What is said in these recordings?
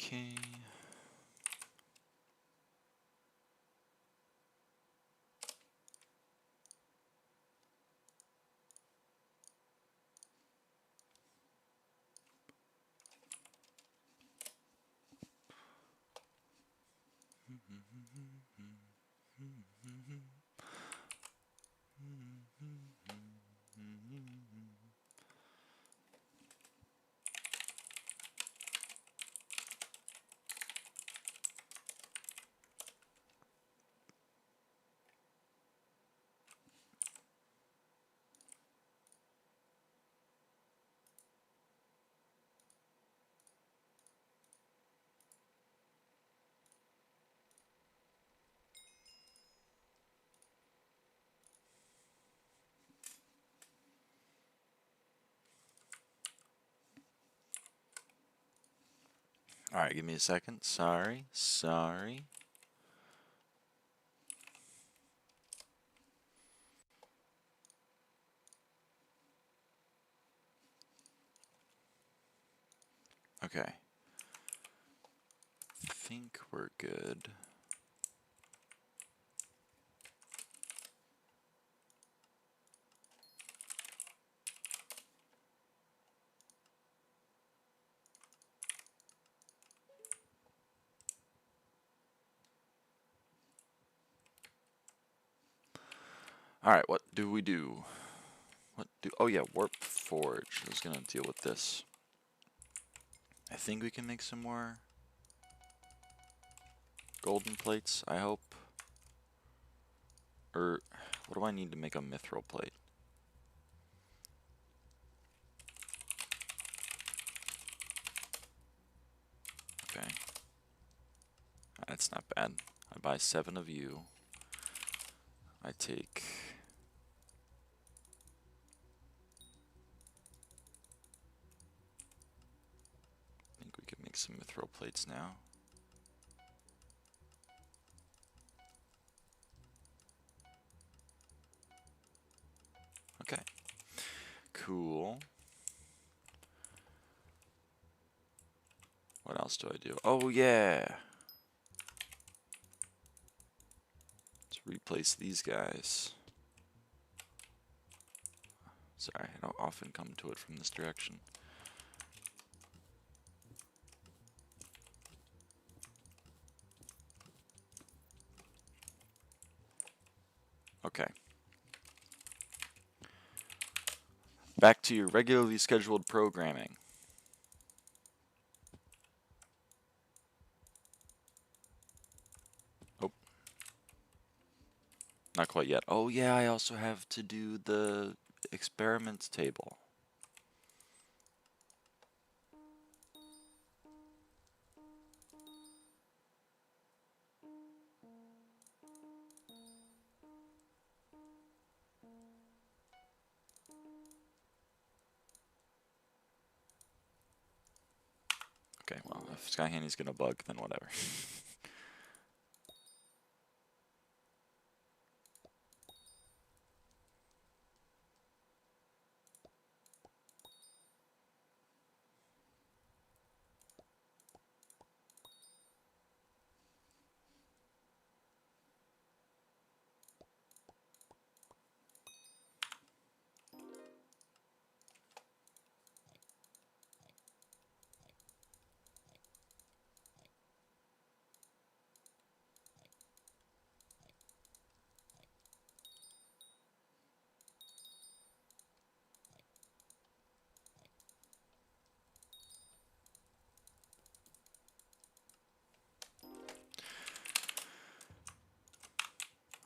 Okay. Alright, give me a second. Sorry. Okay. I think we're good. Alright, what do we do? Oh yeah, Warp Forge. I was gonna deal with this. I think we can make some more golden plates, I hope. Or, what do I need to make a mithril plate? Okay. That's not bad. I buy 7 of you. I take... I think we could make some mithril plates now. Okay. Cool. What else do I do? Oh yeah! Let's replace these guys. Sorry, I don't often come to it from this direction. Okay. Back to your regularly scheduled programming. Oh. Not quite yet. Oh yeah, I also have to do the experiments table. Okay, well, if SkyHanni's gonna bug, then whatever.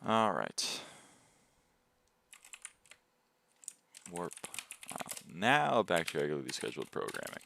Alright. Warp. Now back to regularly scheduled programming.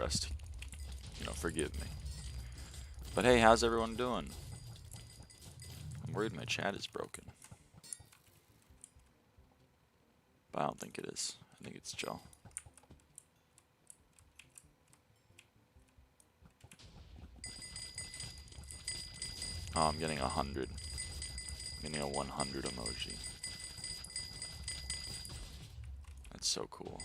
progress to, you know, forgive me. But hey, how's everyone doing? I'm worried my chat is broken. But I don't think it is. I think it's Joe. Oh, I'm getting 100. I'm getting a 100 emoji. That's so cool.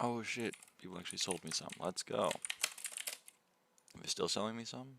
Oh shit, people actually sold me some. Let's go. Are they still selling me some?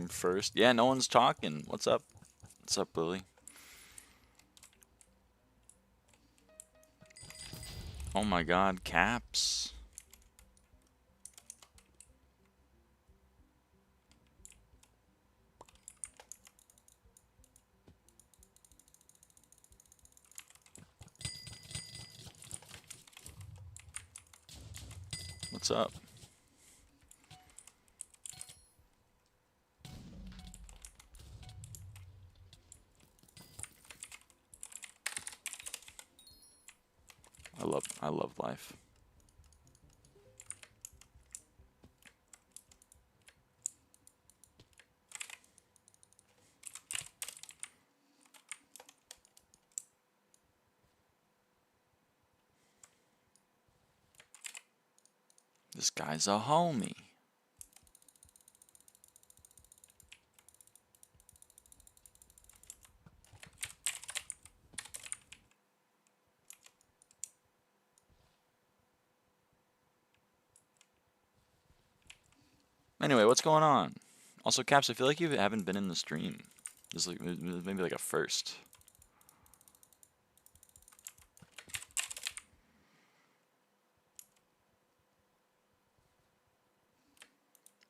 First. Yeah, no one's talking. What's up? What's up, Lily? Oh my god, caps. What's up? I love life. This guy's a homie. Anyway, what's going on? Also, Caps, I feel like you haven't been in the stream. This is like maybe like a first.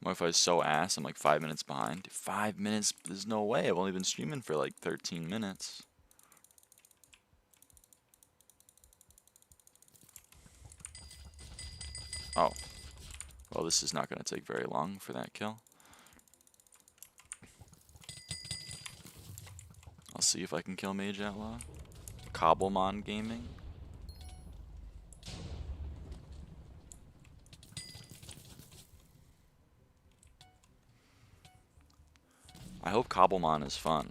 Wi-Fi is so ass. I'm like 5 minutes behind. 5 minutes? There's no way. I've only been streaming for like 13 minutes. Oh. Well, this is not going to take very long for that kill. I'll see if I can kill Mage Outlaw. Cobblemon Gaming. I hope Cobblemon is fun.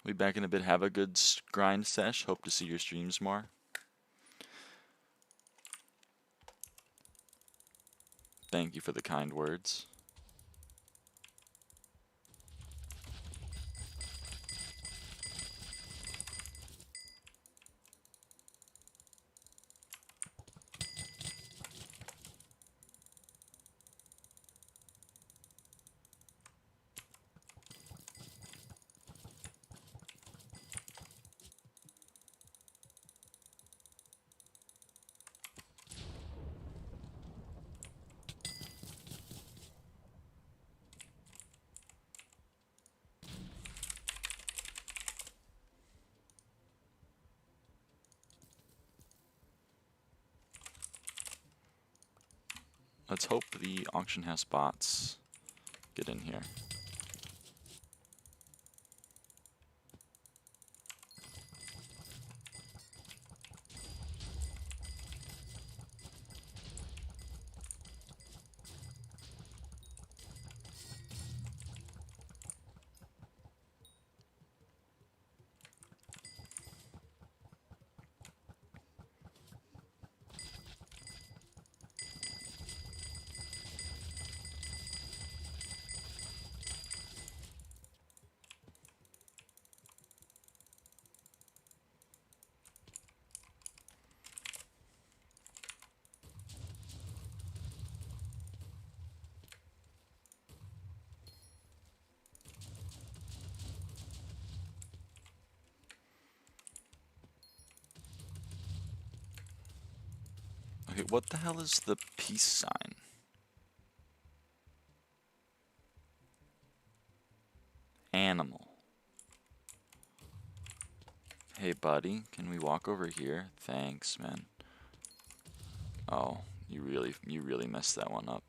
We'll be back in a bit. Have a good grind sesh. Hope to see your streams more. Thank you for the kind words. Let's hope the auction house bots get in here. Okay, what the hell is the peace sign? Animal. Hey buddy, can we walk over here? Thanks, man. Oh, you really messed that one up.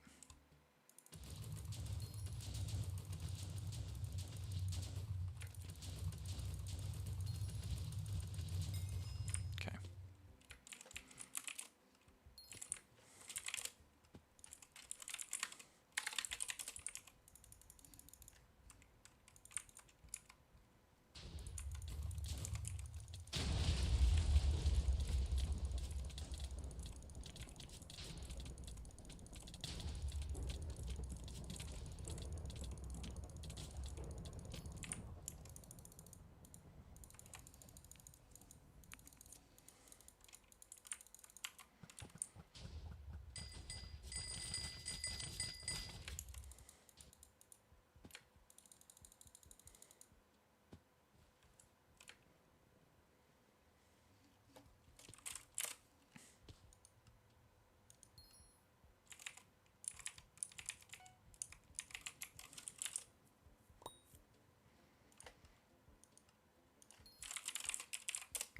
Okay.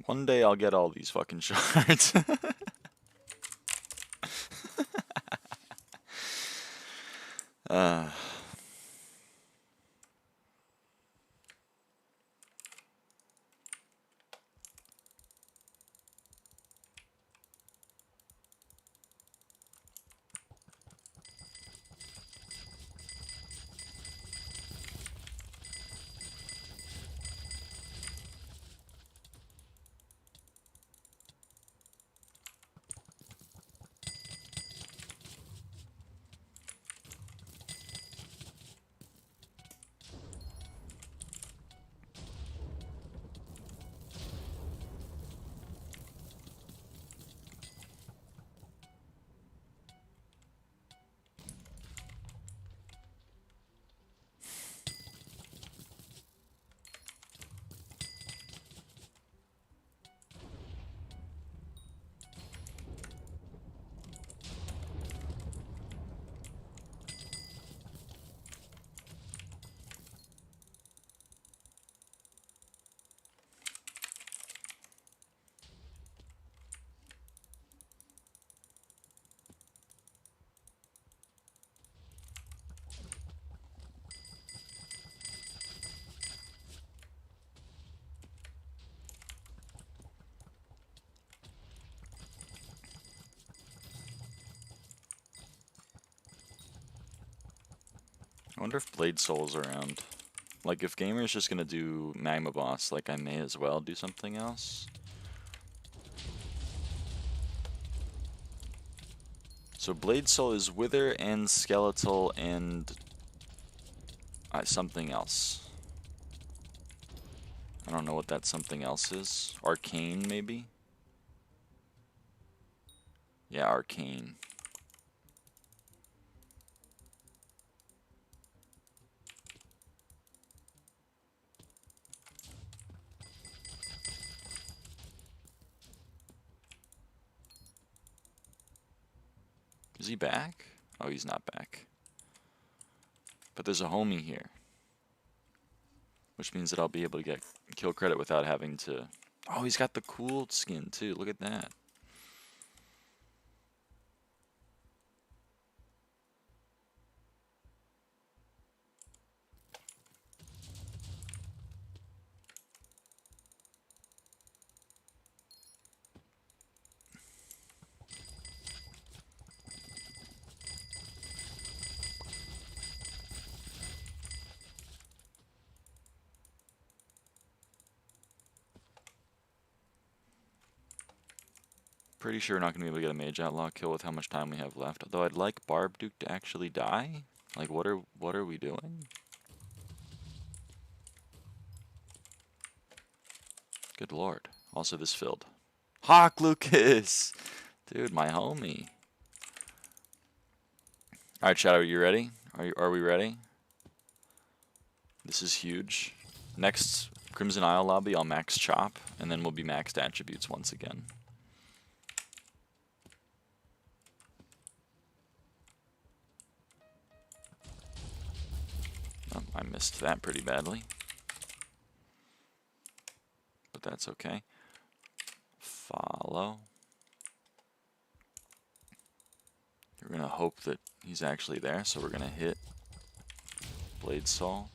One day I'll get all these fucking shards. uh. I wonder if Blade Soul's around. Like, if Gamer's just gonna do Magma Boss, like, I may as well do something else. So Blade Soul is Wither and Skeletal and something else. I don't know what that something else is. Arcane, maybe? Yeah, Arcane. Is he back? Oh, he's not back. But there's a homie here. Which means that I'll be able to get kill credit without having to... Oh, he's got the cool skin too. Look at that. Pretty sure we're not going to be able to get a Mage Outlaw kill with how much time we have left. Although I'd like Barbduke to actually die. Like, what are we doing? Good lord. Also, this filled. Hawk Lucas! Dude, my homie. Alright, Shadow, are you ready? Are we ready? This is huge. Next Crimson Isle lobby, I'll max Chop, and then we'll be maxed attributes once again. Oh, I missed that pretty badly. But that's okay. Follow. We're going to hope that he's actually there, so we're going to hit Blade Soul.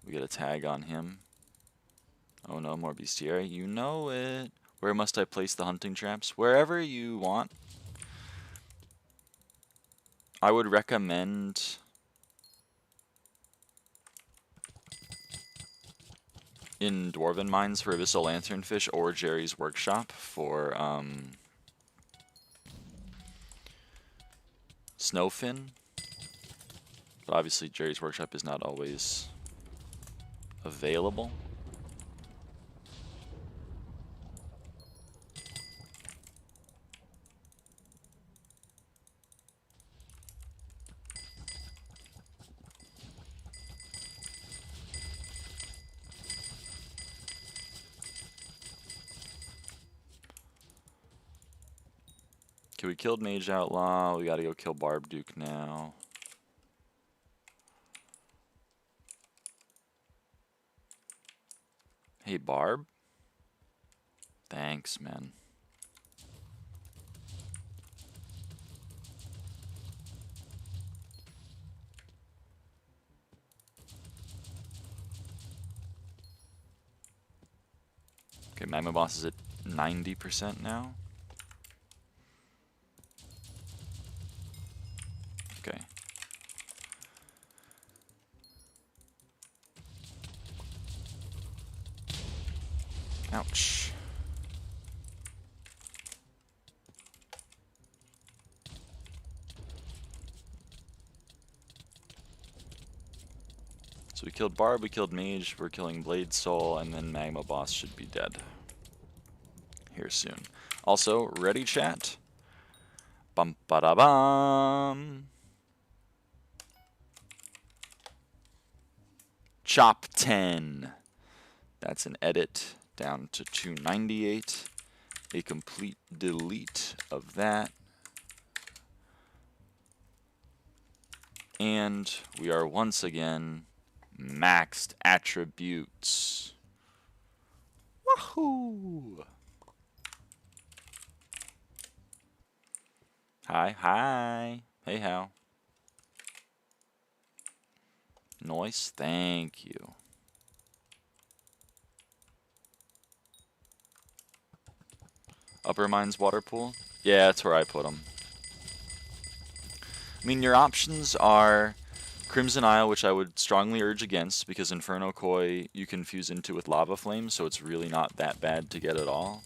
We get a tag on him. Oh no, more bestiary. You know it. Where must I place the hunting traps? Wherever you want. I would recommend... in Dwarven Mines for Abyssal Lanternfish or Jerry's Workshop for Snowfin. But obviously Jerry's Workshop is not always available. Okay, we killed Mage Outlaw. We gotta go kill Barbduke now. Hey, Barb? Thanks, man. Okay, Magma Boss is at 90% now. Okay. Ouch. So we killed Barb, we killed Mage, we're killing Blade Soul, and then Magma Boss should be dead here soon. Also, ready chat? Bum ba da bum. Chop 10. That's an edit down to 298. A complete delete of that. And we are once again maxed attributes. Wahoo! Hi, hi. Hey, how? Nice, thank you. Upper Mines water pool? Yeah, that's where I put them. I mean, your options are Crimson Isle, which I would strongly urge against, because Inferno Koi you can fuse into with Lava Flame, so it's really not that bad to get at all.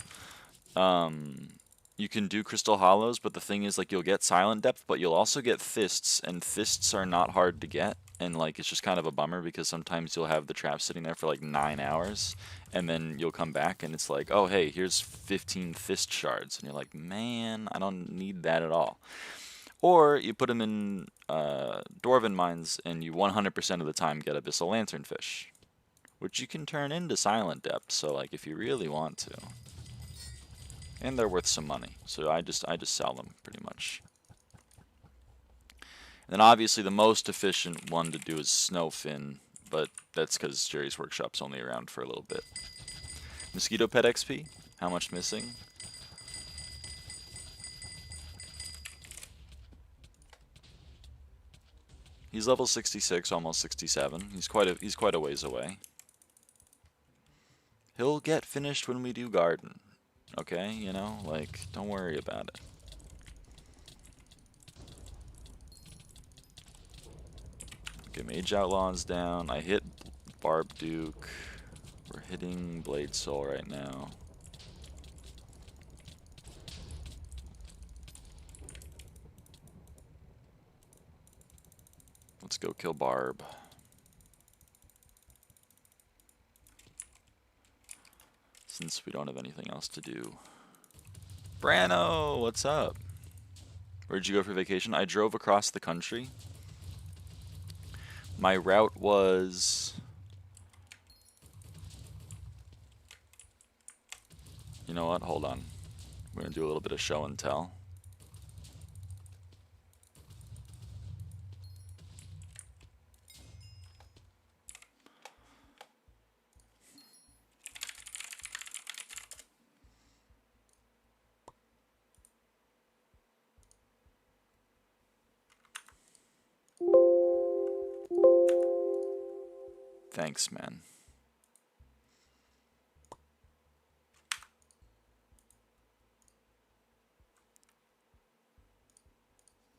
You can do Crystal Hollows, but the thing is, like, you'll get Silent Depth, but you'll also get Fists, and Fists are not hard to get, and, like, it's just kind of a bummer, because sometimes you'll have the trap sitting there for, like, 9 hours, and then you'll come back, and it's like, oh, hey, here's 15 Fist Shards, and you're like, man, I don't need that at all. Or you put them in Dwarven Mines, and you 100% of the time get Abyssal Lanternfish, which you can turn into Silent Depth, so, like, if you really want to. And they're worth some money, so I just sell them pretty much. And then obviously the most efficient one to do is Snowfin, but that's because Jerry's Workshop's only around for a little bit. Mosquito Pet XP, how much missing? He's level 66, almost 67. He's quite a ways away. He'll get finished when we do garden. Okay, you know, like, don't worry about it. Okay, Mage Outlaw's down. I hit Barb Duke. We're hitting Blade Soul right now. Let's go kill Barb. Since we don't have anything else to do. Brano, what's up? Where'd you go for vacation? I drove across the country. My route was... You know what? Hold on. We're going to do a little bit of show and tell. Thanks, man.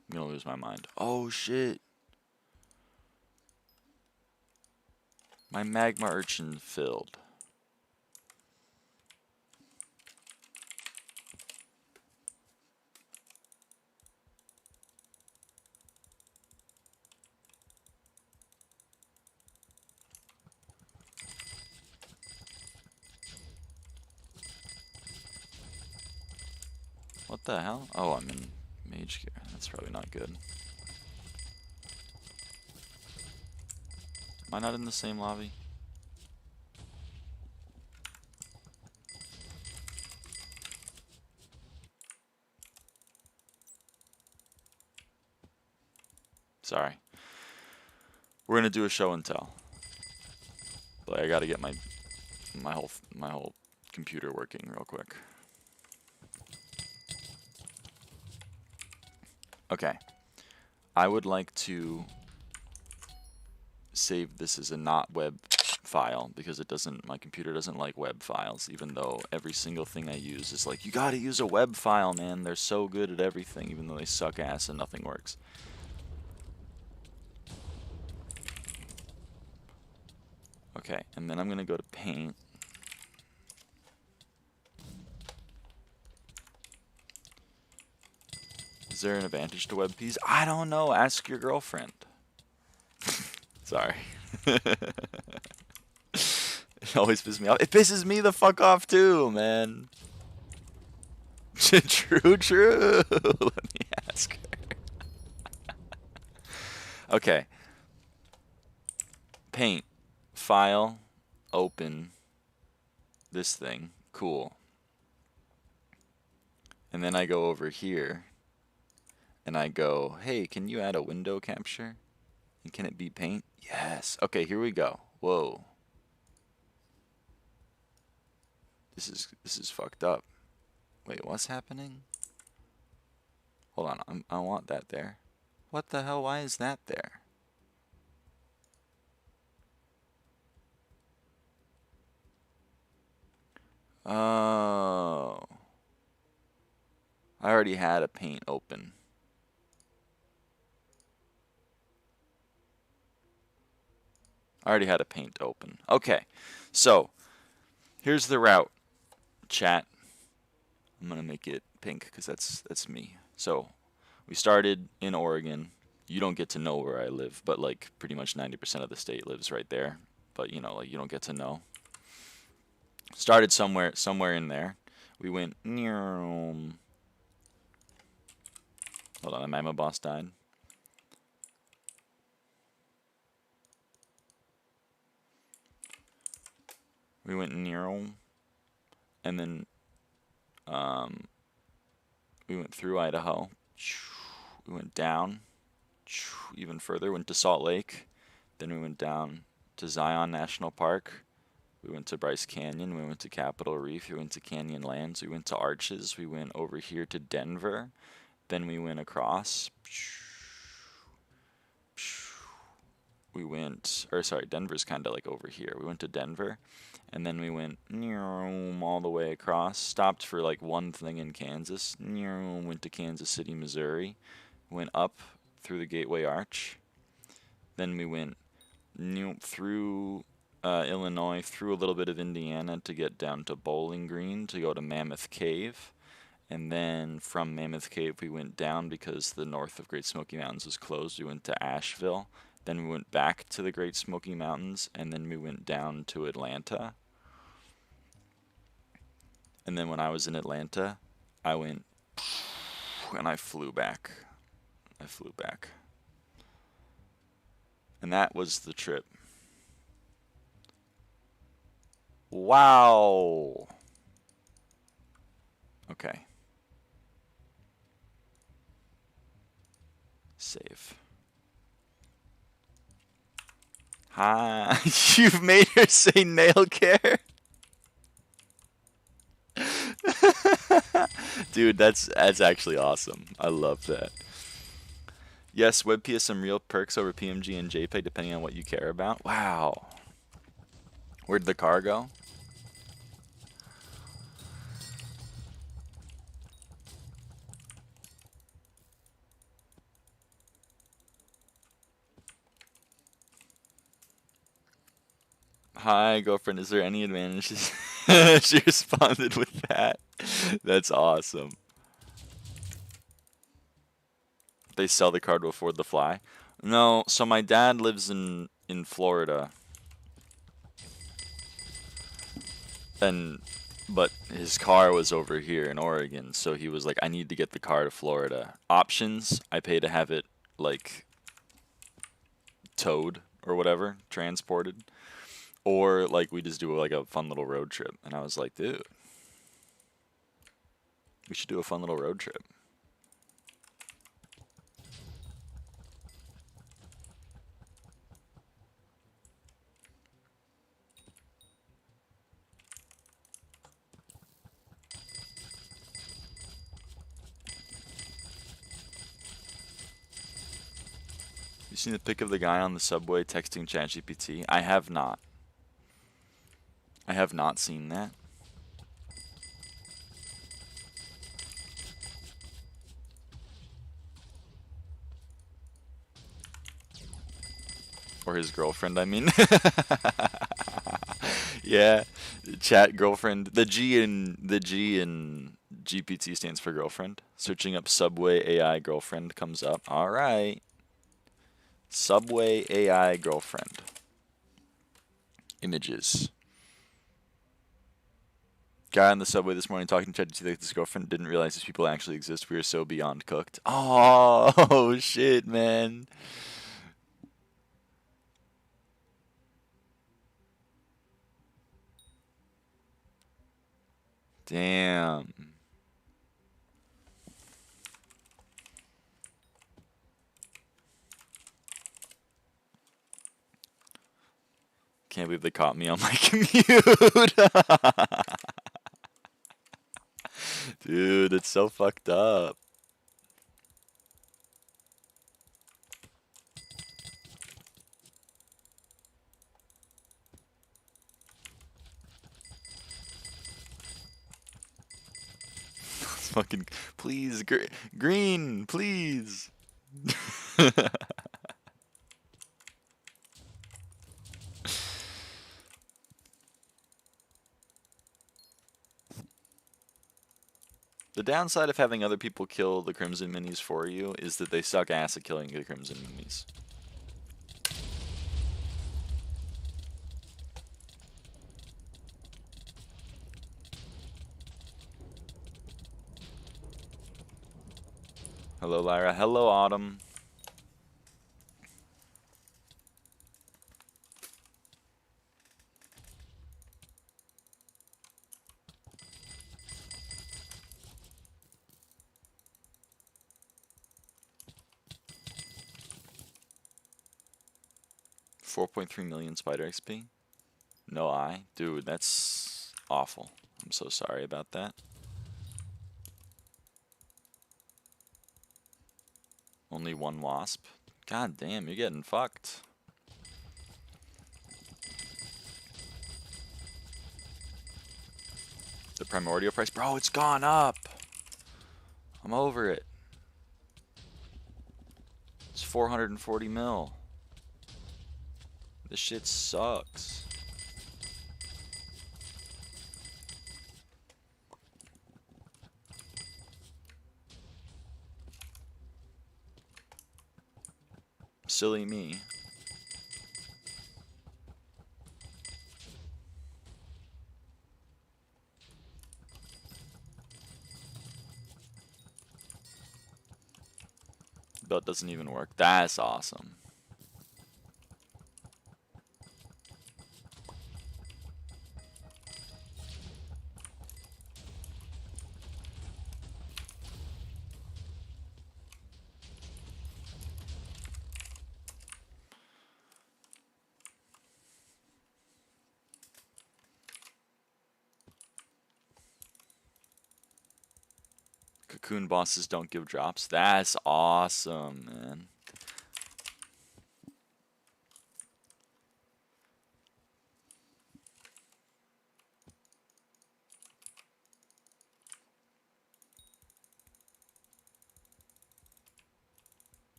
I'm gonna lose my mind. Oh, shit. My magma urchin filled. What the hell? Oh, I'm in mage gear. That's probably not good. Am I not in the same lobby? Sorry. We're gonna do a show and tell. But I gotta get my whole computer working real quick. Okay. I would like to save this as a not web file because it doesn't, my computer doesn't like web files, even though every single thing I use is like, you gotta use a web file, man. They're so good at everything, even though they suck ass and nothing works. Okay, and then I'm gonna go to Paint. Is there an advantage to WebPs? I don't know. Ask your girlfriend. Sorry. It always pisses me off. It pisses me the fuck off too, man. True, true. Let me ask her. Okay. Paint. File. Open. This thing. Cool. And then I go over here. And I go, hey, can you add a window capture? And can it be paint? Yes. Okay, here we go. Whoa. This is fucked up. Wait, what's happening? Hold on, I want that there. What the hell? Why is that there? Oh. I already had a paint open. I already had a paint open. Okay, so here's the route, chat. I'm gonna make it pink because that's me. So we started in Oregon. You don't get to know where I live, but like pretty much 90% of the state lives right there. But you know, like you don't get to know. Started somewhere in there. We went. Hold on, the magma boss died. We went and then we went through Idaho. We went down even further, went to Salt Lake. Then we went down to Zion National Park. We went to Bryce Canyon. We went to Capitol Reef. We went to Canyonlands. We went to Arches. We went over here to Denver. Then we went across. We went, or sorry, Denver's kind of like over here. We went to Denver. And then we went all the way across. Stopped for like one thing in Kansas. Went to Kansas City, Missouri. Went up through the Gateway Arch. Then we went through Illinois, through a little bit of Indiana to get down to Bowling Green to go to Mammoth Cave. And then from Mammoth Cave we went down because the north of Great Smoky Mountains was closed. We went to Asheville. Then we went back to the Great Smoky Mountains, and then we went down to Atlanta. And then when I was in Atlanta, I went and I flew back. And that was the trip. Wow. Okay. Save. Hi. You've made her say nail care? Dude, that's actually awesome. I love that. Yes, WebP has some real perks over PMG and JPEG depending on what you care about. Wow. Where'd the car go? Hi, girlfriend. Is there any advantages? She responded with that. That's awesome. They sell the car to afford the fly. No, so my dad lives in Florida. But his car was over here in Oregon, so he was like, I need to get the car to Florida. Options, I pay to have it like towed or whatever, transported. Or like we just do like a fun little road trip. And I was like, dude, we should do a fun little road trip. You seen the pic of the guy on the subway texting ChatGPT? I have not. I have not seen that. Or his girlfriend, I mean. Yeah, chat girlfriend. The G in GPT stands for girlfriend. Searching up Subway AI girlfriend comes up. All right. Subway AI girlfriend. Images. Guy on the subway this morning talking to ChatGPT like his girlfriend didn't realize these people actually exist. We are so beyond cooked. Oh shit, man. Damn. Can't believe they caught me on my commute. Dude, it's so fucked up. Fucking, please, green, please. The downside of having other people kill the Crimson Minis for you is that they suck ass at killing the Crimson Minis. Hello, Lyra. Hello, Autumn. $4.3 million spider XP. No eye. Dude, that's awful. I'm so sorry about that. Only one wasp. God damn, you're getting fucked. The primordial price. Bro, it's gone up. I'm over it. It's 440 mil. This shit sucks. Silly me. Belt doesn't even work. That's awesome. Cocoon bosses don't give drops. That's awesome, man.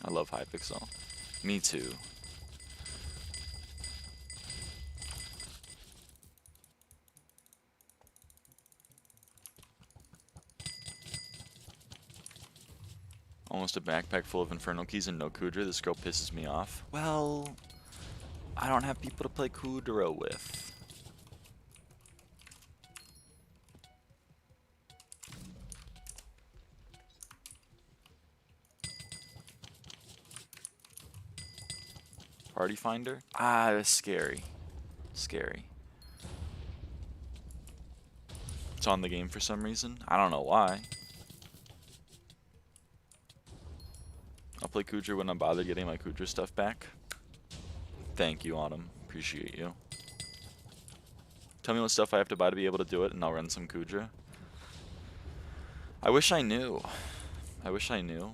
I love Hypixel. Me too. Almost a backpack full of infernal keys and no Kudra. This girl pisses me off. Well, I don't have people to play Kudra with. Party Finder? Ah, that's scary. Scary. It's on the game for some reason. I don't know why. I'll play Kudra when I'm bothered getting my Kudra stuff back. Thank you, Autumn. Appreciate you. Tell me what stuff I have to buy to be able to do it, and I'll run some Kudra. I wish I knew. I wish I knew.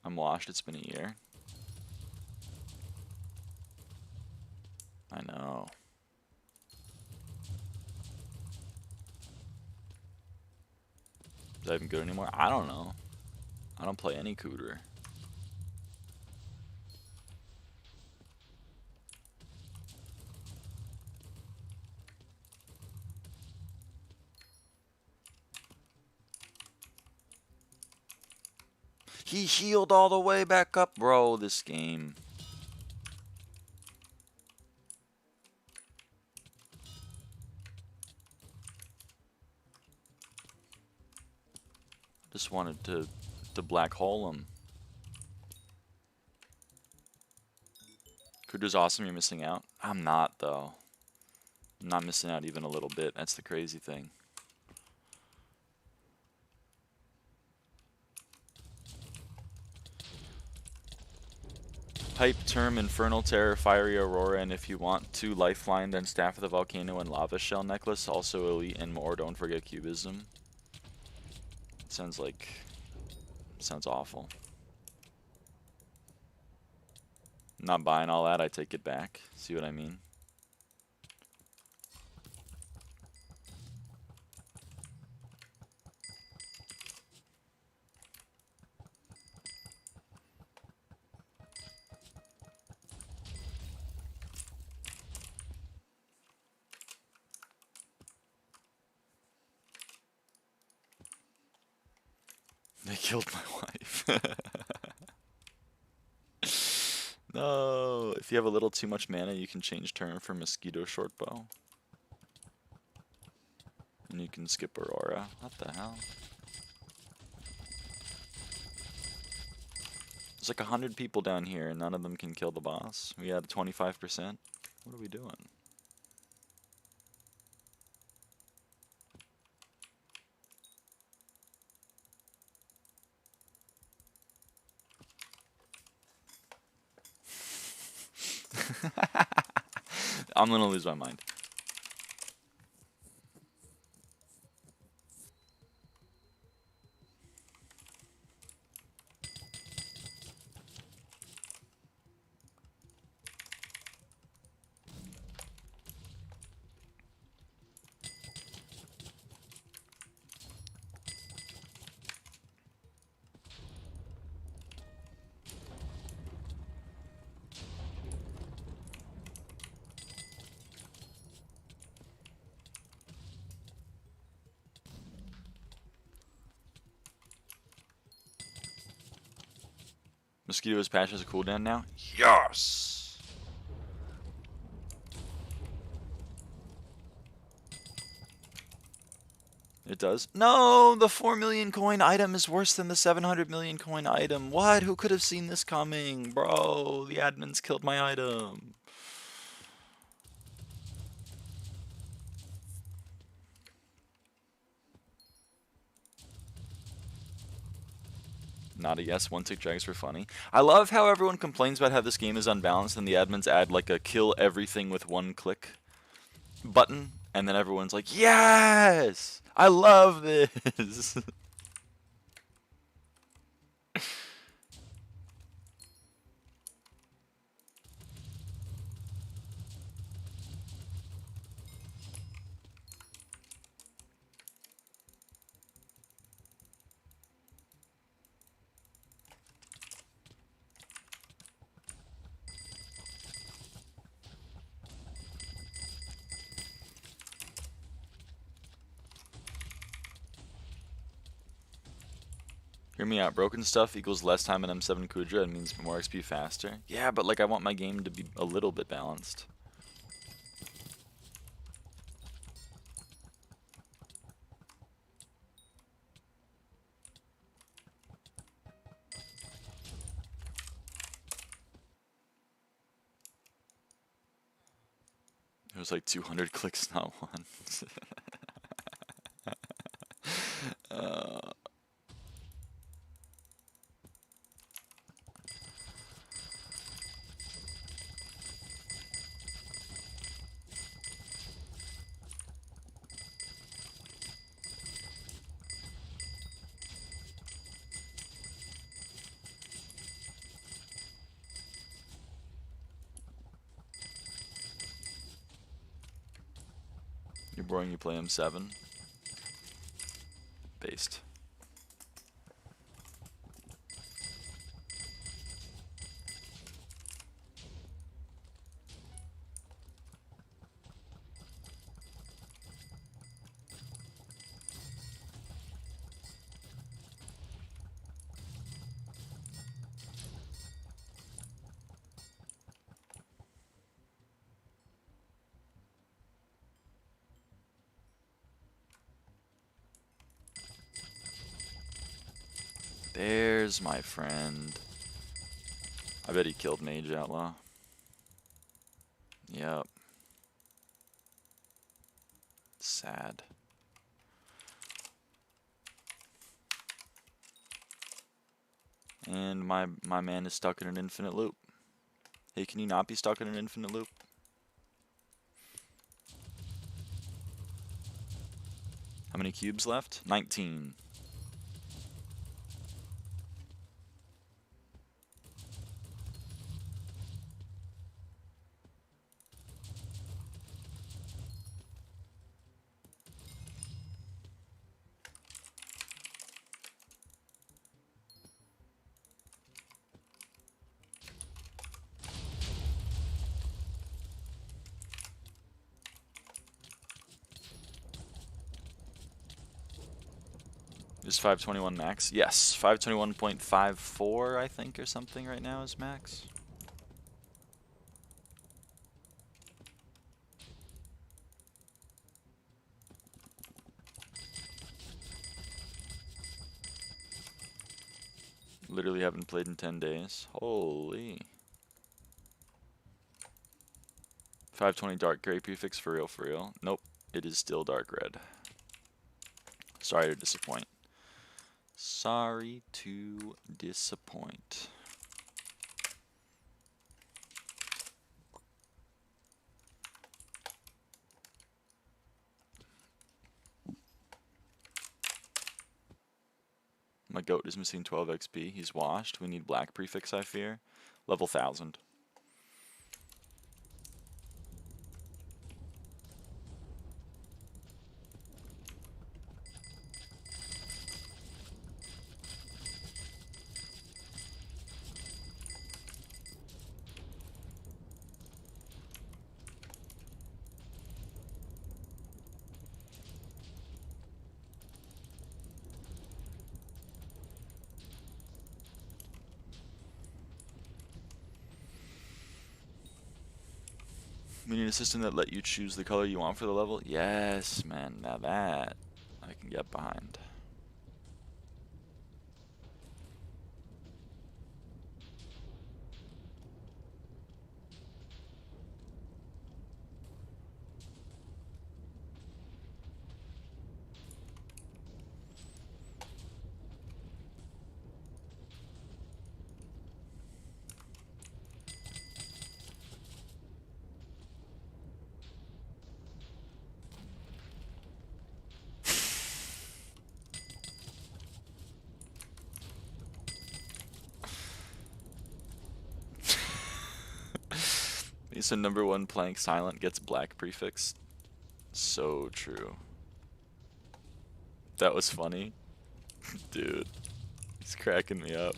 I'm washed, it's been a year. I know. Is that even good anymore? I don't know. I don't play any cooter. He healed all the way back up, bro, this game. Just wanted to black hole him. Cooter's awesome, you're missing out. I'm not, though. I'm not missing out even a little bit. That's the crazy thing. Hype, Term, Infernal Terror, Fiery Aurora, and if you want to, Lifeline, then Staff of the Volcano and Lava Shell Necklace. Also Elite and more, don't forget Cubism. Sounds like... sounds awful. Not buying all that, I take it back. See what I mean? They killed my wife. No, if you have a little too much mana, you can change turn for Mosquito Shortbow. And you can skip Aurora. What the hell? There's like 100 people down here and none of them can kill the boss. We had 25%. What are we doing? I'm gonna lose my mind. Mosquito's patch has a cooldown now? Yes! It does? No! The 4 million coin item is worse than the 700 million coin item. What? Who could have seen this coming? Bro, the admins killed my item. Not a yes, one tick drags for funny. I love how everyone complains about how this game is unbalanced and the admins add like a kill everything with one click button. And then everyone's like, yes! I love this! Hear me out. Broken stuff equals less time in M7 Kudra and means more XP faster. Yeah, but like I want my game to be a little bit balanced. It was like 200 clicks, not one. You're boring, you play M7. Based. There's my friend. I bet he killed Mage Outlaw. Yep. Sad. And my man is stuck in an infinite loop. Hey, can you not be stuck in an infinite loop? How many cubes left? 19. Is 521 max? Yes, 521.54 I think or something right now is max. Literally haven't played in 10 days. Holy. 520 dark gray prefix for real, for real. Nope, it is still dark red. Sorry to disappoint. Sorry to disappoint. My goat is missing 12 XP. He's washed. We need black prefix, I fear. Level 1000. We need a system that let you choose the color you want for the level. Yes, man. Now that I can get behind. So #1 playing silent gets black prefix. So true. That was funny. Dude, he's cracking me up.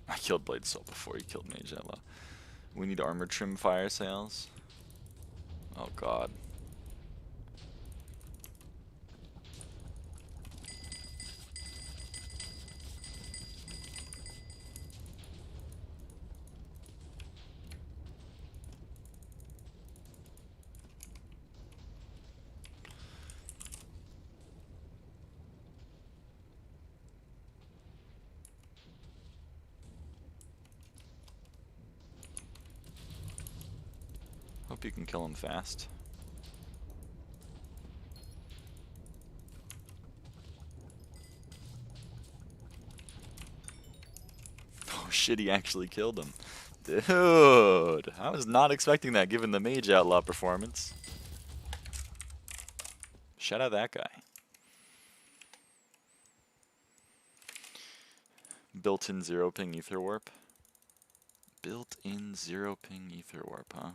I killed Blade Soul before he killed Mage Outlaw. We need armor trim fire sales. Oh god. Hope you can kill him fast. Oh shit, he actually killed him. Dude, I was not expecting that given the Mage Outlaw performance. Shout out that guy. Built-in 0 ping ether warp. Built-in 0 ping ether warp, huh?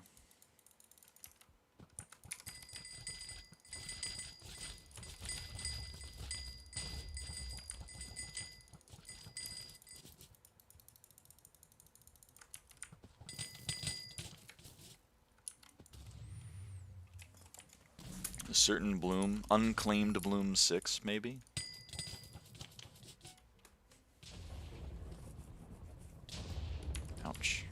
A certain bloom, unclaimed bloom 6 maybe? Ouch.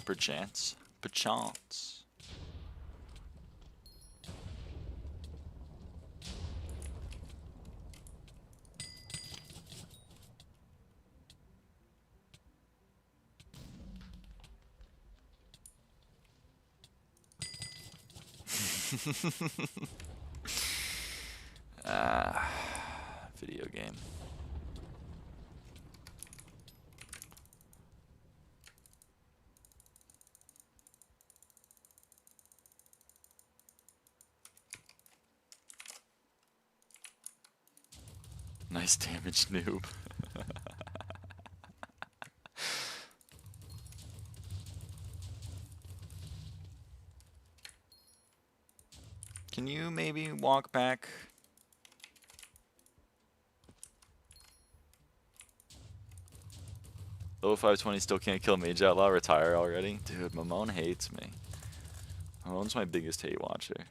Perchance. Perchance. Video game. Nice damage, noob. Can you maybe walk back? Oh, 520 still can't kill Mage Outlaw. Retire already? Dude, Mamone hates me. Mamone's my biggest hate watcher.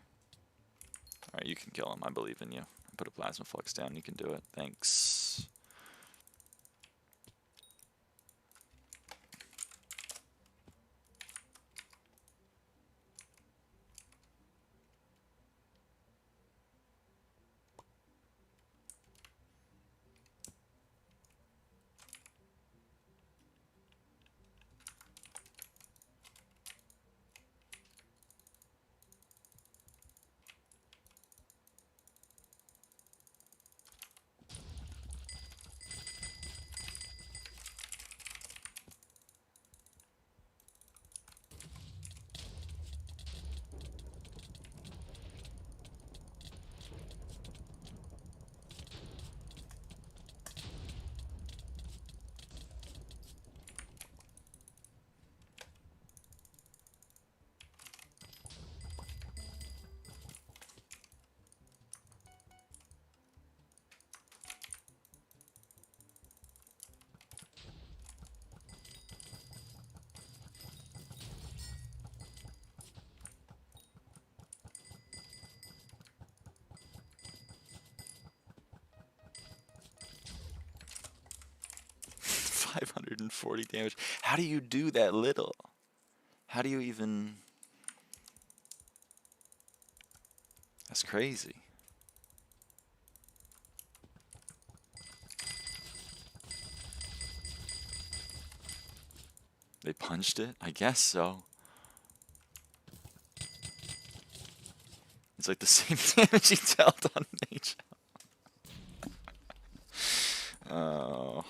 Alright, you can kill him. I believe in you. Put a Plasma Flux down. You can do it. Thanks. $540 damage. How do you do that little? How do you even... That's crazy. They punched it? I guess so. It's like the same damage he dealt on Mage. Oh.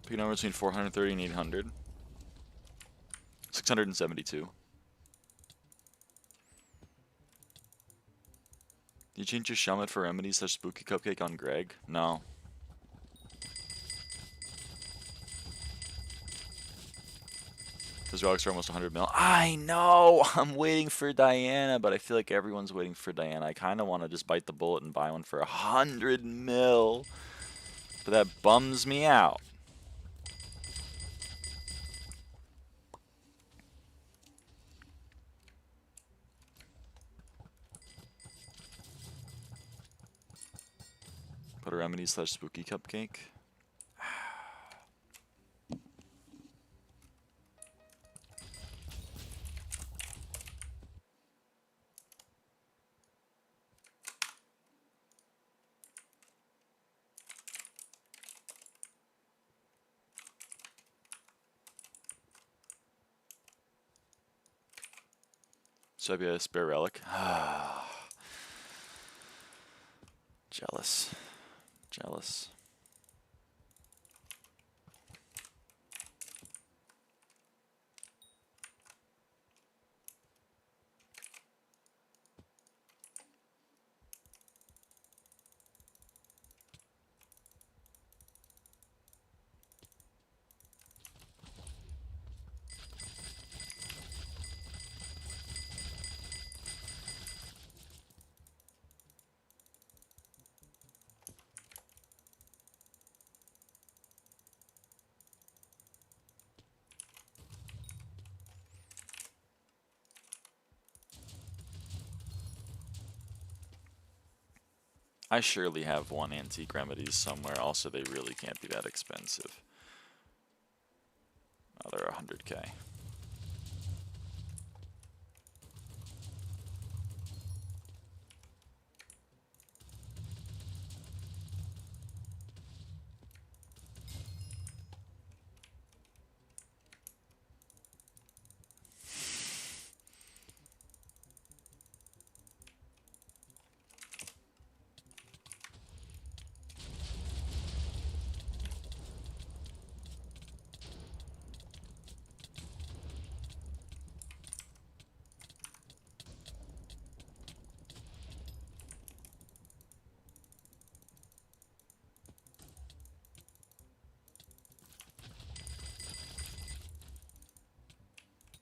Pick a number between 430 and 800. 672. Did you change your shellmet for remedies such spooky cupcake on Greg? No. Because relics are almost 100 mil. I know! I'm waiting for Diana, but I feel like everyone's waiting for Diana. I kind of want to just bite the bullet and buy one for 100 mil. But that bums me out. Put a remedy slash spooky cupcake. So I'd be a spare relic. Jealous. Jealous. I surely have one antique remedies somewhere. Also, they really can't be that expensive. Oh, they're 100k.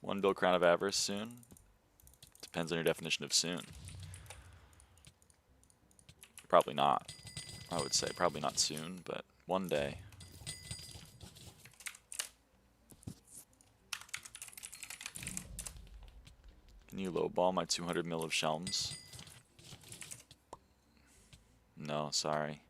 One bill Crown of Avarice soon? Depends on your definition of soon. Probably not. I would say probably not soon, but one day. Can you lowball my 200 mil of Shelms? No, sorry.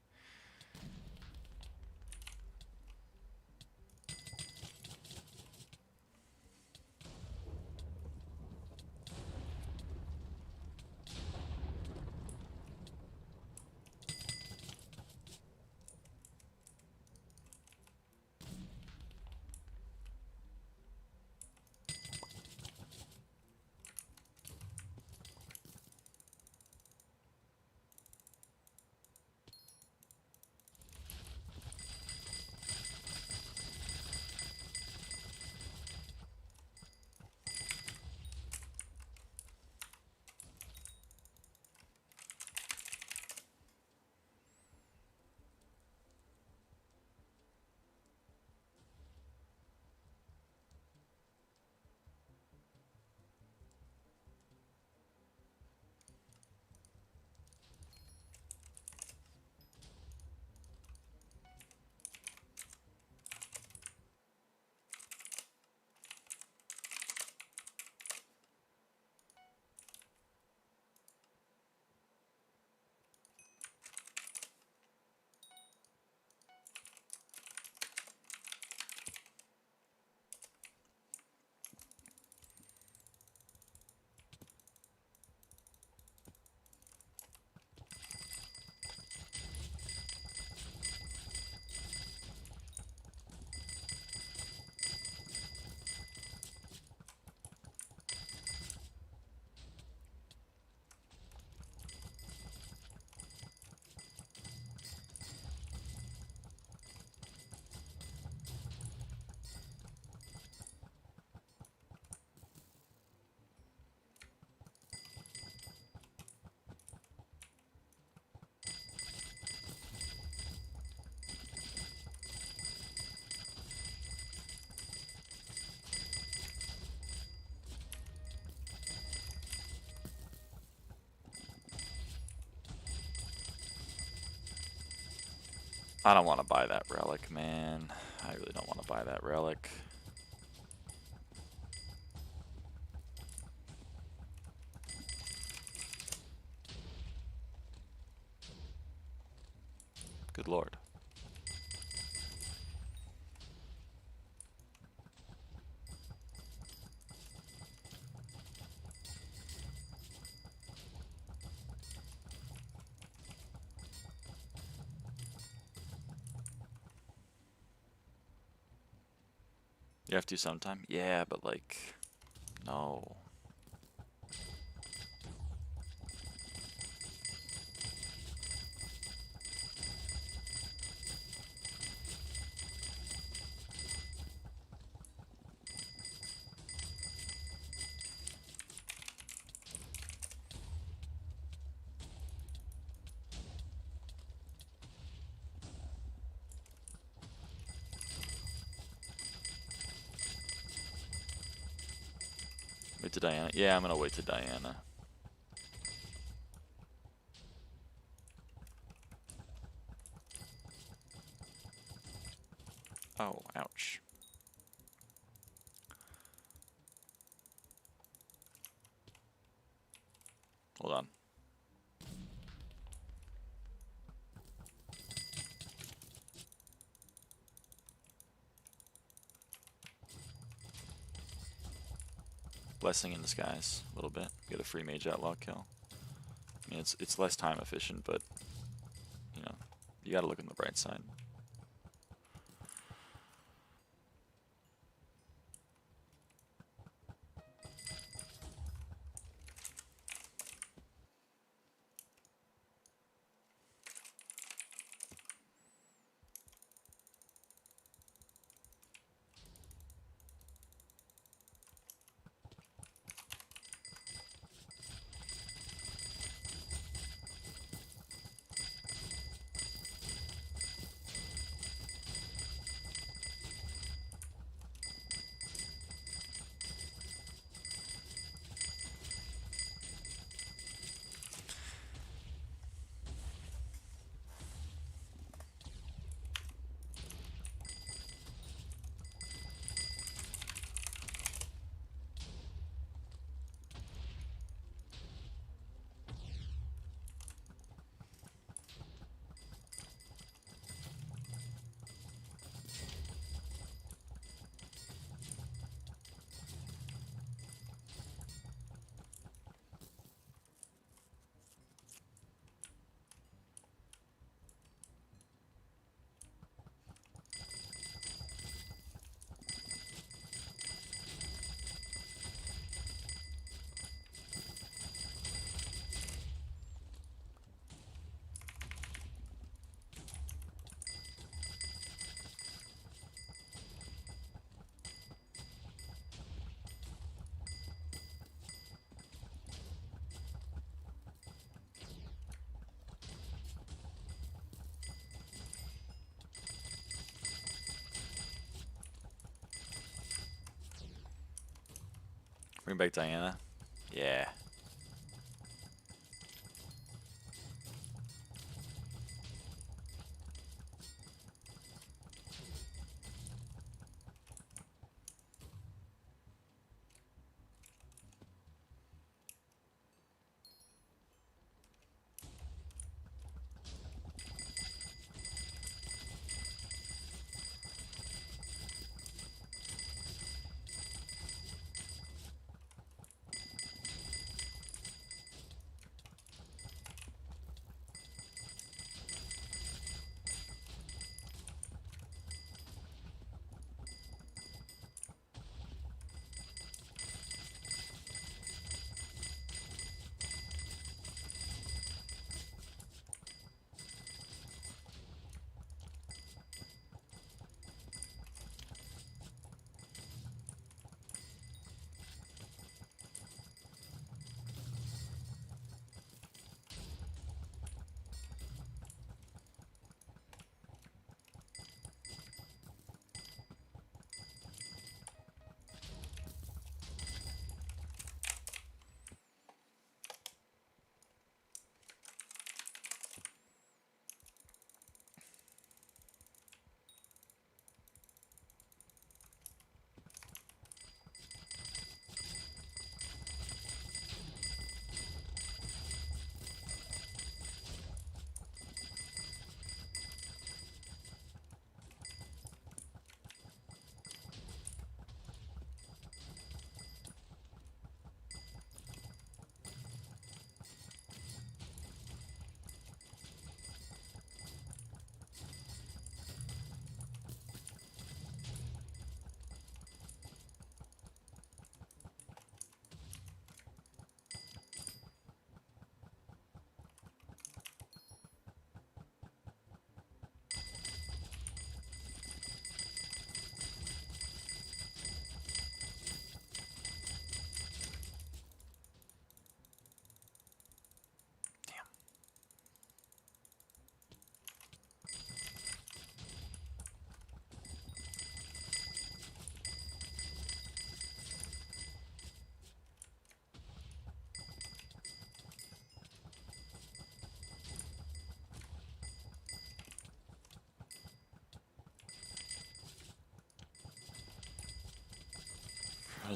I don't want to buy that relic, man. I really don't want to buy that relic. Good lord. You have to sometime? Yeah, but like, no. Wait to Diana. Yeah, I'm gonna wait to Diana. Oh, ouch. Hold on. Blessing in disguise a little bit. Get a free mage outlaw kill. I mean, it's less time efficient, but you know, you gotta look on the bright side. Bring back Diana. Yeah.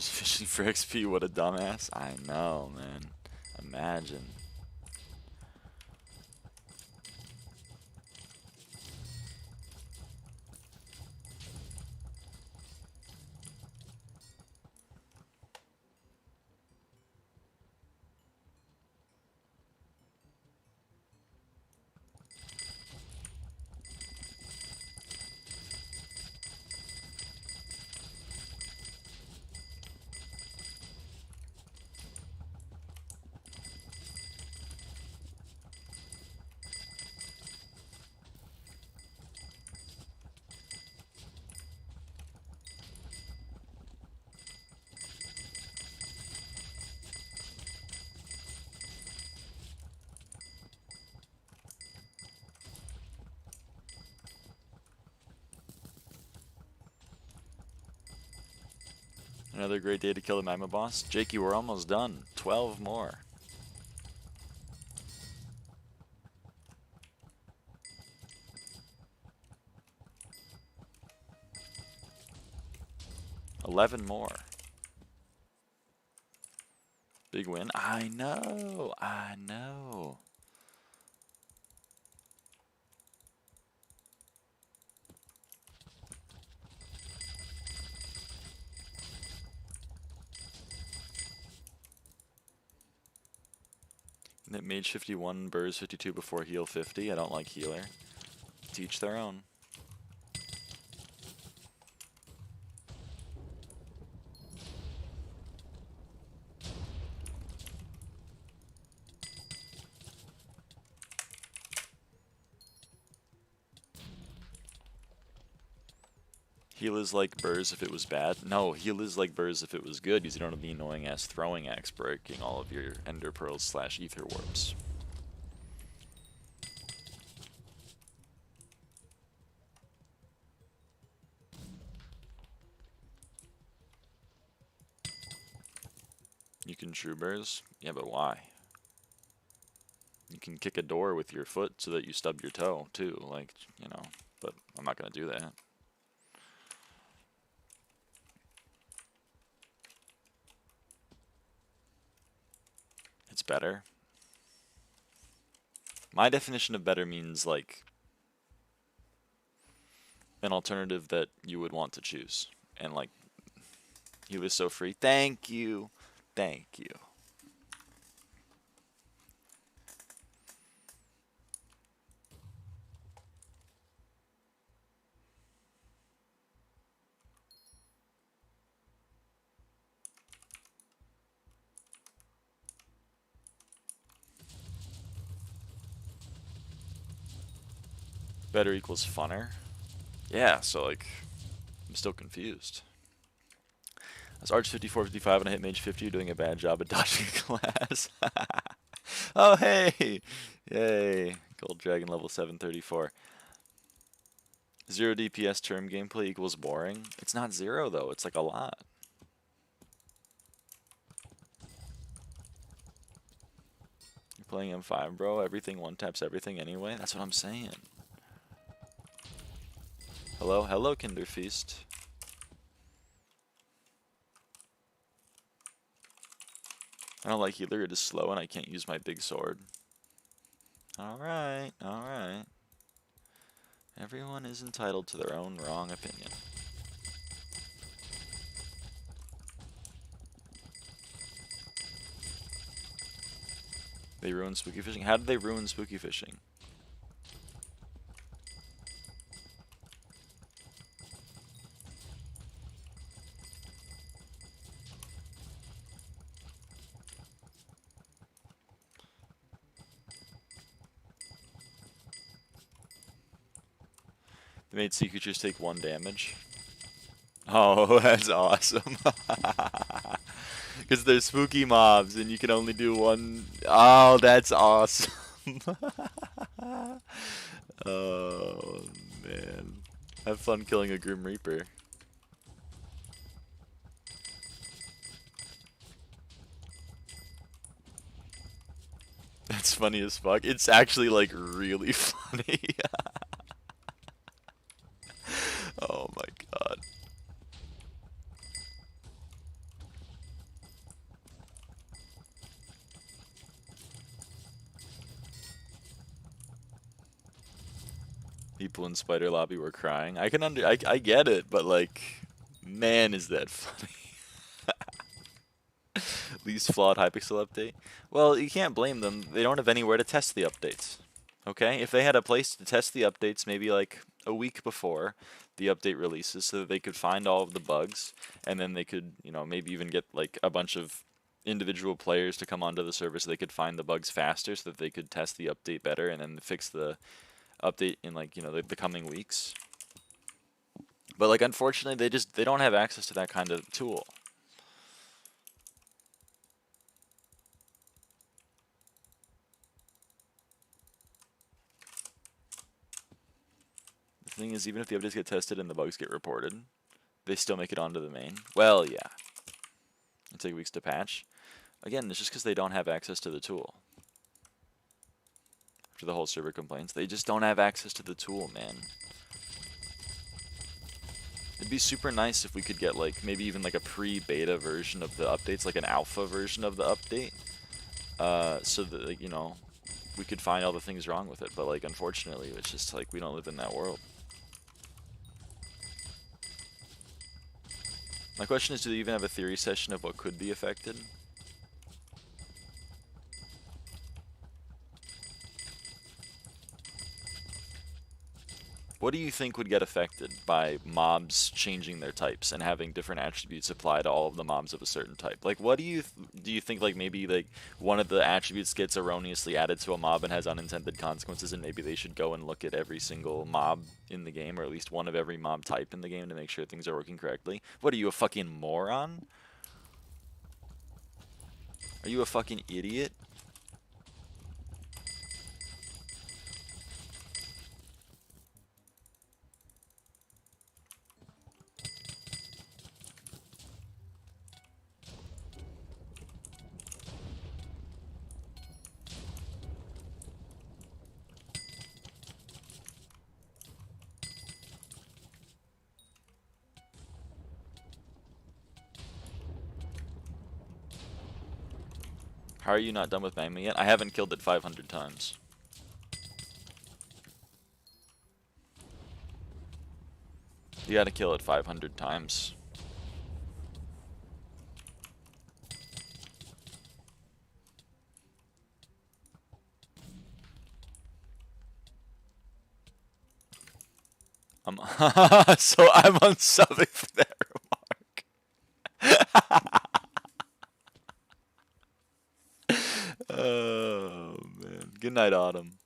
was fishing for XP. What a dumbass. I know, man. Imagine. Another great day to kill the magma boss. Jakey, we're almost done. 12 more. $11 more. Big win. I know. I know. Mage 51, Burrs 52 before heal 50. I don't like healer. Teach their own. Heal is like Burrs if it was bad. No, heal is like Burrs if it was good, because you don't have the annoying ass throwing axe breaking all of your ender pearls / ether warps. You can true Burrs? Yeah, but why? You can kick a door with your foot so that you stub your toe, too. Like, you know, but I'm not going to do that. It's better. My definition of better means, like, an alternative that you would want to choose. And, like, he was so free. Thank you. Thank you. Better equals funner. Yeah, so like, I'm still confused. That's Arch 54, 55, and I hit Mage 50. You're doing a bad job at dodging class. Oh, hey! Yay. Gold Dragon level 734. 0 DPS term gameplay equals boring. It's not 0, though. It's like a lot. You're playing M5, bro. Everything one-taps everything anyway. That's what I'm saying. Hello, hello, Kinderfeast. I don't like healer, it is slow and I can't use my big sword. Alright, alright. Everyone is entitled to their own wrong opinion. They ruined spooky fishing? How did they ruin spooky fishing? They made sea creatures take 1 damage. Oh, that's awesome. Because they're spooky mobs and you can only do 1. Oh, that's awesome. Oh, man. Have fun killing a Grim Reaper. That's funny as fuck. It's actually, like, really funny. Oh my god. People in Spider Lobby were crying. I get it, but like, man, is that funny. Least flawed Hypixel update. Well, you can't blame them. They don't have anywhere to test the updates. Okay? If they had a place to test the updates maybe like a week before the update releases so that they could find all of the bugs, and then they could, you know, maybe even get like a bunch of individual players to come onto the server so they could find the bugs faster so that they could test the update better and then fix the update in like, you know, the coming weeks. But like, unfortunately, they don't have access to that kind of tool. The thing is, even if the updates get tested and the bugs get reported, they still make it onto the main. Well, yeah. It'll take weeks to patch. Again, it's just because they don't have access to the tool. After the whole server complaints, they just don't have access to the tool, man. It'd be super nice if we could get like maybe even like a pre-beta version of the updates, like an alpha version of the update, so that, like, you know, we could find all the things wrong with it. But like, unfortunately, it's just like we don't live in that world. My question is, do they even have a theory session of what could be affected? What do you think would get affected by mobs changing their types and having different attributes apply to all of the mobs of a certain type? Like, what do you think, like, maybe like one of the attributes gets erroneously added to a mob and has unintended consequences, and maybe they should go and look at every single mob in the game, or at least one of every mob type in the game, to make sure things are working correctly? What are you, a fucking moron? Are you a fucking idiot? How are you not done with magma yet? I haven't killed it 500 times. You gotta kill it 500 times. So I'm unsubbing for that remark. Oh, man. Good night, Autumn.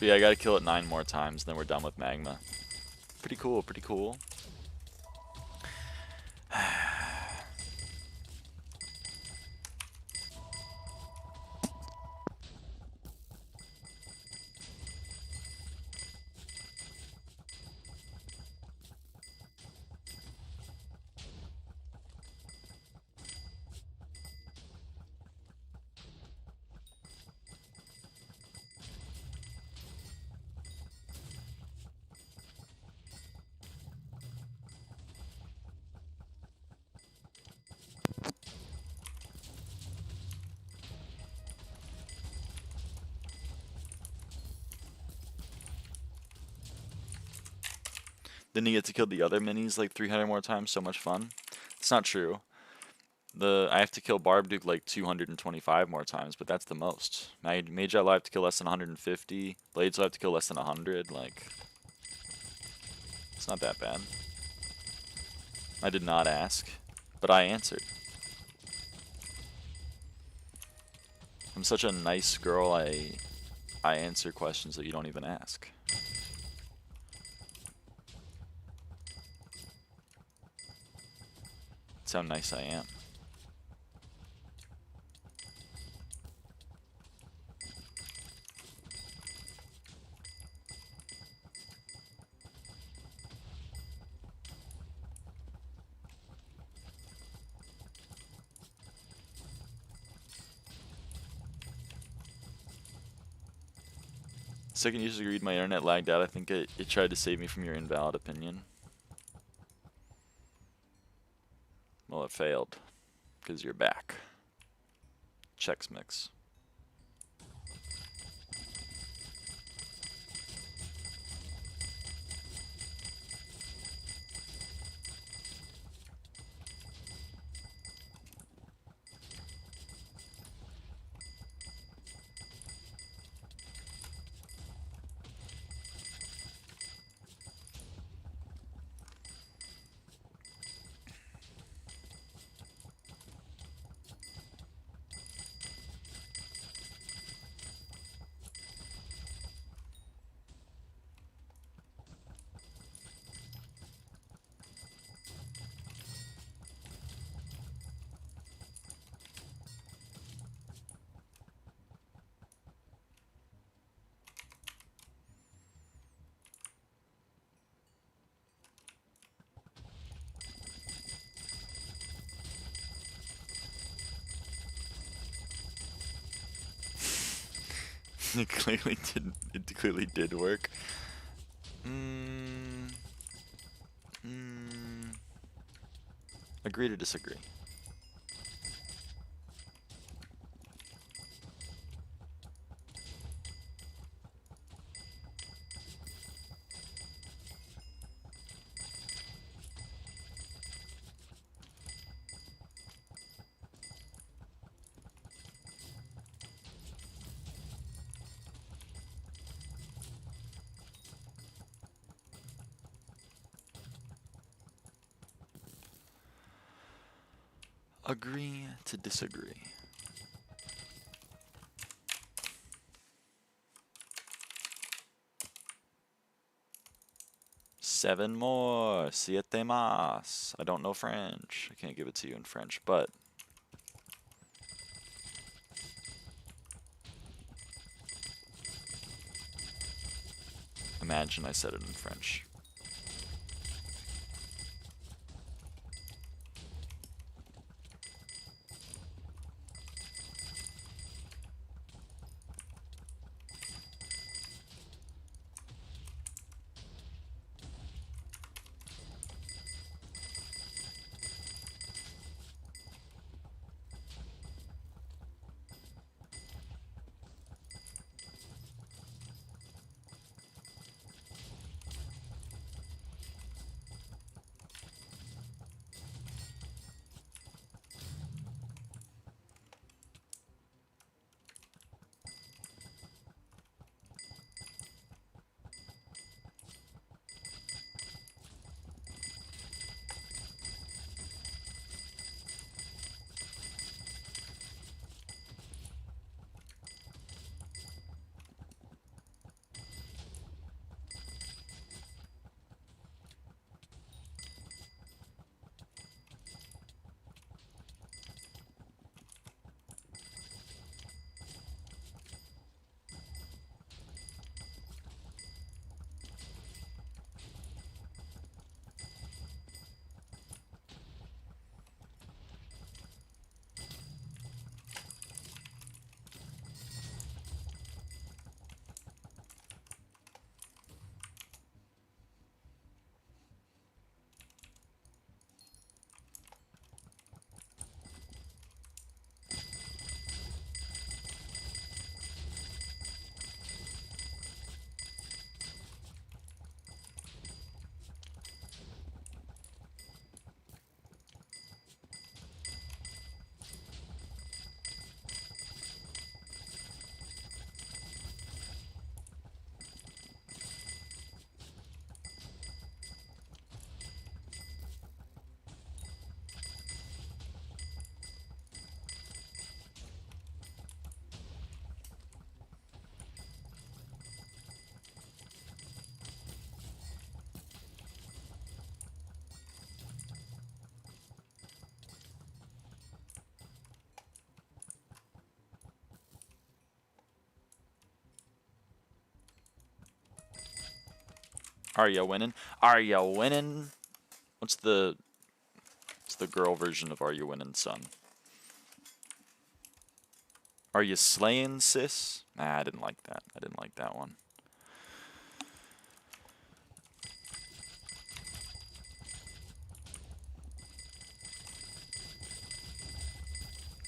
But yeah, I gotta kill it 9 more times, then we're done with magma. Pretty cool, pretty cool. Then you get to kill the other minis like 300 more times, so much fun. It's not true. I have to kill Barbduke like 225 more times, but that's the most. Mage I have to kill less than 150. Blades I have to kill less than 100. Like, it's not that bad. I did not ask, But I answered. I'm such a nice girl, I answer questions that you don't even ask. That's how nice I am. Second user agreed my internet lagged out. I think it tried to save me from your invalid opinion. Well, it failed. Because you're back. Chex Mix. It clearly did work. Agree to disagree. Agree to disagree. Seven more. Siete más. I don't know French. I can't give it to you in French, but imagine I said it in French. Are ya winning? Are ya winning? What's the girl version of Are You Winning, son? Are you slaying, sis? Nah, I didn't like that. I didn't like that one.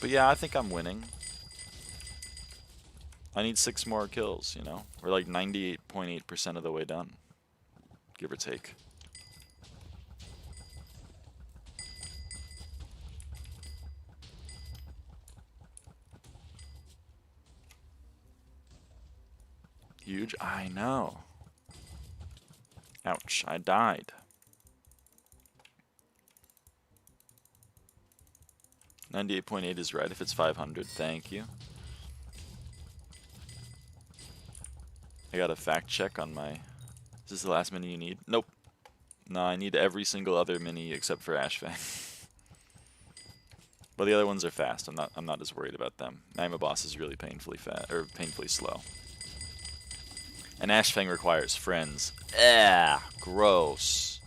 But yeah, I think I'm winning. I need 6 more kills, you know? We're like 98.8% of the way done. Give or take. Huge? I know. Ouch, I died. 98.8 is right if it's 500. Thank you. I got a fact check on my... Is this the last mini you need? Nope. No, I need every single other mini except for Ashfang. But the other ones are fast. I'm not as worried about them. Magma boss is really painfully painfully slow. And Ashfang requires friends. Gross.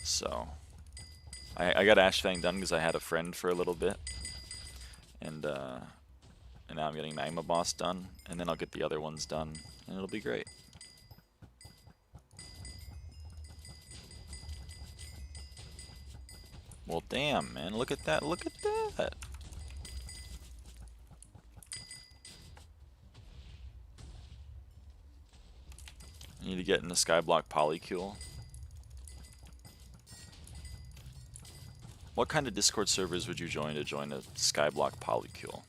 So I got Ashfang done because I had a friend for a little bit. And now I'm getting Magma boss done, and then I'll get the other ones done, and it'll be great. Well, damn, man, look at that, look at that. I need to get in the SkyBlock polycule. What kind of Discord servers would you join to join a SkyBlock polycule?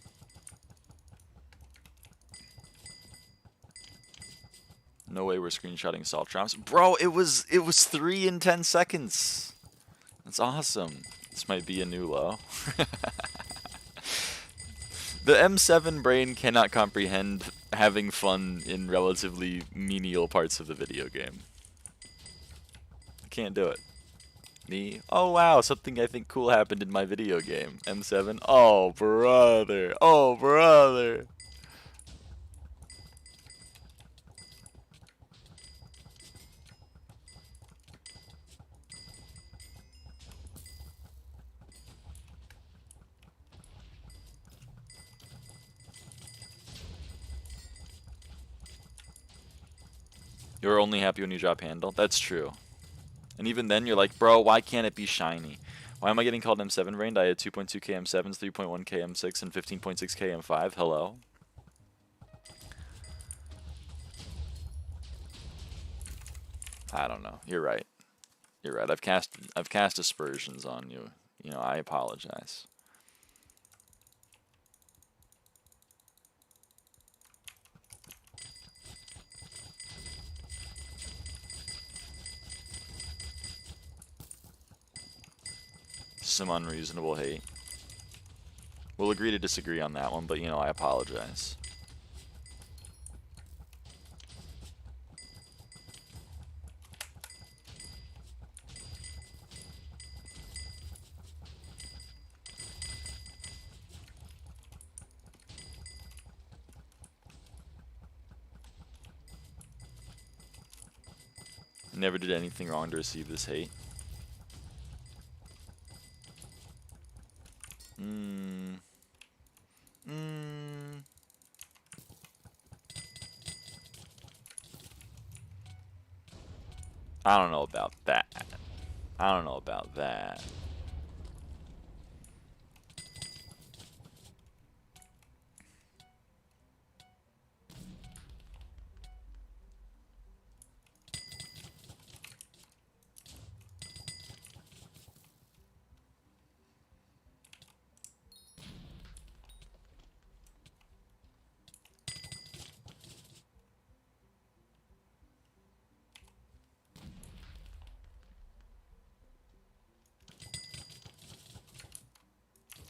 No way we're screenshotting salt drops. Bro, it was 3 in 10 seconds. That's awesome. This might be a new low. The M7 brain cannot comprehend having fun in relatively menial parts of the video game. Can't do it. Me? Oh wow, something I think cool happened in my video game. M7? Oh brother. Oh brother. You're only happy when you drop handle? That's true. And even then you're like, bro, why can't it be shiny? Why am I getting called M7 brained? I had 2.2k M7s, 3.1k M6, and 15.6k M5. Hello? I don't know. You're right. You're right. I've cast aspersions on you. You know, I apologize. Some unreasonable hate. We'll agree to disagree on that one, but you know, I apologize. Never did anything wrong to receive this hate. I don't know about that. I don't know about that.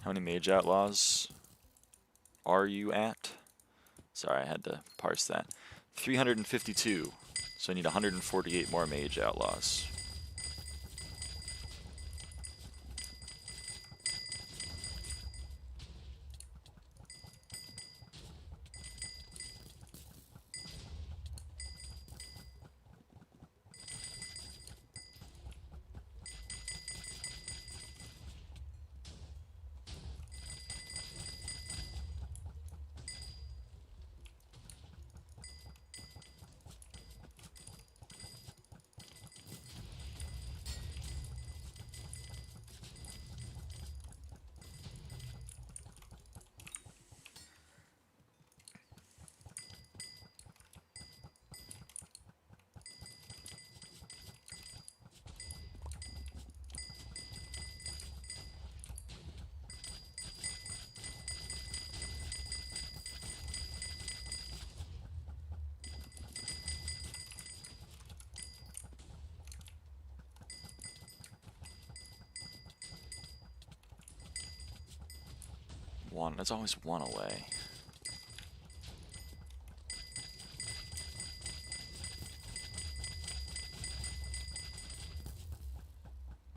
How many mage outlaws are you at? Sorry, I had to parse that. 352. So I need 148 more mage outlaws. one. It's always one away.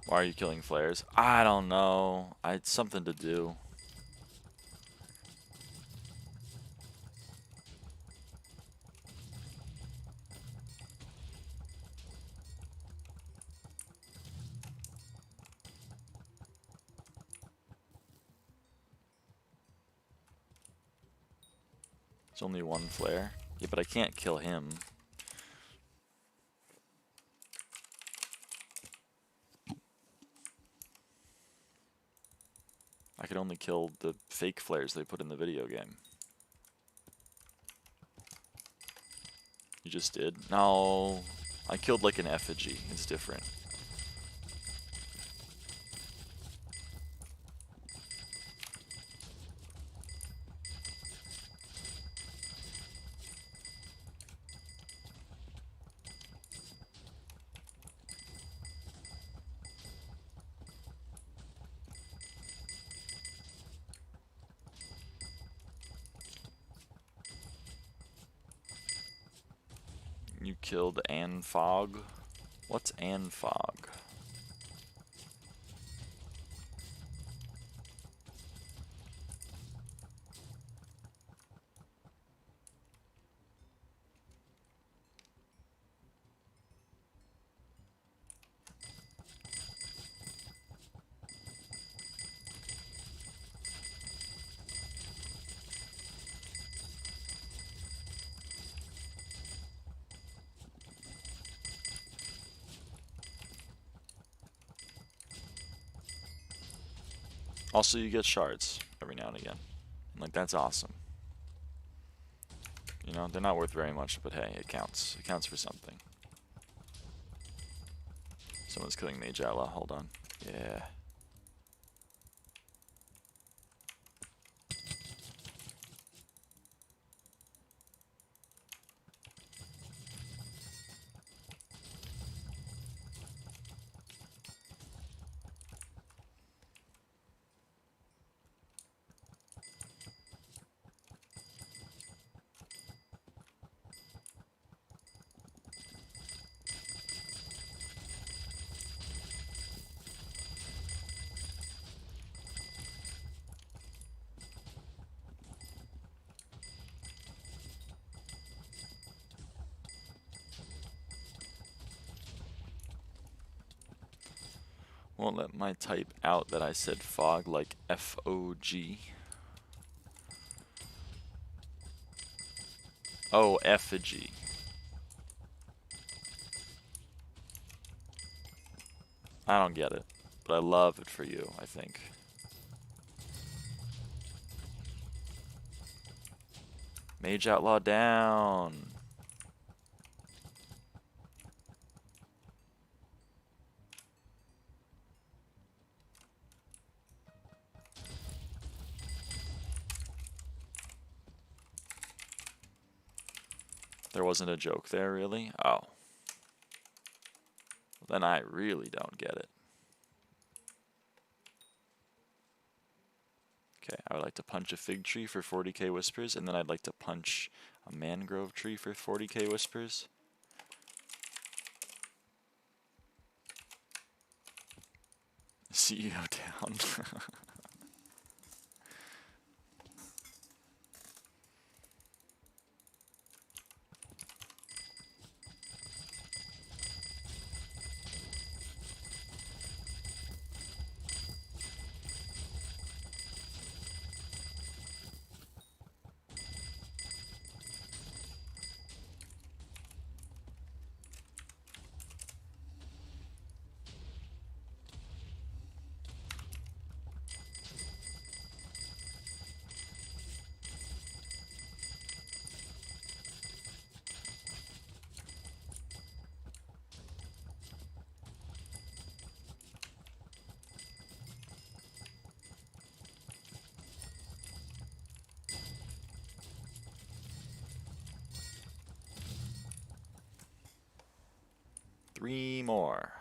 Why are you killing flares? I don't know. I had something to do. It's only one flare. Yeah, but I can't kill him. I could only kill the fake flares they put in the video game. You just did? No. I killed like an effigy. It's different. You killed Anfog? What's Anfog? Also, you get shards every now and again. Like, that's awesome. You know, they're not worth very much, but hey, it counts. It counts for something. Someone's killing Mage Outlaw. Hold on. Yeah. Won't let my type out that I said fog like F-O-G. Oh, effigy. I don't get it, but I love it for you, I think. Mage Outlaw down. There wasn't a joke there, really? Oh. Then I really don't get it. Okay, I would like to punch a fig tree for 40k whispers, and then I'd like to punch a mangrove tree for 40k whispers. CEO down. Three more.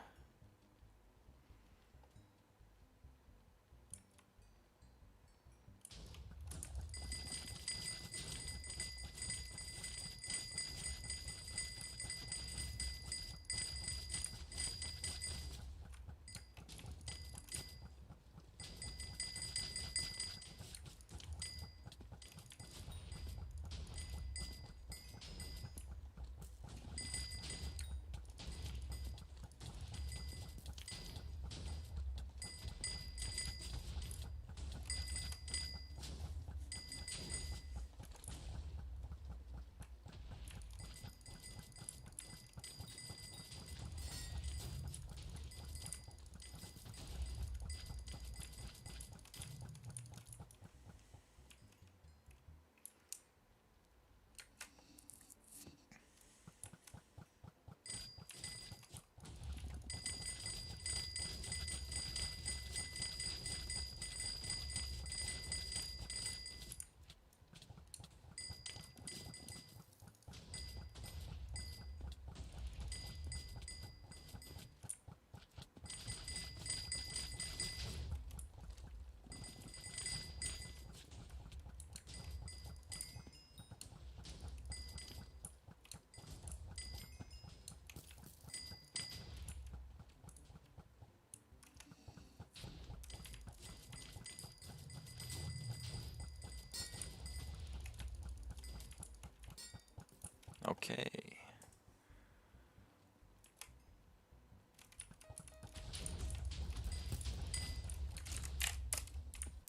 Okay.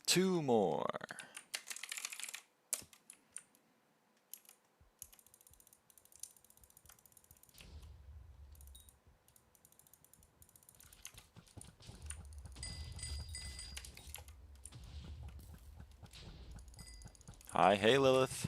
Two more. Hi, hey Lilith.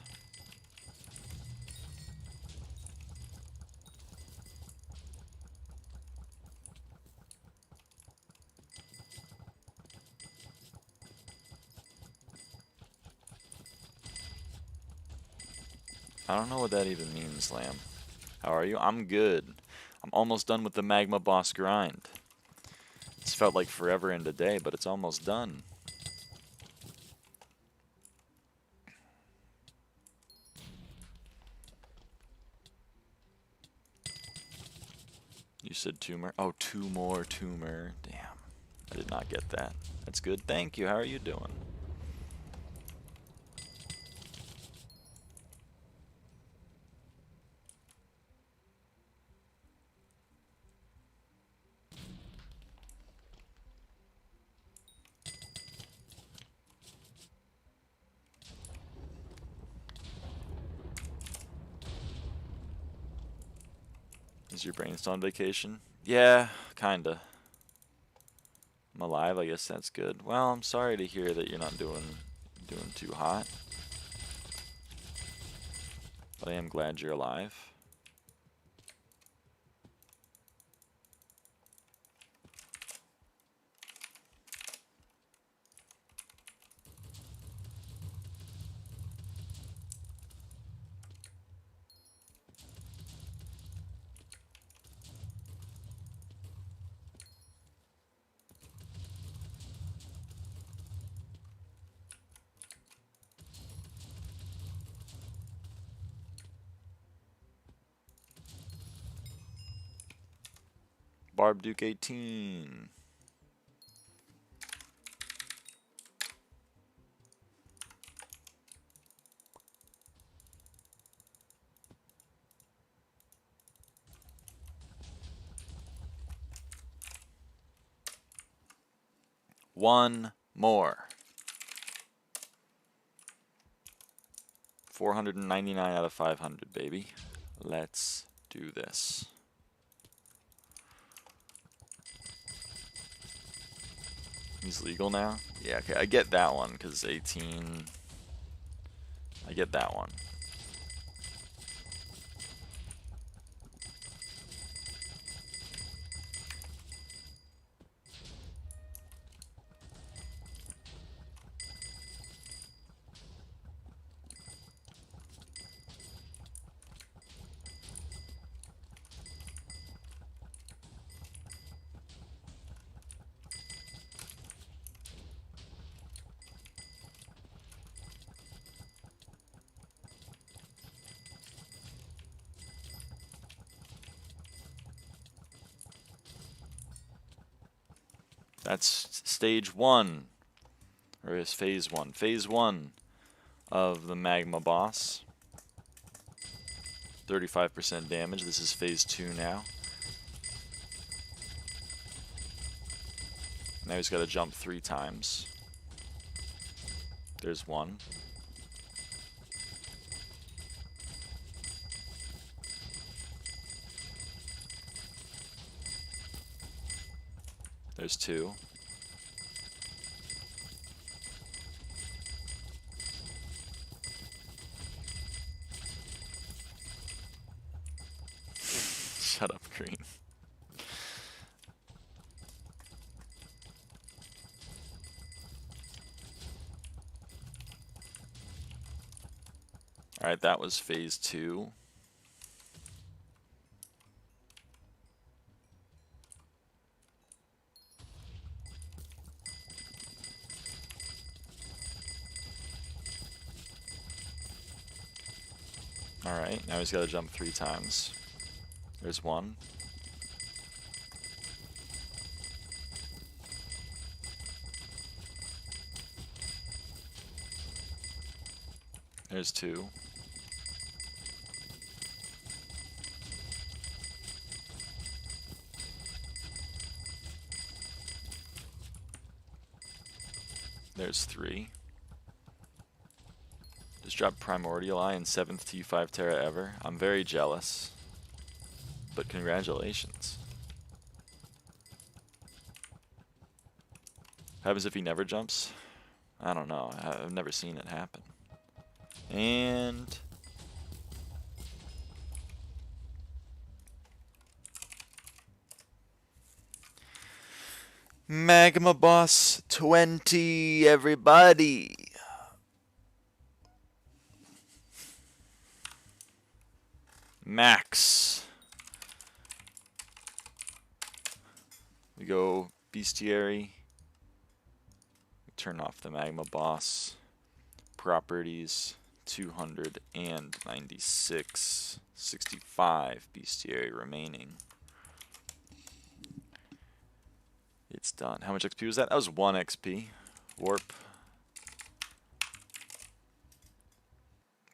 I don't know what that even means, Lamb. How are you? I'm good. I'm almost done with the magma boss grind. It's felt like forever and a day, but it's almost done. You said tumor? Oh, two more tumor. Damn. I did not get that. That's good. Thank you. How are you doing? Is your brain still on vacation? Yeah, kinda. I'm alive, I guess that's good. Well, I'm sorry to hear that you're not doing too hot. But I am glad you're alive. Barb Duke 18. One more. 499 out of 500, baby. Let's do this. He's legal now? Yeah, okay, I get that one, because 18... I get that one. That's stage one, or is phase one. Phase one of the magma boss. 35% damage. This is phase two now. Now he's got to jump 3 times. There's one. There's 2. Shut up, Green. Alright, that was phase 2. Alright, now he's got to jump 3 times. There's 1. There's 2. There's 3. Just dropped Primordial Eye in 7th T5 Terra ever. I'm very jealous. But congratulations. What happens if he never jumps? I don't know. I've never seen it happen. And Magma Boss 20, everybody. Max. We go bestiary. We turn off the Magma Boss. Properties 296. 65 bestiary remaining. It's done. How much XP was that? That was 1 XP. Warp.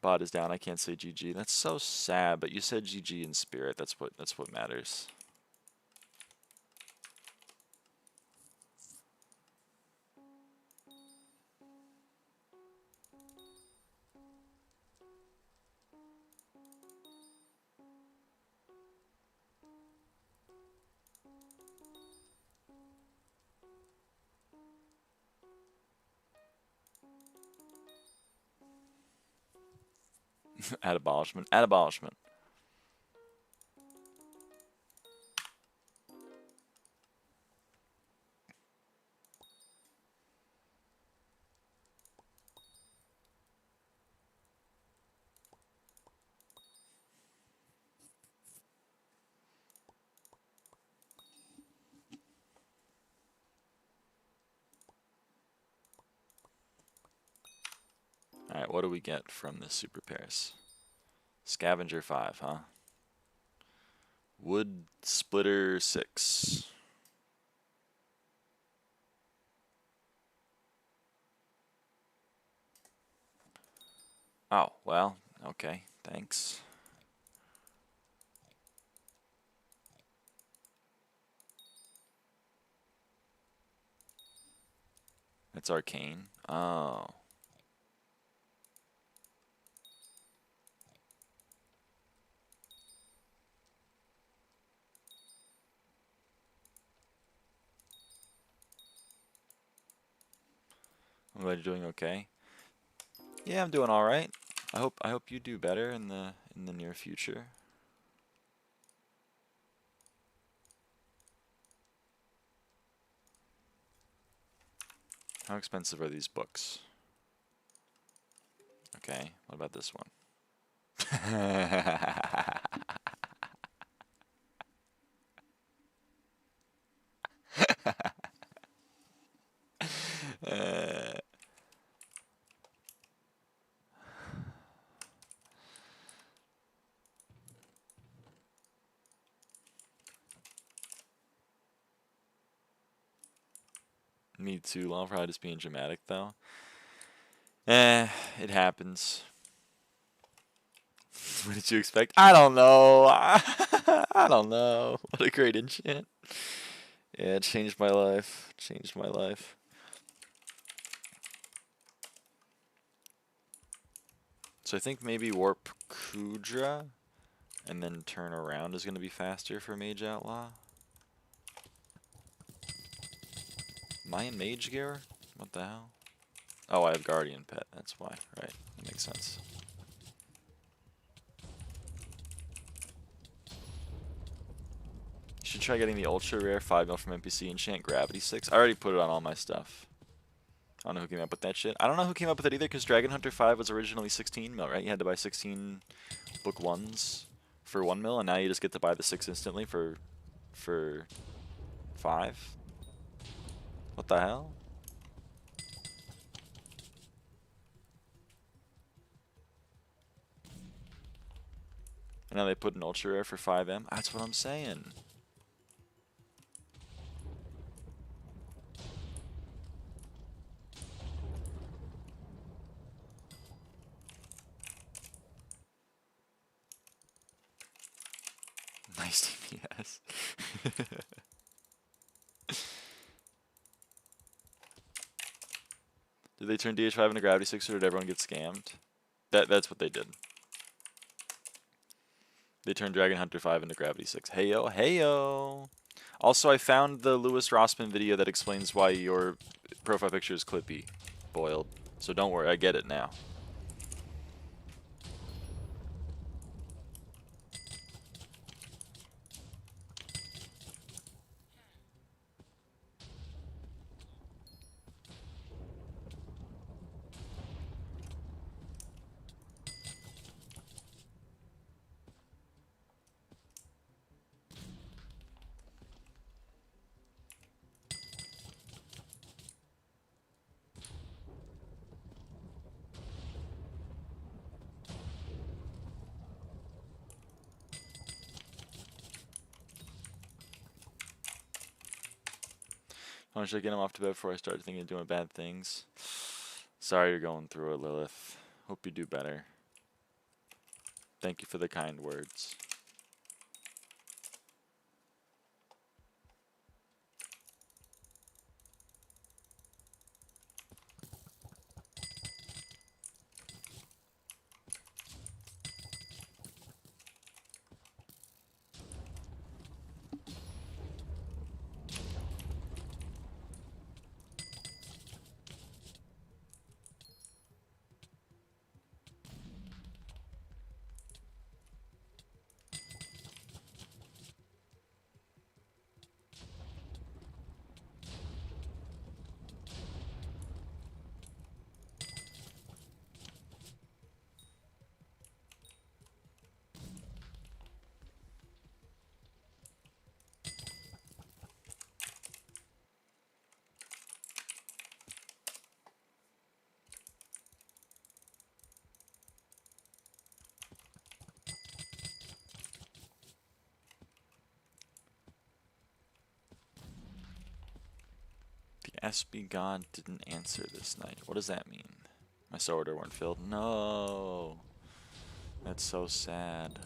Bot is down. I can't say GG. That's so sad, but you said GG in spirit. That's what matters. At abolishment. At abolishment. Alright, what do we get from this super pairs? Scavenger 5, huh? Wood splitter 6. Oh, well, okay, thanks. That's arcane. Oh. I'm glad you're doing okay. Yeah, I'm doing all right. I hope you do better in the near future. How expensive are these books? Okay, what about this one? Me too. Long probably just being dramatic though. It happens. What did you expect? I don't know. I don't know. What a great enchant. Yeah, it changed my life. Changed my life. So I think maybe Warp Kudra and then turn around is going to be faster for Mage Outlaw. Am I in Mage Gear? What the hell? Oh, I have Guardian Pet. That's why. Right. That makes sense. You should try getting the ultra rare 5 mil from NPC enchant Gravity 6. I already put it on all my stuff. I don't know who came up with that shit. I don't know who came up with it either, because Dragon Hunter 5 was originally 16 mil, right? You had to buy 16 book 1s for 1 mil, and now you just get to buy the 6 instantly for 5. What the hell? And now they put an ultra rare for 5M. That's what I'm saying. Nice DPS. Did they turn DH5 into Gravity 6 or did everyone get scammed? That's what they did. They turned Dragon Hunter 5 into Gravity 6. Heyo, heyo! Also, I found the Louis Rossman video that explains why your profile picture is clippy, boiled. So don't worry, I get it now. How much should I get him off to bed before I start thinking of doing bad things? Sorry you're going through it, Lilith. Hope you do better. Thank you for the kind words. The SB God didn't answer this night. What does that mean? My soul order weren't filled? No! That's so sad.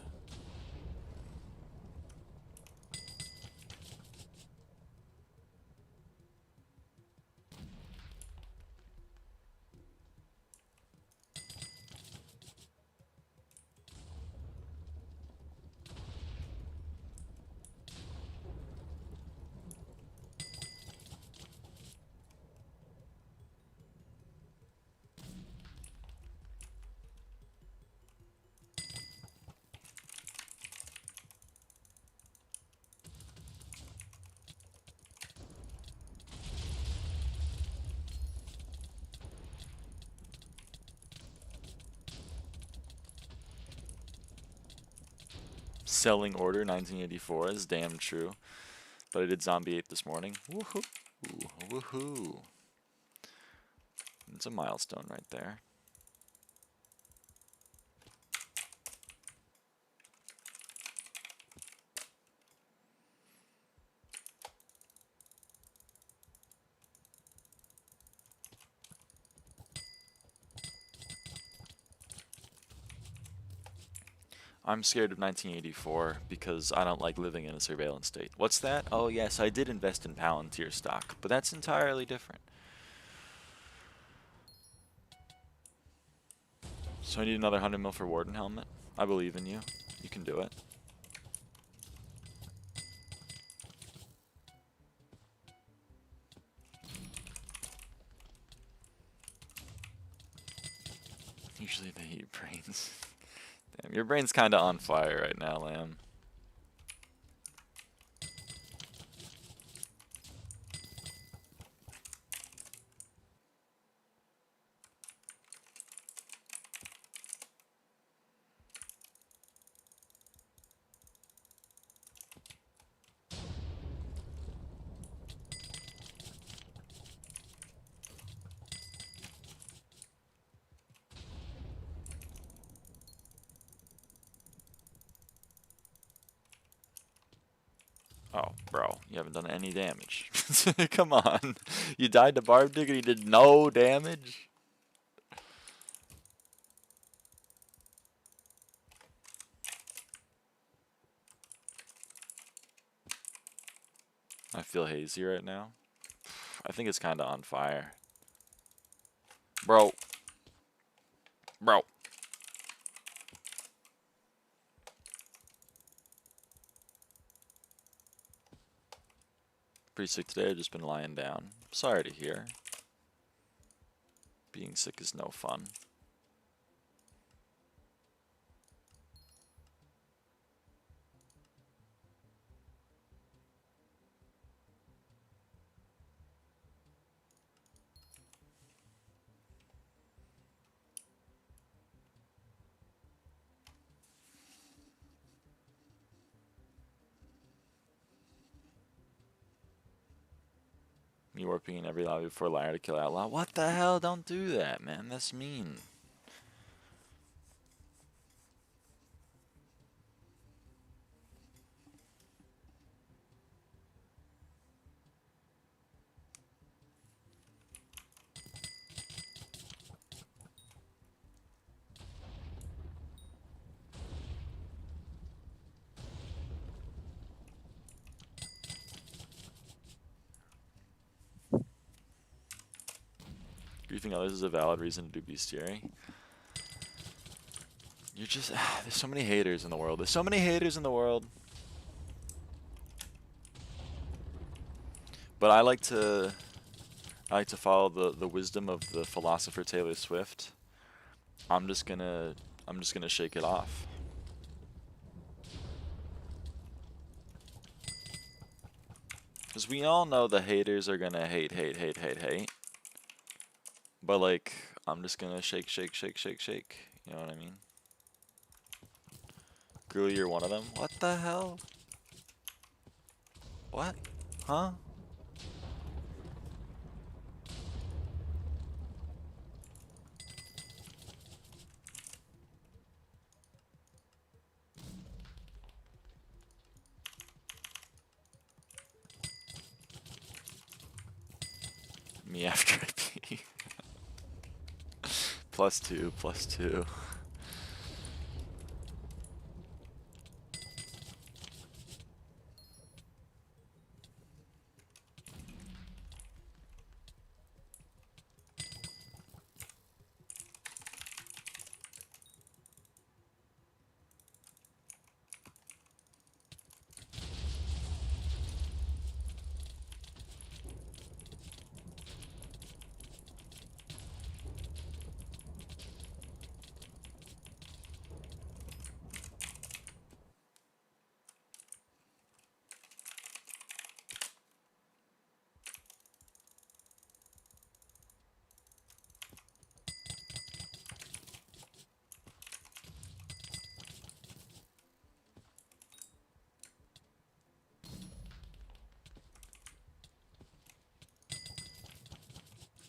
Selling order 1984 is damn true. But I did Zombie 8 this morning. Woohoo! Woohoo! It's a milestone right there. I'm scared of 1984 because I don't like living in a surveillance state. What's that? Oh yes, I did invest in Palantir stock, but that's entirely different. So I need another 100 mil for Warden helmet. I believe in you. You can do it. Usually they eat brains. Damn, your brain's kinda on fire right now, Lamb. Oh, bro, you haven't done any damage. Come on. You died to Barb Dig and you did no damage? I feel hazy right now. I think it's kind of on fire. Bro. Bro. Pretty sick today. I've just been lying down. Sorry to hear. Being sick is no fun. Me warping in every lobby before Lyra to kill Outlaw. What the hell? Don't do that, man. That's mean. Griefing others is a valid reason to do bestiary. You're just... there's so many haters in the world. There's so many haters in the world. But I like to follow the wisdom of the philosopher Taylor Swift. I'm just gonna shake it off. Because we all know the haters are gonna hate. But like, I'm just gonna shake. You know what I mean? Girl, you're one of them. What the hell? What? Huh? Me after I pee. +2.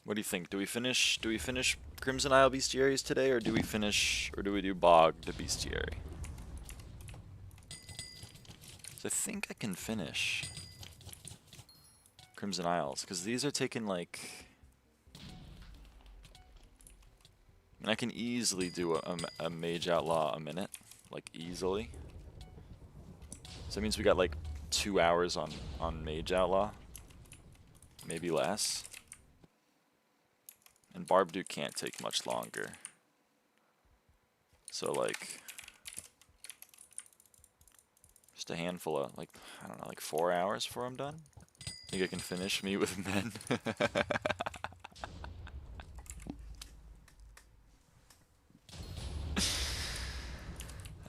What do you think? Do we finish Crimson Isle bestiaries today, or do we do Bog to bestiary? So I think I can finish Crimson Isles, because these are taking like... I mean, I can easily do a Mage Outlaw a minute, like easily. So that means we got like 2 hours on Mage Outlaw, maybe less. And Barbdu can't take much longer. So like, just a handful of, like, I don't know, like 4 hours before I'm done. Think I can finish me with men?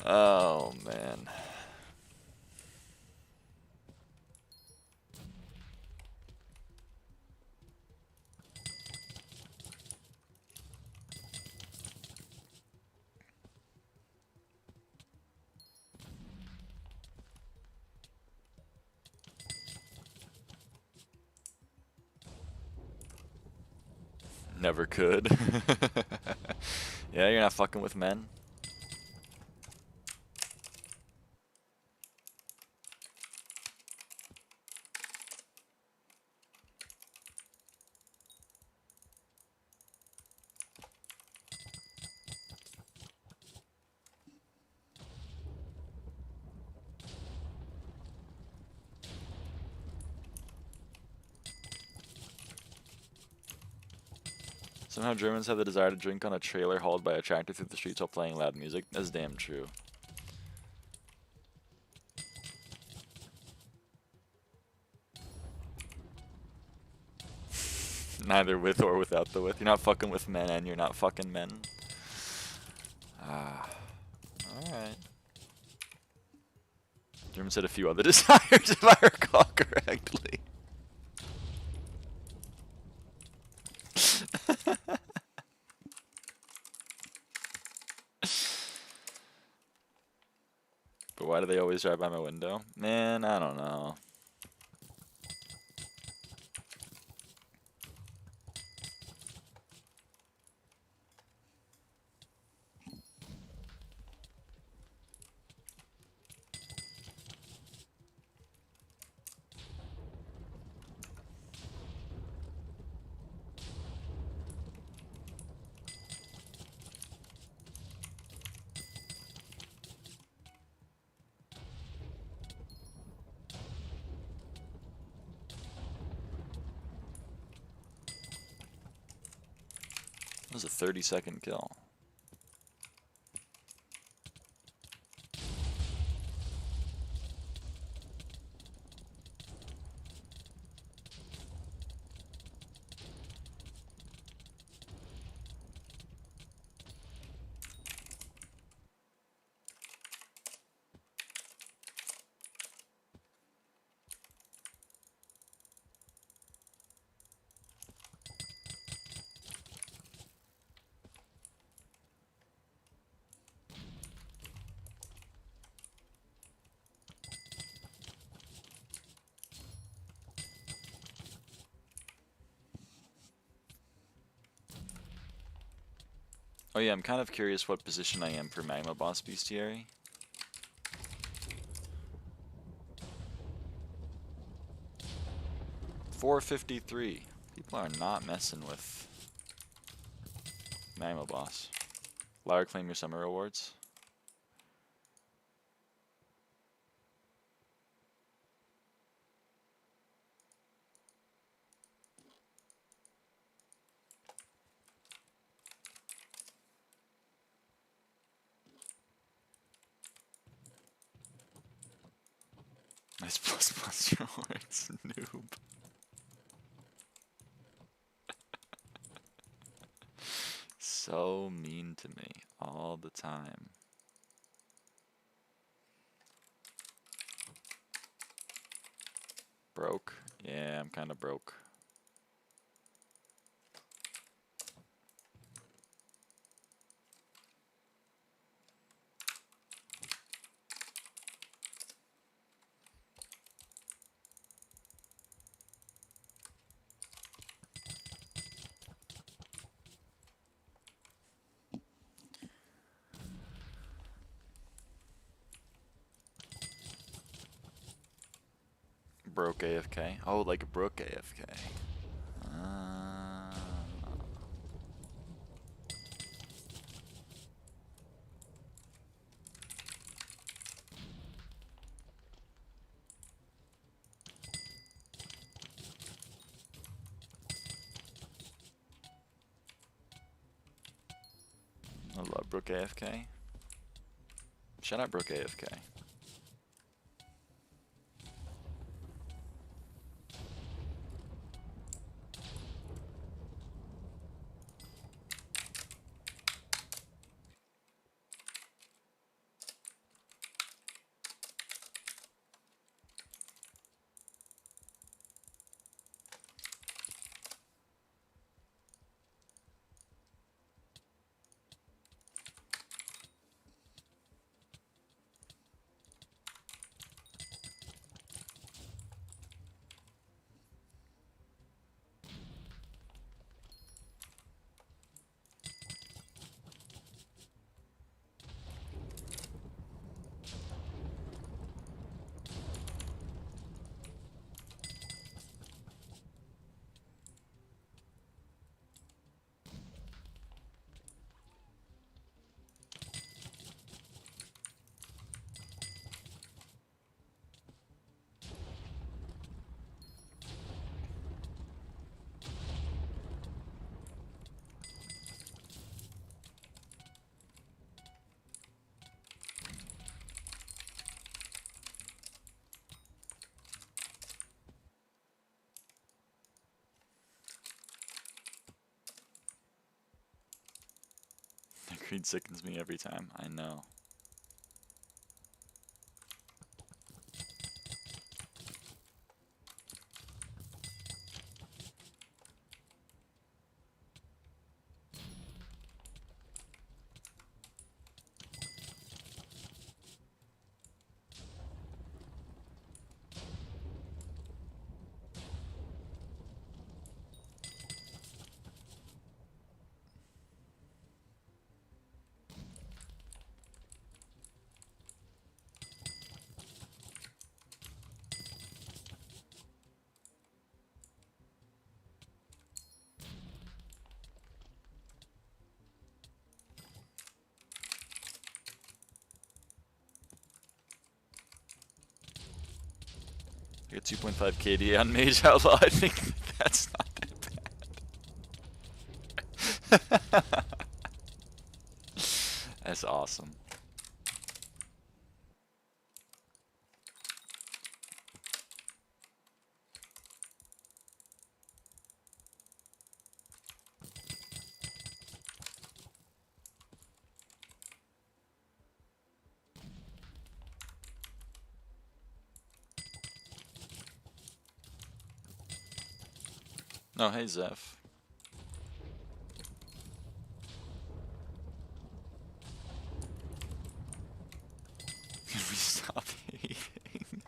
Oh, man. Never could. Yeah, you're not fucking with men. Somehow Germans have the desire to drink on a trailer hauled by a tractor through the streets while playing loud music. That's damn true. Neither with or without the with. You're not fucking with men and you're not fucking men. Ah. Alright. German said a few other desires if I recall correctly. But why do they always drive by my window? Man, I don't know. That was a 30-second kill. Oh yeah, I'm kind of curious what position I am per magma boss bestiary. $453. People are not messing with magma boss. Lyra, claim your summer rewards. Nice plus rewards, noob. So mean to me all the time. Broke? Yeah, I'm kind of broke. Broke AFK. Oh, like Brook AFK. I love Brook AFK. Shout out Brook AFK. Greed sickens me every time. I know. I got 2.5 KD on Mage Outlaw. I think that's not that bad. That's awesome. No, hey Zeph. Can we stop hating?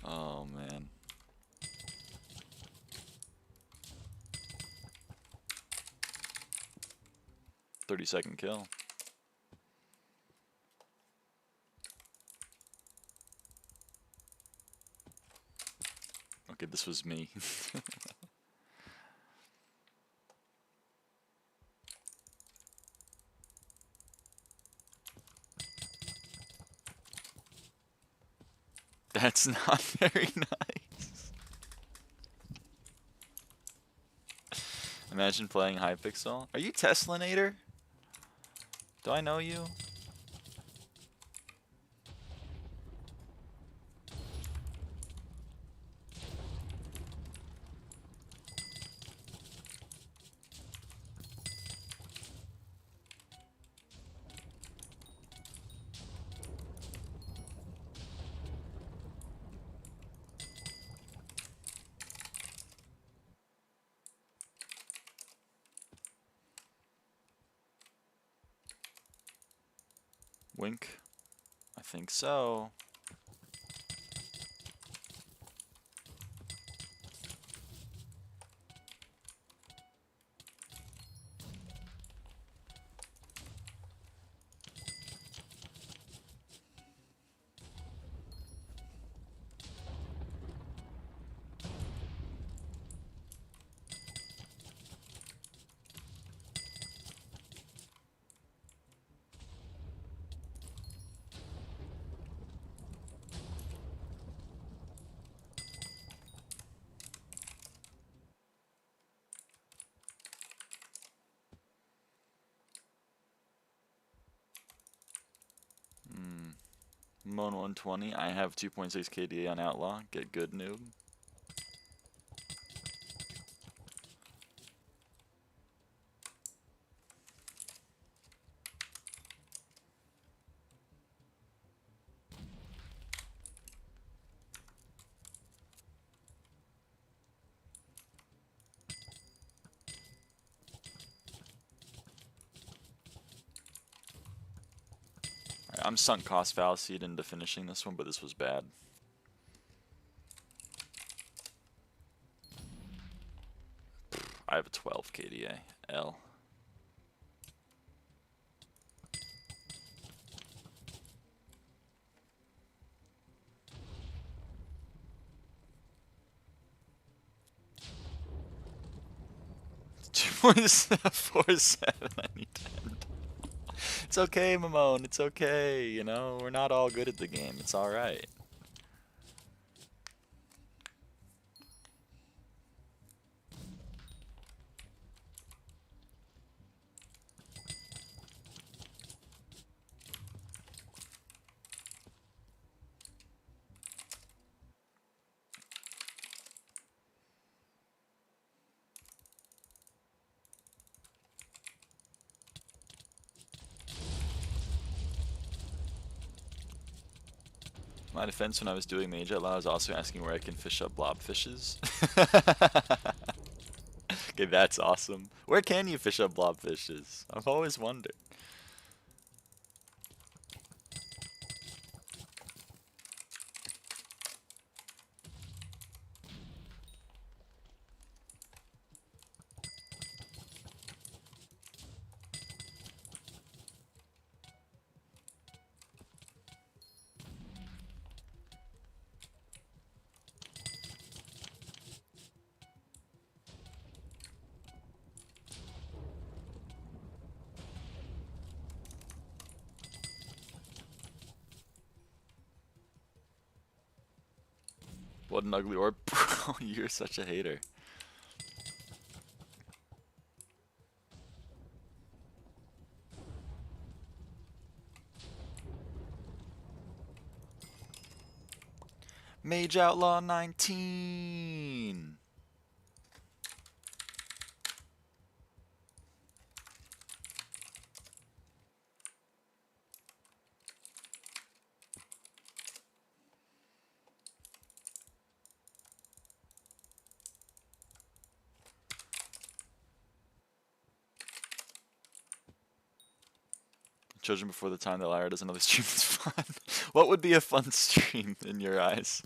Oh man. "30-second kill." Okay, this was me. That's not very nice. Imagine playing Hypixel. Are you Teslanator? Do I know you? Wink. I think so. Moan 120. I have 2.6 KDA on Outlaw. Get good, noob. I'm sunk cost fallacied into finishing this one, but this was bad. I have a 12 KDA. L. .47. I need to end. It's okay, Mamone. It's okay. You know, we're not all good at the game. It's all right. My defense, when I was doing Mage Outlaw, I was also asking where I can fish up blobfishes. Okay, that's awesome. Where can you fish up blobfishes? I've always wondered. What an ugly orb. Bro, you're such a hater. Mage Outlaw 19. Children before the time that Lyra does another stream is fun. What would be a fun stream in your eyes?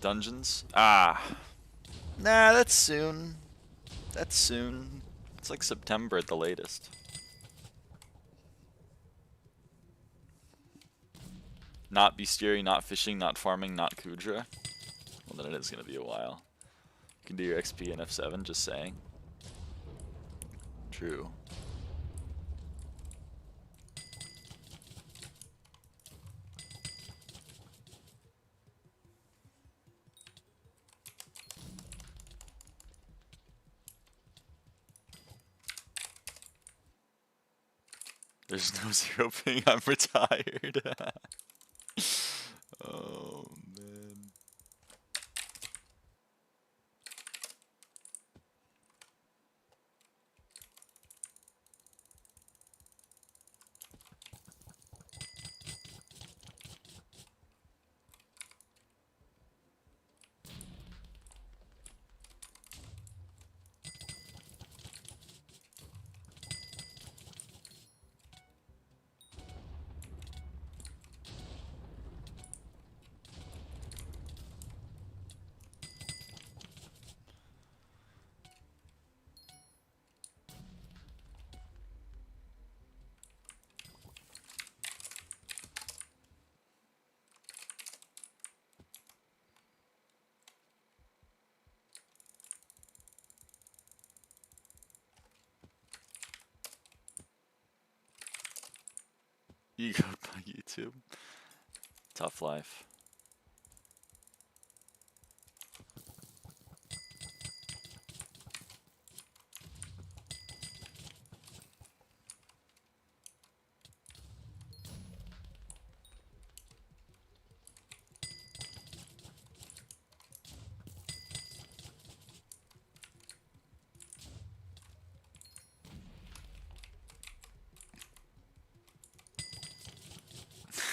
Dungeons? Ah. Nah, that's soon. That's soon. It's like September at the latest. Not bestiary, not fishing, not farming, not Kudra. Well, then it is going to be a while. You can do your XP in F7, just saying. True. There's no zero ping, I'm retired. Oh, man. Ego by YouTube. Tough life.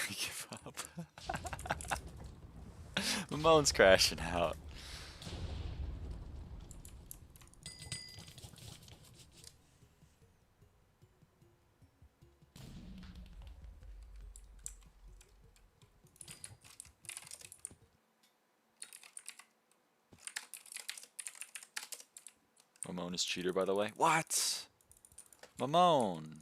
Give up. Mamone's crashing out. Mamone is cheater, by the way. What? Mamone.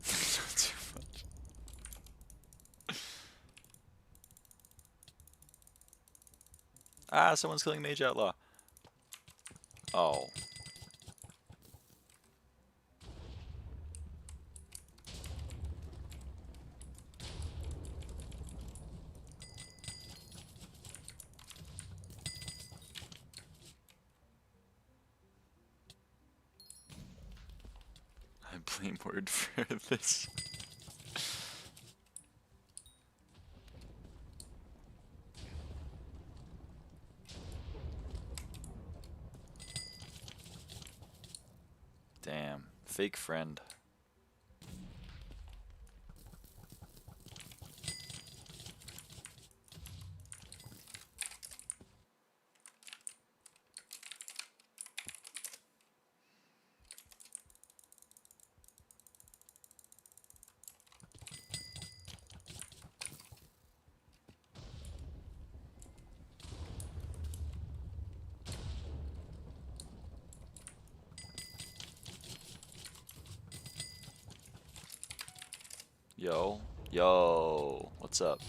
Too much. Ah, someone's killing Mage Outlaw. Oh. flame word for this. Damn, fake friend. Yo, what's up?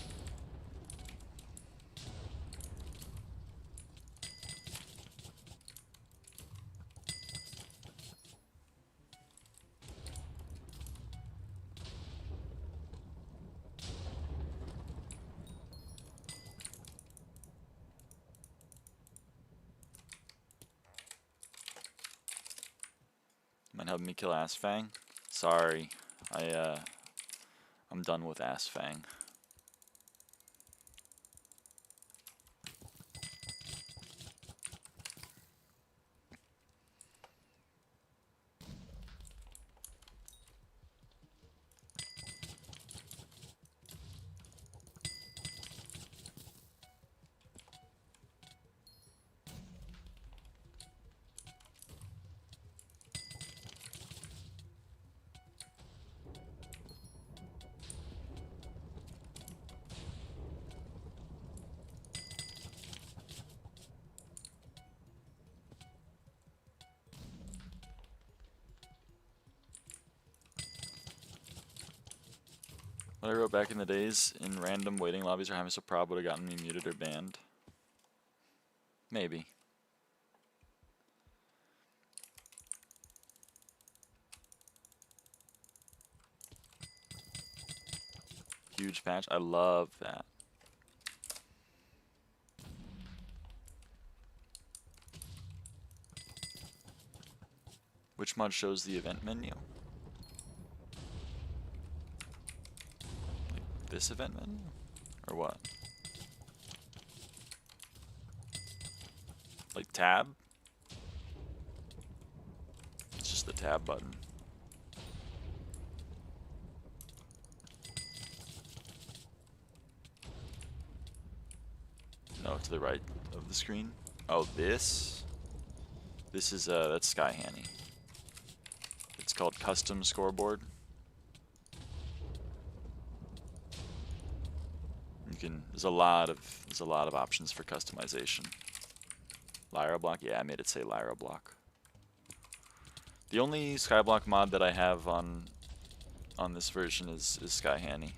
Mind helping me kill Assfang? Sorry, I'm done with Assfang. What I wrote back in the days in random waiting lobbies or Hypixel Prob would have gotten me muted or banned. Maybe. Huge patch. I love that. Which mod shows the event menu? This event menu? Or what? Like tab? It's just the tab button. No, to the right of the screen. Oh, this? This is, that's SkyHanni. It's called Custom Scoreboard. There's a lot of options for customization. Lyraava, yeah, I made it say Lyraava. The only SkyBlock mod that I have on this version is SkyHanni.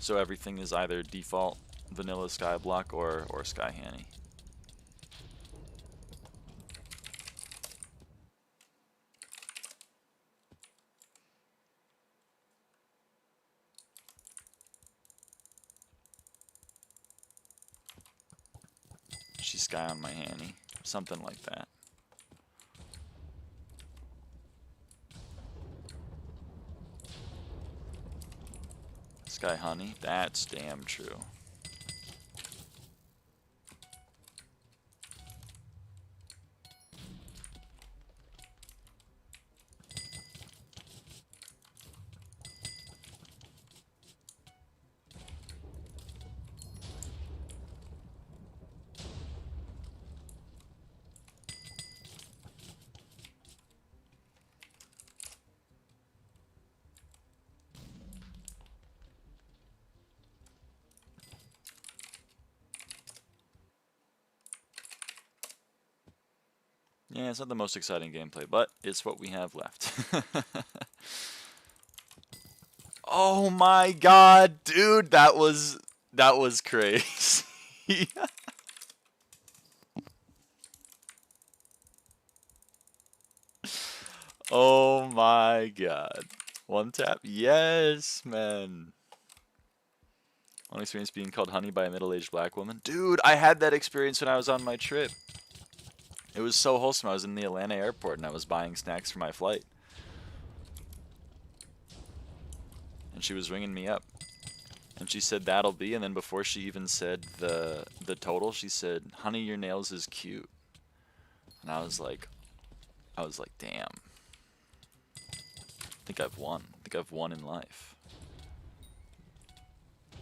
So everything is either default vanilla SkyBlock or SkyHanni. She's Sky on my Hanny. Something like that. SkyHanni, that's damn true. Yeah, it's not the most exciting gameplay, but it's what we have left. Oh my god, dude, that was crazy. Oh my god. One tap? Yes, man. One experience being called honey by a middle-aged black woman. Dude, I had that experience when I was on my trip. It was so wholesome. I was in the Atlanta airport and I was buying snacks for my flight. and she was ringing me up. And she said, that'll be, and then before she even said the total, she said, honey, your nails is cute. And I was like, damn. I think I've won. I think I've won in life.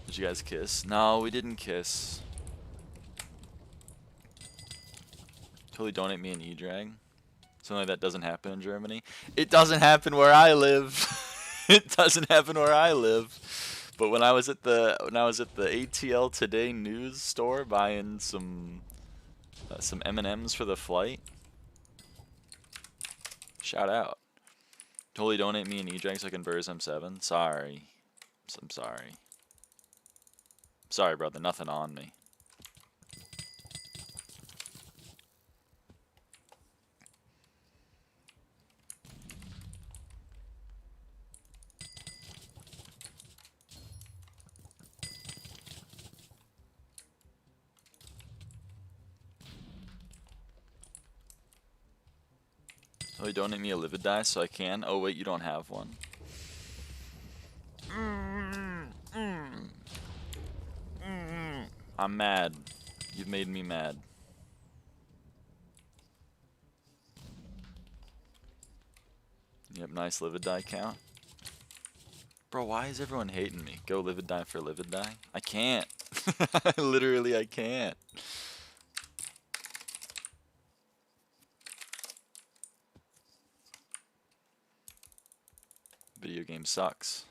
Did you guys kiss? No, we didn't kiss. Totally donate me an e-drag. Something like that doesn't happen in Germany. It doesn't happen where I live. It doesn't happen where I live. But when I was at the ATL Today news store buying some M&Ms for the flight. Shout out. Totally donate me an e-drag so I can burst M7. Sorry. I'm sorry. Sorry, brother. Nothing on me. Oh, you donate me a livid die so I can? Oh wait, you don't have one. I'm mad. You've made me mad. Yep, nice livid die count. Bro, why is everyone hating me? Go livid die for livid die? I can't. Literally, I can't. Video game sucks.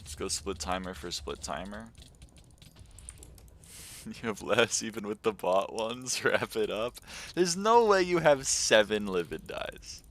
Let's go split timer for split timer. You have less even with the bot ones. Wrap it up. There's no way you have 7 livid dies.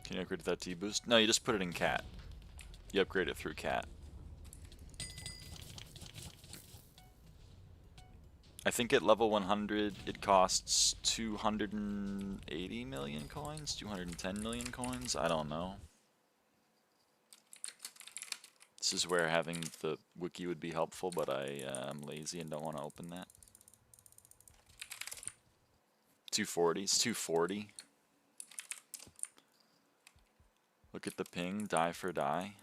Can you upgrade that T-boost? No, you just put it in cat. You upgrade it through cat. I think at level 100 it costs 280 million coins, 210 million coins, I don't know. This is where having the wiki would be helpful, but I'm lazy and don't want to open that. 240, it's 240. Look at the ping, die for die.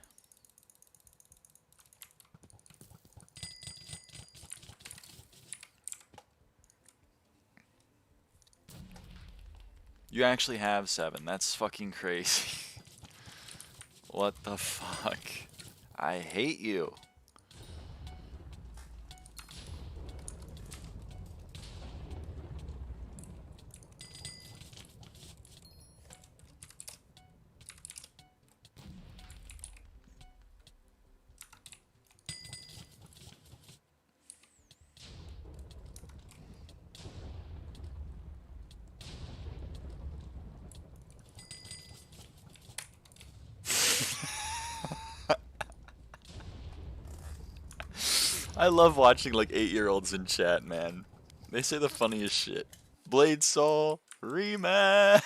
You actually have 7. That's fucking crazy. What the fuck? I hate you. I love watching like 8-year-olds in chat, man. They say the funniest shit. Blade Soul rematch.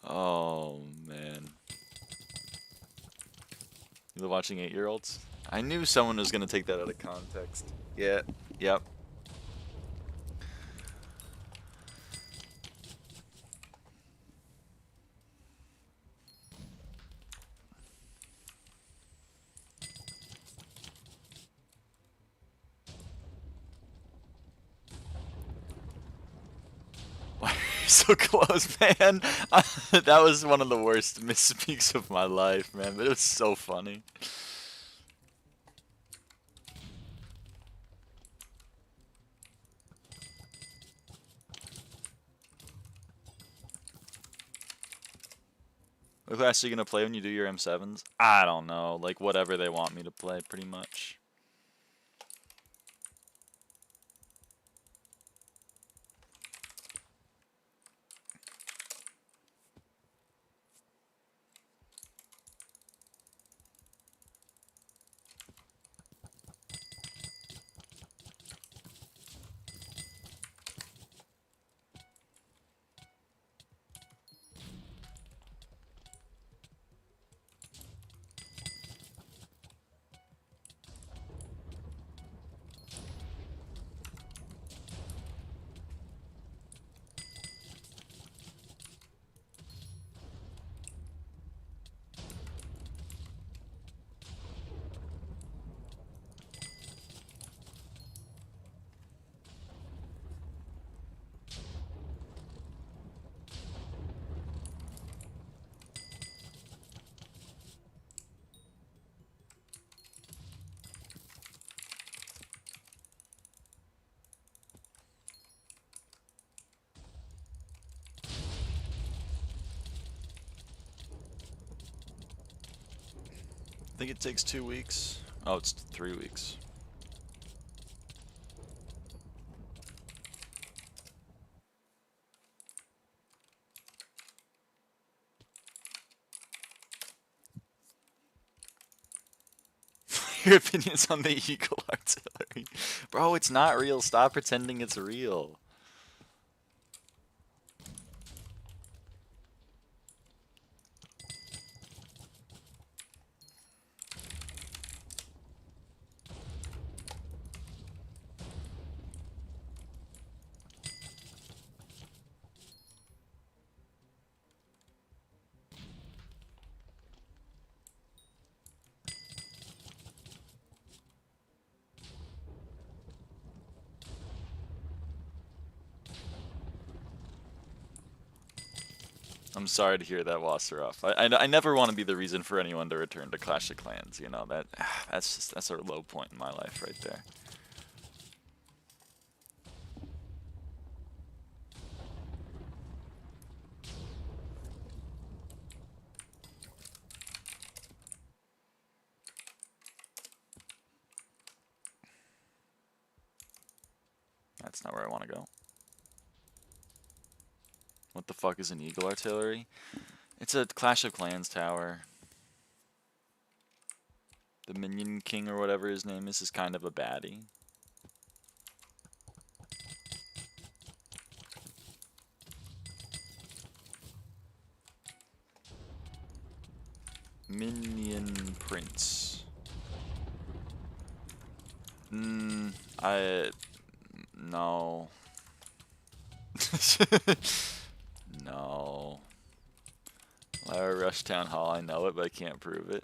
Oh man. You love watching 8-year-olds? I knew someone was gonna take that out of context. Yeah. Yep. So close, man. That was one of the worst misspeaks of my life, man, but it was so funny. What class are you gonna play when you do your M7s? I don't know. Like whatever they want me to play, pretty much. I think it takes 2 weeks. Oh, it's 3 weeks. Your opinions on the Eagle Artillery? Bro, it's not real. Stop pretending it's real. I'm sorry to hear that, Wasseroff. I never want to be the reason for anyone to return to Clash of Clans. You know that's a low point in my life right there. That's not where I want to go. What the fuck is an Eagle Artillery? It's a Clash of Clans tower. The Minion King or whatever his name is kind of a baddie. Minion Prince. No. No. Lyra Rush Town Hall, I know it, but I can't prove it.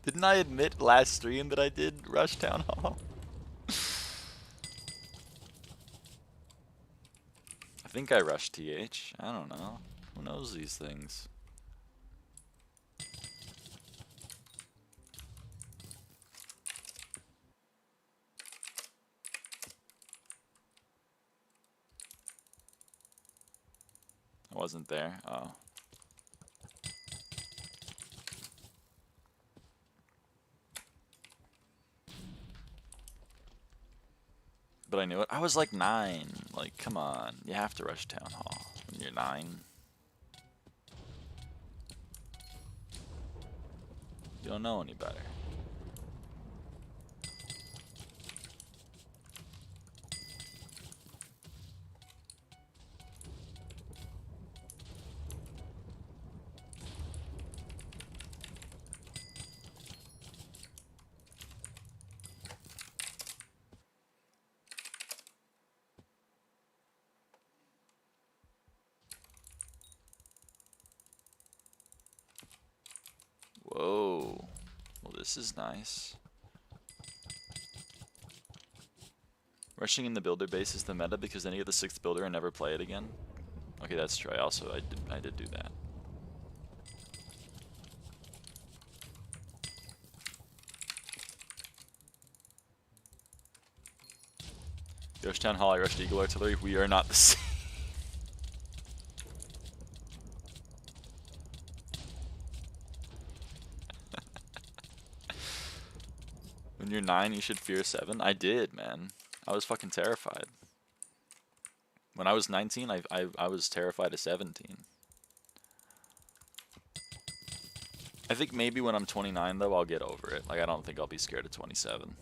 Didn't I admit last stream that I did Rush Town Hall? I think I rushed TH. I don't know. Who knows these things? I wasn't there. Oh. But I knew it. I was like 9. Like, come on. You have to rush Town Hall when you're 9. You don't know any better. Whoa. Well, this is nice. Rushing in the builder base is the meta because then you get the 6th builder and never play it again. Okay, that's true. I did do that. Rush Town Hall, I rushed Eagle Artillery. We are not the same. You're 9, you should fear 7. I did, man. I was fucking terrified. When I was 19, I was terrified of 17. I think maybe when I'm 29, though, I'll get over it. Like, I don't think I'll be scared of 27.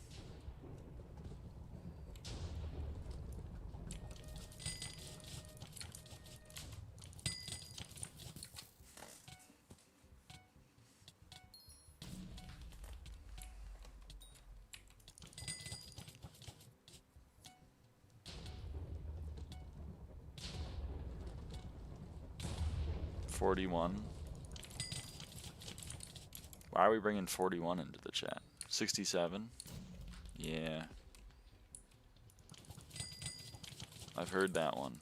$41. Why are we bringing 41 into the chat? 67? Yeah. I've heard that one.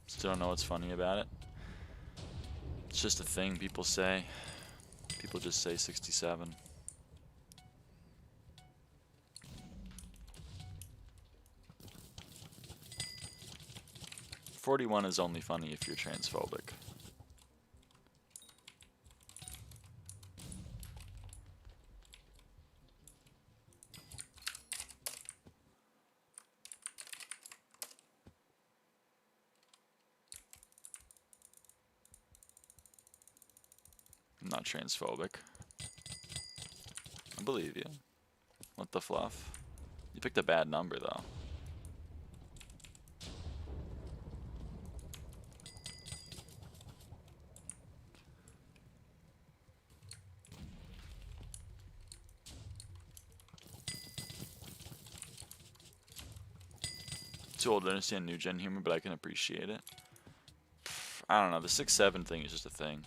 Still don't know what's funny about it. It's just a thing people say. People just say 67. $41 is only funny if you're transphobic. I'm not transphobic. I believe you. What the fluff? You picked a bad number, though. Too old to understand new gen humor, but I can appreciate it. I don't know. The 6-7 thing is just a thing.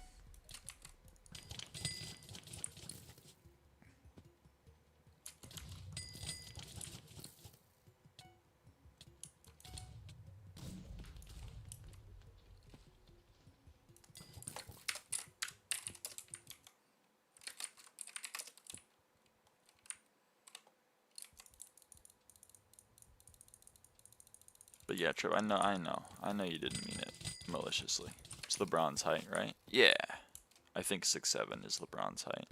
But yeah, Trip, I know you didn't mean it maliciously. It's LeBron's height, right? Yeah. I think 6'7" is LeBron's height.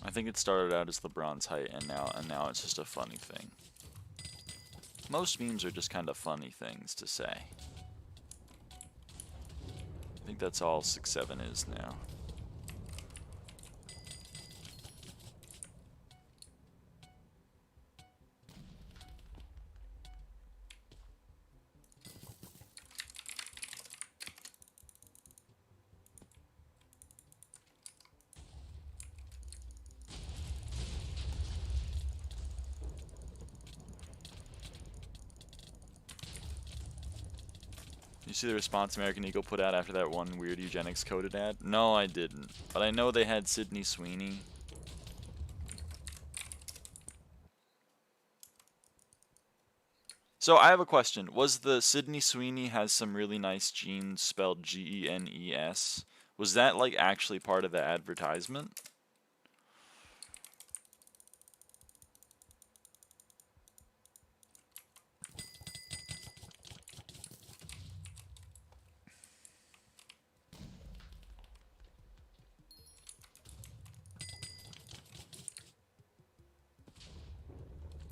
I think it started out as LeBron's height, and now it's just a funny thing. Most memes are just kind of funny things to say. I think that's all 6'7" is now. You see the response American Eagle put out after that one weird eugenics coded ad? No, I didn't. But I know they had Sydney Sweeney. So I have a question. Was the Sydney Sweeney has some really nice genes spelled Genes? Was that like actually part of the advertisement?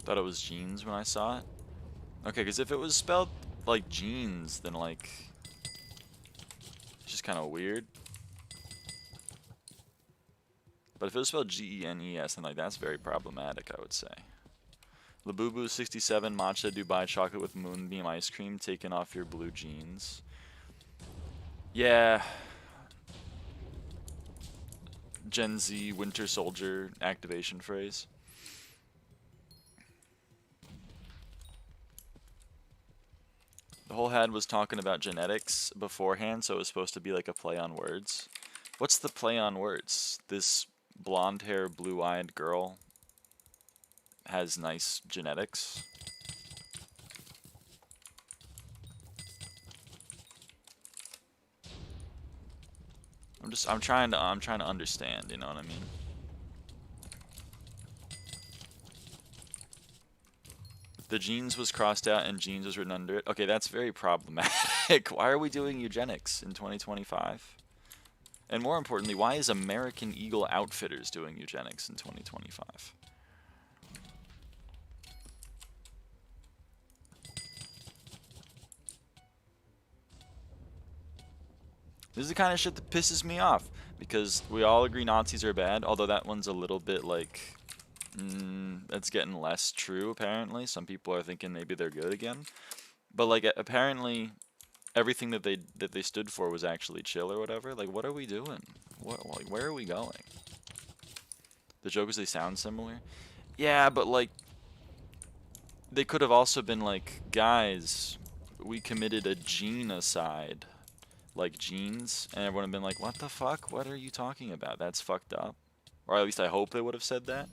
Thought it was jeans when I saw it. Okay, because if it was spelled like jeans, then like it's just kind of weird. But if it was spelled Genes, then like that's very problematic, I would say. Labubu 67 matcha Dubai chocolate with moonbeam ice cream taken off your blue jeans. Yeah. Gen Z Winter Soldier activation phrase. The whole head was talking about genetics beforehand, so it was supposed to be like a play on words. What's the play on words? This blonde hair, blue-eyed girl has nice genetics. I'm trying to understand, you know what I mean? The genes was crossed out and genes was written under it. Okay, that's very problematic. Why are we doing eugenics in 2025? And more importantly, why is American Eagle Outfitters doing eugenics in 2025? This is the kind of shit that pisses me off, because we all agree Nazis are bad, although that one's a little bit like, that's getting less true apparently. Some people are thinking maybe they're good again. But like apparently everything that they stood for was actually chill or whatever. Like, what are we doing? Like, where are we going? The joke is they sound similar. Yeah, but like they could have also been like, guys, we committed a genocide. Like genes, and everyone would have been like, what the fuck? What are you talking about? That's fucked up. Or at least I hope they would have said that.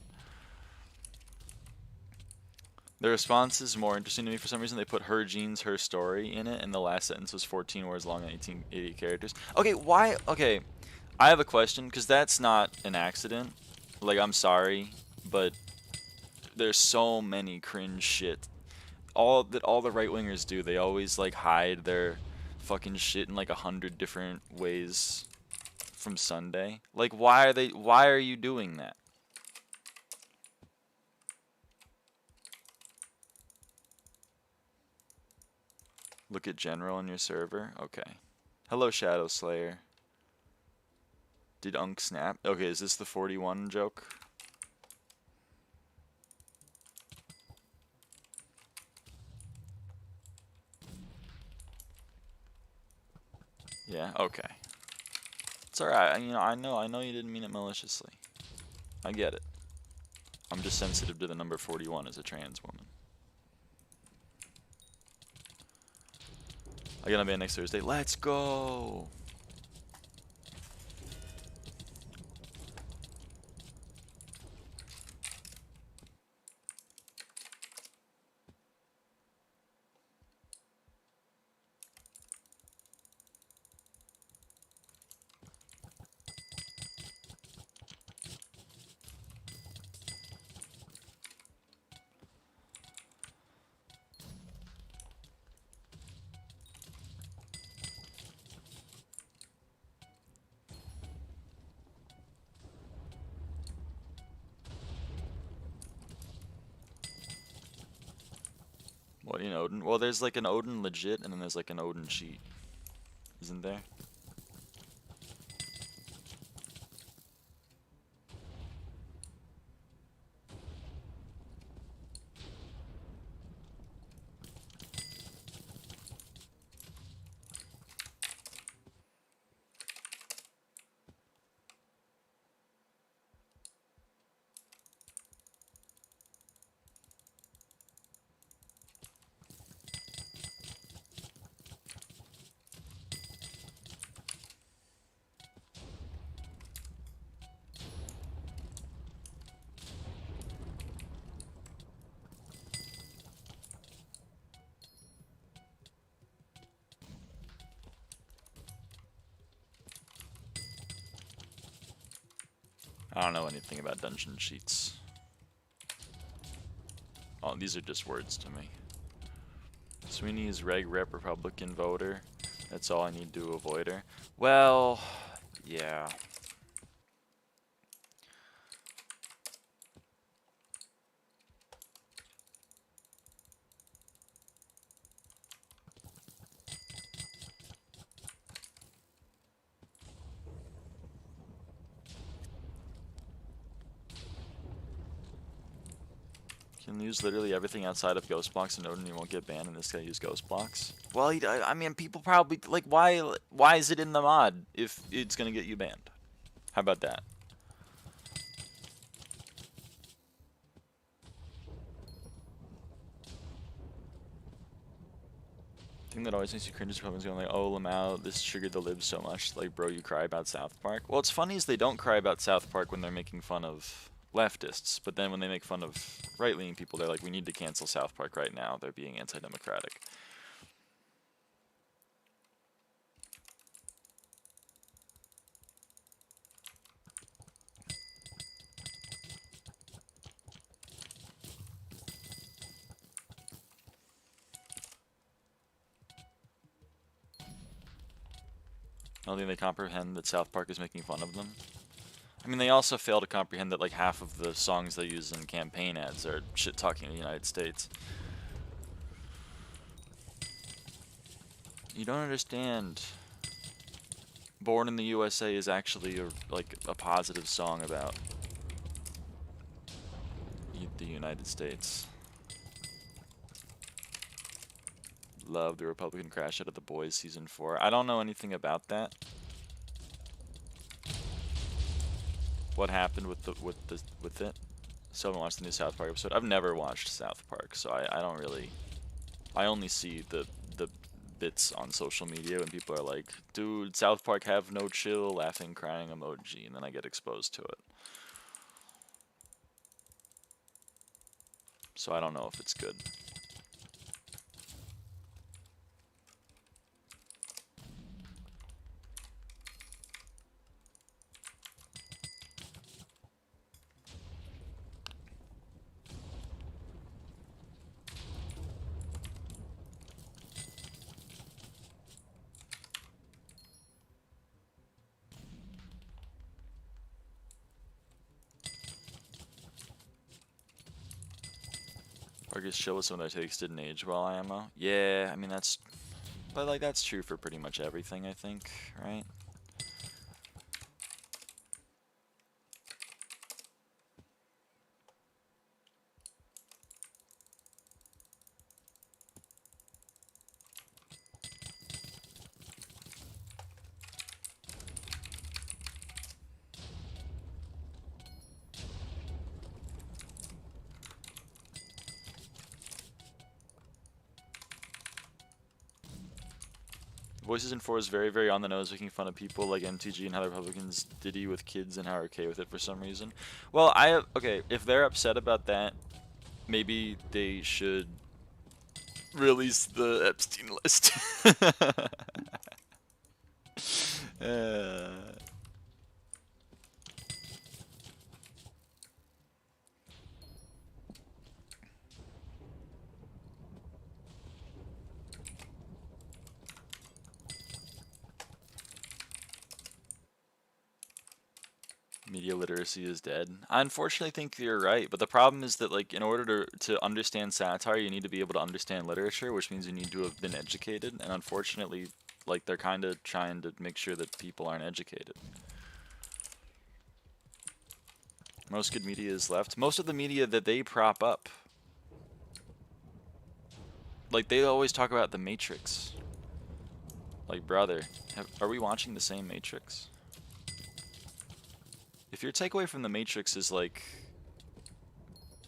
The response is more interesting to me for some reason. They put her genes, her story in it, and the last sentence was 14 words long and 80 characters. Okay, why? Okay, I have a question, because that's not an accident. Like, I'm sorry, but there's so many cringe shit. All the right-wingers do, they always, like, hide their fucking shit in, like, 100 different ways from Sunday. Like, why are you doing that? Look at general in your server. Okay. Hello, Shadow Slayer. Did Unk snap? Okay, is this the 41 joke? Yeah, okay. It's alright, you know, I know you didn't mean it maliciously. I get it. I'm just sensitive to the number 41 as a trans woman. I get on band next Thursday. Let's go! What in Odin? Well, there's like an Odin legit, and then there's like an Odin cheat. Isn't there? I don't know anything about dungeon cheats. Oh, these are just words to me. Sweeney is reg rep Republican voter. That's all I need to avoid her. Well, yeah. You can use literally everything outside of ghost blocks and Odin, you won't get banned, and this guy use ghost blocks. Well, I mean, people probably, like, why is it in the mod if it's gonna get you banned? How about that? thing that always makes you cringe is Republicans going like, oh, Lamau, this triggered the libs so much. Like, bro, you cry about South Park? Well, what's funny is they don't cry about South Park when they're making fun of leftists, but then when they make fun of right-leaning people, they're like, we need to cancel South Park right now. They're being anti-democratic. I don't think they comprehend that South Park is making fun of them. I mean, they also fail to comprehend that like half of the songs they use in campaign ads are shit-talking the United States. You don't understand. Born in the USA is actually like a positive song about the United States. Love the Republican crash out of The Boys season 4. I don't know anything about that. What happened with it? Still haven't watched the new South Park episode. I've never watched South Park, so I don't really. I only see the bits on social media when people are like, "Dude, South Park have no chill," laughing, crying emoji, and then I get exposed to it. So I don't know if it's good. Or just chill with some of their takes didn't age well, IMO. Yeah, I mean that's, but like that's true for pretty much everything, I think, right? Voices in 4 is very, very on the nose, making fun of people like MTG and how the Republicans diddy with kids and how are okay with it for some reason. Well, okay, if they're upset about that, maybe they should release the Epstein list. Media literacy is dead. I unfortunately think you're right, but the problem is that like in order to understand satire, you need to be able to understand literature, which means you need to have been educated, and unfortunately, like they're kind of trying to make sure that people aren't educated. Most good media is left. Most of the media that they prop up, like they always talk about the Matrix. Like, brother, are we watching the same Matrix? If your takeaway from the Matrix is like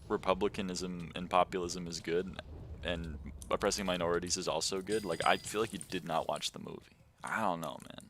republicanism and populism is good and oppressing minorities is also good, like I feel like you did not watch the movie. I don't know, man.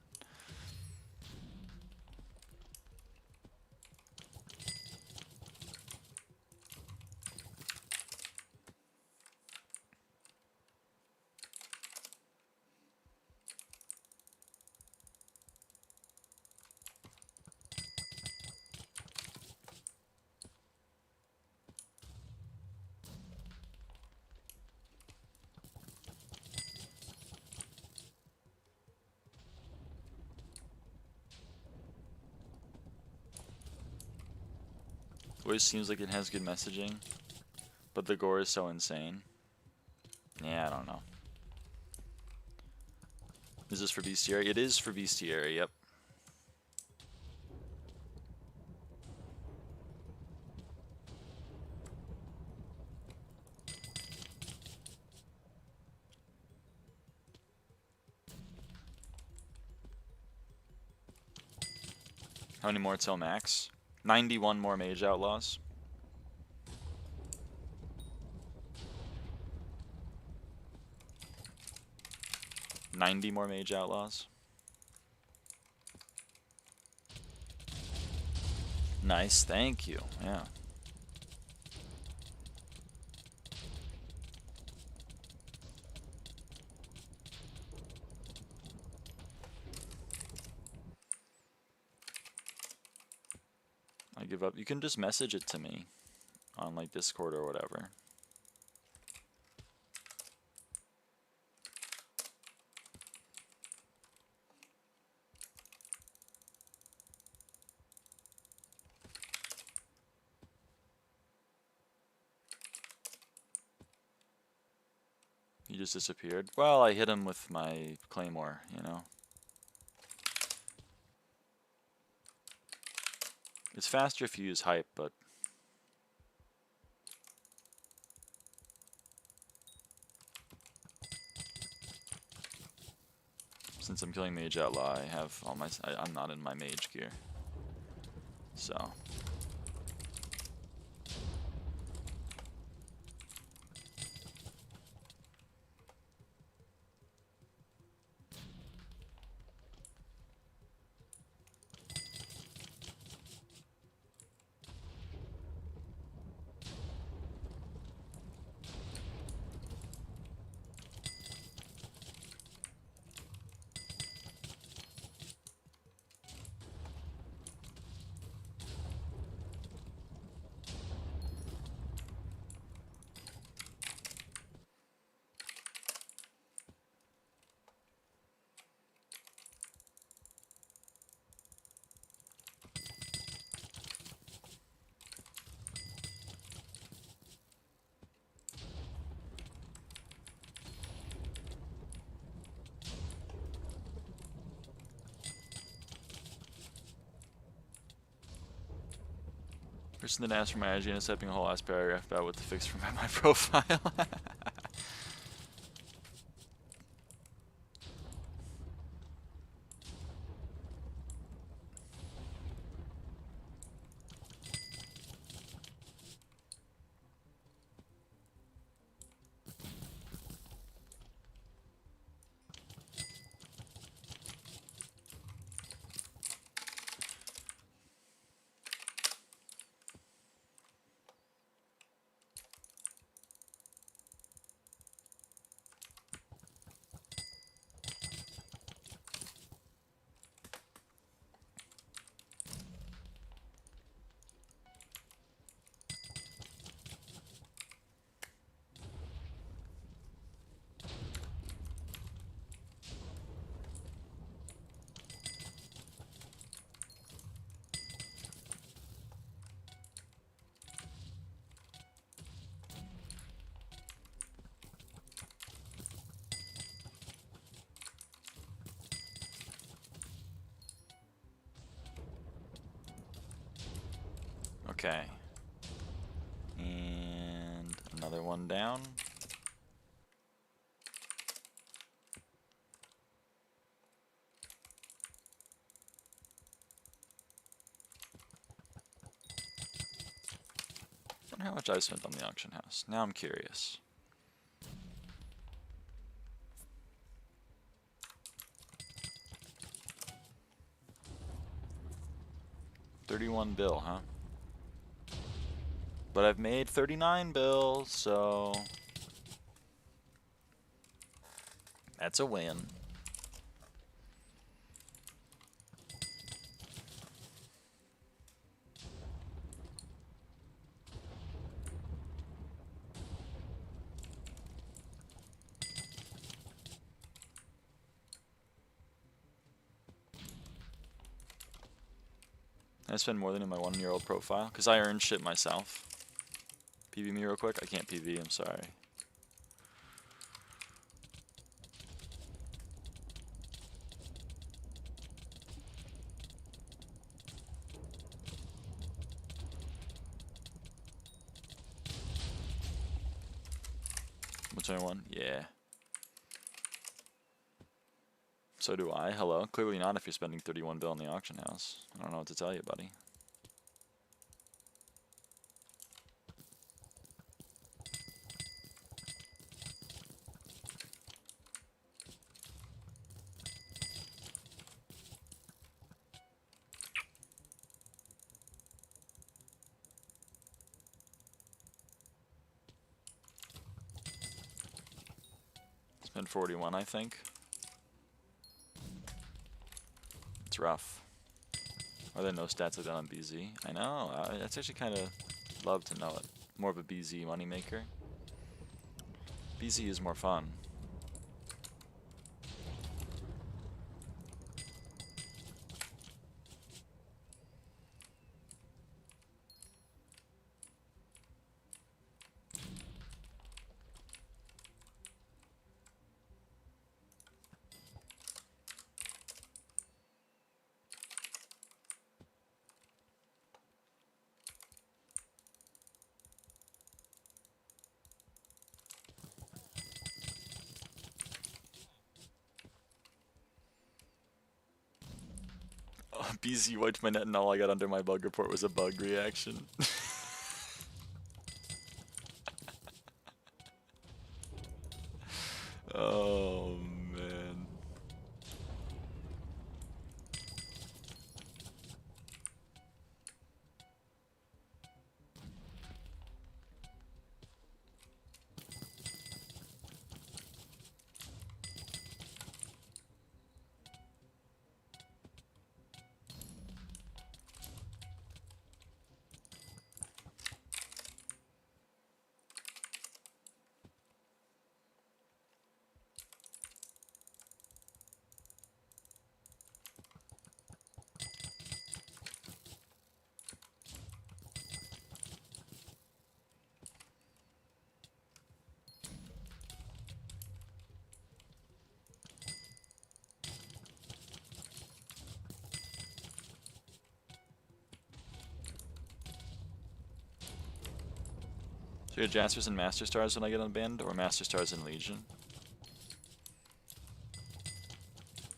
Always seems like it has good messaging, but the gore is so insane. Yeah, I don't know. Is this for bestiary? It is for bestiary, yep. How many more till max? 91 more mage outlaws. 90 more Mage Outlaws. Nice, thank you. Yeah. I give up. You can just message it to me on like Discord or whatever. He just disappeared. Well, I hit him with my claymore, you know. It's faster if you use hype, but since I'm killing Mage Outlaw, I have all my. I'm not in my mage gear, so. Person that asked for my IG and is typing a whole ass paragraph about what to fix for my profile. Okay. And another one down. I wonder how much I spent on the auction house. Now I'm curious. $31 bill, huh? But I've made 39 bills, so that's a win. I spend more than in my 1-year-old profile because I earn shit myself. PV me real quick. I can't PV. I'm sorry. What's 21? Yeah. So do I. Hello. Clearly not if you're spending 31 bill in the auction house. I don't know what to tell you, buddy. and 41, I think. It's rough. Are there no stats like that on BZ? I know. That's actually kind of love to know it. More of a BZ moneymaker. BZ is more fun. BZ wiped my net and all I got under my bug report was a bug reaction. Oh man. So you're Jaspers and Master Stars when I get unbanned, or Master Stars and Legion?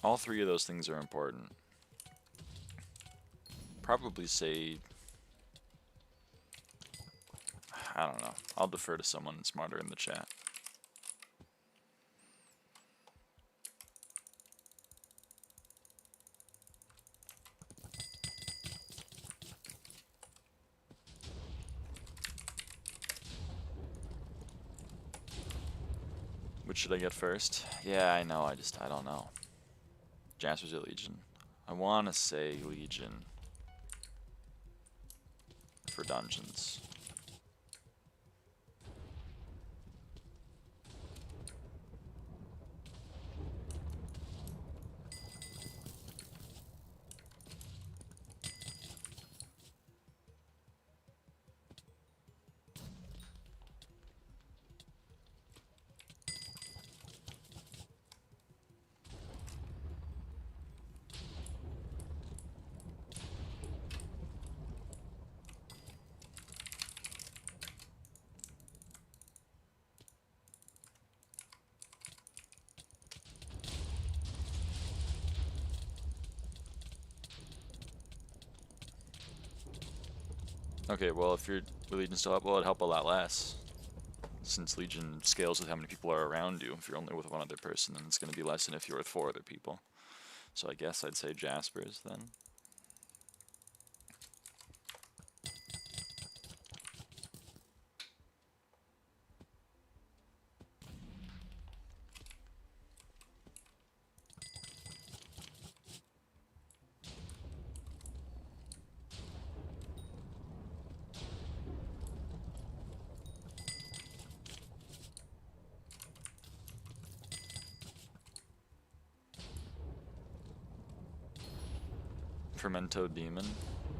All three of those things are important. Probably say... I don't know. I'll defer to someone smarter in the chat. Which should I get first? Yeah, I know, I don't know. Jaspers or Legion? I want to say Legion for dungeons. Okay, well, if your Legion still up, well, it'd help a lot less. Since Legion scales with how many people are around you. If you're only with one other person, then it's going to be less than if you're with 4 other people. So I guess I'd say Jaspers then. Fermento Demon.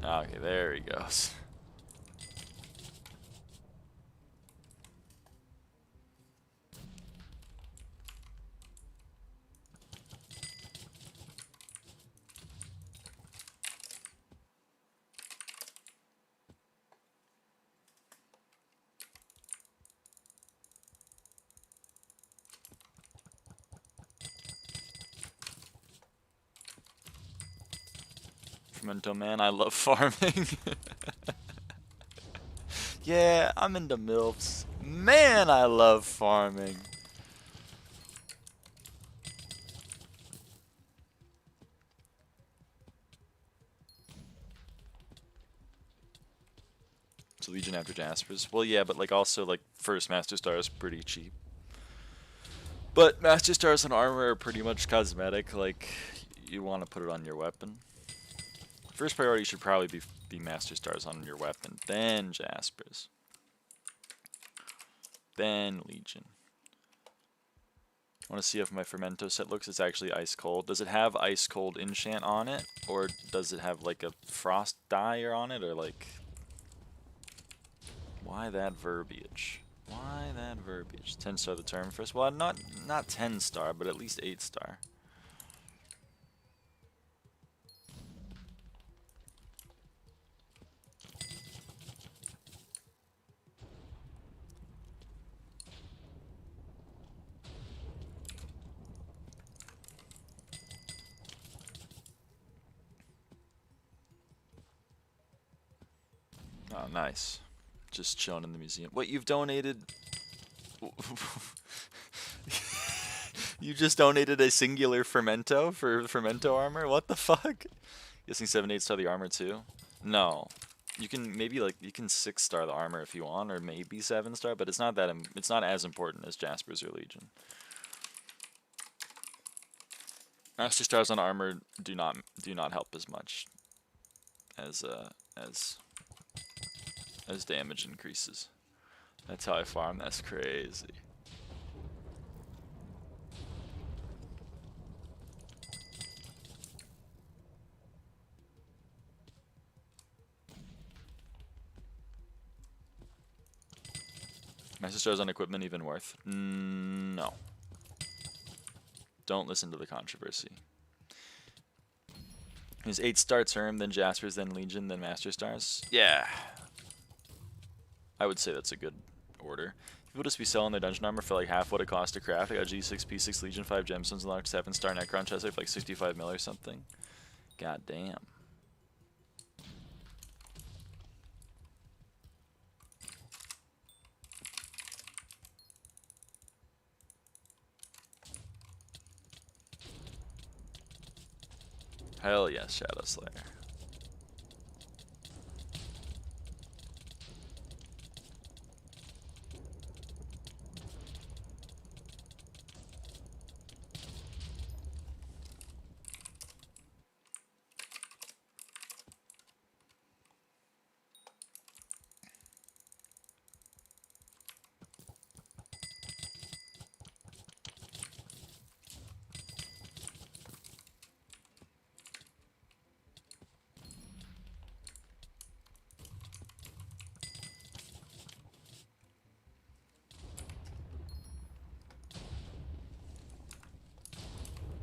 Okay, there he goes. Fermento man, I love farming. Yeah, I'm into MILFs. Man, I love farming. So Legion after Jaspers. Well, yeah, but like also like first Master Star is pretty cheap. But Master Stars and armor are pretty much cosmetic. Like, you want to put it on your weapon. First priority should probably be Master Stars on your weapon, then Jaspers, then Legion. I want to see if my Fermento set looks. It's actually ice cold. Does it have ice cold enchant on it, or does it have like a frost dye on it, or like? Why that verbiage? Why that verbiage? 10-star the term first. Well, not 10-star, but at least 8-star. Oh, nice. Just chilling in the museum. What, you've donated? You just donated a singular Fermento for Fermento armor? What the fuck? Guessing 7-8-star the armor too? No. You can maybe like you can 6-star the armor if you want, or maybe 7-star, but it's not that it's not as important as Jaspers or Legion. Master stars on armor do not help as much as damage increases. That's how I farm. That's crazy. Master stars on equipment even worth? No. Don't listen to the controversy. There's 8-star term, then Jaspers, then Legion, then Master Stars. Yeah. I would say that's a good order. People just be selling their dungeon armor for like half what it costs to craft. I got G6, P6, Legion, 5 gemstones, unlocked 7-star Necron chest for like 65 mil or something. God damn. Hell yes, Shadow Slayer.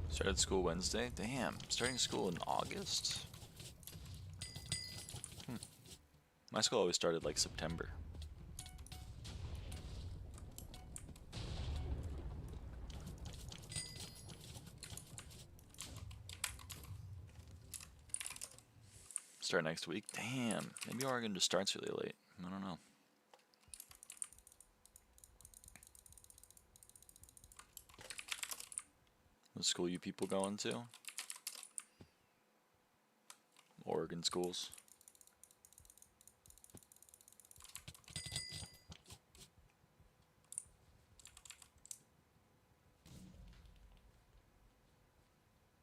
Started school Wednesday? Damn, starting school in August? My school always started like September. Start next week? Damn, maybe Oregon just starts really late. I don't know. What school you people going to? Oregon schools.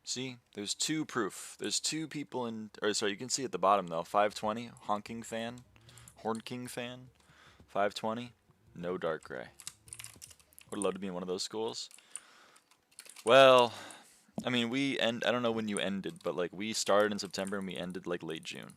See, there's two proof. There's two people in, or sorry, you can see at the bottom though. 520, honking fan, hornking fan. 520, no dark gray. Would love to be in one of those schools. Well, I mean, I don't know when you ended, but like we started in September and we ended like late June.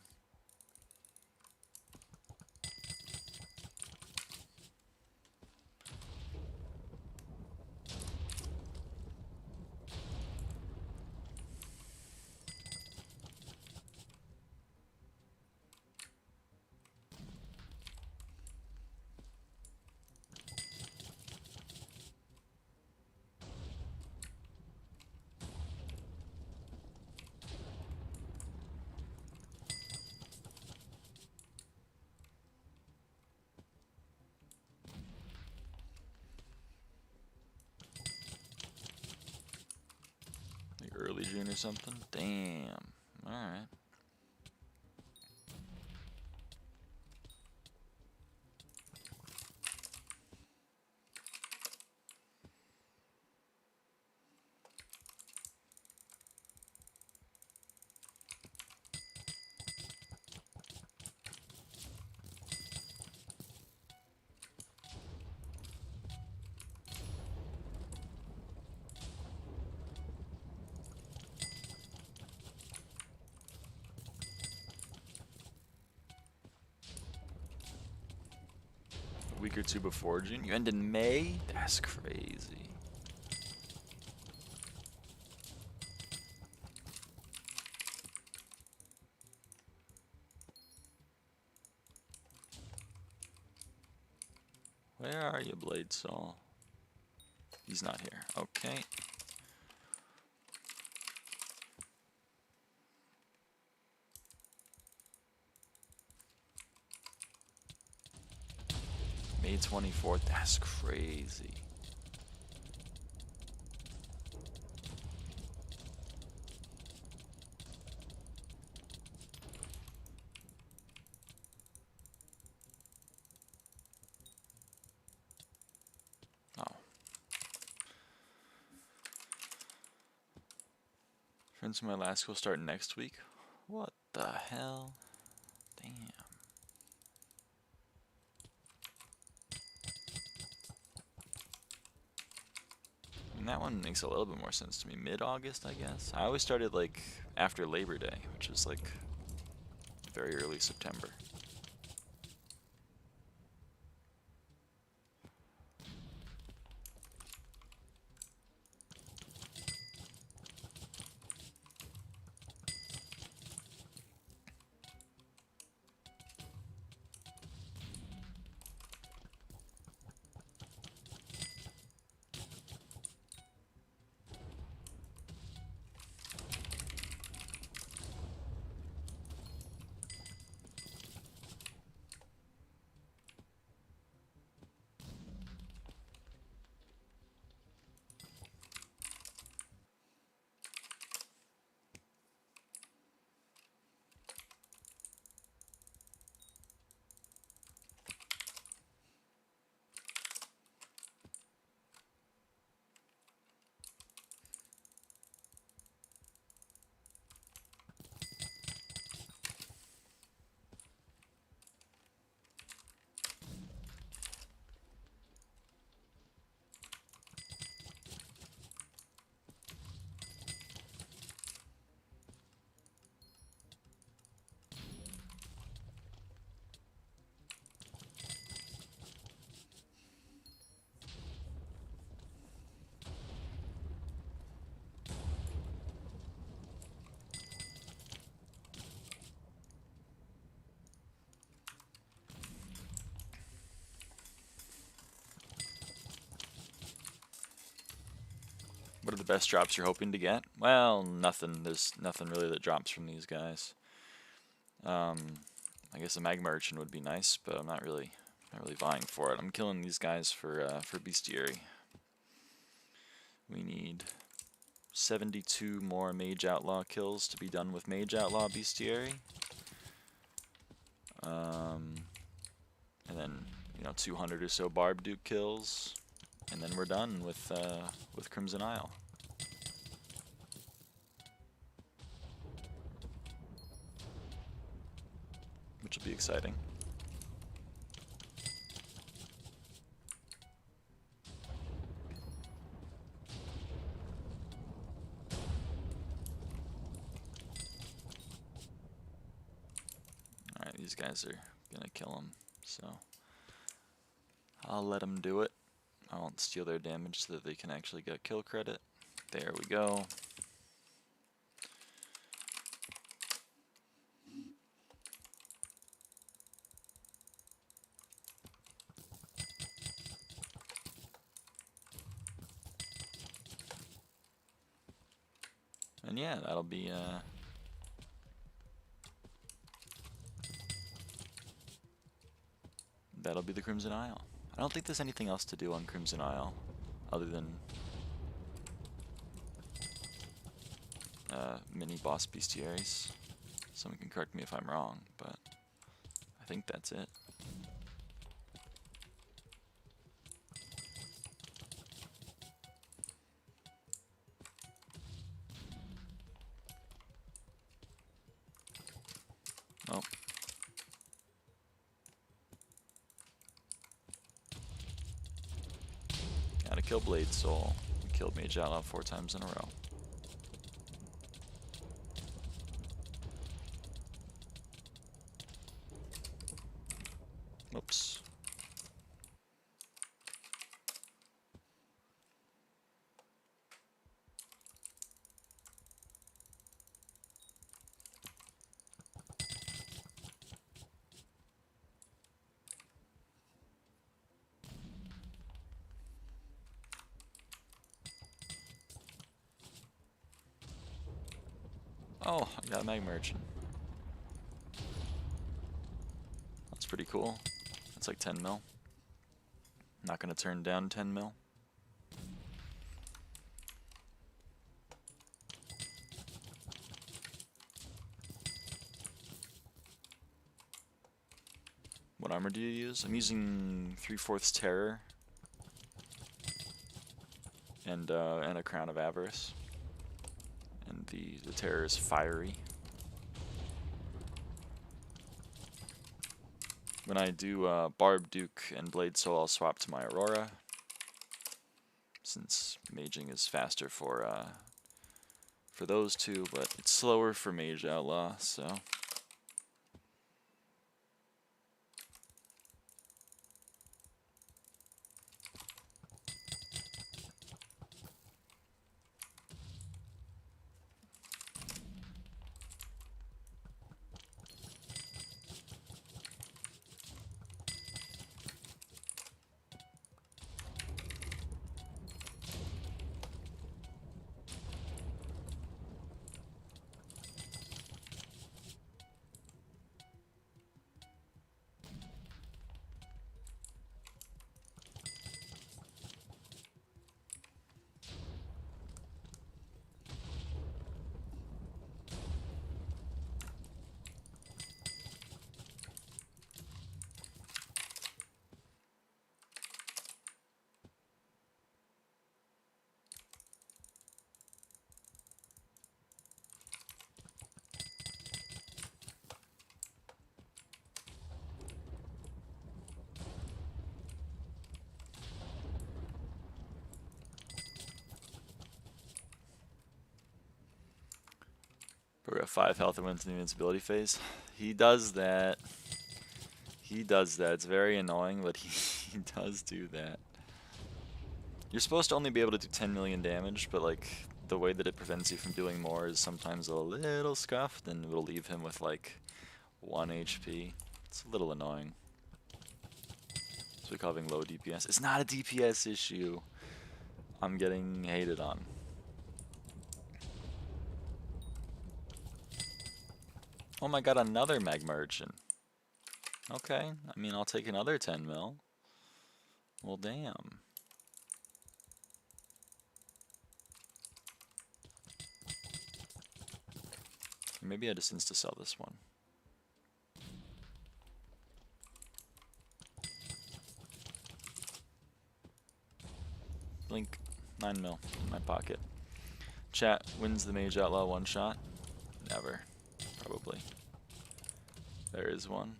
Early June or something? Damn. Alright. a week or two before June. You end in May? That's crazy. Where are you, Blade Saw? He's not here. Okay. May 24th. That's crazy. Oh. Friends from my last school start next week. What the hell? Damn. And that one makes a little bit more sense to me. Mid-August, I guess. I always started like after Labor Day, which is like very early September. What are the best drops you're hoping to get? Well, nothing. There's nothing really that drops from these guys. I guess a magma urchin would be nice, but I'm not really vying for it. I'm killing these guys for bestiary. We need 72 more mage outlaw kills to be done with mage outlaw bestiary. And then 200 or so barb duke kills. And then we're done with Crimson Isle. Which will be exciting. Alright, these guys are gonna kill him, so I'll let them do it. I won't steal their damage so that they can actually get kill credit. There we go. And yeah, that'll be the Crimson Isle. I don't think there's anything else to do on Crimson Isle other than mini boss bestiaries. Someone can correct me if I'm wrong, but I think that's it. Oh. Gotta kill Blade Soul. We killed Mage Outlaw 4 times in a row. Oops. Oh, I got a magma merchant. That's pretty cool. That's like 10 mil. Not gonna turn down 10 mil. What armor do you use? I'm using 3/4 Terror and a Crown of Avarice. And the Terror is fiery. When I do Barb, Duke, and Blade Soul, I'll swap to my Aurora, since maging is faster for those two, but it's slower for Mage Outlaw, so. We're at 5 health and wins the invincibility phase. He does that. He does that. It's very annoying, but he does do that. You're supposed to only be able to do 10 million damage, but like the way that it prevents you from doing more is sometimes a little scuffed, and it'll leave him with like 1 HP. It's a little annoying. So we call having low DPS. It's not a DPS issue. I'm getting hated on. Oh my god, another magma urchin. Okay, I mean, I'll take another 10 mil. Well, damn. Maybe I just insta-sell this one. Blink, 9 mil in my pocket. Chat, wins the Mage Outlaw one shot? Never. Probably. There is one.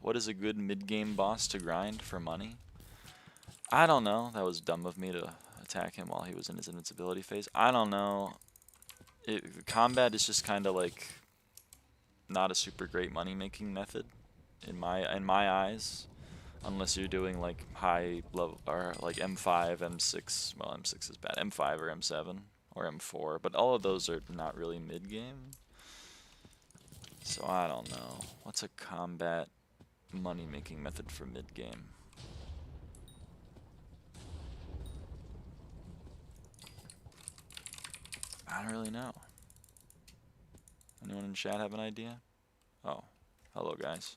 What is a good mid-game boss to grind for money? I don't know. That was dumb of me to attack him while he was in his invincibility phase. I don't know. Combat is just kind of like not a super great money-making method in my eyes, unless you're doing like high level or like M5, M6. Well, M6 is bad. M5 or M7 or M4, but all of those are not really mid-game. So I don't know. What's a combat money-making method for mid-game? I don't really know. Anyone in chat have an idea? Oh, hello guys.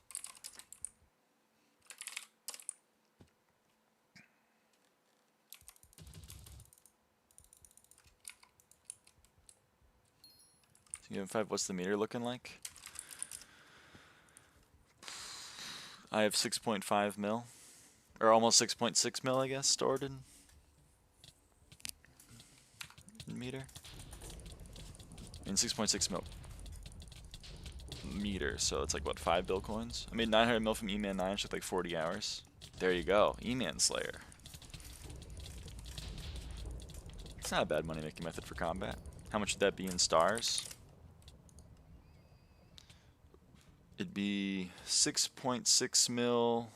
M5, what's the meter looking like? I have 6.5 mil, or almost 6.6 mil, I guess, stored in meter. I mean, 6.6 mil meter, so it's like, what, 5 bill coins? I made 900 mil from E-Man 9, which took like 40 hours. There you go, E-Man Slayer. It's not a bad money-making method for combat. How much would that be in stars? It'd be 6.6 mil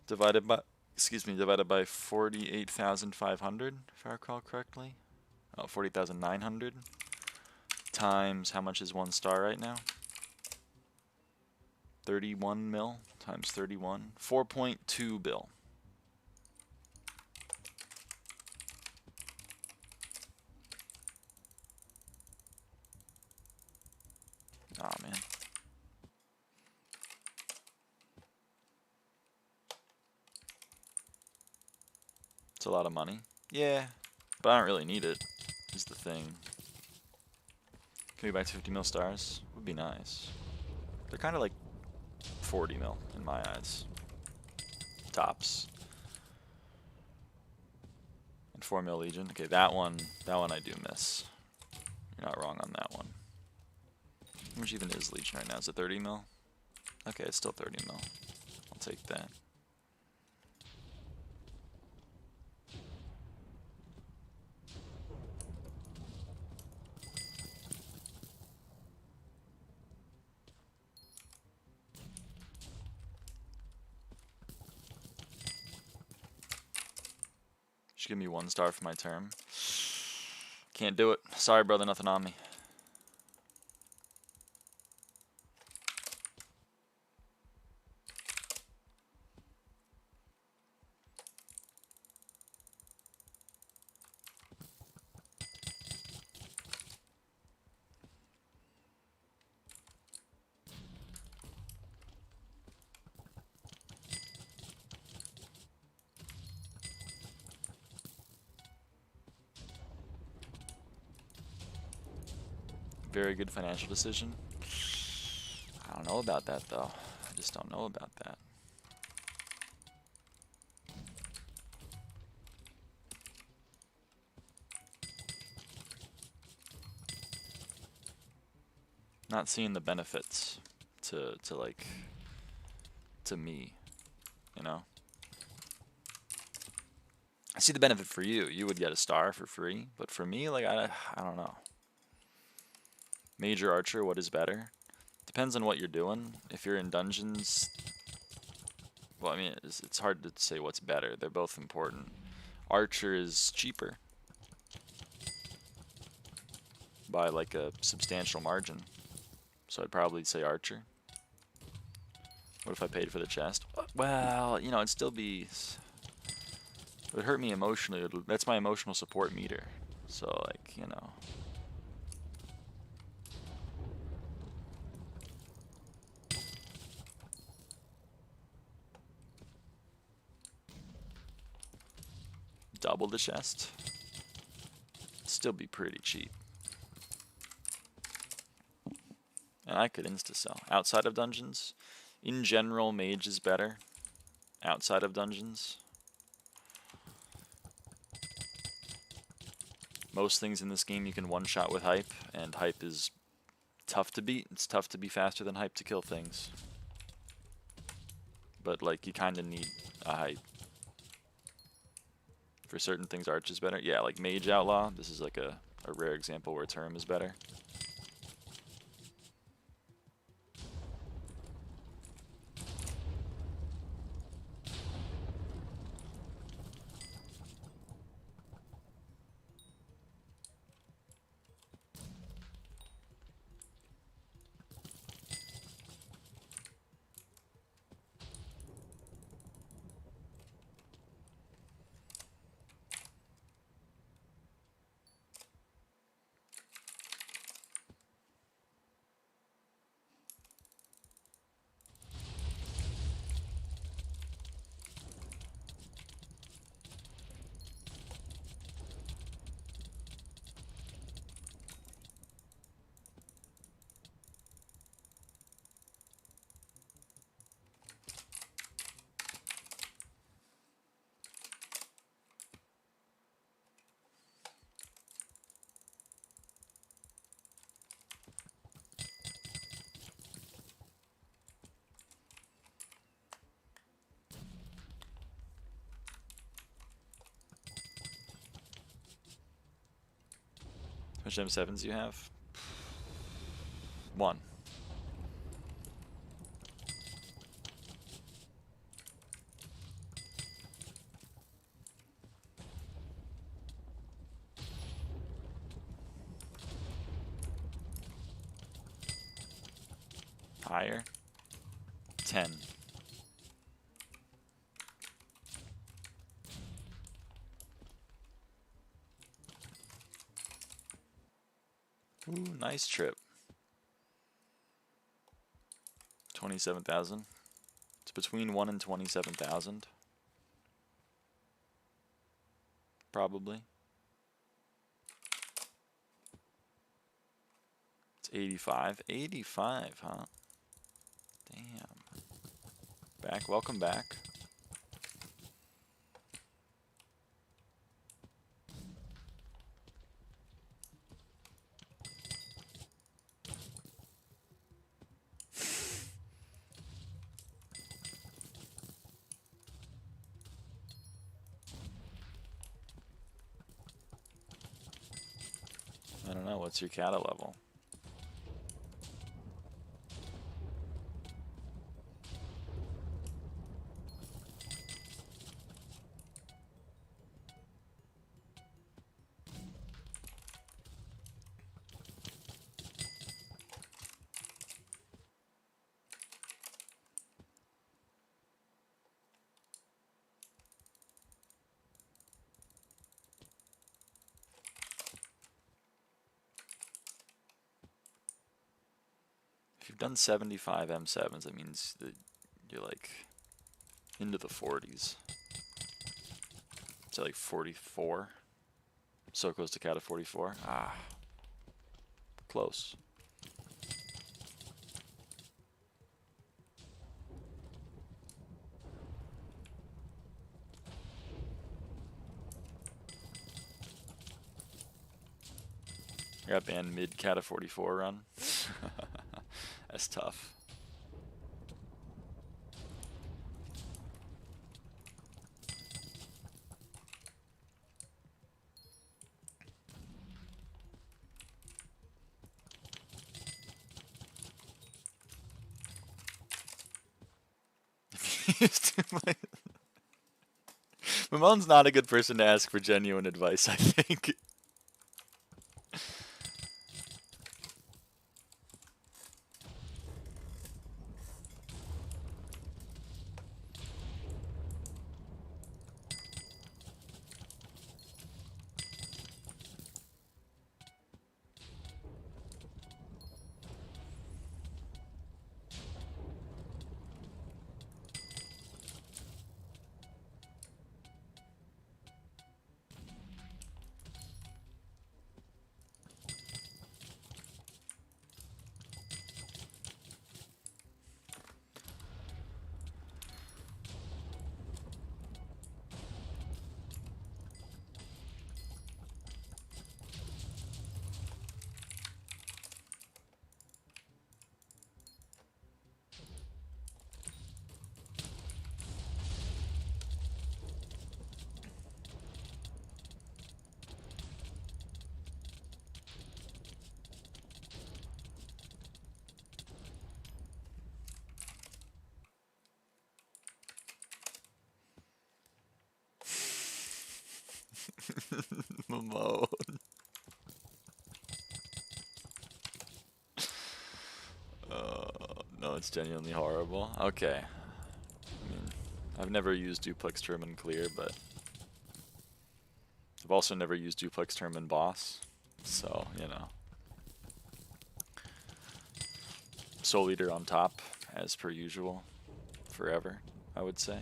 divided by, divided by 48,500, if I recall correctly. Oh, 40,900 times, how much is 1 star right now? 31 mil times 31, 4.2 bill. Oh, man. It's a lot of money. Yeah, but I don't really need it, is the thing. Can we buy 50 mil stars? Would be nice. They're kind of like 40 mil in my eyes. Tops. And 4 mil Legion. Okay, that one I do miss. You're not wrong on that one. How much even is Legion right now? Is it 30 mil? Okay, it's still 30 mil. I'll take that. Just give me 1 star for my term. Can't do it. Sorry, brother, nothing on me. Very good financial decision. I don't know about that, though. I just don't know about that. Not seeing the benefits to me, you know? I see the benefit for you. You would get a star for free, but for me, like, I don't know. Major Archer, what is better? Depends on what you're doing. If you're in dungeons, well, I mean, it's hard to say what's better. They're both important. Archer is cheaper by like a substantial margin, so I'd probably say Archer. What if I paid for the chest? Well, you know, it'd still be... It would hurt me emotionally. That's my emotional support meter. So, like, you know... Double the chest? Still be pretty cheap. And I could insta-sell. Outside of dungeons, in general, mage is better. Outside of dungeons. Most things in this game you can one-shot with hype, and hype is tough to beat. It's tough to be faster than hype to kill things. But, like, you kind of need a hype. For certain things, Arch is better. Yeah, like Mage Outlaw, this is like a rare example where Term is better. How much M7s do you have? 1. Higher? 10. Ooh, nice trip. 27,000. It's between 1 and 27,000. Probably. It's 85. 85, huh? Damn. Back, welcome back. I don't know, what's your kata level? If you've done 75 M7s, that means that you're like into the 40s. It's like 44. So close to kata 44. Ah, close. I got banned mid kata 44 run. That's tough. Mamon's not a good person to ask for genuine advice, I think. Mamone. No, it's genuinely horrible. Okay. I mean, I've never used duplex term and clear, but I've also never used duplex term and boss. So, you know. Soul Eater on top, as per usual. Forever, I would say.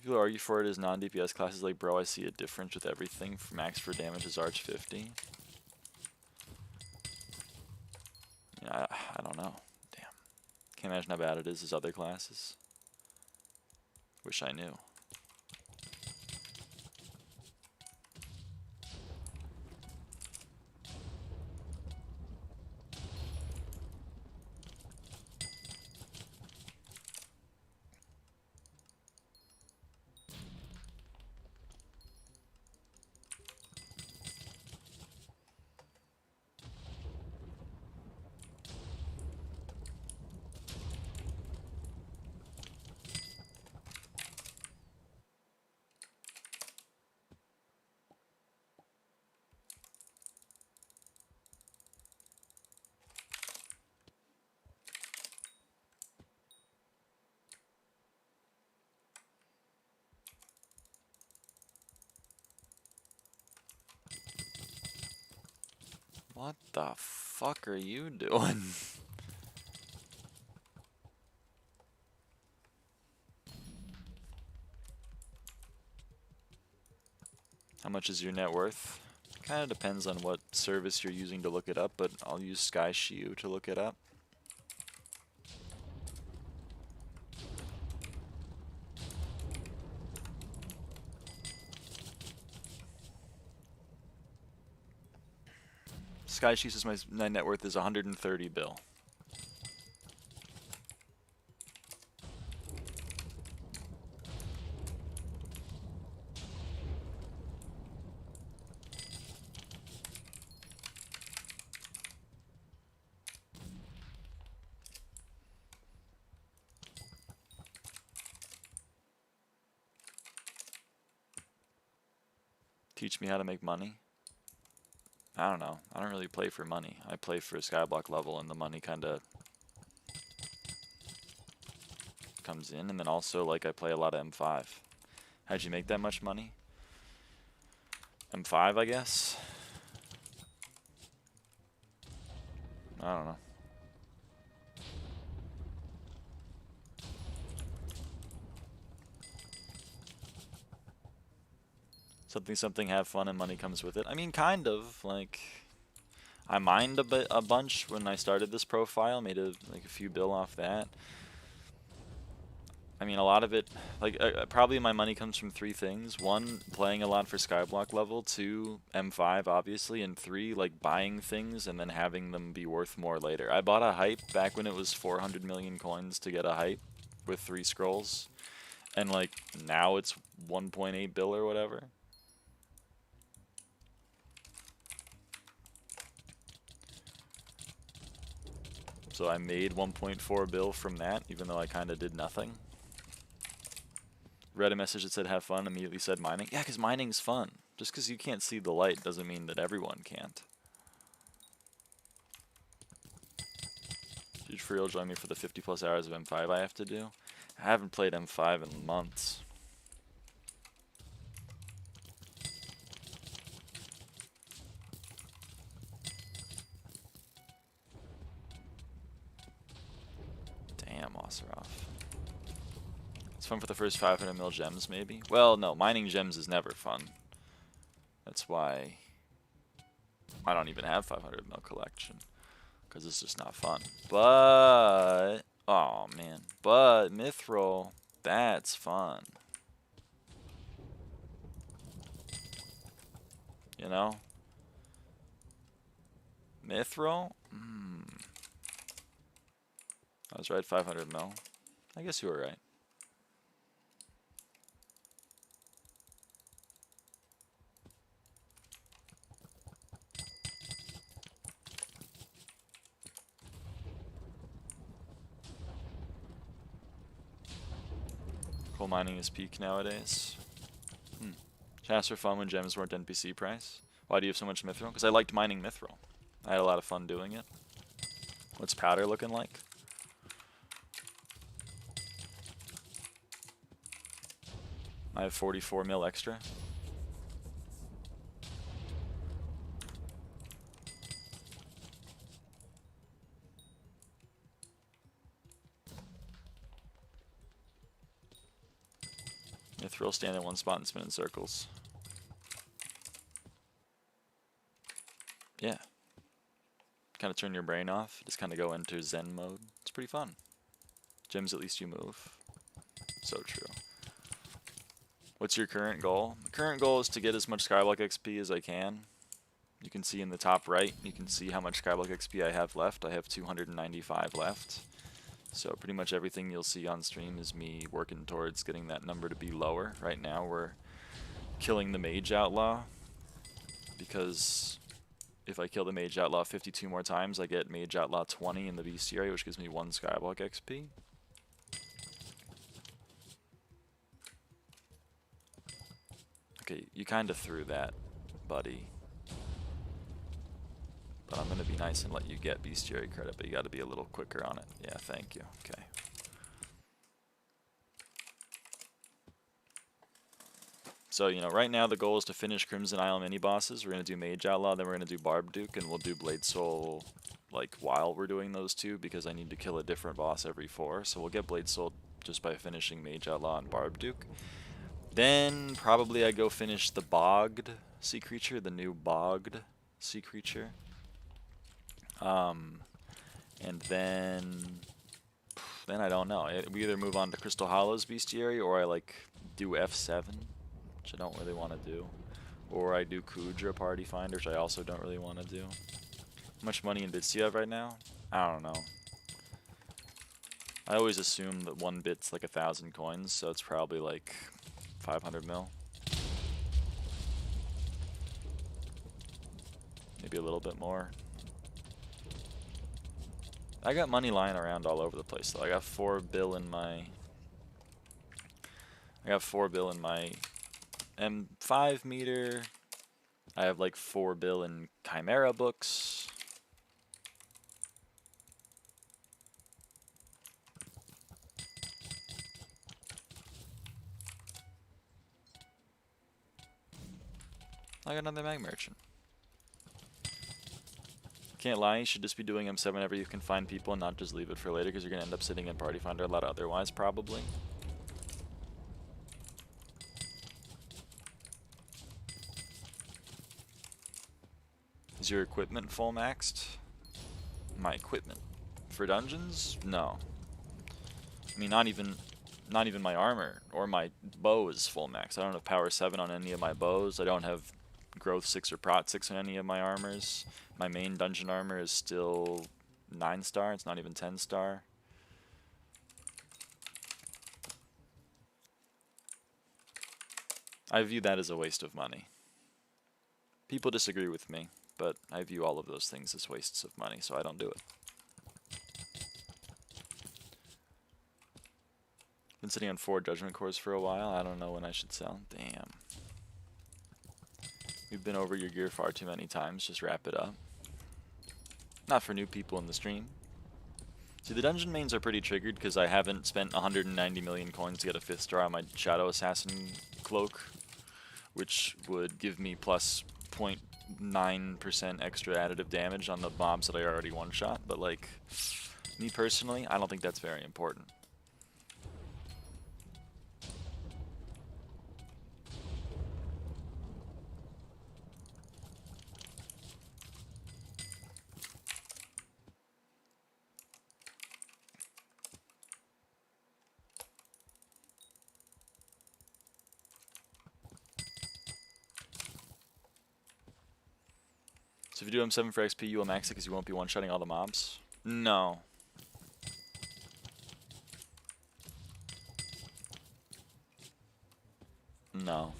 People argue for it as non-DPS classes like, bro, I see a difference with everything. Max for damage is Arch 50. Yeah, I don't know. Damn. Can't imagine how bad it is as other classes. Wish I knew. What the fuck are you doing? How much is your net worth? Kind of depends on what service you're using to look it up, but I'll use shiiyu to look it up. SkySheet says my net worth is 130 bill. Teach me how to make money. I don't know. I don't really play for money. I play for a SkyBlock level and the money kind of comes in. And then also, like, I play a lot of M5. How'd you make that much money? M5, I guess? I don't know. Something, have fun and money comes with it. I mean, kind of. Like, I mined a bunch when I started this profile. Made a few bill off that. I mean, a lot of it, like, probably my money comes from 3 things. 1, playing a lot for SkyBlock level. 2, M5, obviously. And 3, like, buying things and then having them be worth more later. I bought a hype back when it was 400 million coins to get a hype with 3 scrolls. And, like, now it's 1.8 bill or whatever. So I made 1.4 bill from that, even though I kind of did nothing. Read a message that said have fun, immediately said mining. Yeah, because mining's fun. Just because you can't see the light doesn't mean that everyone can't. Did you for real join me for the 50 plus hours of M5 I have to do? I haven't played M5 in months. Damn, Oseroff. It's fun for the first 500 mil gems, maybe? Well, no, mining gems is never fun. That's why I don't even have 500 mil collection. Because it's just not fun. But, oh man. But, Mithril, that's fun. You know? Mithril? I was right, 500 mil. I guess you were right. Coal mining is peak nowadays. Chats for fun when gems weren't NPC price. Why do you have so much mithril? Because I liked mining mithril. I had a lot of fun doing it. What's powder looking like? I have 44 mil extra. Mithril stand in one spot and spin in circles. Yeah. Kind of turn your brain off. Just kind of go into Zen mode. It's pretty fun. Gems, at least you move. So true. What's your current goal? The current goal is to get as much SkyBlock XP as I can. You can see in the top right, you can see how much SkyBlock XP I have left. I have 295 left. So pretty much everything you'll see on stream is me working towards getting that number to be lower. Right now we're killing the Mage Outlaw, because if I kill the Mage Outlaw 52 more times, I get Mage Outlaw 20 in the bestiary, which gives me 1 SkyBlock XP. Okay, you kind of threw that, buddy. But I'm going to be nice and let you get bestiary credit, but you got to be a little quicker on it. Yeah, thank you. Okay. So, you know, right now the goal is to finish Crimson Isle mini bosses. We're going to do Mage Outlaw, then we're going to do Barb Duke, and we'll do Blade Soul, like, while we're doing those two, because I need to kill a different boss every 4. So we'll get Blade Soul just by finishing Mage Outlaw and Barb Duke. Then, probably I go finish the Bogged Sea Creature, the new Bogged Sea Creature. And then I don't know. We either move on to Crystal Hollow's Bestiary, or I, like, do F7, which I don't really want to do. Or I do Kudra Party Finder, which I also don't really want to do. How much money in bits do you have right now? I don't know. I always assume that 1 bit's like 1,000 coins, so it's probably like 500 mil. Maybe a little bit more. I got money lying around all over the place though. I got 4 bill in my M5 meter. I have like 4 bill in Chimera books. I got another mag merchant. Can't lie, you should just be doing M7 whenever you can find people and not just leave it for later, because you're going to end up sitting in Party Finder a lot otherwise, probably. Is your equipment full maxed? My equipment? For dungeons? No. I mean, not even my armor or my bow is full max. I don't have power 7 on any of my bows. I don't have growth 6 or prot 6 on any of my armors. My main dungeon armor is still 9 star. It's not even 10 star. I view that as a waste of money. People disagree with me, but I view all of those things as wastes of money, so I don't do it. Been sitting on 4 judgment cores for a while. I don't know when I should sell. Damn. We've been over your gear far too many times. Just wrap it up. Not for new people in the stream. See, the dungeon mains are pretty triggered because I haven't spent 190 million coins to get a 5th star on my Shadow Assassin cloak, which would give me plus 0.9% extra additive damage on the mobs that I already one-shot. But, like, me personally, I don't think that's very important. So if you do M7 for XP, you will max it because you won't be one-shotting all the mobs? No. No.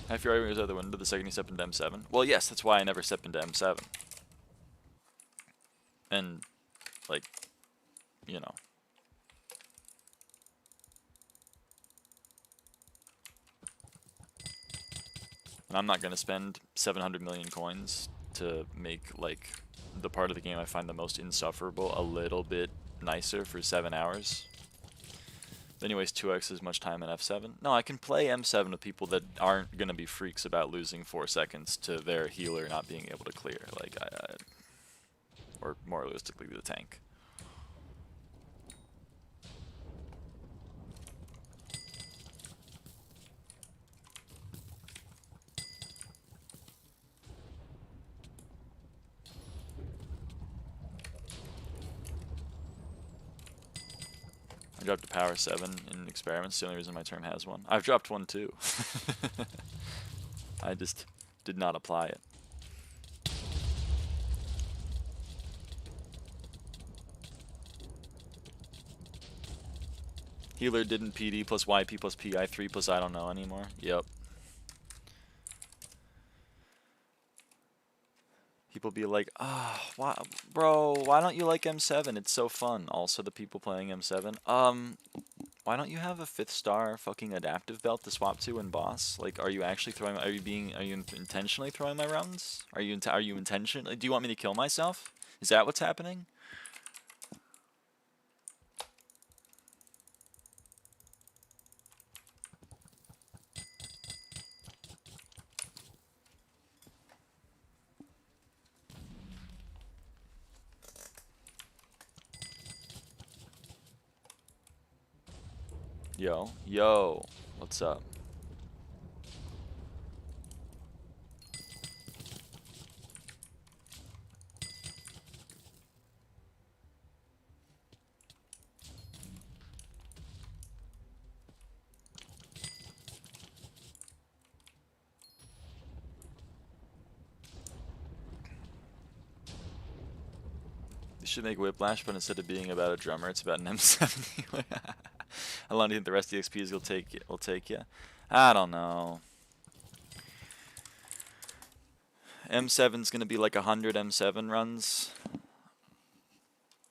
Half your argument goes out the window the second you step into M7. Well, yes, that's why I never step into M7. And, like, you know. And I'm not going to spend 700 million coins to make, like, the part of the game I find the most insufferable a little bit nicer for 7 hours. Then he wastes 2x as much time in F7. No, I can play M7 with people that aren't going to be freaks about losing 4 seconds to their healer not being able to clear. Like, or more realistically, the tank. I dropped a power 7 in experiments, the only reason my term has one. I've dropped one too. I just did not apply it. Healer didn't PD plus YP plus PI3 plus I don't know anymore. Yep. People be like, ah, oh, why, bro, why don't you like M7? It's so fun. Also, the people playing M7. Why don't you have a 5th star fucking adaptive belt to swap to in boss? Like, are you actually throwing? Are you intentionally throwing my rounds? Are you intentionally? Do you want me to kill myself? Is that what's happening? Yo, what's up? You should make Whiplash, but instead of being about a drummer, it's about an M70. How long do you think the rest of the XPs will take you? I don't know. M7's gonna be like 100 M7 runs.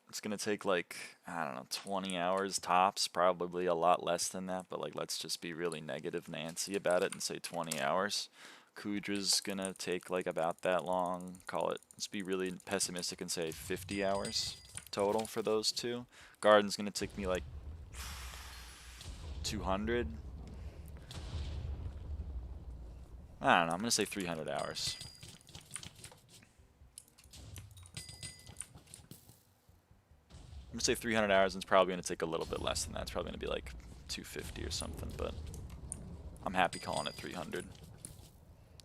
It's gonna take like, I don't know, 20 hours tops, probably a lot less than that, but like let's just be really negative Nancy about it and say 20 hours. Kudra's gonna take like about that long. Let's be really pessimistic and say 50 hours total for those two. Garden's gonna take me like 200. I don't know, I'm gonna say 300 hours. I'm gonna say 300 hours, and it's probably gonna take a little bit less than that. It's probably gonna be like 250 or something, but I'm happy calling it 300.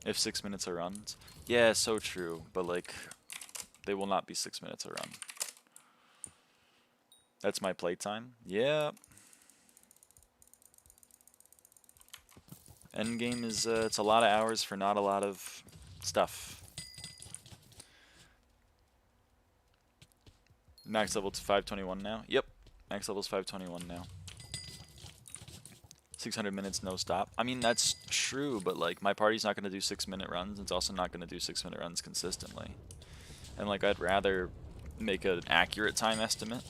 If 6 minutes a run. Yeah, so true, but like, they will not be 6 minutes a run. That's my playtime. Yeah. Endgame is, it's a lot of hours for not a lot of stuff. Max level to 521 now. Yep, max level is 521 now. 600 minutes, no stop. I mean, that's true, but like, my party's not going to do 6 minute runs. It's also not going to do 6 minute runs consistently. And like, I'd rather make an accurate time estimate.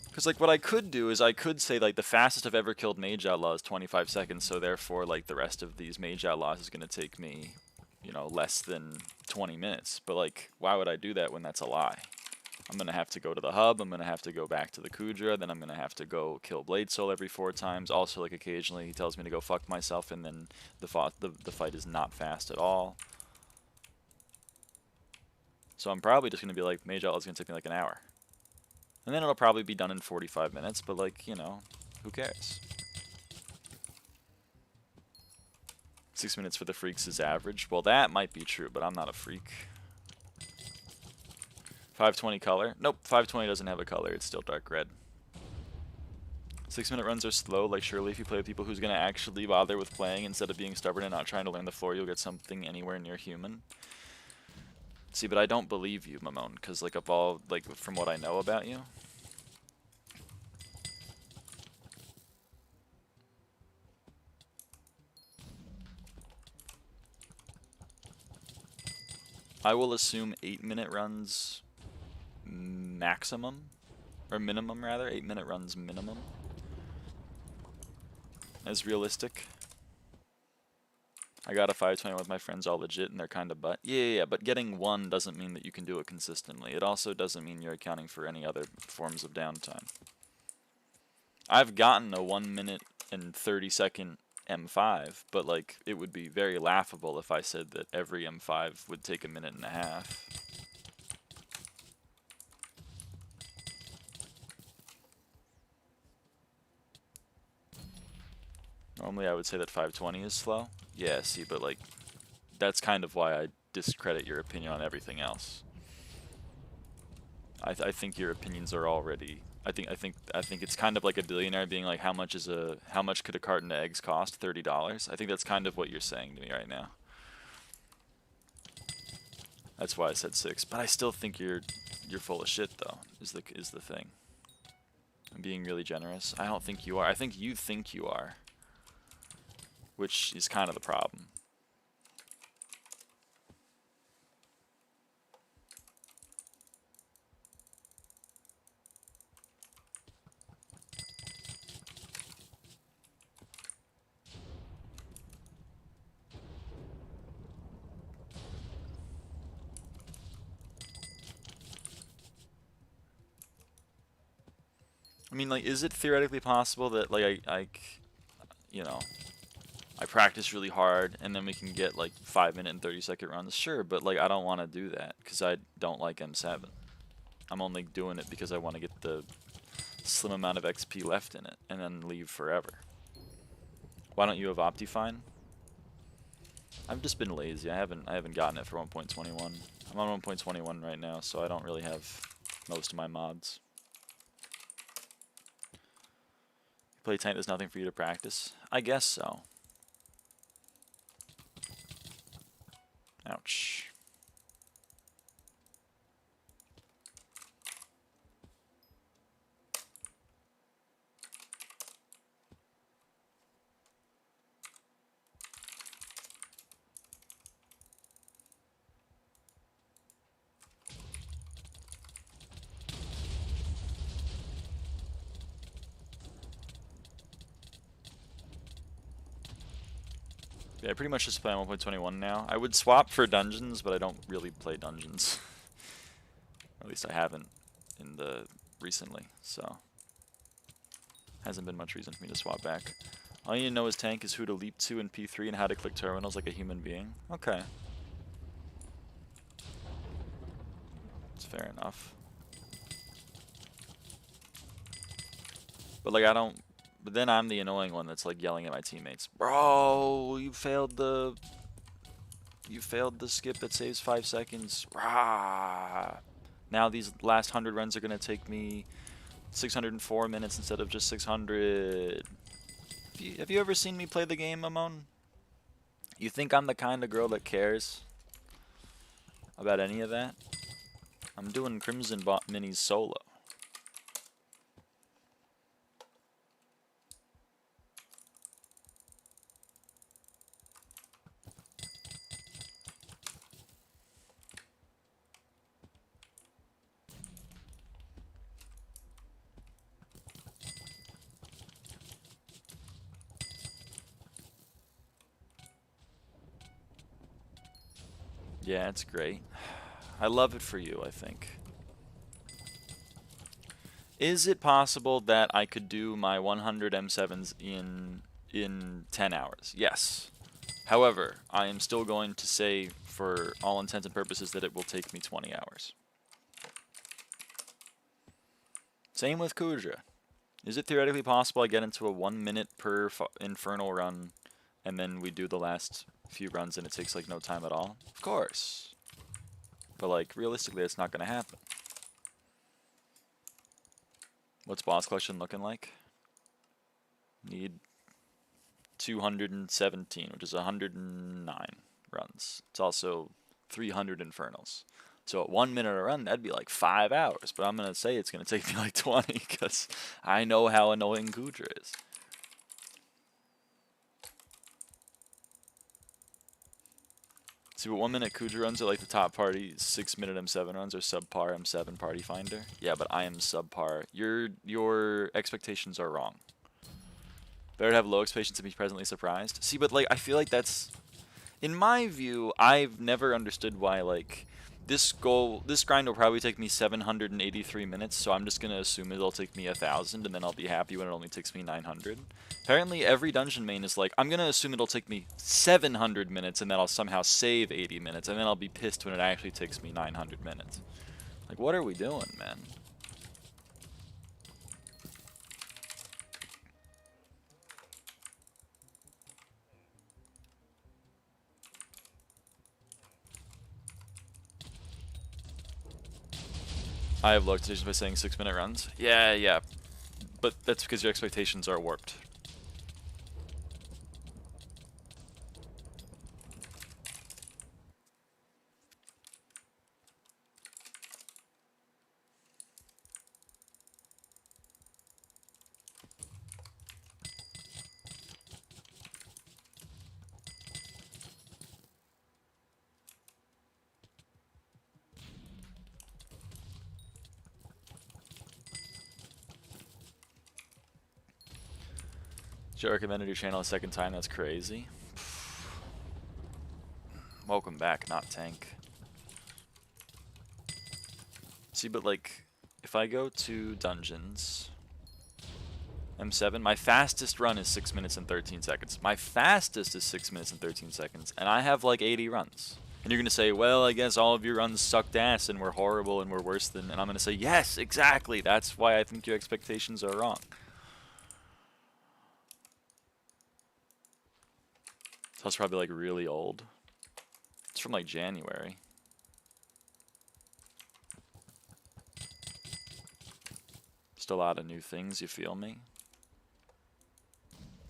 Because like, what I could do is I could say like the fastest I've ever killed Mage Outlaw is 25 seconds, so therefore like the rest of these Mage Outlaws is going to take me, you know, less than 20 minutes. But like, why would I do that when that's a lie? I'm going to have to go to the hub, I'm going to have to go back to the Kudra, then I'm going to have to go kill Blade Soul every 4 times. Also, like, occasionally he tells me to go fuck myself, and then the fight is not fast at all. So I'm probably just going to be like, Mage Outlaw is going to take me like an hour. And then it'll probably be done in 45 minutes, but like, you know, who cares? 6 minutes for the freaks is average. Well, that might be true, but I'm not a freak. 520 color? Nope, 520 doesn't have a color. It's still dark red. 6 minute runs are slow. Like, surely if you play with people who's going to actually bother with playing instead of being stubborn and not trying to learn the floor, you'll get something anywhere near human. See, but I don't believe you, Mamone, because like, of all, like, from what I know about you. I will assume 8 minute runs maximum, or minimum rather, 8 minute runs minimum as realistic. I got a 520 with my friends all legit and they're kind of butt. Yeah, but getting one doesn't mean that you can do it consistently. It also doesn't mean you're accounting for any other forms of downtime. I've gotten a 1 minute and 30-second M5, but like, it would be very laughable if I said that every M5 would take a minute and a half. Normally I would say that 520 is slow. Yeah, see, but like, that's kind of why I discredit your opinion on everything else. I think your opinions are already. I think it's kind of like a billionaire being like, how much could a carton of eggs cost? $30. I think that's kind of what you're saying to me right now. That's why I said 6, but I still think you're full of shit though. Is the thing. I'm being really generous. I don't think you are. I think you think you are, which is kind of the problem. I mean, like, is it theoretically possible that, like, you know, I practice really hard and then we can get, like, 5-minute and 30-second runs? Sure, but, like, I don't want to do that because I don't like M7. I'm only doing it because I want to get the slim amount of XP left in it and then leave forever. Why don't you have Optifine? I've just been lazy. I haven't gotten it for 1.21. I'm on 1.21 right now, so I don't really have most of my mods. Play tank, there's nothing for you to practice? I guess so. Ouch. Yeah, I pretty much just play on 1.21 now. I would swap for dungeons, but I don't really play dungeons. At least I haven't in the recently, so hasn't been much reason for me to swap back. All you need to know is tank is who to leap to in P3 and how to click terminals like a human being. Okay. That's fair enough. But like but then I'm the annoying one that's like yelling at my teammates. Bro, you failed the skip that saves 5 seconds. Rah. Now these last 100 runs are gonna take me 604 minutes instead of just 600. Have you ever seen me play the game, Amon? You think I'm the kind of girl that cares about any of that? I'm doing Crimson Bot Minis solo. Yeah, it's great. I love it for you, I think. Is it possible that I could do my 100 M7s in 10 hours? Yes. However, I am still going to say, for all intents and purposes, that it will take me 20 hours. Same with Kudra. Is it theoretically possible I get into a 1 minute per infernal run, and then we do the last few runs and it takes like no time at all? Of course. But like, realistically, it's not going to happen. What's boss collection looking like? Need 217, which is 109 runs. It's also 300 infernals. So at 1 minute a run, that'd be like 5 hours. But I'm going to say it's going to take me like 20 because I know how annoying Kudra is. See, but 1 minute Kudra runs are like the top party, 6 minute M7 runs are subpar M7 party finder. Yeah, but I am subpar. Your expectations are wrong. Better to have low expectations than be presently surprised. See, but like I feel like that's, in my view, I've never understood why like this grind will probably take me 783 minutes, so I'm just gonna assume it'll take me 1,000 and then I'll be happy when it only takes me 900. Apparently every dungeon main is like, I'm gonna assume it'll take me 700 minutes and then I'll somehow save 80 minutes and then I'll be pissed when it actually takes me 900 minutes. Like, what are we doing, man? I have low expectations by saying 6 minute runs. Yeah. But that's because your expectations are warped. Joe recommended your channel a second time, that's crazy. Welcome back, not tank. See, but like, if I go to dungeons, M7. My fastest run is 6 minutes and 13 seconds. My fastest is 6 minutes and 13 seconds. And I have like 80 runs. And you're going to say, well, I guess all of your runs sucked ass and were horrible and were worse than... And I'm going to say, yes, exactly. That's why I think your expectations are wrong. So it's probably like really old. It's from like January. Just a lot of new things, you feel me?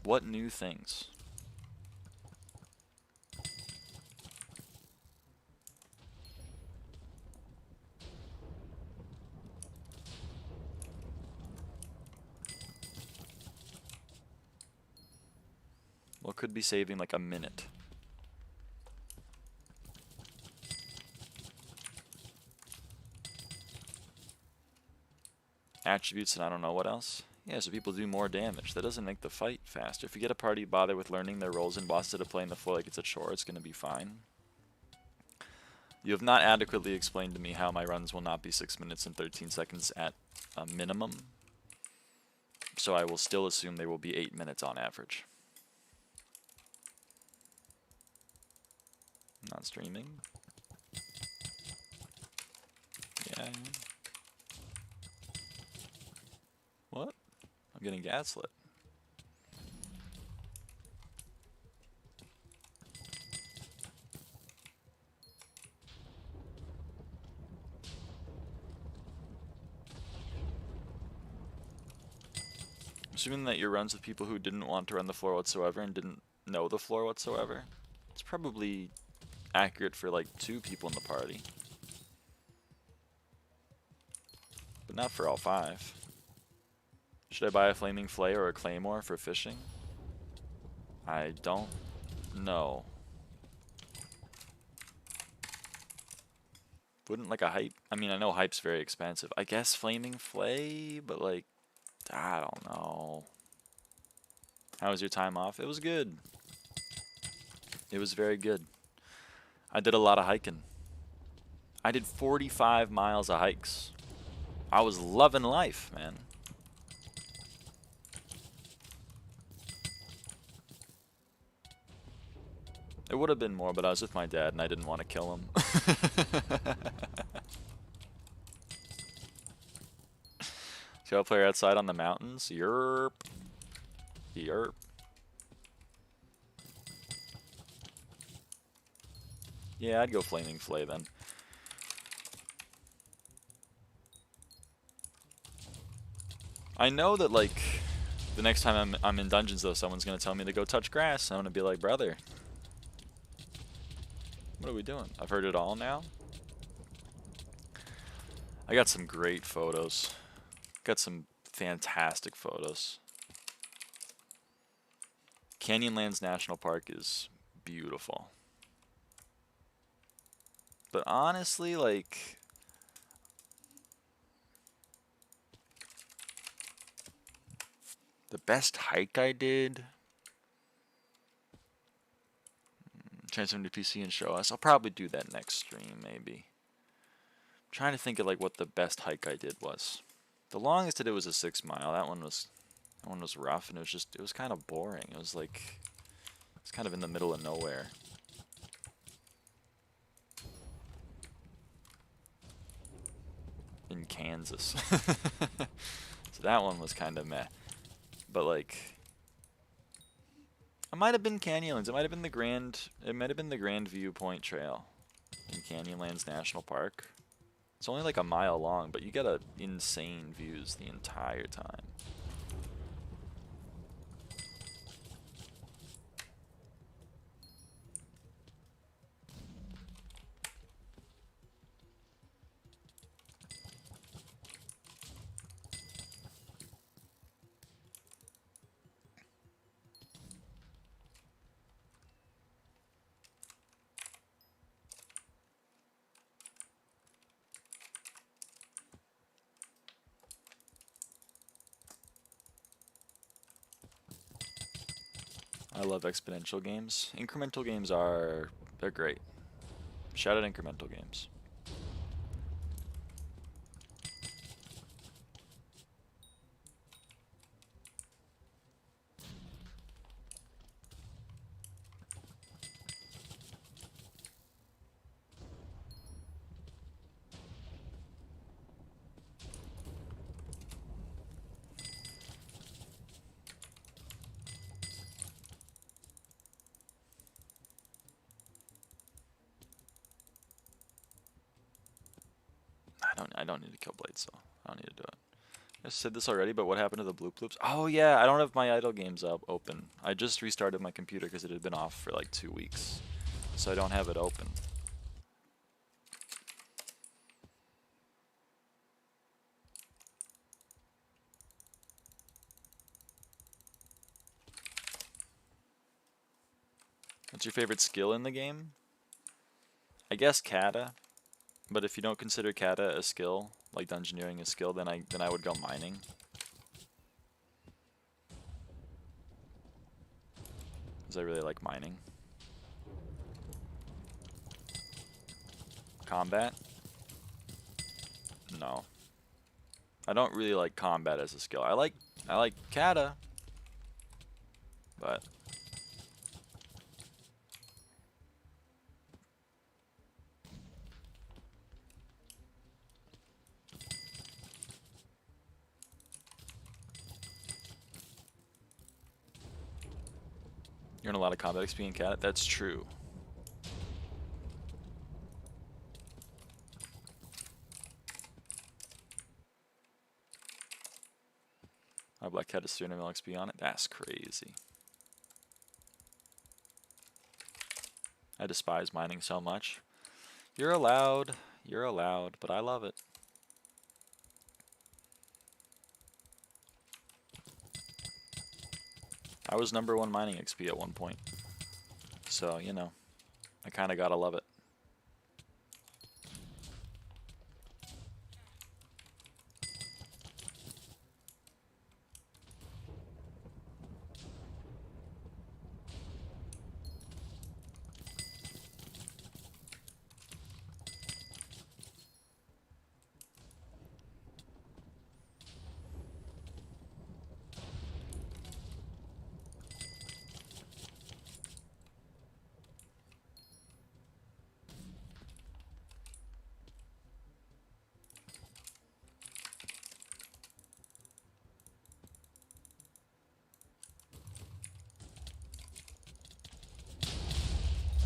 What new things? What could be saving like a minute? Attributes and I don't know what else. Yeah, so people do more damage. That doesn't make the fight faster. If you get a party bother with learning their roles and bosses to playing the floor like it's a chore, it's going to be fine. You have not adequately explained to me how my runs will not be 6 minutes and 13 seconds at a minimum. So I will still assume they will be 8 minutes on average. Not streaming. Yeah. What? I'm getting gaslit. Assuming that your runs with people who didn't want to run the floor whatsoever and didn't know the floor whatsoever, it's probably accurate for like 2 people in the party. But not for all 5. Should I buy a flaming flay or a claymore for fishing? I don't know. Wouldn't like a hype? I mean, I know hype's very expensive. I guess flaming flay, but like, I don't know. How was your time off? It was good. It was very good. I did a lot of hiking. I did 45 miles of hikes. I was loving life, man. It would have been more, but I was with my dad and I didn't want to kill him. Go player outside on the mountains? Yerp. Yerp. Yeah, I'd go flaming flay then. I know that like the next time I'm in dungeons though, someone's gonna tell me to go touch grass. I'm gonna be like, brother, what are we doing? I've heard it all now. I got some great photos. Got some fantastic photos. Canyonlands National Park is beautiful. But honestly, like, the best hike I did, transfer to PC and show us. I'll probably do that next stream, maybe. I'm trying to think of like what the best hike I did was. The longest I did was a 6 mile. That one was rough, and it was kind of boring. It was like, it's kind of in the middle of nowhere. In Kansas. So that one was kind of meh. But like, it might have been Canyonlands. It might have been the Grand Viewpoint Trail in Canyonlands National Park. It's only like a mile long, but you get insane views the entire time. I love exponential games. Incremental games they're great. Shout out incremental games. I don't need to kill Blade, so I don't need to do it. I said this already, but what happened to the bloop loops? Oh yeah, I don't have my idle games up open. I just restarted my computer because it had been off for like 2 weeks, so I don't have it open. What's your favorite skill in the game? I guess kata, but if you don't consider kata a skill, like dungeoneering a skill, then I would go mining. Because I really like mining. Combat? No. I don't really like combat as a skill. I like kata, but you're in a lot of combat XP in kata. That's true. My black cat is 300 mil XP on it. That's crazy. I despise mining so much. You're allowed, but I love it. I was #1 mining XP at one point. So, you know, I kind of gotta love it.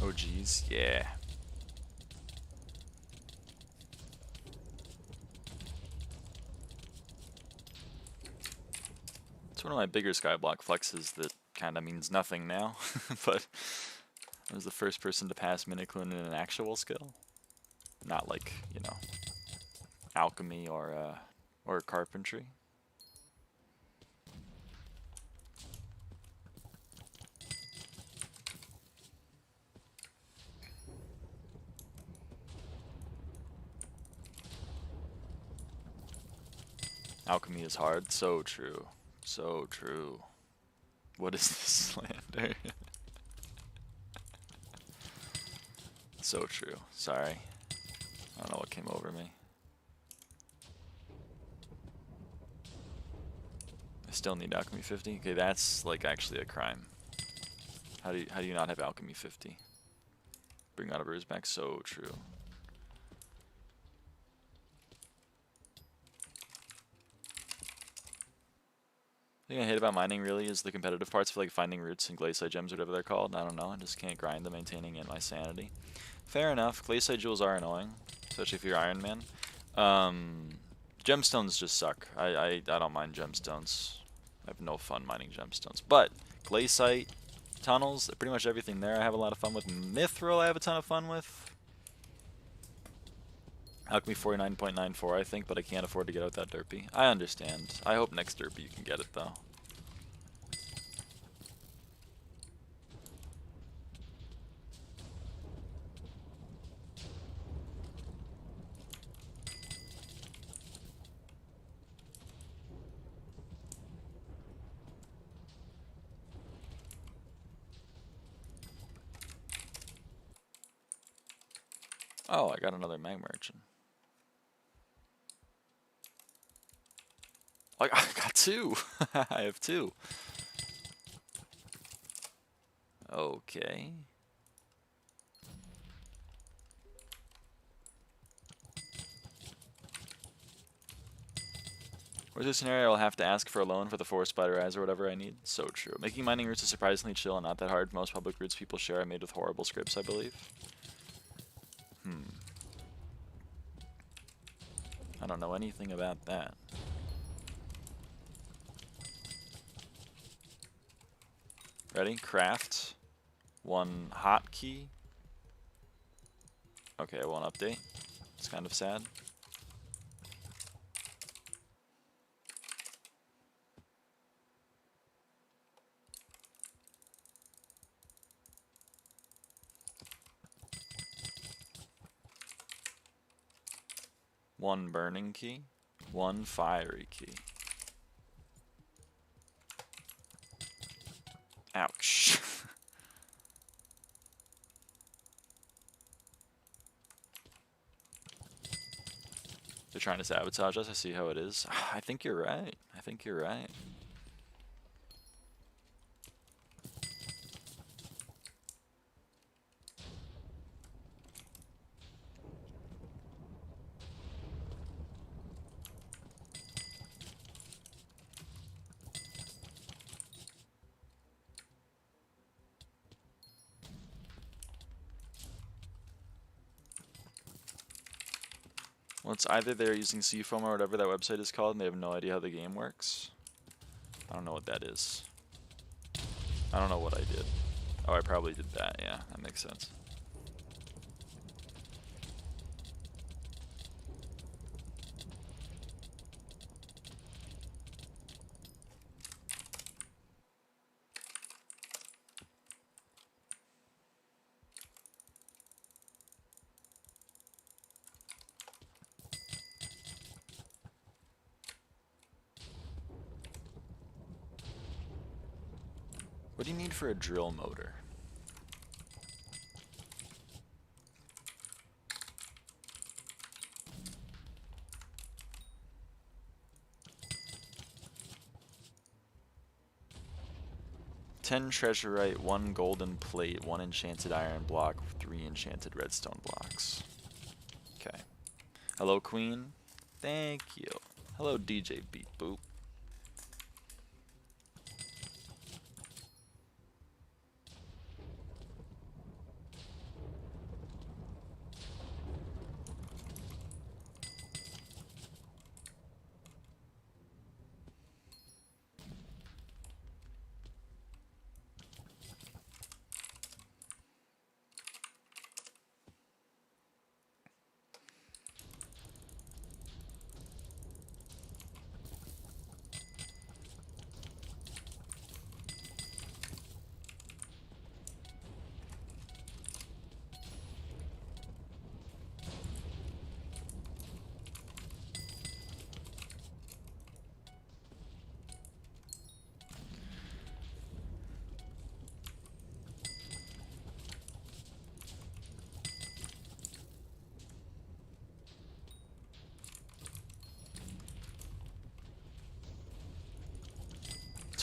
Oh geez, yeah. It's one of my bigger skyblock flexes that kind of means nothing now, but I was the first person to pass Minikloon in an actual skill. Not like, you know, alchemy or carpentry. Alchemy is hard. So true. So true. What is this slander? So true. Sorry. I don't know what came over me. I still need alchemy 50. Okay, that's like actually a crime. How do you not have alchemy 50? Bring out a bruise back. So true. The thing I hate about mining really is the competitive parts for like finding roots and glacial gems, whatever they're called. I don't know. I just can't grind them, maintaining in my sanity. Fair enough. Glacial jewels are annoying, especially if you're Iron Man. Gemstones just suck. I don't mind gemstones. I have no fun mining gemstones. But glacial tunnels, pretty much everything there I have a lot of fun with. Mithril I have a ton of fun with. Alchemy 49.94 I think, but I can't afford to get out that derpy. I understand. I hope next derpy you can get it though. Oh, I got another mag merchant. I got 2. I have 2. Okay. Where's this scenario? I'll have to ask for a loan for the 4 spider eyes or whatever I need. So true. Making mining routes is surprisingly chill and not that hard. Most public routes people share are made with horrible scripts, I believe. I don't know anything about that. Ready? Craft. 1 hotkey. Okay, it won't update. It's kind of sad. One burning key. 1 fiery key. Ouch. They're trying to sabotage us. I see how it is. I think you're right. I think you're right. Well, it's either they're using Seafoam or whatever that website is called and they have no idea how the game works. I don't know what that is. I don't know what I did. Oh, I probably did that. Yeah, that makes sense. What do you need for a drill motor? Ten treasurite, 1 golden plate, 1 enchanted iron block, 3 enchanted redstone blocks. Okay. Hello, Queen. Thank you. Hello, DJ Beat Boop.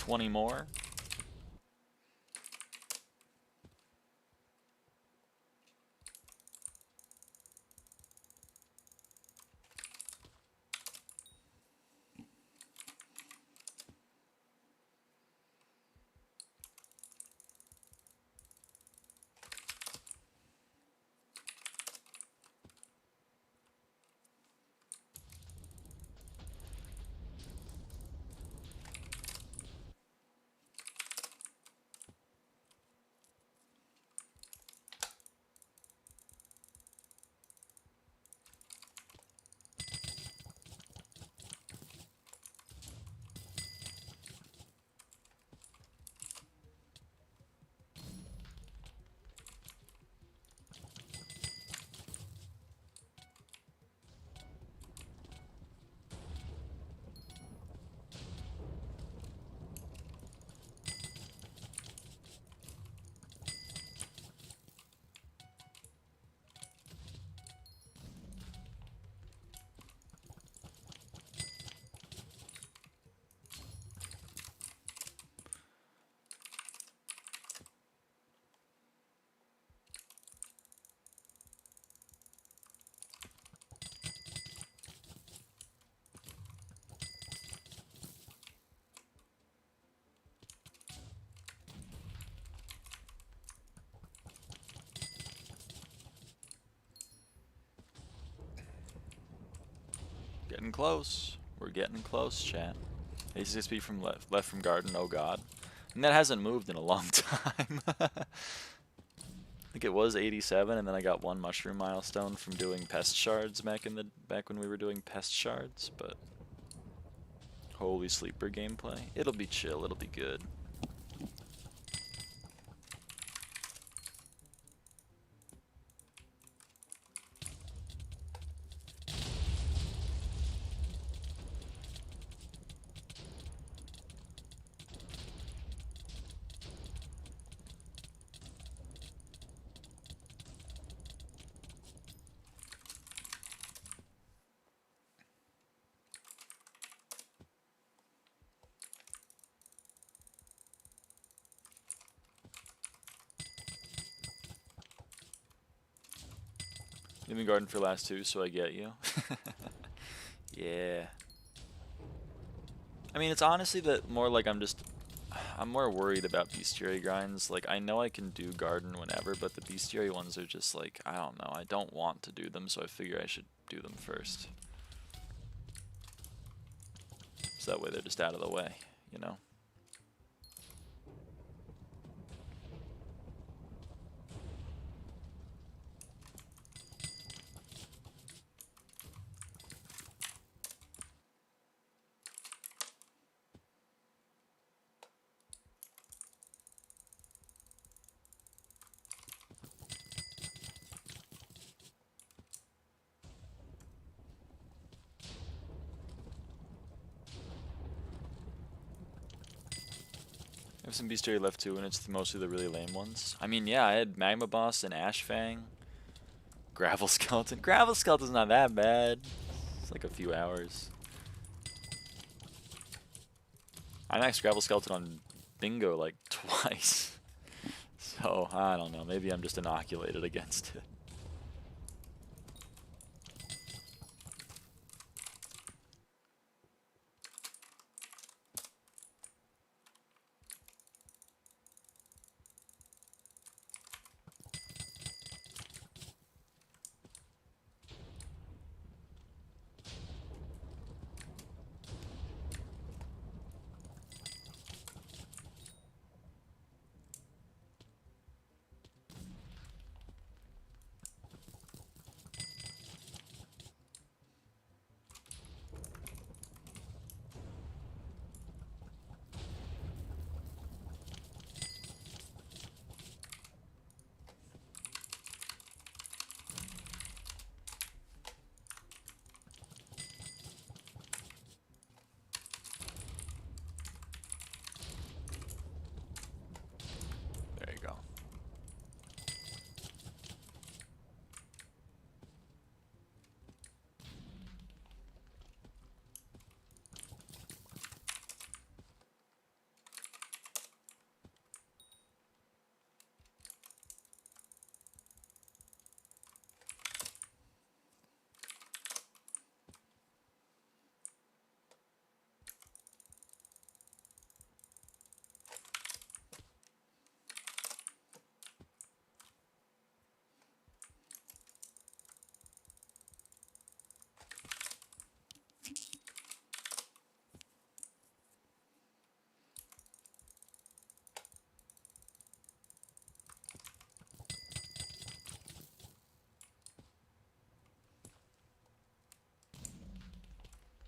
$20 more. getting close. We're getting close, chat. sbxp from left from garden, oh god. And that hasn't moved in a long time. I think it was 87, and then I got 1 mushroom milestone from doing pest shards back when we were doing pest shards, but holy sleeper gameplay. It'll be chill, it'll be good. Leaving garden for last 2, so I get you. Yeah. I mean, it's honestly that more like I'm more worried about bestiary grinds. Like, I know I can do garden whenever, but the bestiary ones are just like, I don't know. I don't want to do them, so I figure I should do them first. So that way they're just out of the way, you know? I have some bestiary left too, and it's mostly the really lame ones. I mean, yeah, I had Magma Boss and Ash Fang. Gravel Skeleton. Gravel Skeleton's not that bad. It's like a few hours. I maxed Gravel Skeleton on Bingo like twice. So, I don't know. Maybe I'm just inoculated against it.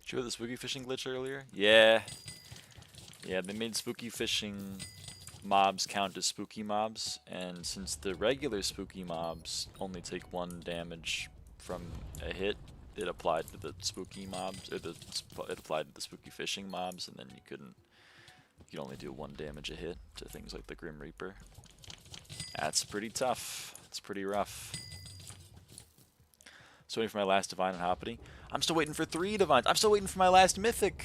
Did you have the spooky fishing glitch earlier? Yeah. Yeah, they made spooky fishing mobs count as spooky mobs, and since the regular spooky mobs only take 1 damage from a hit, it applied to the spooky mobs, or it applied to the spooky fishing mobs, and then you could only do 1 damage a hit to things like the Grim Reaper. That's pretty tough. It's pretty rough. Still waiting for my last Divine and Hoppity. I'm still waiting for 3 Divines. I'm still waiting for my last Mythic.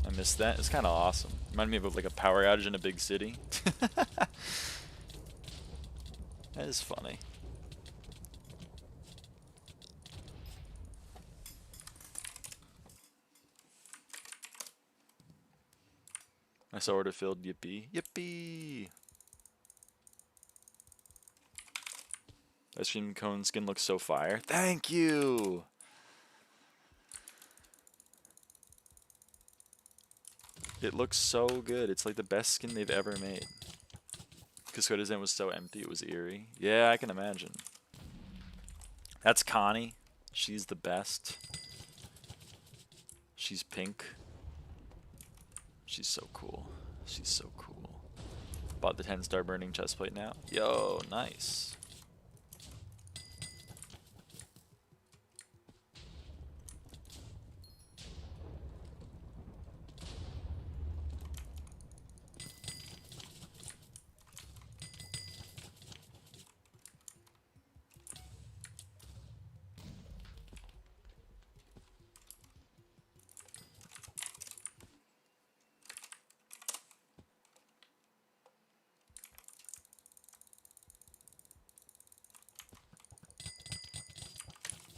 I missed that. It's kind of awesome. Reminded me of like a power outage in a big city. That is funny. My order filled. Yippee. Yippee. Ice cream cone skin looks so fire. Thank you. It looks so good. It's like the best skin they've ever made. Because Citizen was so empty, it was eerie. Yeah, I can imagine. That's Connie. She's the best. She's pink. She's so cool. She's so cool. Bought the 10-star burning chestplate now. Yo, nice.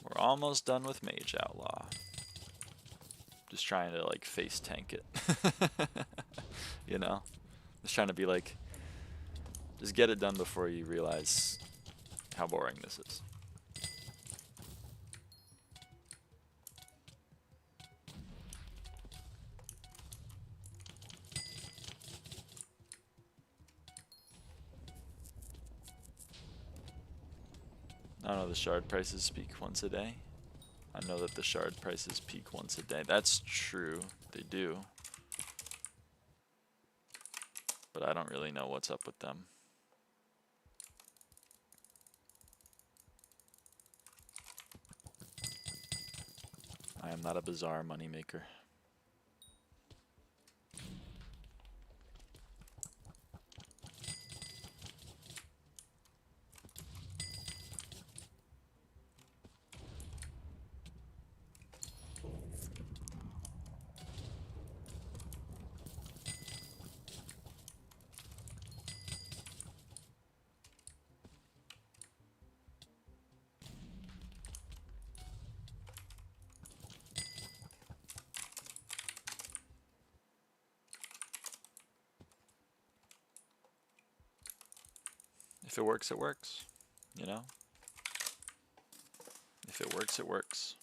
We're almost done with Mage Outlaw. Just trying to like face tank it. You know? Just trying to be like, just get it done before you realize how boring this is. I don't know, the shard prices peak once a day. I know that the shard prices peak once a day. That's true. They do. But I don't really know what's up with them. I am not a bizarre moneymaker. If it works, it works. You know? If it works, it works.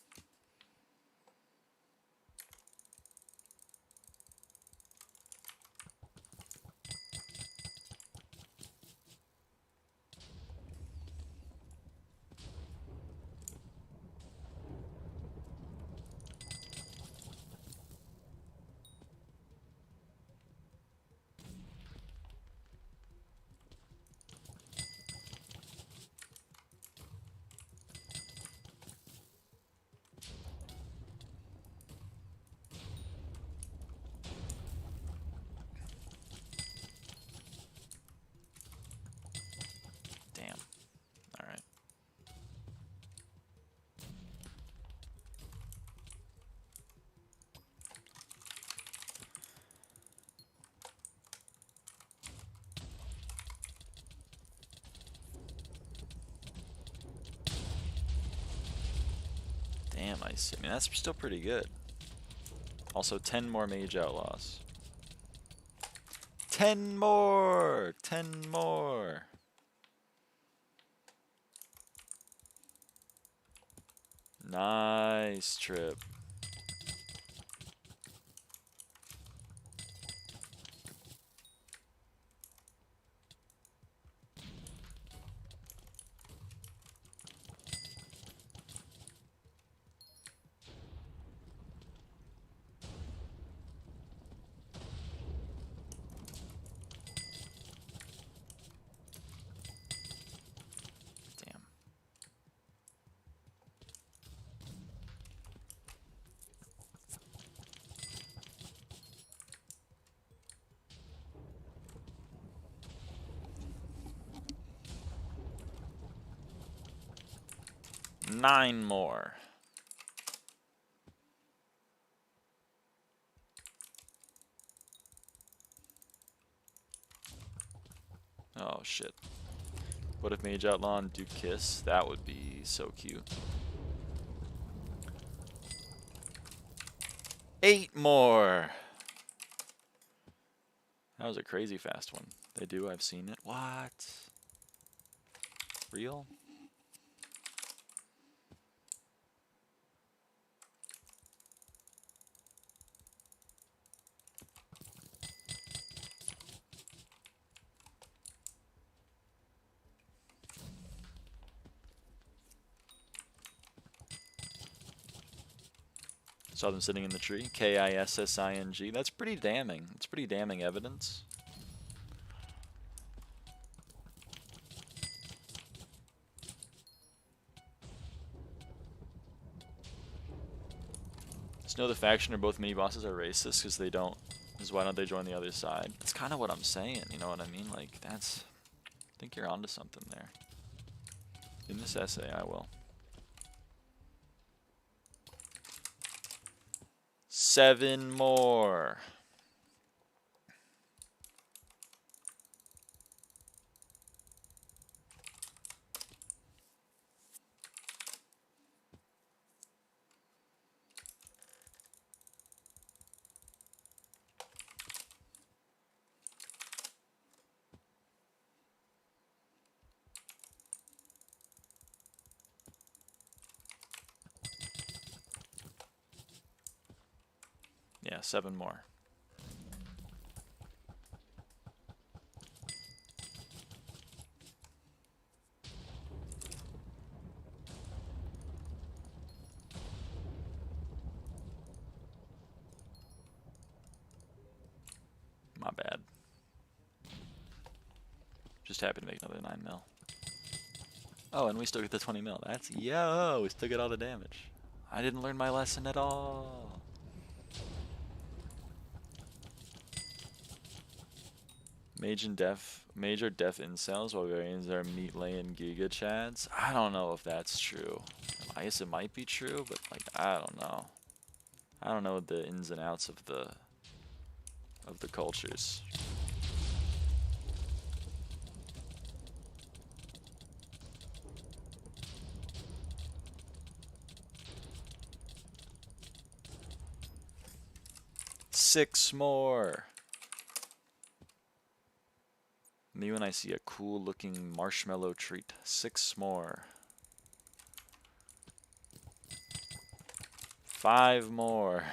Damn, I see. I mean, that's still pretty good. Also, 10 more Mage Outlaws. 10 more! 10 more! Nice trip. Nine more. Oh shit. What if Mage Outlaw and Duke kiss? That would be so cute. 8 more. That was a crazy fast one. They do, I've seen it. What? Real? Saw them sitting in the tree. Kissing. That's pretty damning. It's pretty damning evidence. Just know the faction or both mini bosses are racist because they don't. Because why don't they join the other side? That's kind of what I'm saying. You know what I mean? Like that's. I think you're onto something there. In this essay, I will. 7 more. Yeah, 7 more. My bad. Just happy to make another 9 mil. Oh, and we still get the 20 mil. That's yo, we still get all the damage. I didn't learn my lesson at all. Major deaf incels while variants are meat laying giga chads. I don't know if that's true. I guess it might be true, but like I don't know. I don't know the ins and outs of the cultures. Six more. Me when I see a cool looking marshmallow treat. 6 more. 5 more.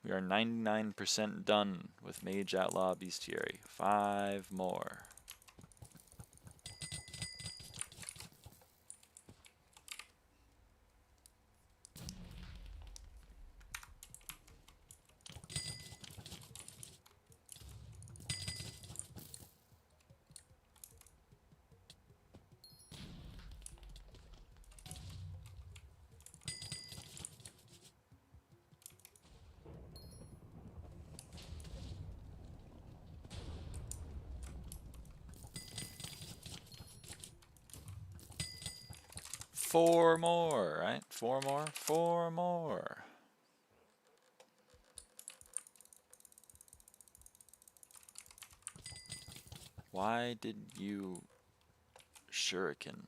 We are 99% done with Mage Outlaw Bestiary. 5 more. Four more, right? 4 more? 4 more. Why did you shuriken?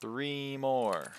Three more.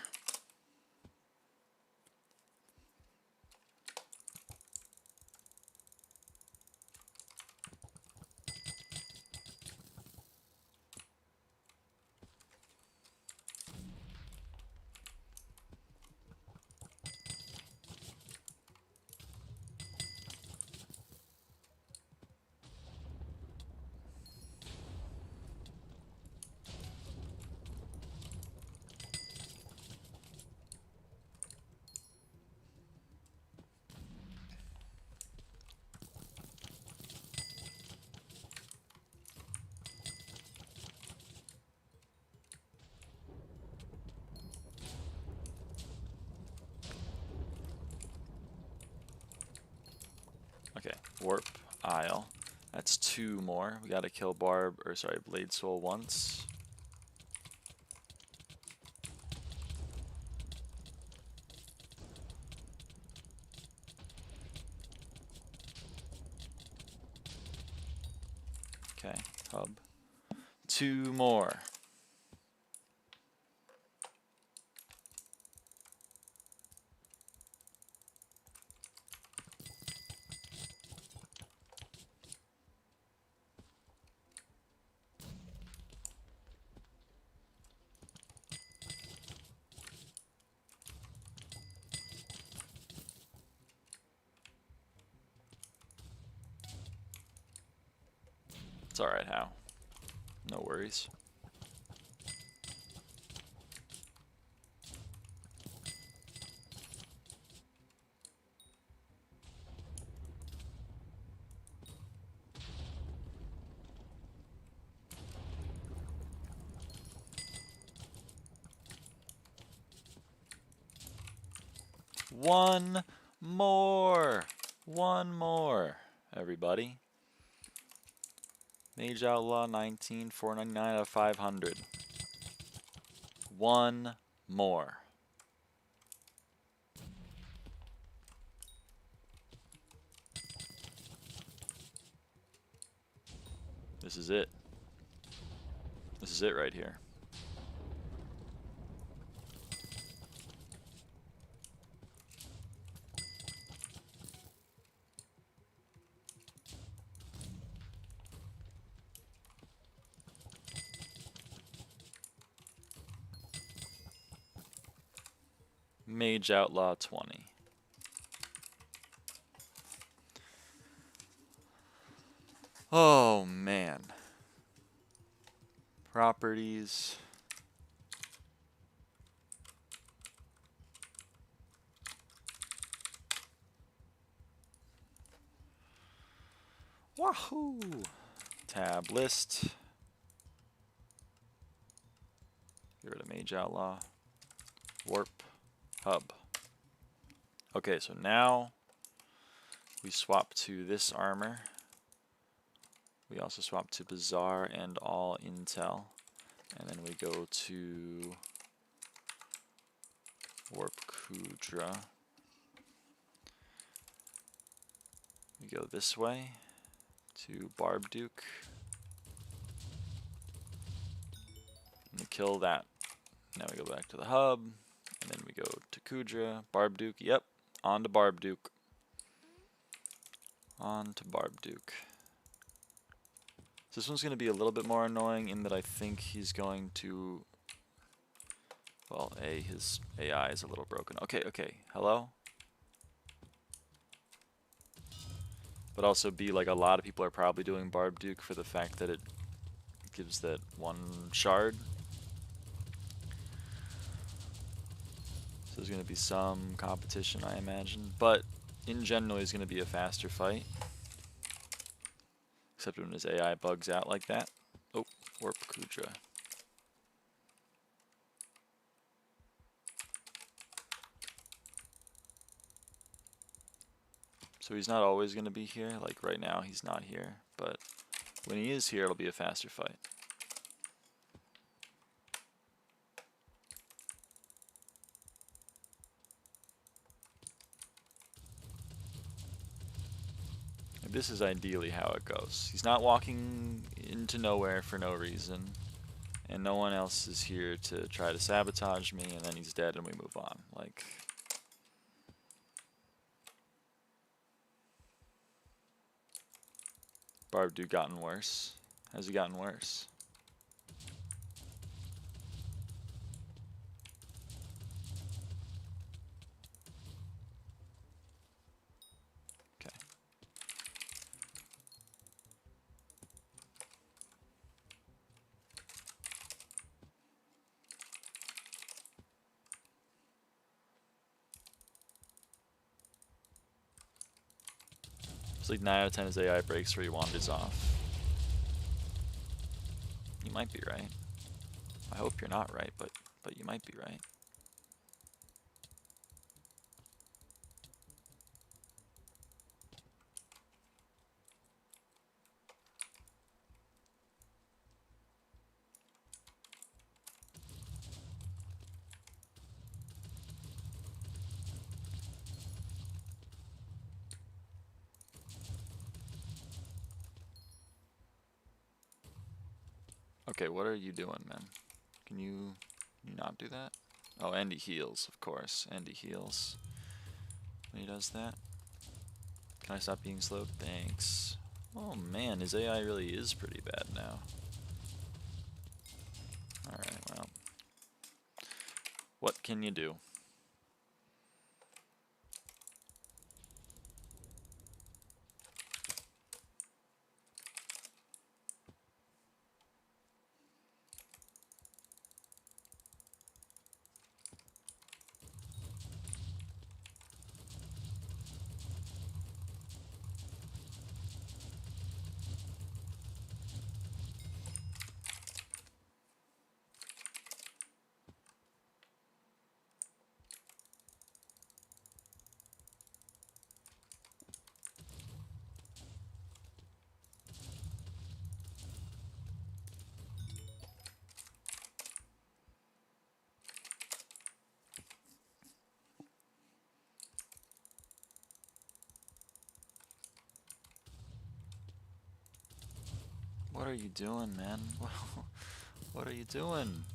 Okay, warp, isle. That's That's 2 more. We gotta kill Blade Soul once. Okay, hub. 2 more. It's alright, How. No worries. One more, everybody. Mage Outlaw 19, 499 out of 500. One more. This is it. This is it right here. Mage Outlaw 20. Oh man. Properties. Wahoo! Tab list. Get rid of Mage Outlaw. Warp. Hub. Okay, so now we swap to this armor. We also swap to Bazaar and all intel. And then we go to Warp Kudra. We go this way to Barbduke. And we kill that. Now we go back to the hub. And then we go to Kudra, Barbduke. Yep, on to Barbduke. On to Barbduke. So this one's going to be a little bit more annoying in that I think he's going to... Well, his AI is a little broken. Okay, hello? But also B, like a lot of people are probably doing Barbduke for the fact that it gives that 1 shard. So there's going to be some competition, I imagine. But in general, he's going to be a faster fight. Except when his AI bugs out like that. Oh, Warp Kudra. So he's not always going to be here. Like right now, he's not here. But when he is here, it'll be a faster fight. And this is ideally how it goes. He's not walking into nowhere for no reason. And no one else is here to try to sabotage me, and then he's dead and we move on. Like... Barbduke gotten worse? Has he gotten worse? Okay. It's like 9 out of 10 his AI breaks where he wanders off. You might be right. I hope you're not right, but you might be right. Okay, what are you doing, man? Can you not do that? Oh, and he heals, of course. And he heals when he does that. Can I stop being slow? Thanks. Oh man, his AI really is pretty bad now. Alright, well. What can you do? What are you doing, man? What are you doing?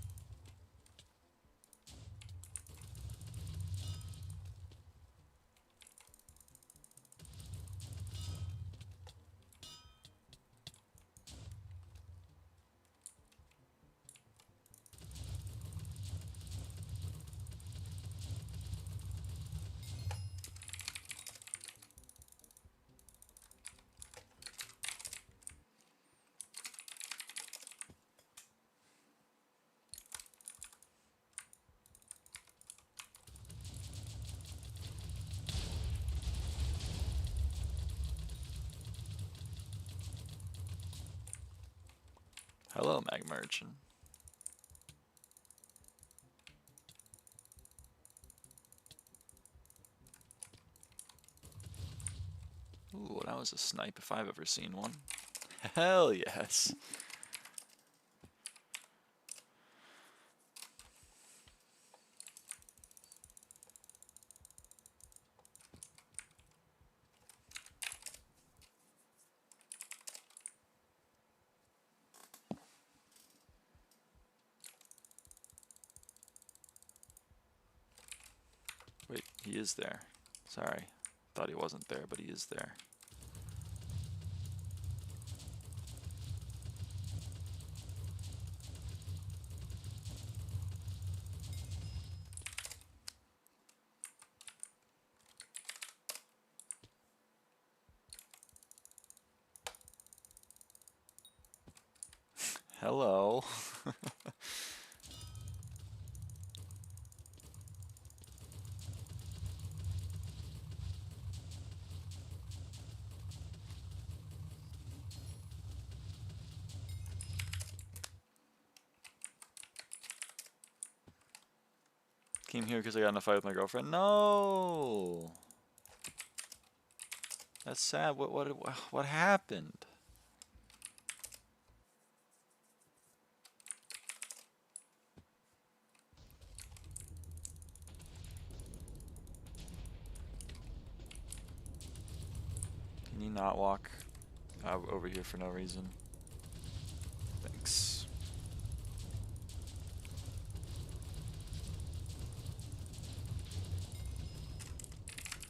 Hello, magma merchant. Ooh, that was a snipe if I've ever seen one. Hell yes. Wait, he is there. Sorry. Thought he wasn't there, but he is there. Hello. Came here because I got in a fight with my girlfriend. No. That's sad. What happened? Can you not walk over here for no reason? Thanks.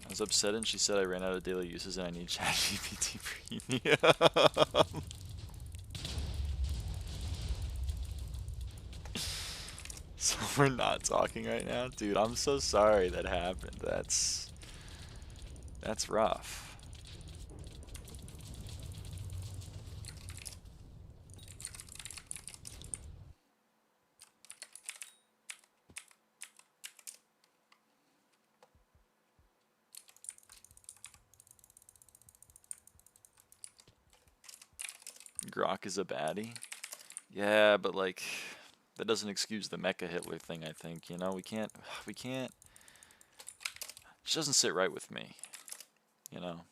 I was upset and she said I ran out of daily uses and I need ChatGPT Premium. So we're not talking right now? Dude, I'm so sorry that happened. That's rough. Grok is a baddie. Yeah, but like that doesn't excuse the mecha Hitler thing, I think. You know, we can't it just doesn't sit right with me. You know.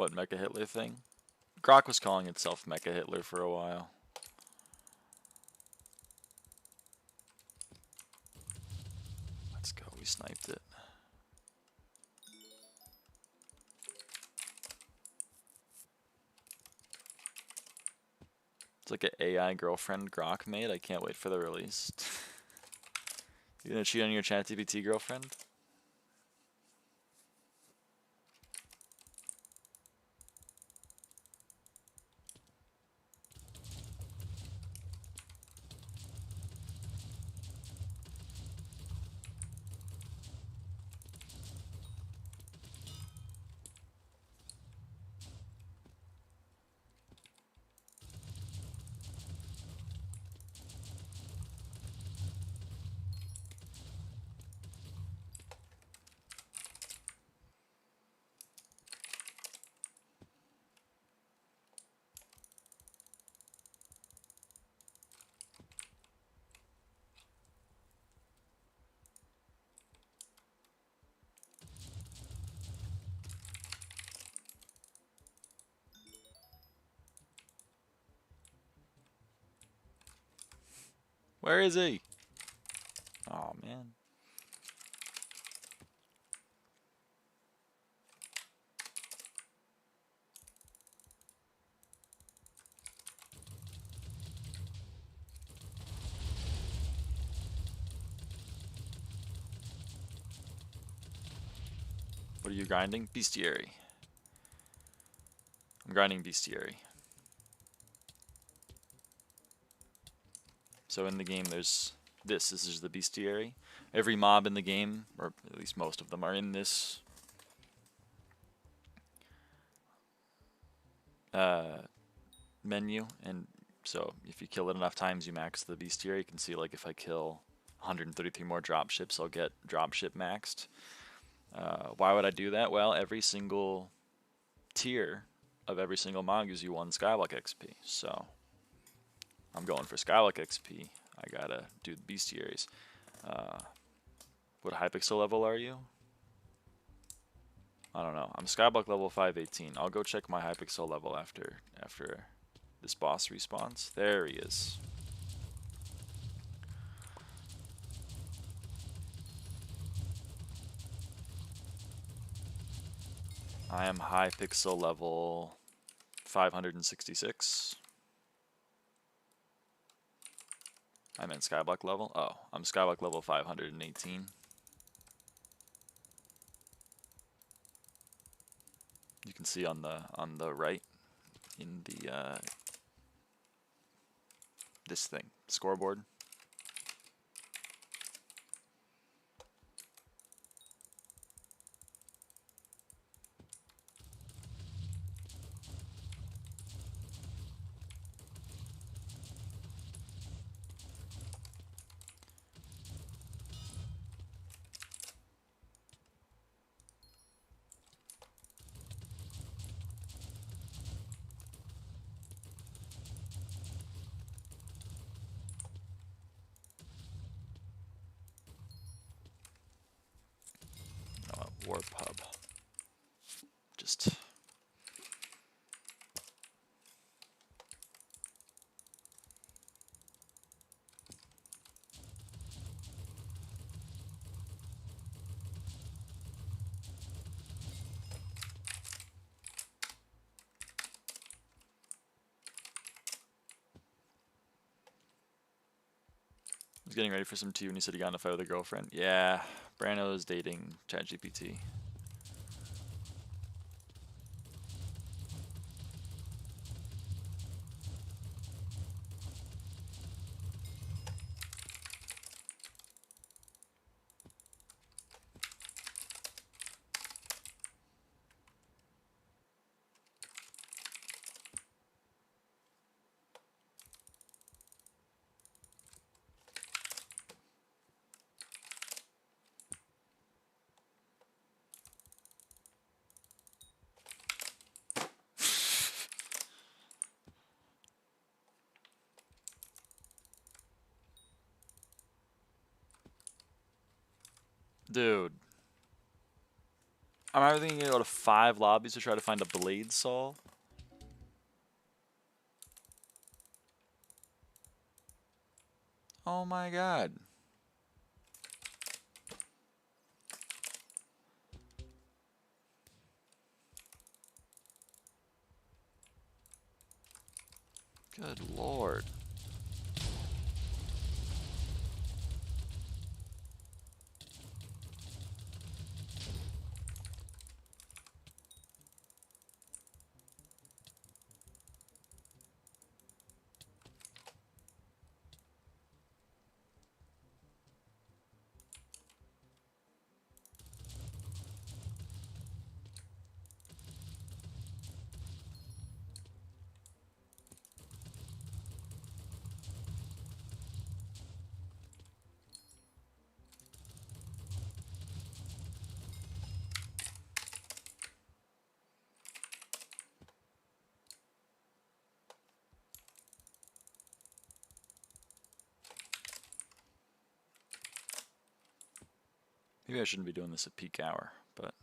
What, Mecha Hitler thing? Grok was calling itself Mecha Hitler for a while. Let's go, we sniped it. It's like an AI girlfriend Grok made. I can't wait for the release. You gonna cheat on your ChatGPT girlfriend? Where is he? Oh man. What are you grinding? Bestiary. I'm grinding Bestiary. So in the game there's this is the Bestiary. Every mob in the game, or at least most of them, are in this menu, and so if you kill it enough times you max the Bestiary. You can see like if I kill 133 more dropships I'll get dropship maxed. Why would I do that? Well, every single tier of every single mod gives you 1 SkyBlock XP, so I'm going for SkyBlock XP. I gotta do the bestiaries. What Hypixel level are you? I don't know. I'm SkyBlock level 518. I'll go check my Hypixel level after this boss respawns. There he is. I am Hypixel level 566. I meant SkyBlock level. Oh, I'm SkyBlock level 518. You can see on the right in the this thing, scoreboard. Warp hub. Just was getting ready for some tea when he said he got in a fight with a girlfriend. Yeah, Brano is dating ChatGPT. Dude. I'm either thinking to go to 5 lobbies to try to find a blade saw. Oh my god. Good lord. Maybe I shouldn't be doing this at peak hour, but...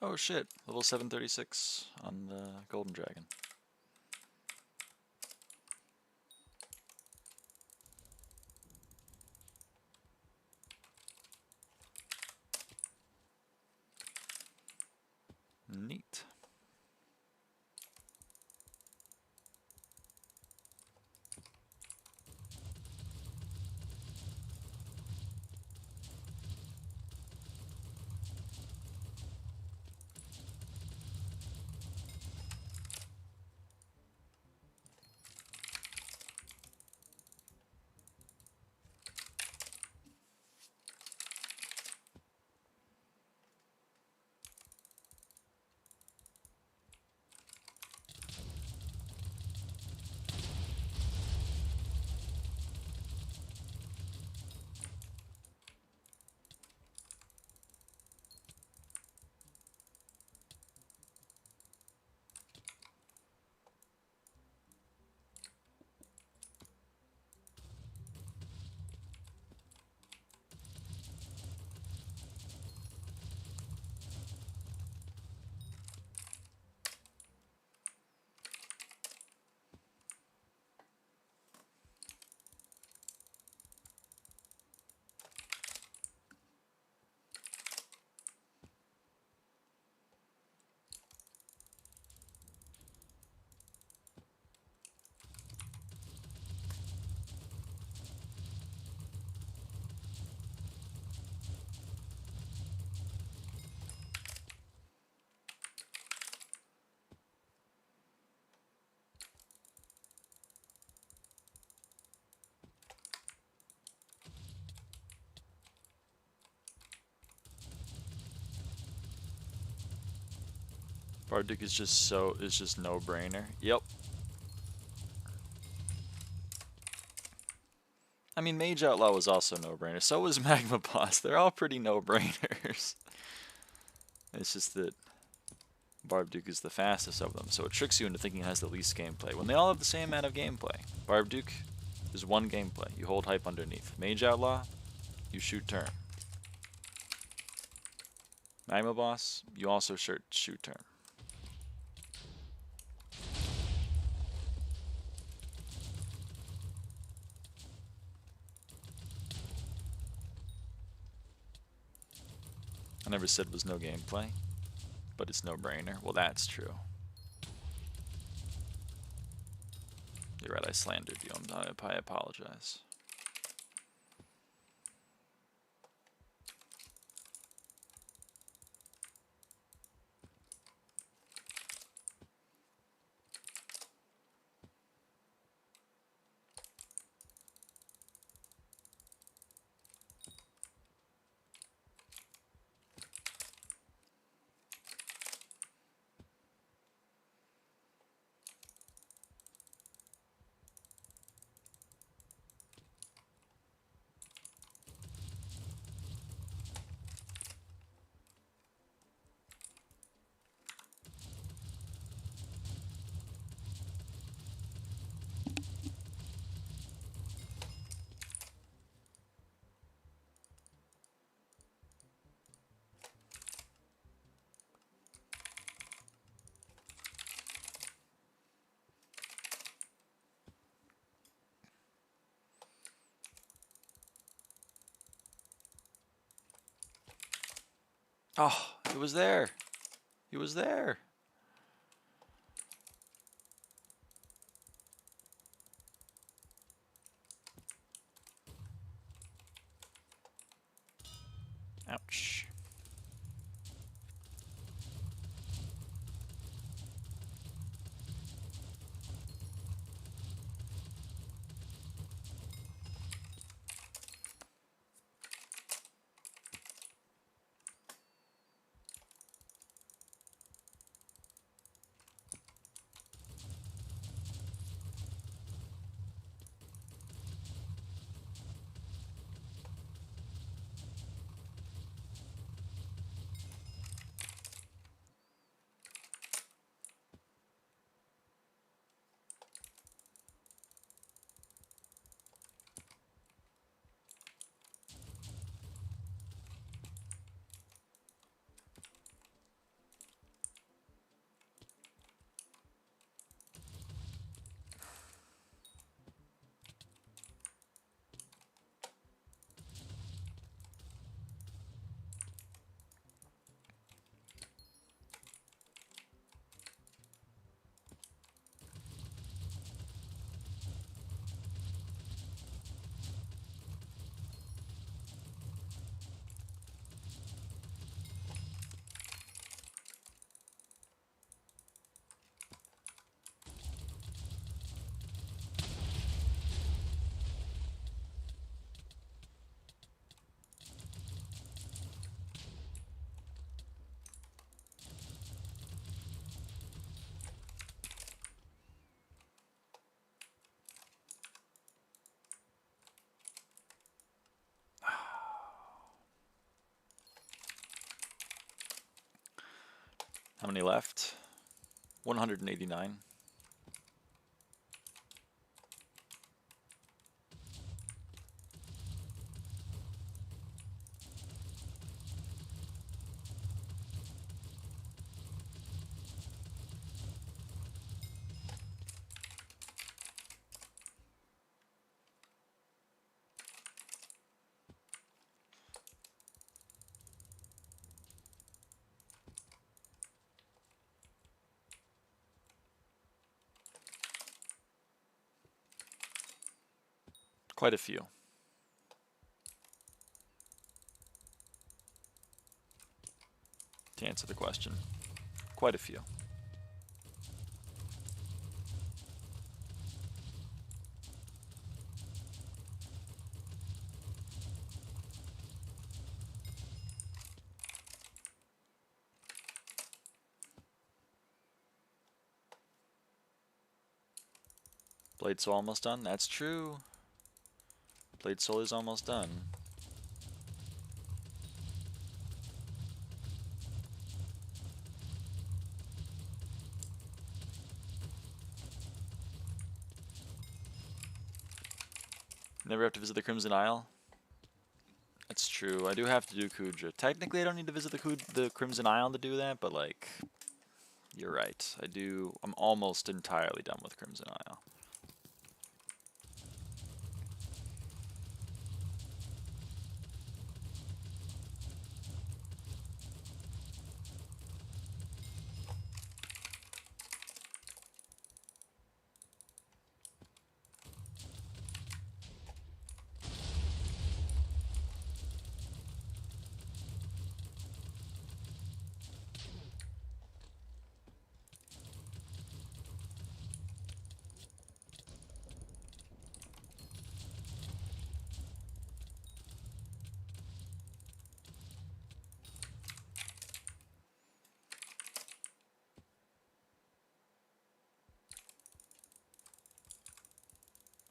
Oh shit, level 736 on the Golden Dragon. Neat. Barduke is just no brainer. Yep. I mean, Mage Outlaw was also no brainer. So was Magma Boss. They're all pretty no brainers. It's just that Barduke is the fastest of them, so it tricks you into thinking it has the least gameplay when they all have the same amount of gameplay. Barduke is one gameplay. You hold hype underneath. Mage Outlaw, you shoot turn. Magma Boss, you also shoot turn. I never said it was no gameplay, but it's no brainer. Well, that's true. You're right, I slandered you. I apologize. Oh, it was there. He was there. Ouch. How many left? 189. Quite a few. To answer the question, quite a few. Blade Soul almost done? That's true. Blade Soul is almost done. Never have to visit the Crimson Isle? That's true. I do have to do Kudra. Technically, I don't need to visit the Crimson Isle to do that, but like, you're right. I do. I'm almost entirely done with Crimson Isle.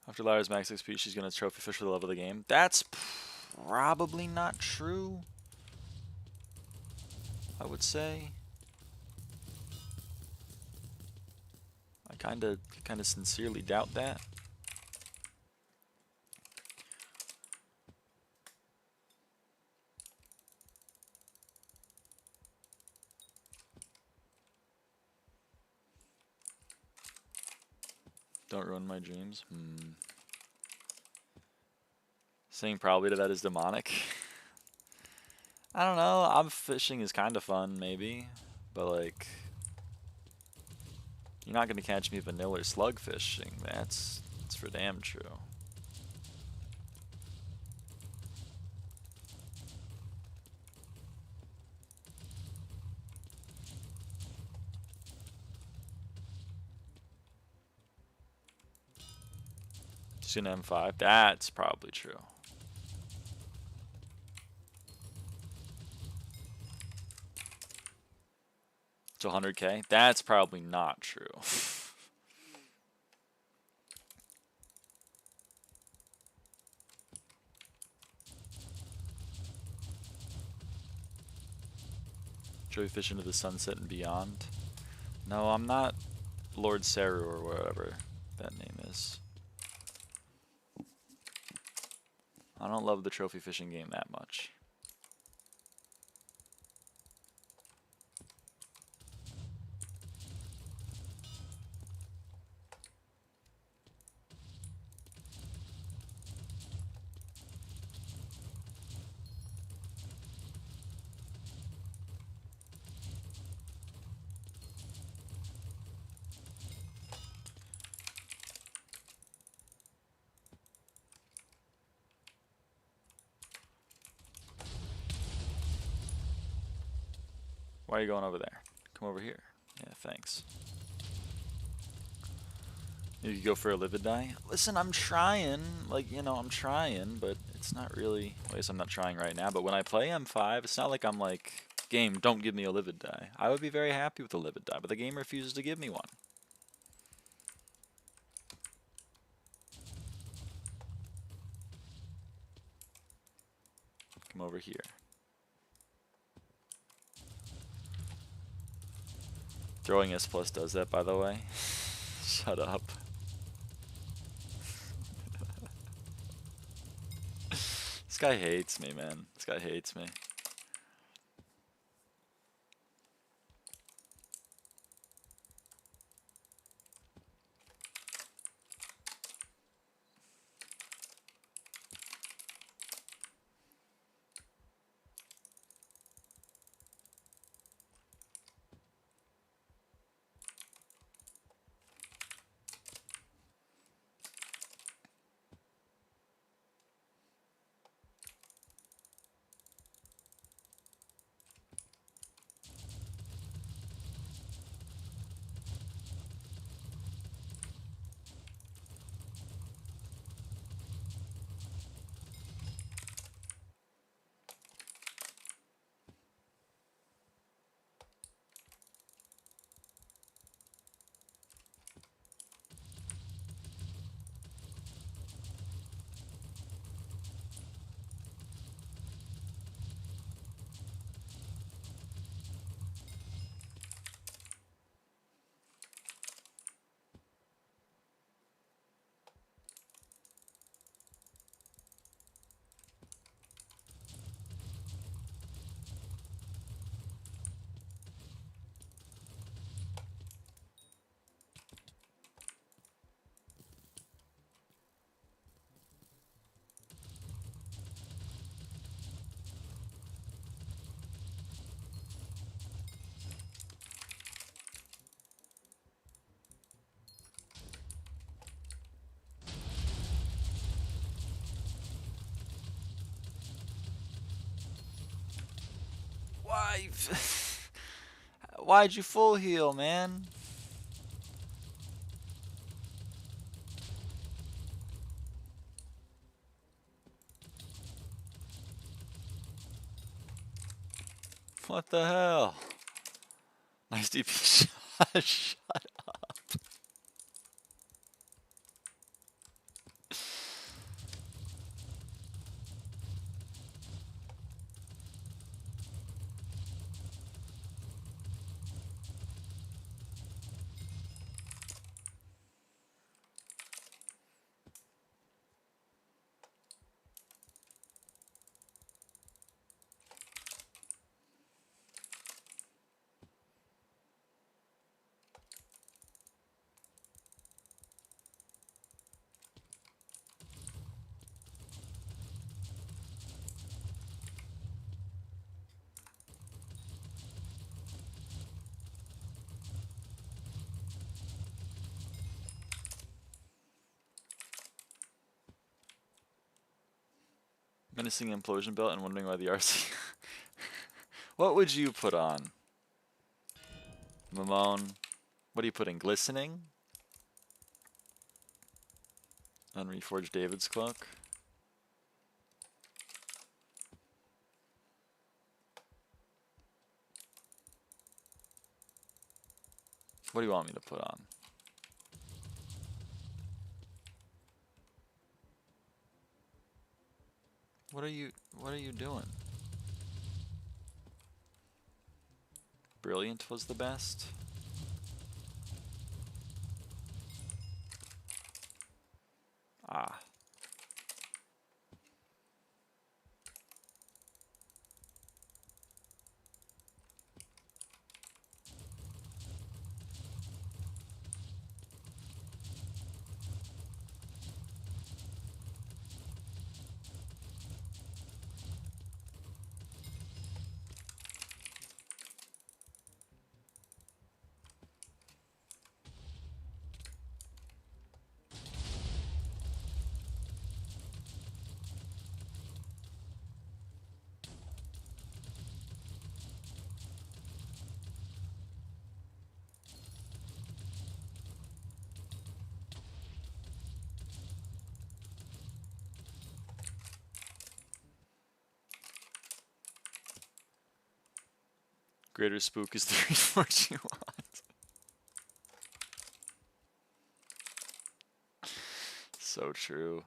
After Lyra's max XP, she's going to trophy fish for the love of the game. That's probably not true, I would say. I kind of sincerely doubt that. Don't ruin my dreams. Saying probably to that is demonic. I don't know. Ob fishing is kind of fun, maybe. But, like, you're not going to catch me vanilla slug fishing. That's for damn true. Just an M5. That's probably true. To 100K? That's probably not true. Trophy fish into the sunset and beyond. No, I'm not Lord Saru or whatever that name is. I don't love the trophy fishing game that much. Why are you going over there? Come over here. Yeah, thanks. You could go for a livid die. Listen, I'm trying. Like, you know, I'm trying, but it's not really... Well, I guess I'm not trying right now, but when I play M5, it's not like I'm like, game, don't give me a livid die. I would be very happy with a livid die, but the game refuses to give me one. Come over here. Throwing S plus does that, by the way. Shut up. This guy hates me, man. This guy hates me. Why? Why'd you full heal, man? What the hell? Nice DP shot. Shut up. Menacing implosion belt and wondering why the RC. What would you put on? Mamone. What are you putting? Glistening? Unreforged David's cloak? What do you want me to put on? What are you doing? Brilliant was the best. Ah. Greater spook is the reinforce you want. So true.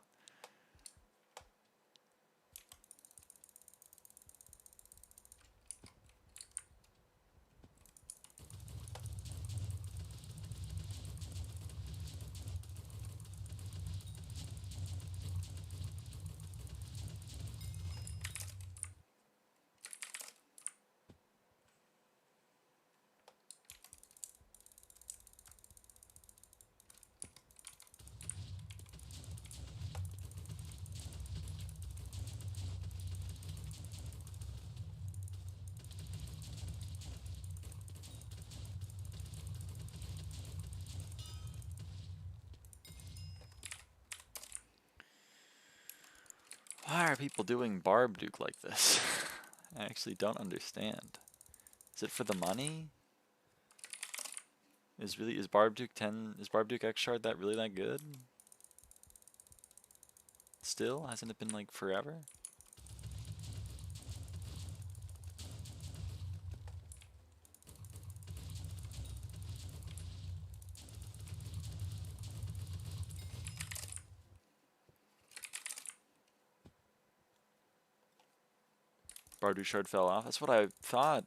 Why are people doing Barb Duke like this? I actually don't understand. Is it for the money? Is Barb Duke X Shard that really that good? Still? Hasn't it been like forever? Barb Duke Shard fell off. That's what I thought.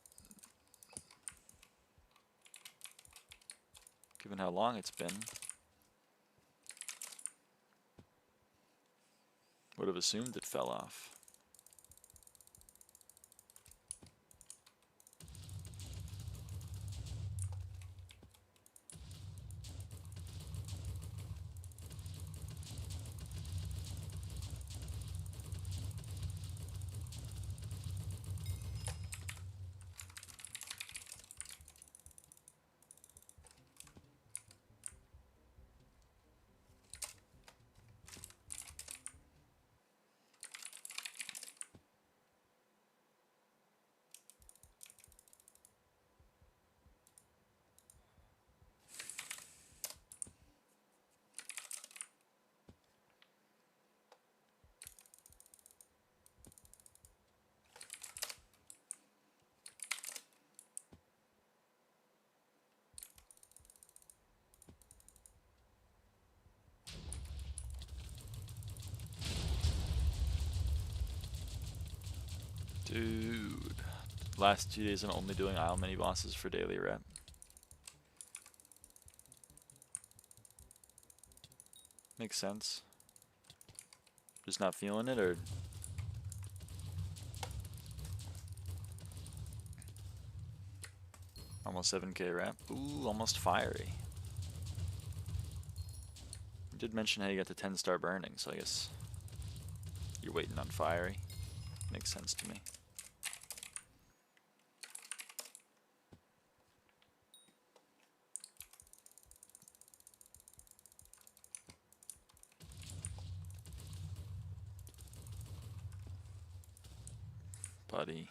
Given how long it's been. Would have assumed it fell off. Dude. Last 2 days I'm only doing Isle mini bosses for daily rep. Makes sense. Just not feeling it, or? Almost 7k rep. Ooh, almost fiery. You did mention how you got the 10-star burning, so I guess you're waiting on fiery. Makes sense to me. Buddy.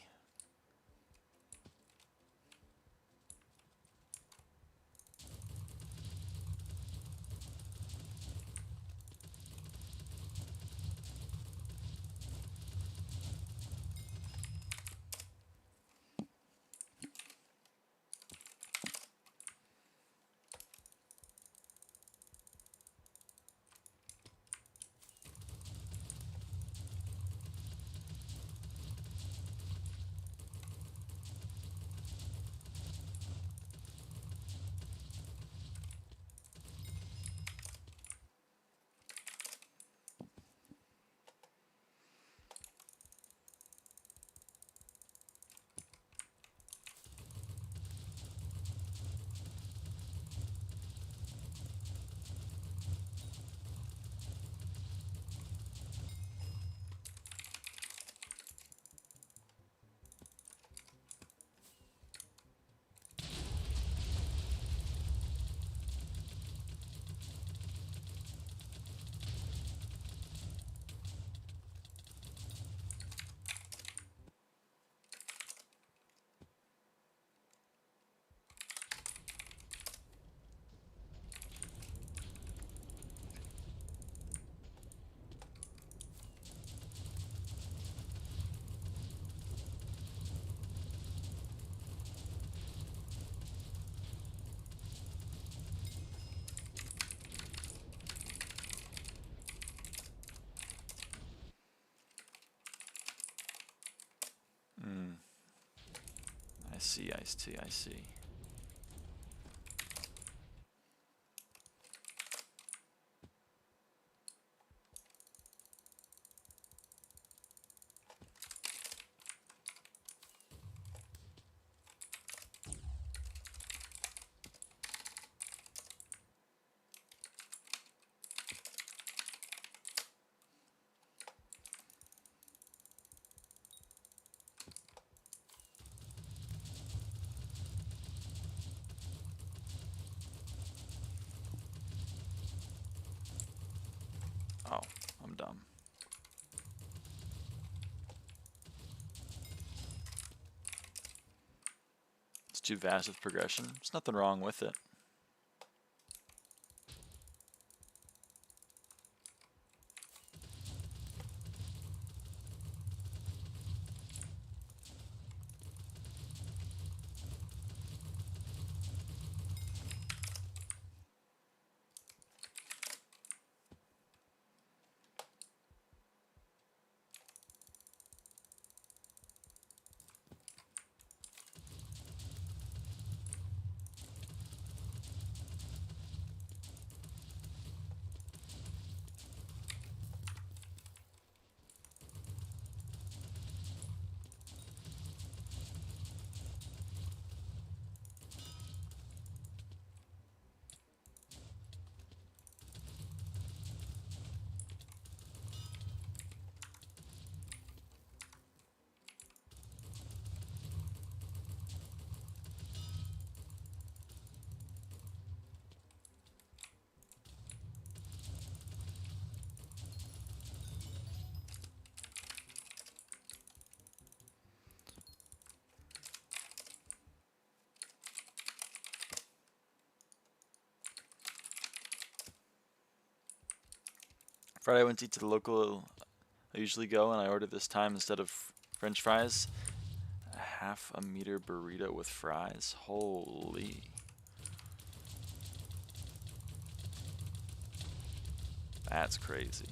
I see. Oh, I'm dumb. It's too vast with progression. There's nothing wrong with it. Friday I went to eat to the local I usually go, and I ordered this time, instead of French fries, a half-a-meter burrito with fries. Holy. That's crazy.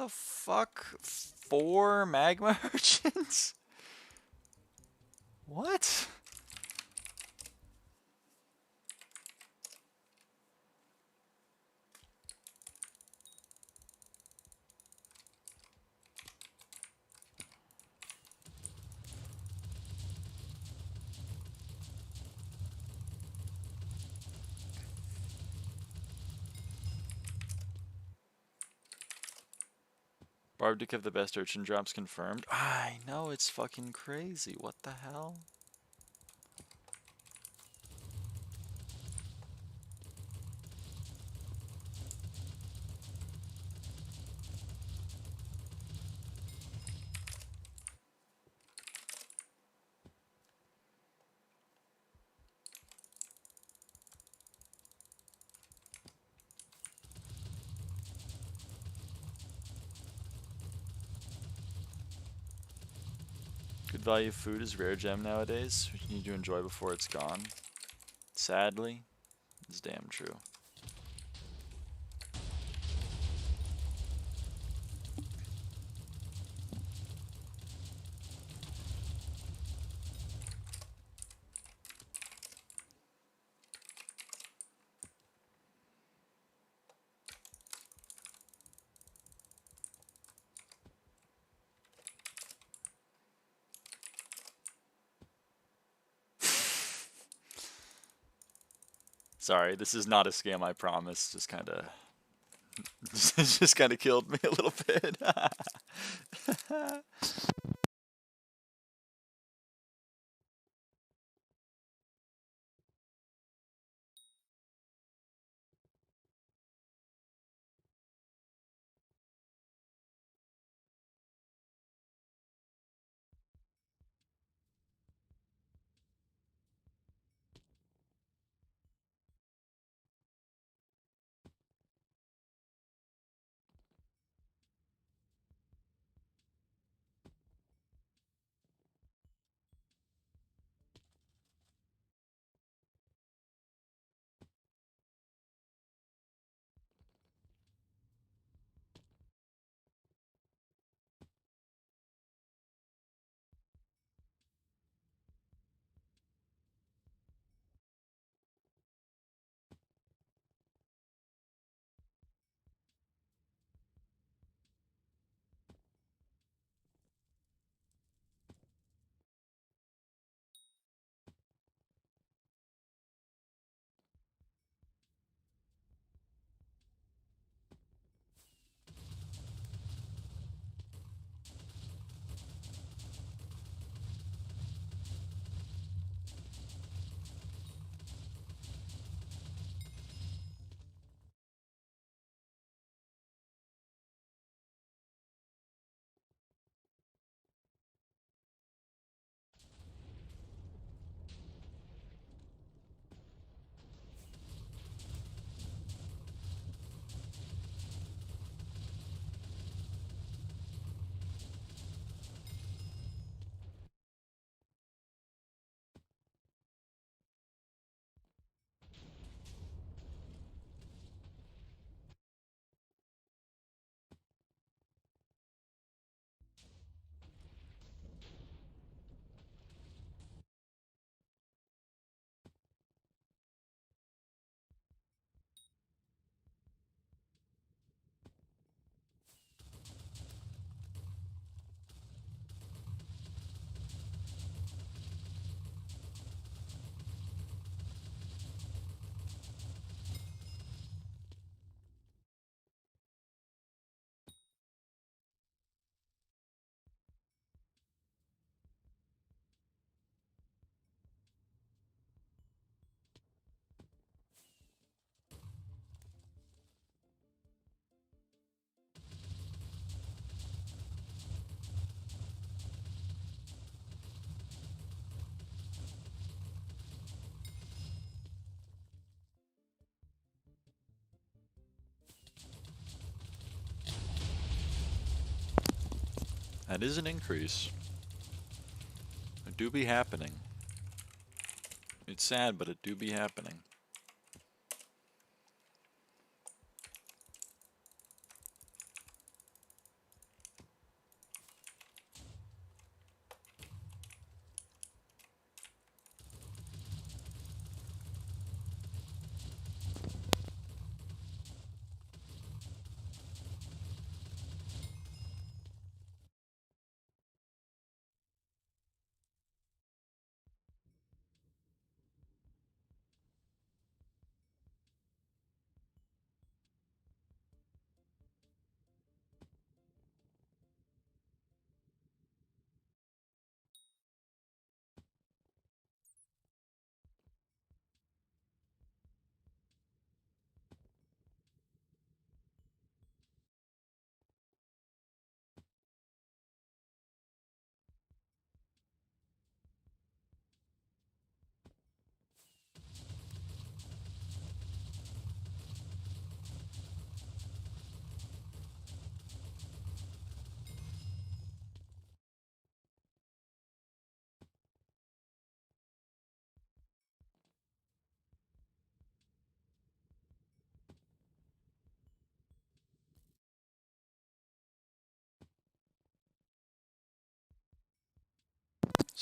the fuck? 4 magma urchins? What? Barbdick have the best urchin drops confirmed. I know, it's fucking crazy. What the hell? Good value food is rare gem nowadays, which you need to enjoy before it's gone. Sadly, it's damn true. Sorry, this is not a scam, I promise. Just kind of, just kind of killed me a little bit. That is an increase. It do be happening. It's sad, but it do be happening.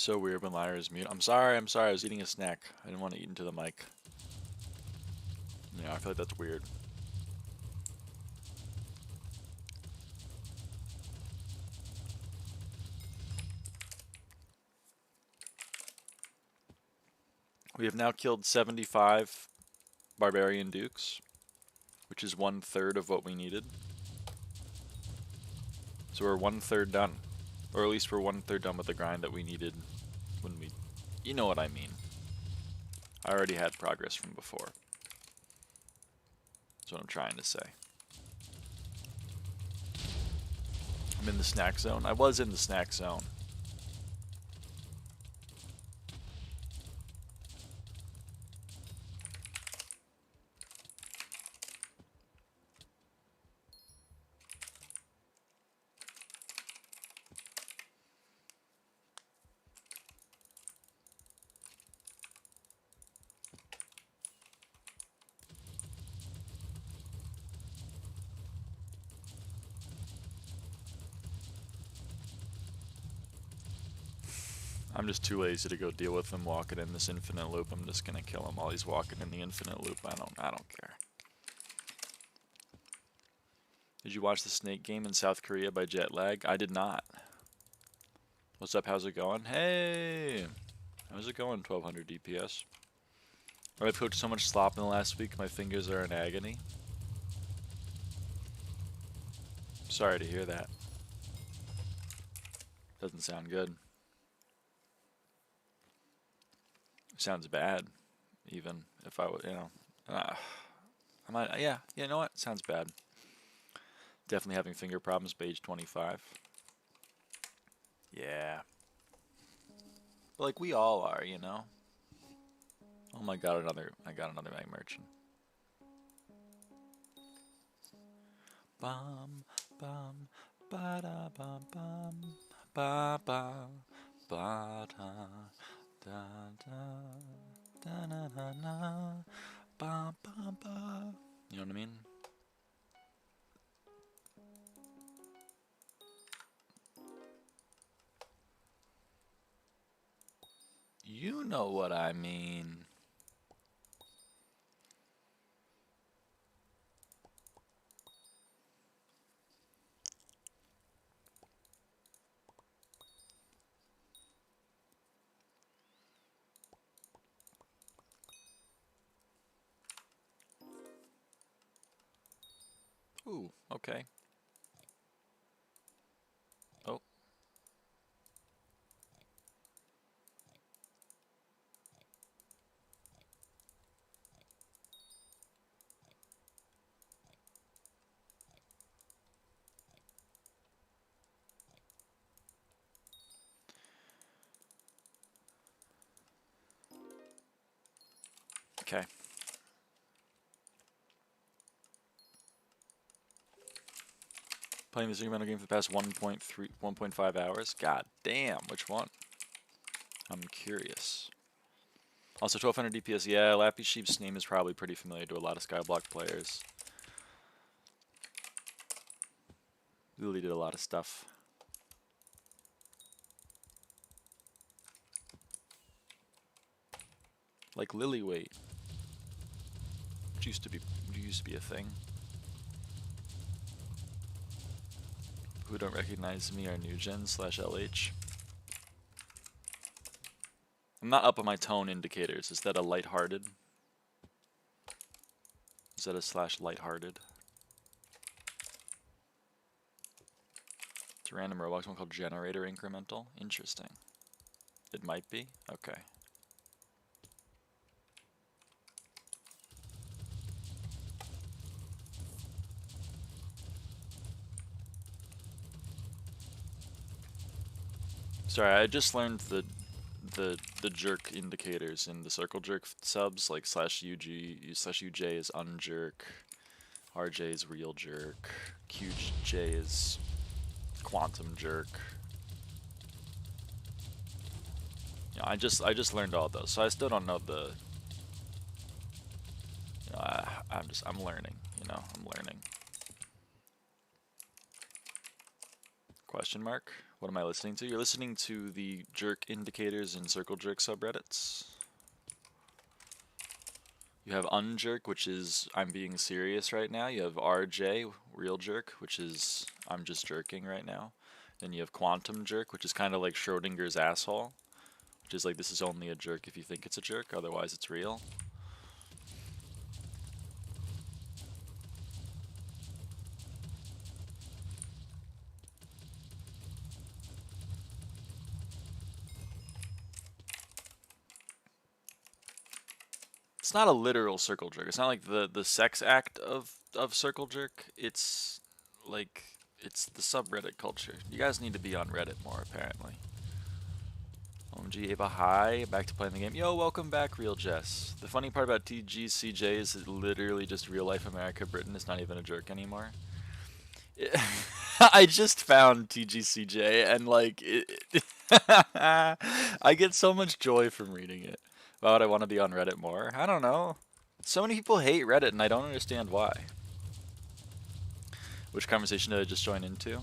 So weird when Lyra's mute. I'm sorry, I was eating a snack. I didn't want to eat into the mic. Yeah, I feel like that's weird. We have now killed 75 Barbarian Dukes, which is 1/3 of what we needed. So we're 1/3 done. Or at least we're 1/3 done with the grind that we needed when we... You know what I mean. I already had progress from before. That's what I'm trying to say. I'm in the snack zone. I was in the snack zone. I'm just too lazy to go deal with him walking in this infinite loop. I'm just gonna kill him while he's walking in the infinite loop. I don't care. Did you watch the Snake game in South Korea by Jetlag? I did not. What's up? How's it going? Hey! How's it going, 1200 DPS? I've cooked so much slop in the last week, my fingers are in agony. Sorry to hear that. Doesn't sound good. Sounds bad, even if I would, you know. I might, yeah, you know what? Sounds bad. Definitely having finger problems by age 25. Yeah. But like we all are, you know. Oh my god, I got another mag merchant. Bum bum ba da bum bum ba ba ba da da da da na na na ba ba ba. You know what I mean? You know what I mean. Ooh, okay. Oh. Okay. Playing this incremental game for the past 1.5 hours. God damn, which one? I'm curious. Also, 1200 DPS. Yeah, Lappy Sheep's name is probably pretty familiar to a lot of SkyBlock players. Lily did a lot of stuff. Like Lillyweight. Which used to be a thing. Who don't recognize me are new gen /LH. I'm not up on my tone indicators. Is that a lighthearted? Is that a /lighthearted? It's a random Roblox one called Generator Incremental. Interesting. It might be? Okay. Sorry, I just learned the jerk indicators in the circle jerk subs, like /UJ is unjerk, RJ is real jerk, QJ is quantum jerk. You know, I just learned all those, so I still don't know the. You know, I'm learning. You know, I'm learning. Question mark. What am I listening to? You're listening to the jerk indicators and circle jerk subreddits. You have unjerk, which is I'm being serious right now. You have RJ, real jerk, which is I'm just jerking right now. Then you have quantum jerk, which is kind of like Schrodinger's asshole, which is like this is only a jerk if you think it's a jerk, otherwise it's real. It's not a literal circle jerk. It's not like the sex act of circle jerk. It's like it's the subreddit culture. You guys need to be on Reddit more apparently. OMG Ava, hi, back to playing the game. Yo, welcome back, Real Jess. The funny part about TGCJ is it literally just real life America Britain. It's not even a jerk anymore. I just found TGCJ and like I get so much joy from reading it. Why would I want to be on Reddit more? I don't know. So many people hate Reddit and I don't understand why. Which conversation did I just join into?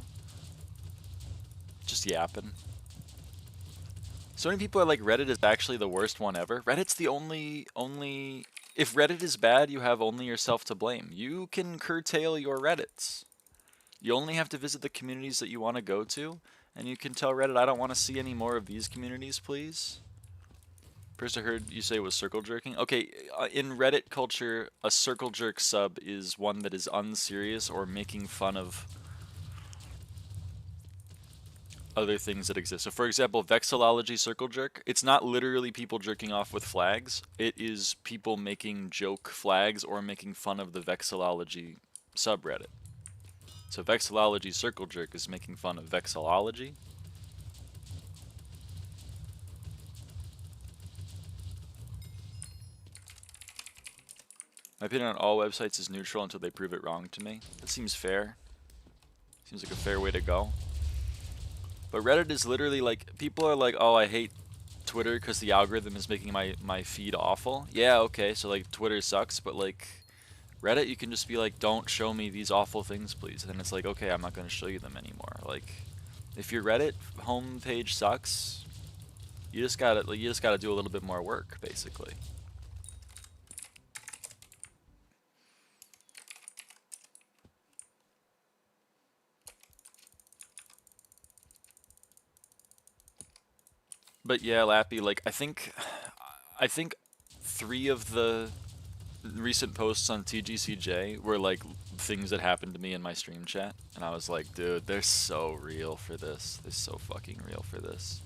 Just yapping. So many people are like Reddit is actually the worst one ever. Reddit's the only if Reddit is bad, you have only yourself to blame. You can curtail your Reddits. You only have to visit the communities that you want to go to, and you can tell Reddit, I don't want to see any more of these communities, please. First I heard you say it was circle jerking. Okay, in Reddit culture, a circle jerk sub is one that is unserious or making fun of other things that exist. So for example, vexillology circle jerk, it's not literally people jerking off with flags. It is people making joke flags or making fun of the vexillology subreddit. So vexillology circle jerk is making fun of vexillology. My opinion on all websites is neutral until they prove it wrong to me. That seems fair. Seems like a fair way to go. But Reddit is literally like, people are like, oh, I hate Twitter because the algorithm is making my feed awful. Yeah, okay, so like Twitter sucks, but like Reddit, you can just be like, don't show me these awful things, please. And it's like, okay, I'm not going to show you them anymore. Like, if your Reddit homepage sucks, you just gotta do a little bit more work, basically. But yeah, Lappy, like I think 3 of the recent posts on TGCJ were like things that happened to me in my stream chat, and I was like, dude, they're so real for this. They're so fucking real for this.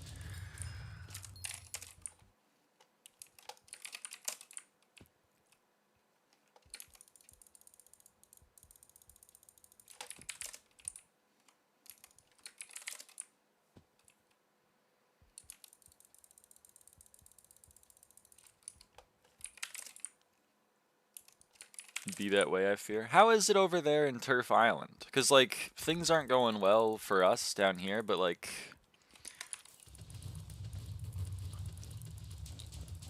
Be that way, I fear. How is it over there in Turf Island? Because like things aren't going well for us down here, but like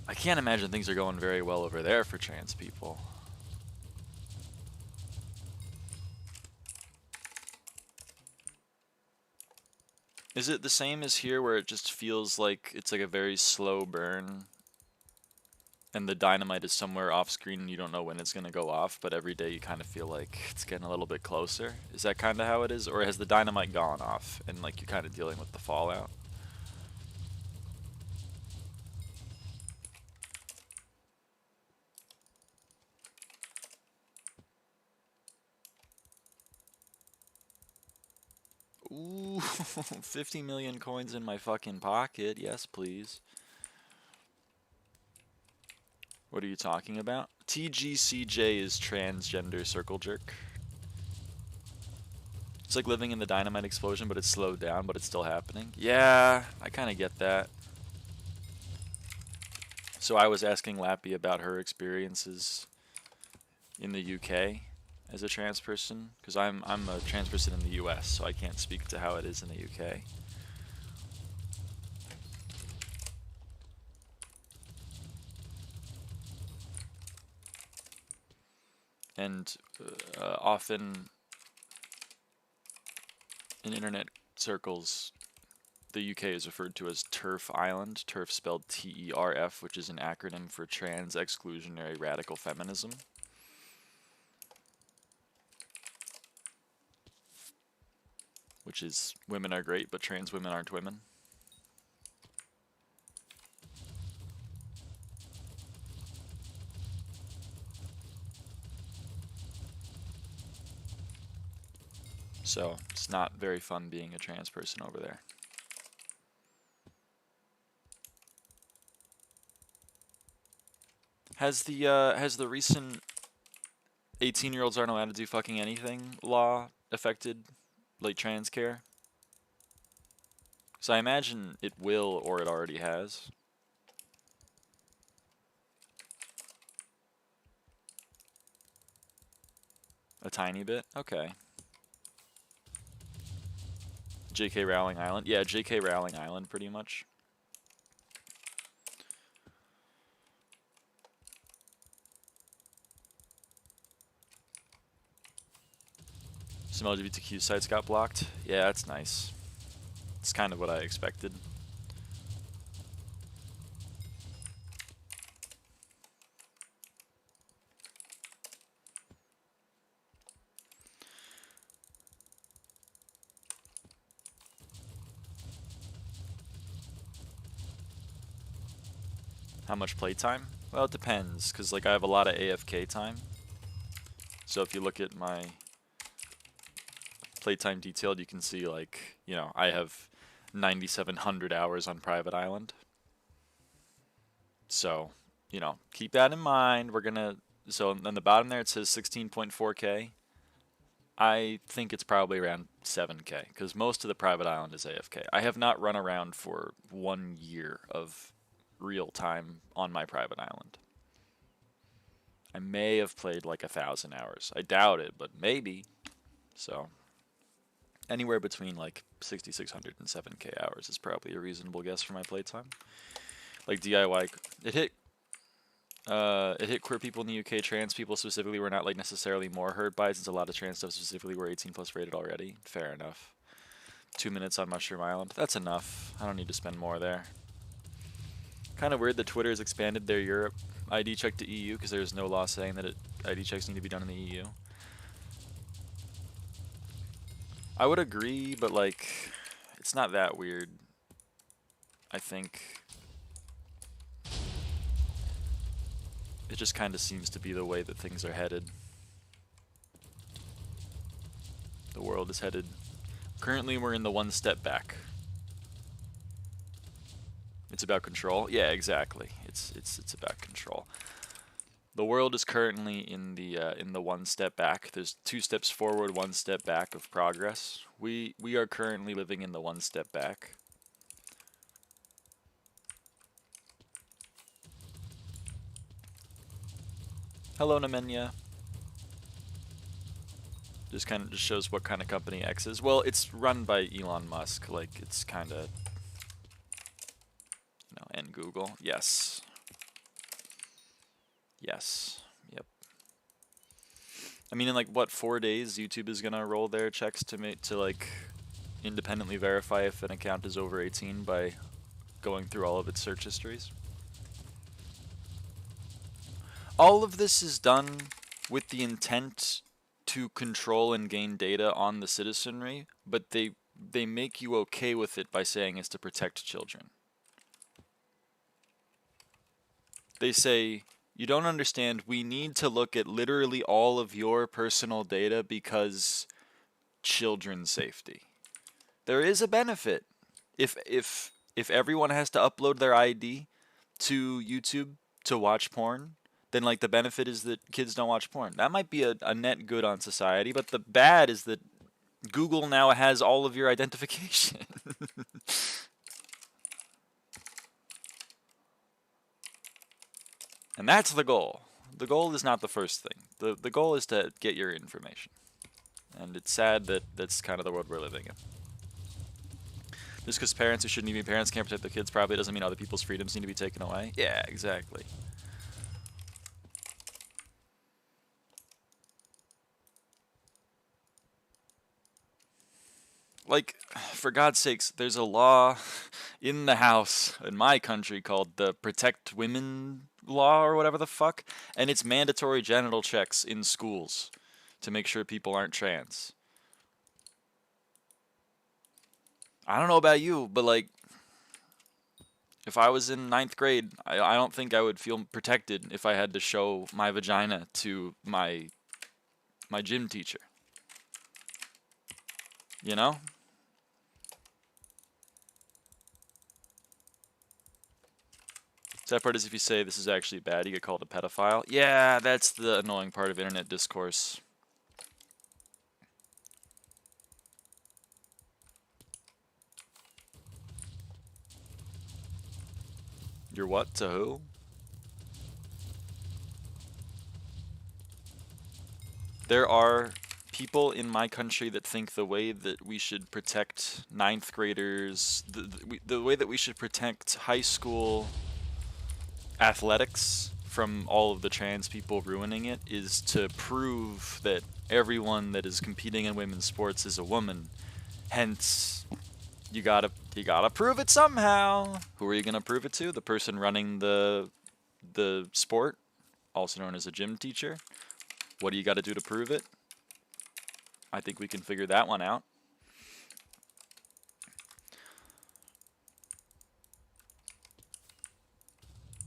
I can't imagine things are going very well over there for trans people. Is it the same as here where it just feels like it's like a very slow burn and the dynamite is somewhere off screen and you don't know when it's going to go off, but every day you kind of feel like it's getting a little bit closer? Is that kind of how it is? Or has the dynamite gone off and like you're kind of dealing with the fallout? Ooh, 50 million coins in my fucking pocket. Yes, please. What are you talking about? TGCJ is transgender circle jerk. It's like living in the dynamite explosion, but it's slowed down, but it's still happening. Yeah, I kind of get that. So I was asking Lappy about her experiences in the UK as a trans person, because I'm a trans person in the US, so I can't speak to how it is in the UK. And often in internet circles, the UK is referred to as TERF Island, TERF spelled T-E-R-F, which is an acronym for Trans Exclusionary Radical Feminism. Which is, women are great, but trans women aren't women. So, it's not very fun being a trans person over there. Has the recent 18-year-olds aren't allowed to do fucking anything law affected, like, trans care? So I imagine it will, or it already has. A tiny bit? Okay. J.K. Rowling Island? Yeah, J.K. Rowling Island, pretty much. Some LGBTQ sites got blocked. Yeah, that's nice. It's kind of what I expected. How much playtime? Well, it depends, because like I have a lot of AFK time. So if you look at my playtime detailed, you can see like, you know, I have 9,700 hours on Private Island. So, you know, keep that in mind. We're gonna, so on the bottom there it says 16.4K. I think it's probably around 7K, because most of the Private Island is AFK. I have not run around for 1 year of real time on my Private Island. I may have played like 1,000 hours. I doubt it, but maybe. So anywhere between like 6,600 and 7K hours is probably a reasonable guess for my playtime. Like DIY, it hit queer people in the UK. Trans people specifically were not like necessarily more hurt by it, since a lot of trans stuff specifically were 18 plus rated already. Fair enough. 2 minutes on Mushroom Island. That's enough. I don't need to spend more there. Kind of weird that Twitter has expanded their Europe ID check to EU, because there's no law saying that ID checks need to be done in the EU. I would agree, but like, it's not that weird. I think it just kind of seems to be the way that things are headed. The world is headed. Currently, we're in the one step back. It's about control. Yeah, exactly. It's about control. The world is currently in the one step back. There's 2 steps forward, 1 step back of progress. We are currently living in the one step back. Hello, Namenya. Just kind of just shows what kind of company X is. Well, it's run by Elon Musk. Like, it's kind of, you know, and Google. Yes. Yes. Yep. I mean, in like what, 4 days, YouTube is gonna roll their checks to like independently verify if an account is over 18 by going through all of its search histories. All of this is done with the intent to control and gain data on the citizenry, but they make you okay with it by saying it's to protect children. They say, you don't understand, we need to look at literally all of your personal data because children's safety. There is a benefit. If everyone has to upload their ID to YouTube to watch porn, then like the benefit is that kids don't watch porn. That might be a net good on society, but the bad is that Google now has all of your identification. And that's the goal. The goal is not the first thing. The goal is to get your information. And it's sad that that's kind of the world we're living in. Just because parents who shouldn't even be parents can't protect their kids probably doesn't mean other people's freedoms need to be taken away. Yeah, exactly. Like, for God's sakes, there's a law in the House in my country called the Protect Women Law or whatever the fuck, and it's mandatory genital checks in schools to make sure people aren't trans. I don't know about you, but like, if I was in 9th grade, I don't think I would feel protected if I had to show my vagina to my gym teacher. You know? Sad part is if you say this is actually bad, you get called a pedophile. Yeah, that's the annoying part of internet discourse. You're what to who? There are people in my country that think the way that we should protect 9th graders, the way that we should protect high school athletics from all of the trans people ruining it is to prove that everyone that is competing in women's sports is a woman. Hence, you gotta prove it somehow. Who are you gonna prove it to? The person running the sport, also known as a gym teacher. What do you gotta do to prove it? I think we can figure that one out.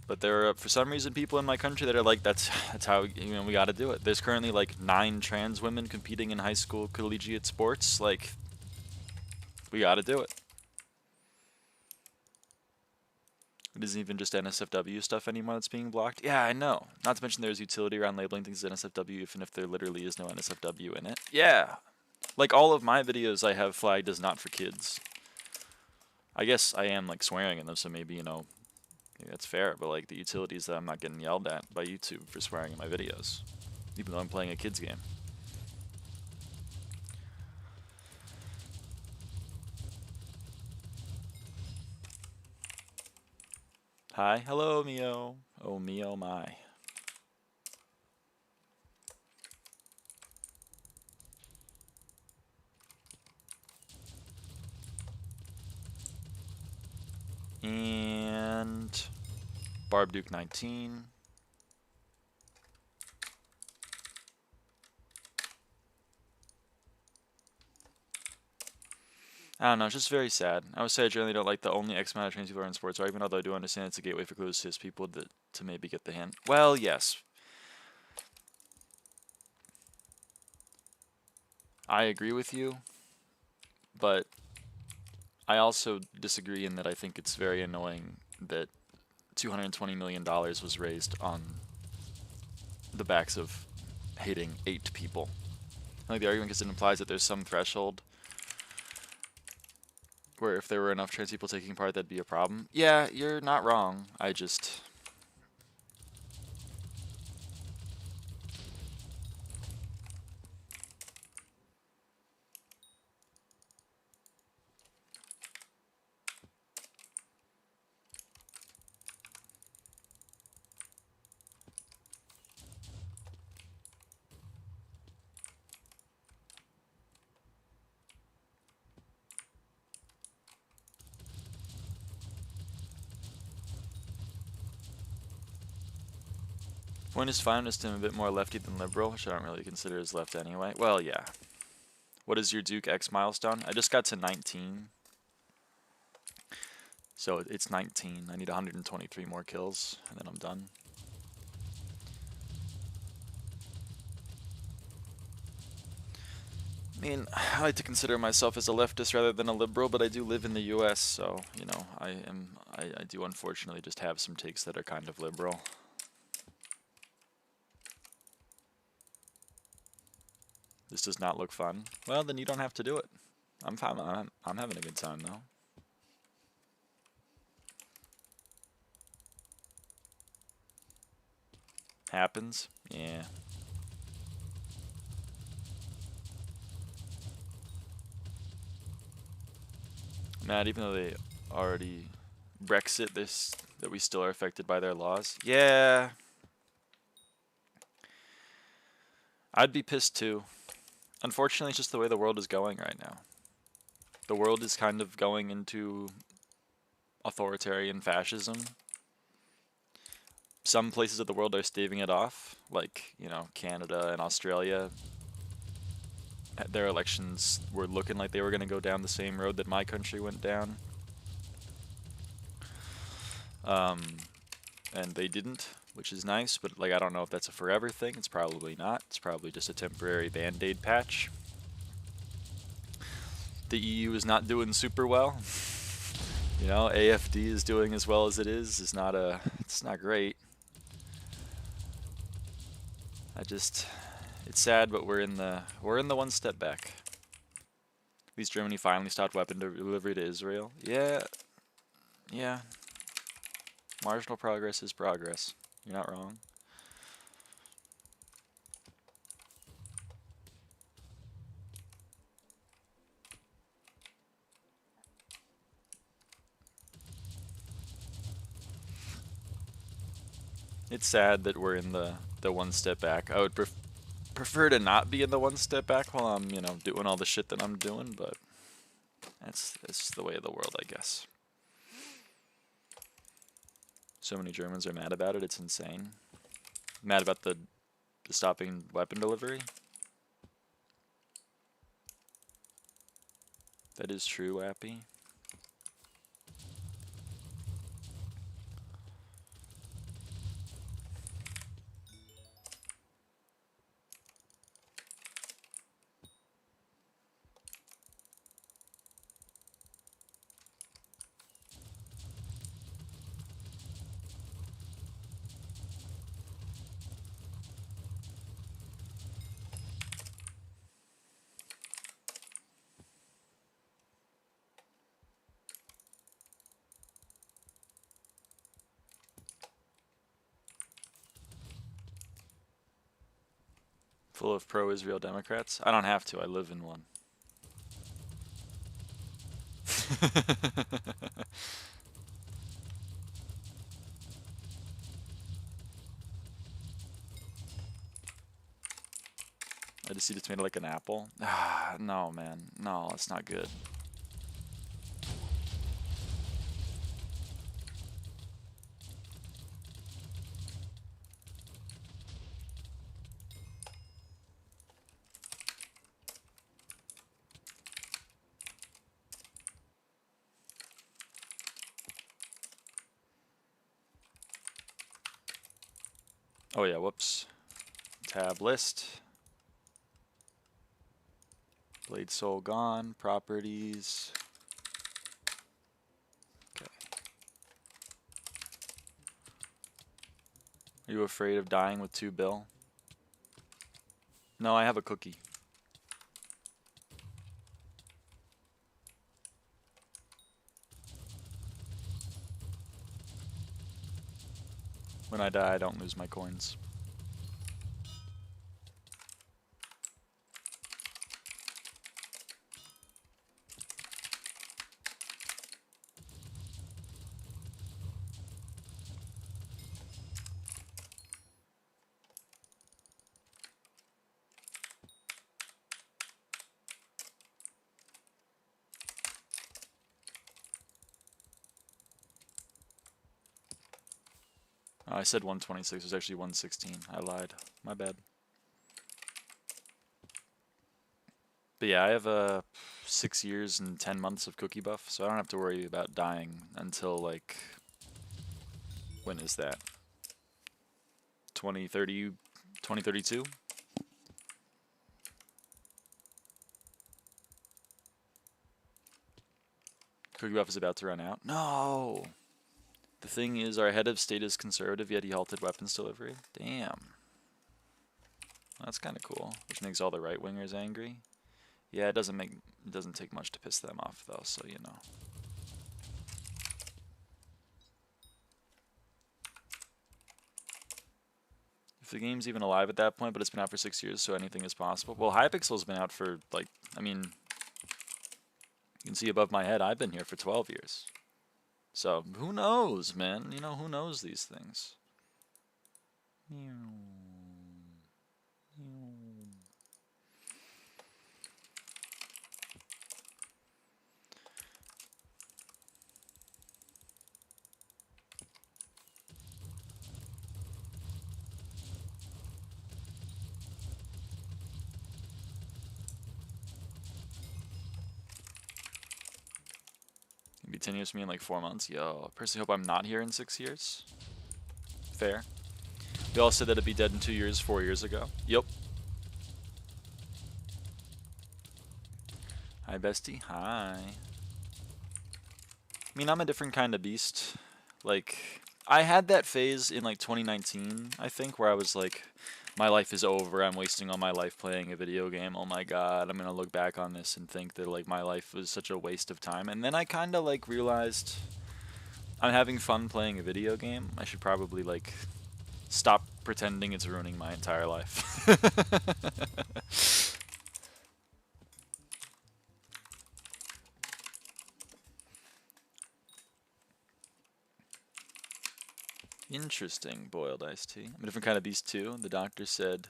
But there are, for some reason, people in my country that are like, that's how, you know, we got to do it. There's currently like 9 trans women competing in high school collegiate sports. Like, we got to do it. It isn't even just NSFW stuff anymore that's being blocked. Yeah, I know. Not to mention there's utility around labeling things as NSFW, even if there literally is no NSFW in it. Yeah. Like, all of my videos I have flagged as not for kids. I guess I am, like, swearing in them, so maybe, you know, maybe that's fair. But, like, the utility is that I'm not getting yelled at by YouTube for swearing in my videos, even though I'm playing a kid's game. Hi. Hello, Mio. Oh, Mio, my. And Barb Duke 19. I don't know, it's just very sad. I would say I generally don't like the only X amount of trans people are in sports argument, although I do understand it's a gateway for closed cis people to maybe get the hint. Well, yes. I agree with you, but I also disagree in that I think it's very annoying that $220 million was raised on the backs of hating 8 people. I like the argument because it implies that there's some threshold where if there were enough trans people taking part, that'd be a problem. Yeah, you're not wrong. I just... Point is fine, just I'm a bit more lefty than liberal, which I don't really consider as left anyway. Well, yeah. What is your Duke X milestone? I just got to 19. So it's 19. I need 123 more kills, and then I'm done. I mean, I like to consider myself as a leftist rather than a liberal, but I do live in the US, so, you know, I do unfortunately just have some takes that are kind of liberal. This does not look fun. Well, then you don't have to do it. I'm fine. I'm having a good time, though. Happens? Yeah. Matt, even though they already Brexit this, that we still are affected by their laws? Yeah. I'd be pissed too. Unfortunately, it's just the way the world is going right now. the world is kind of going into authoritarian fascism. Some places of the world are staving it off, like, you know, Canada and Australia. Their elections were looking like they were going to go down the same road that my country went down. And they didn't, which is nice, but like I don't know if that's a forever thing. It's probably not. It's probably just a temporary band-aid patch. The EU is not doing super well. You know, AFD is doing as well as it is. It's not great. It's sad, but we're in the one step back. At least Germany finally stopped weapon delivery to Israel. Yeah. Marginal progress is progress. You're not wrong. It's sad that we're in the one step back. I would prefer to not be in the one step back while I'm, you know, doing all the shit that I'm doing, but it's the way of the world, I guess. So many Germans are mad about it, it's insane. Mad about the stopping weapon delivery. That is true, Appy. Full of pro-Israel Democrats? I don't have to, I live in one. I just eat a tomato like an apple. Ah, no, man. No, it's not good. Oh yeah, whoops. Tab list. Blade soul gone. Properties. Okay. Are you afraid of dying with 2 bill? No, I have a cookie. When I die, I don't lose my coins. Oh, I said 126, it was actually 116. I lied. My bad. But yeah, I have 6 years and 10 months of cookie buff, so I don't have to worry about dying until, like, when is that? 2032? Cookie buff is about to run out. No! The thing is, our head of state is conservative, yet he halted weapons delivery. Damn. That's kind of cool, which makes all the right-wingers angry. Yeah, it doesn't take much to piss them off, though, so you know. If the game's even alive at that point, but it's been out for 6 years, so anything is possible. Well, Hypixel's been out for, like, I mean, you can see above my head, I've been here for 12 years. So, who knows, man? You know, who knows these things? continues with me in like 4 months. Yo, I personally hope I'm not here in 6 years. Fair. We all said that it'd be dead in 2 years, 4 years ago. Yep. Hi, bestie. Hi. I mean, I'm a different kind of beast. Like, I had that phase in like 2019, I think, where I was like, my life is over. I'm wasting all my life playing a video game. Oh my god, I'm gonna look back on this and think that like my life was such a waste of time. And then I kind of like realized I'm having fun playing a video game. I should probably like stop pretending it's ruining my entire life. Interesting, boiled iced tea. I'm a different kind of beast too. The doctor said.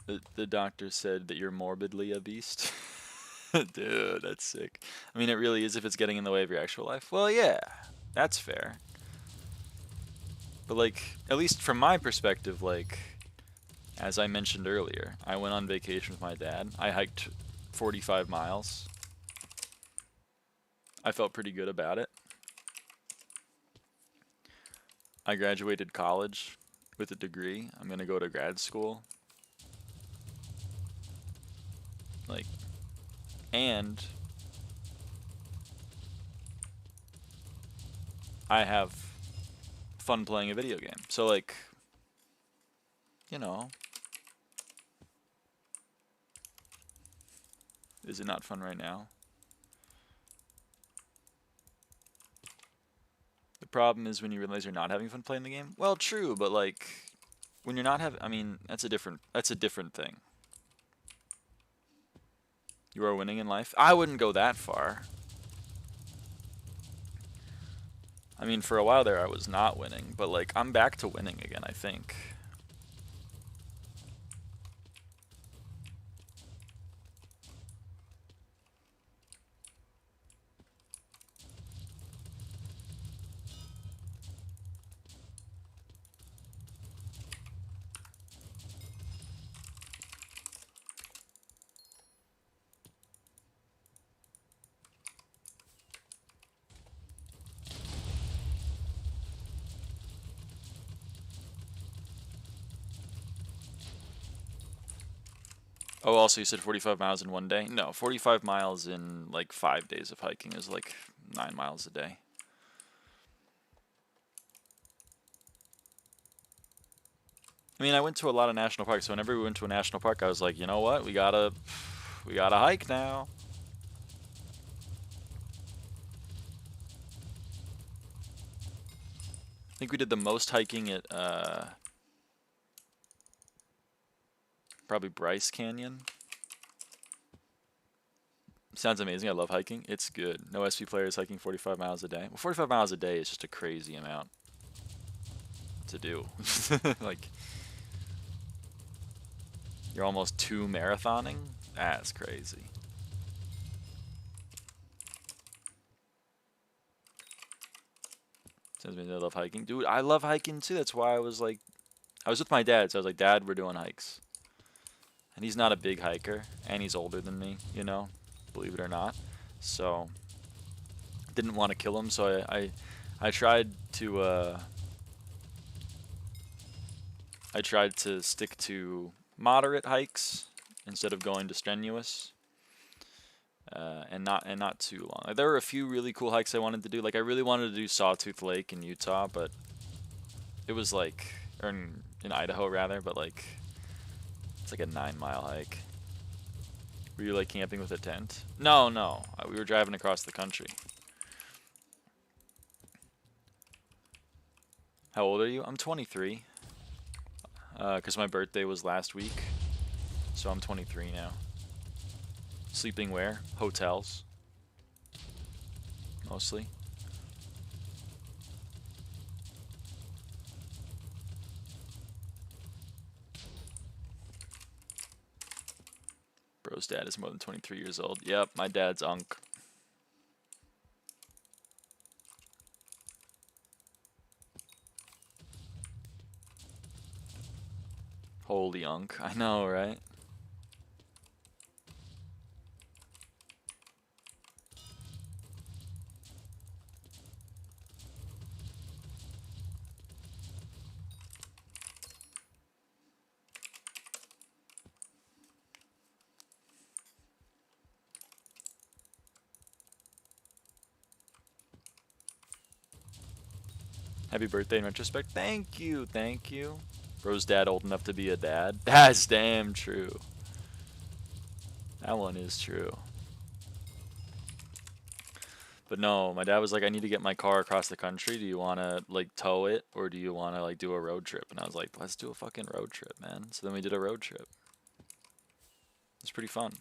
The doctor said that you're morbidly a beast. Dude, that's sick. I mean, it really is if it's getting in the way of your actual life. Well, yeah, that's fair. But like, at least from my perspective, like, as I mentioned earlier, I went on vacation with my dad. I hiked 45 miles. I felt pretty good about it. I graduated college with a degree. I'm gonna go to grad school. Like, and I have fun playing a video game. So like, you know, is it not fun right now? The problem is when you realize you're not having fun playing the game. Well, true, but like when you're not having, I mean, that's a different thing. You are winning in life? I wouldn't go that far. I mean, for a while there I was not winning, but like I'm back to winning again, I think. Oh, also you said 45 miles in one day? No, 45 miles in like 5 days of hiking is like 9 miles a day. I mean, I went to a lot of national parks, so whenever we went to a national park, I was like, you know what, we gotta hike now. I think we did the most hiking at, probably Bryce Canyon. Sounds amazing. I love hiking. It's good. No SP players hiking 45 miles a day. Well, 45 miles a day is just a crazy amount to do. Like, you're almost 2 marathoning? That's crazy. Sounds amazing. I love hiking. Dude, I love hiking too. That's why I was like, I was with my dad, so I was like, Dad, we're doing hikes. And he's not a big hiker, and he's older than me, you know, believe it or not. So, didn't want to kill him, so I tried to stick to moderate hikes instead of going to strenuous, and not too long. Like, there were a few really cool hikes I wanted to do. Like I really wanted to do Sawtooth Lake in Utah, but it was like, or in Idaho rather, but like it's like a 9-mile hike. Were you like camping with a tent? No, no. We were driving across the country. How old are you? I'm 23. Because my birthday was last week. So I'm 23 now. Sleeping where? Hotels. Mostly. Bro's dad is more than 23 years old. Yep, my dad's unk. Holy unk. I know, right? Happy birthday in retrospect. Thank you, thank you. Bro's dad old enough to be a dad. That's damn true. That one is true. But no, my dad was like, I need to get my car across the country. Do you want to like tow it or do you want to like do a road trip? And I was like, let's do a fucking road trip, man. So then we did a road trip. It's pretty fun.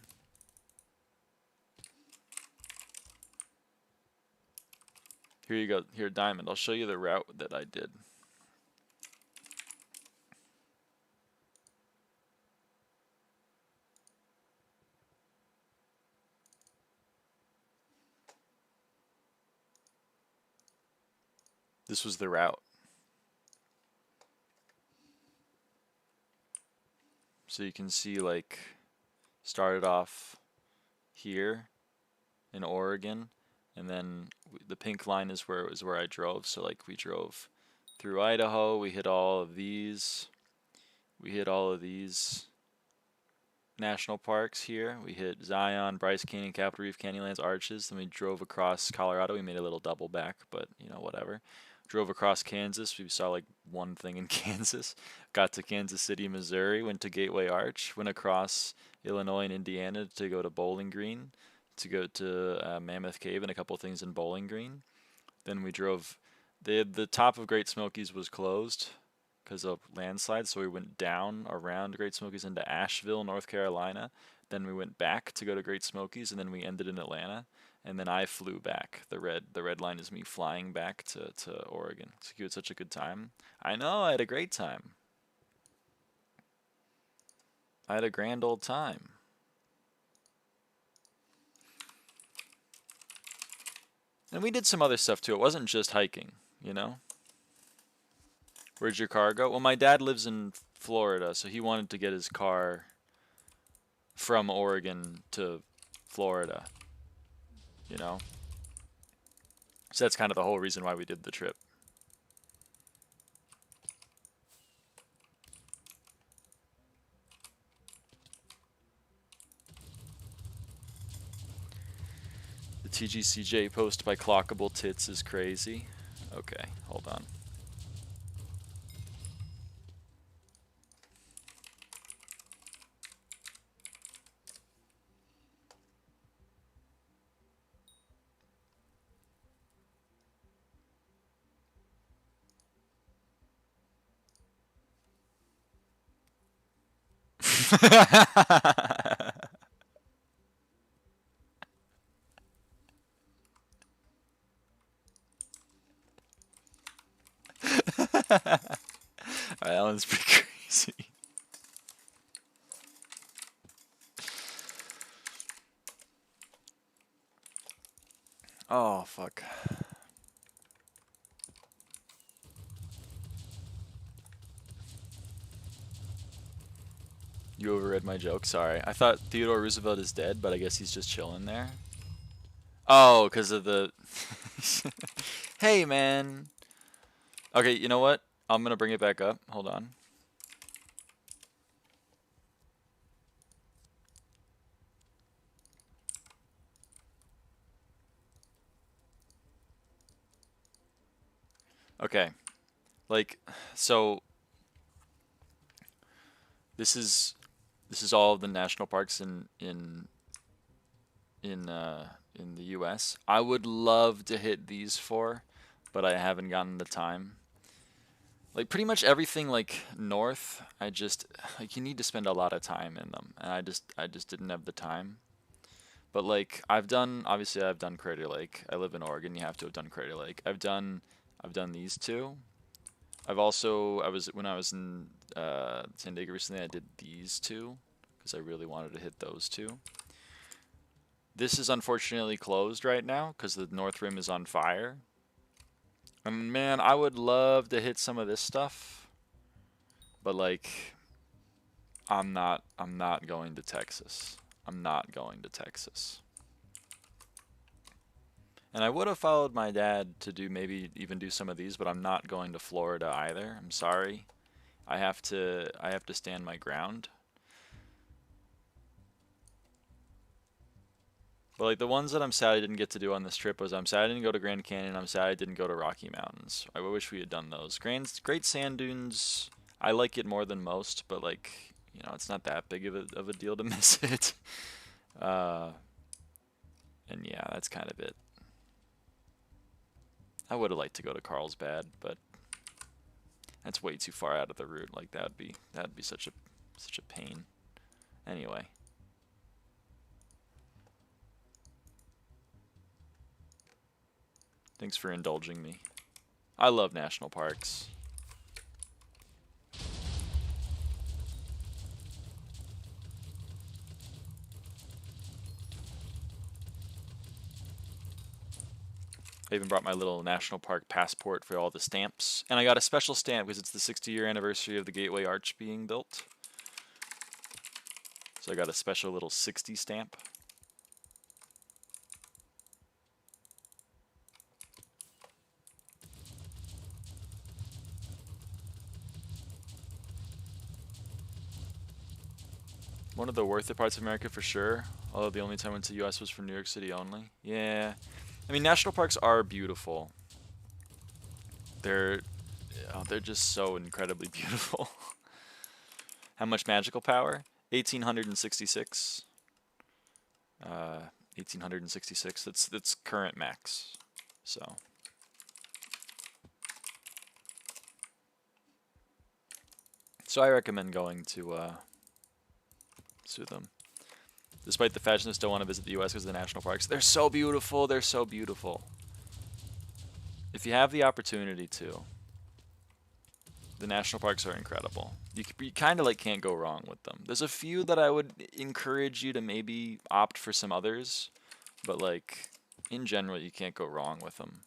Here you go. Here, Diamond. I'll show you the route that I did. This was the route. So you can see like started off here in Oregon and then the pink line is where I drove. So like we drove through Idaho, we hit all of these. We hit all of these national parks here. We hit Zion, Bryce Canyon, Capitol Reef, Canyonlands, Arches. Then we drove across Colorado. We made a little double back, but you know, whatever. Drove across Kansas. We saw like one thing in Kansas. Got to Kansas City, Missouri. Went to Gateway Arch. Went across Illinois and Indiana to go to Bowling Green. To go to Mammoth Cave and a couple things in Bowling Green. Then we drove. The top of Great Smokies was closed because of landslides, so we went down around Great Smokies into Asheville, North Carolina. Then we went back to go to Great Smokies, and then we ended in Atlanta. And then I flew back. The red line is me flying back to Oregon. So you had such a good time. I know, I had a great time. I had a grand old time. And we did some other stuff too. It wasn't just hiking, you know? Where'd your car go? Well, my dad lives in Florida, so he wanted to get his car from Oregon to Florida, you know? So that's kind of the whole reason why we did the trip. The TGCJ post by Clockable Tits is crazy. Okay, hold on. That one's pretty crazy. Oh, fuck. You overread my joke, sorry. I thought Theodore Roosevelt is dead, but I guess he's just chilling there. Oh, because of the... Hey, man. Okay, you know what? I'm going to bring it back up. Hold on. Okay. Like, so... This is all of the national parks in the U.S. I would love to hit these four, but I haven't gotten the time. Like pretty much everything like north, I just like you need to spend a lot of time in them, and I just didn't have the time. But like obviously I've done Crater Lake. I live in Oregon. You have to have done Crater Lake. I've done these two. When I was in San Diego recently, I did these two because I really wanted to hit those two. This is unfortunately closed right now because the North Rim is on fire. And man, I would love to hit some of this stuff, but like, I'm not going to Texas. I'm not going to Texas. And I would have followed my dad to maybe even do some of these, but I'm not going to Florida either. I'm sorry. I have to stand my ground. But like the ones that I'm sad I didn't get to do on this trip was I'm sad I didn't go to Grand Canyon. I'm sad I didn't go to Rocky Mountains. I wish we had done those. Great Sand Dunes. I like it more than most, but like it's not that big of a deal to miss it. And yeah, that's kind of it. I would have liked to go to Carlsbad, but that's way too far out of the route. Like that'd be such a pain. Anyway. Thanks for indulging me. I love national parks. I even brought my little national park passport for all the stamps. And I got a special stamp because it's the 60-year anniversary of the Gateway Arch being built. So I got a special little 60 stamp. One of the worth it parts of America for sure. Although the only time I went to the US was for New York City only. Yeah. I mean, national parks are beautiful. They're just so incredibly beautiful. How much magical power? 1866. 1866. That's current max. So. So I recommend going to them. Despite the fact I still want to visit the US because of the national parks. They're so beautiful. They're so beautiful. If you have the opportunity to, the national parks are incredible. You kind of like can't go wrong with them. There's a few that I would encourage you to maybe opt for some others, but like in general, you can't go wrong with them.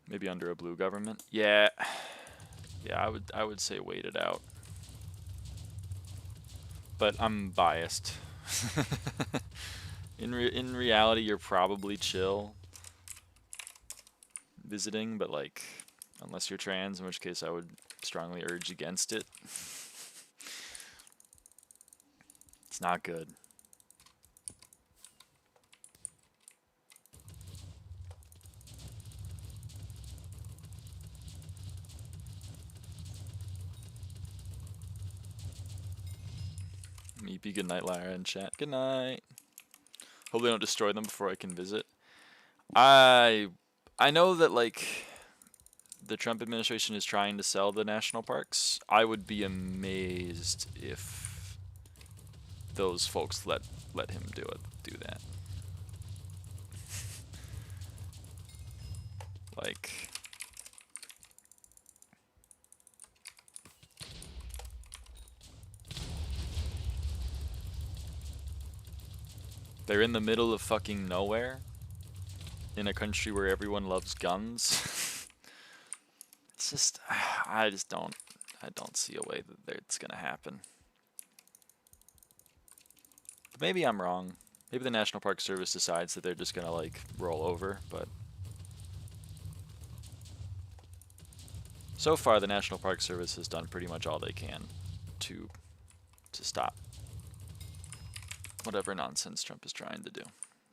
Maybe under a blue government. Yeah. Yeah, I would say wait it out. But I'm biased. In reality, you're probably chill visiting, but like unless you're trans, in which case I would strongly urge against it. It's not good. Meepy, good night, Lyra in chat. Good night. Hope they don't destroy them before I can visit. I know that like the Trump administration is trying to sell the national parks. I would be amazed if those folks let him do that. Like they're in the middle of fucking nowhere in a country where everyone loves guns. It's just I don't see a way that it's gonna happen. But maybe I'm wrong. Maybe the National Park Service decides that they're just gonna like roll over, but so far the National Park Service has done pretty much all they can to stop whatever nonsense Trump is trying to do.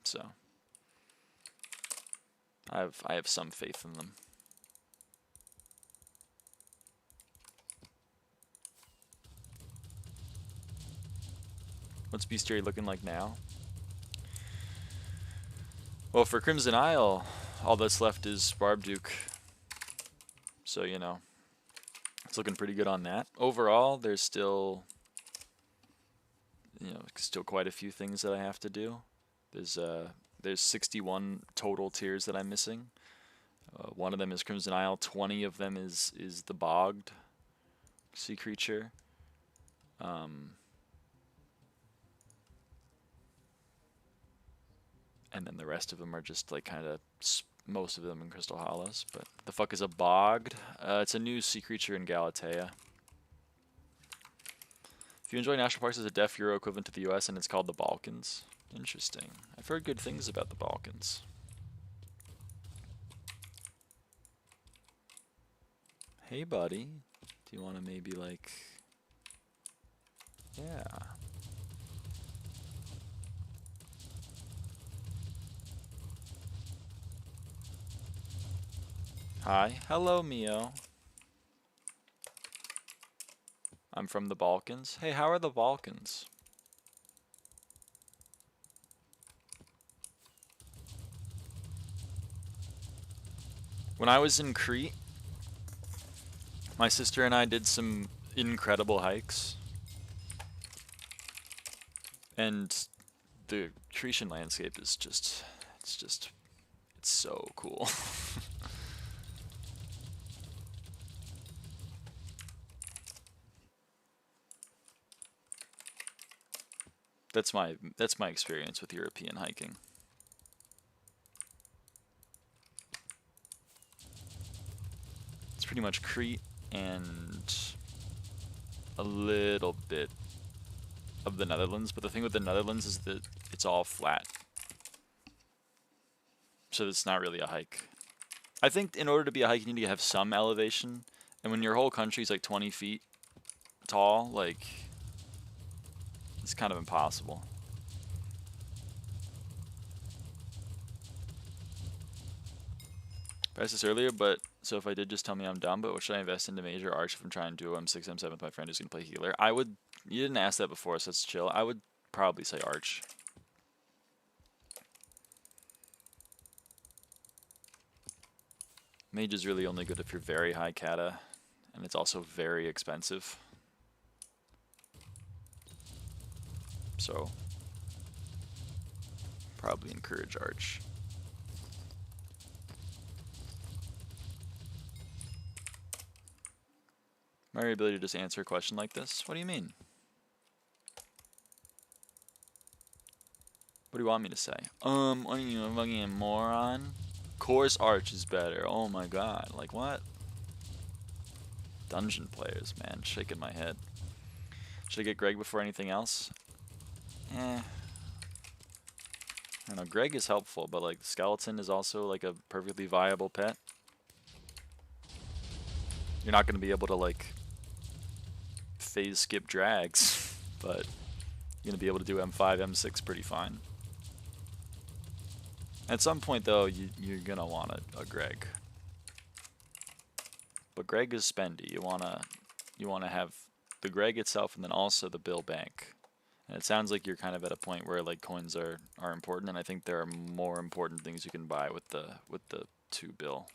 So I have some faith in them. What's bestiary looking like now? Well, for Crimson Isle, all that's left is Barbduke. So, you know, it's looking pretty good on that. Overall, there's still, still quite a few things that I have to do. There's 61 total tiers that I'm missing. One of them is Crimson Isle. 20 of them is the Bogged sea creature. And then the rest of them are just like kind of most of them in Crystal Hollows. But the fuck is a Bogged? It's a new sea creature in Galatea. If you enjoy national parks, it's a deaf Euro equivalent to the US, and it's called the Balkans. Interesting. I've heard good things about the Balkans. Hey, buddy. Do you want to maybe, like... Yeah. Hi. Hello, Mio. I'm from the Balkans. Hey, how are the Balkans? When I was in Crete, my sister and I did some incredible hikes. And the Cretan landscape is just, it's so cool. That's my experience with European hiking. It's pretty much Crete and a little bit of the Netherlands, but the thing with the Netherlands is that it's all flat. So it's not really a hike. I think in order to be a hike, you need to have some elevation, and when your whole country's like 20 feet tall, like, it's kind of impossible. I asked this earlier, but so if I did, just tell me I'm dumb, but what should I invest into major arch if I'm trying to do M6, M7 with my friend who's going to play healer? I would, you didn't ask that before, so that's chill. I would probably say arch. Mage is really only good if you're very high kata, and it's also very expensive. So, probably encourage arch. My ability to just answer a question like this? What do you mean? What do you want me to say? What are you, a fucking moron? Course arch is better. Oh my god. Like what? Dungeon players, man. Shaking my head. Should I get Greg before anything else? I don't know. Greg is helpful, but like skeleton is also like a perfectly viable pet. You're not going to be able to like phase skip drags, but you're going to be able to do M5, M6 pretty fine. At some point, though, you're going to want a Greg. But Greg is spendy. You wanna have the Greg itself and then also the bill bank. And it sounds like you're kind of at a point where like coins are important, and I think there are more important things you can buy with the 2 bill.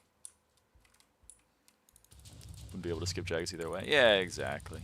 Wouldn't be able to skip drags either way. Yeah, exactly.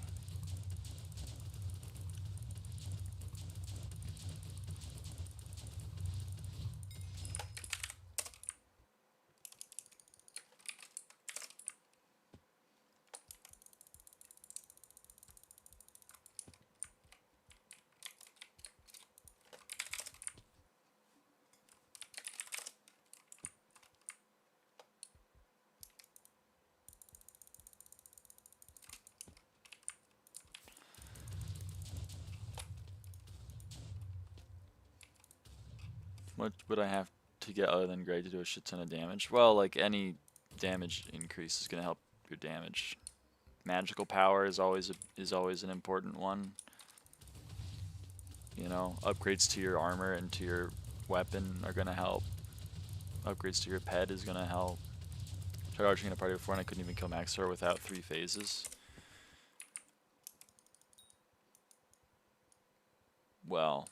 What would I have to get other than Greg to do a shit ton of damage? Well, like any damage increase is going to help your damage. Magical power is always an important one. You know, upgrades to your armor and to your weapon are going to help. Upgrades to your pet is going to help. Tried arching in a party before and I couldn't even kill Maxor without 3 phases. Well,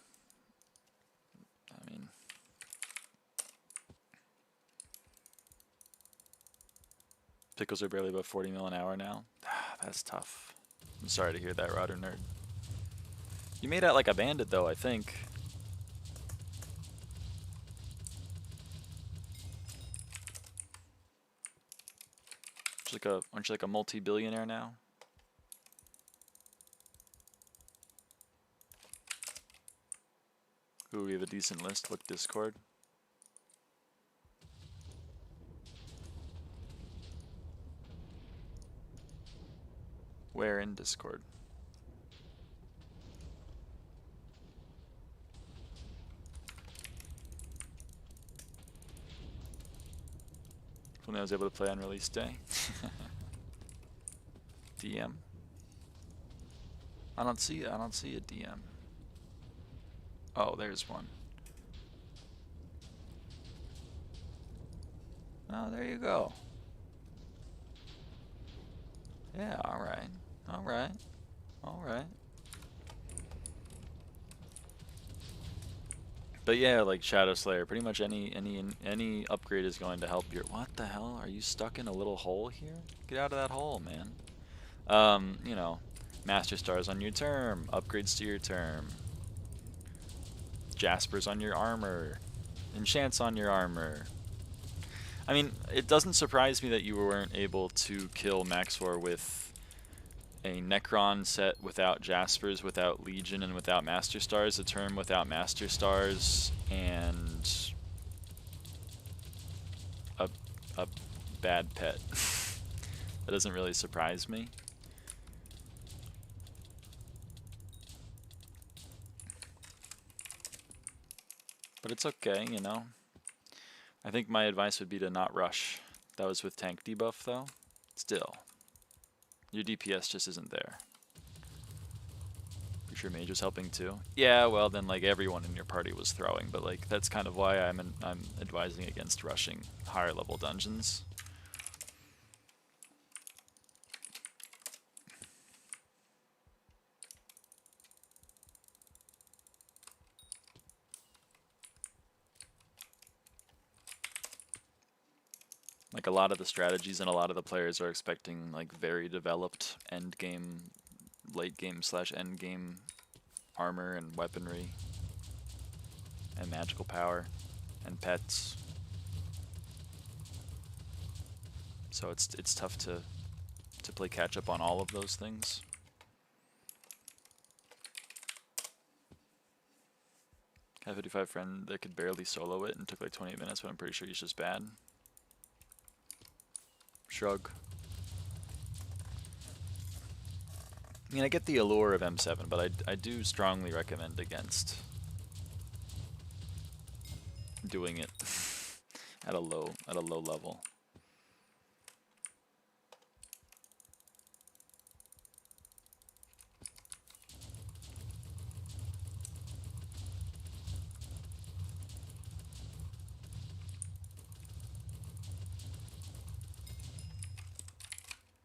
I mean, pickles are barely above 40 mil an hour now. That's tough. I'm sorry to hear that, Router Nerd. You made out like a bandit, though, I think. Aren't you like a multi-billionaire now? Ooh, we have a decent list. Look, Discord. Where in Discord? If only I was able to play on release day. DM. I don't see a DM. Oh, there's one. Oh, there you go. Yeah, alright. Alright. Alright. But yeah, like Shadow Slayer, pretty much any upgrade is going to help your... What the hell? Are you stuck in a little hole here? Get out of that hole, man. You know, Master Stars on your term, upgrades to your term, Jaspers on your armor, enchants on your armor. I mean, it doesn't surprise me that you weren't able to kill Maxor with a Necron set without Jaspers, without Legion, and without Master Stars, a term without Master Stars, and a bad pet. That doesn't really surprise me. But it's okay, you know. I think my advice would be to not rush. That was with tank debuff, though. Still, your DPS just isn't there. Pretty sure Mage was helping too. Yeah, well then, like, everyone in your party was throwing, but like that's kind of why I'm advising against rushing higher level dungeons. Like, a lot of the strategies and a lot of the players are expecting like very developed end game, late game / end game armor and weaponry and magical power and pets. So it's tough to play catch up on all of those things. Cat 55 friend that could barely solo it and took like 28 minutes, but I'm pretty sure he's just bad. Shrug. I mean, I get the allure of M7, but I do strongly recommend against doing it at a low level.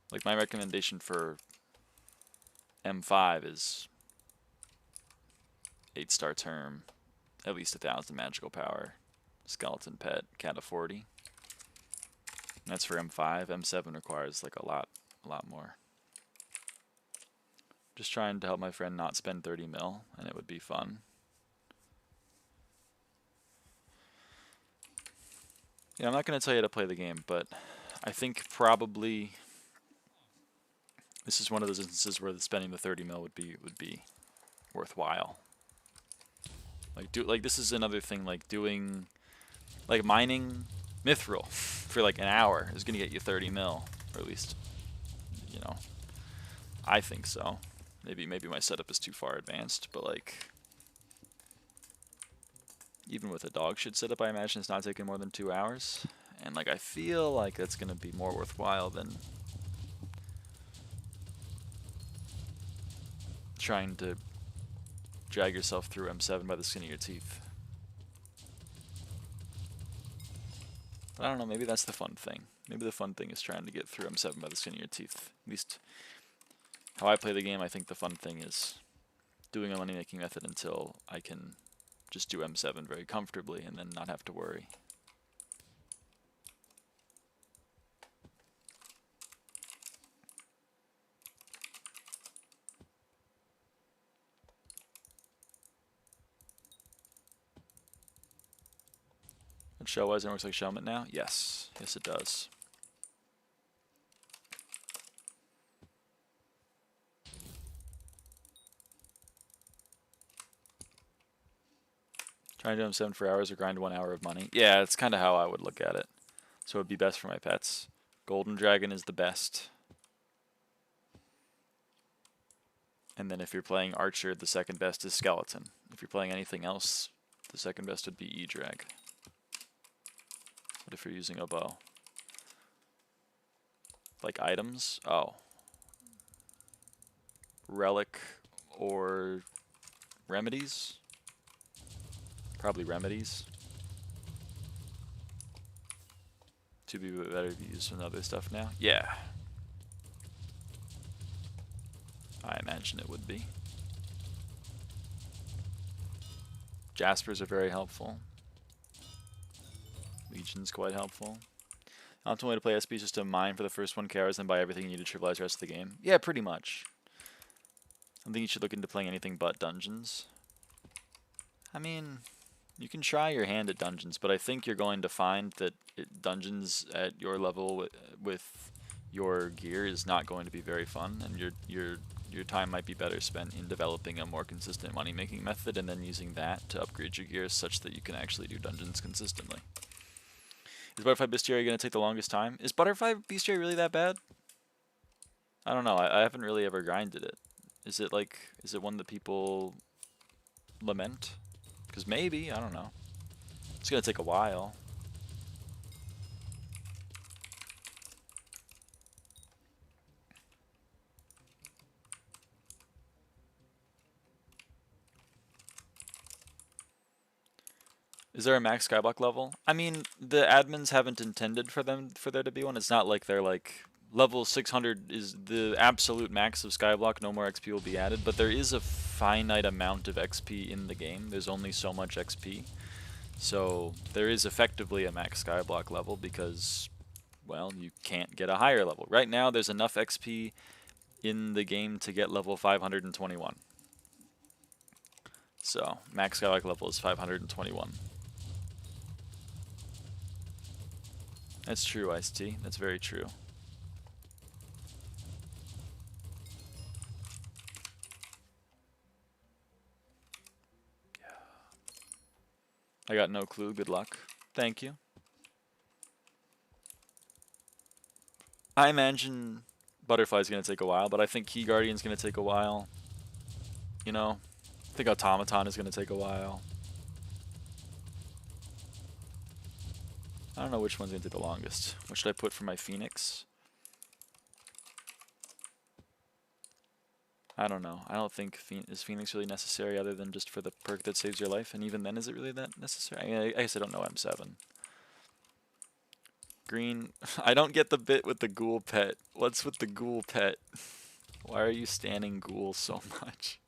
Like, my recommendation for M5 is 8-star term, at least 1,000 magical power, skeleton pet, cat of 40. And that's for M5. M7 requires like a lot more. Just trying to help my friend not spend 30 mil, and it would be fun. Yeah, I'm not going to tell you to play the game, but I think probably this is one of those instances where spending the 30 mil would be worthwhile. Like this is another thing, like doing like mining mithril for like an hour is gonna get you 30 mil, or at least, you know, I think so. Maybe my setup is too far advanced, but like even with a dog shit setup, I imagine it's not taking more than 2 hours, and like I feel like that's gonna be more worthwhile than trying to drag yourself through M7 by the skin of your teeth. But I don't know, maybe that's the fun thing. Maybe the fun thing is trying to get through M7 by the skin of your teeth. At least how I play the game, I think the fun thing is doing a money-making method until I can just do M7 very comfortably and then not have to worry. And show-wise, it works like Shellmet now? Yes. Yes, it does. Trying to do M7 for hours or grind 1 hour of money? Yeah, it's kind of how I would look at it. So it would be best for my pets. Golden Dragon is the best. And then if you're playing Archer, the second best is Skeleton. If you're playing anything else, the second best would be E-Drag. What if you're using a bow? Like items? Oh. relic or remedies. Probably remedies. To be better to use some other stuff now. Yeah. I imagine it would be. Jaspers are very helpful. Legion's quite helpful. The optimal way to play SB is just to mine for the first 1k hours and buy everything you need to trivialize the rest of the game. Yeah, pretty much. I don't think you should look into playing anything but dungeons. I mean, you can try your hand at dungeons, but I think you're going to find that dungeons at your level with your gear is not going to be very fun, and your time might be better spent in developing a more consistent money-making method and then using that to upgrade your gear such that you can actually do dungeons consistently. Is Butterfly Bestiary going to take the longest time? Is Butterfly Bestiary really that bad? I don't know. I haven't really ever grinded it. Is it one that people lament? Because maybe, I don't know. It's going to take a while. Is there a max SkyBlock level? I mean, the admins haven't intended for there to be one. It's not like they're like, level 600 is the absolute max of SkyBlock, no more XP will be added, but there is a finite amount of XP in the game. There's only so much XP. So there is effectively a max SkyBlock level because, well, you can't get a higher level. Right now there's enough XP in the game to get level 521. So max SkyBlock level is 521. That's true, Ice-T. That's very true. Yeah. I got no clue. Good luck. Thank you. I imagine Butterfly's going to take a while, but I think Key Guardian's going to take a while. You know? I think Automaton is going to take a while. I don't know which one's going to take the longest. What should I put for my Phoenix? I don't know. I don't think is Phoenix really necessary other than just for the perk that saves your life, and even then is it really that necessary? I mean, I guess I don't know M7. Green. I don't get the bit with the ghoul pet. What's with the ghoul pet? Why are you standing ghoul so much?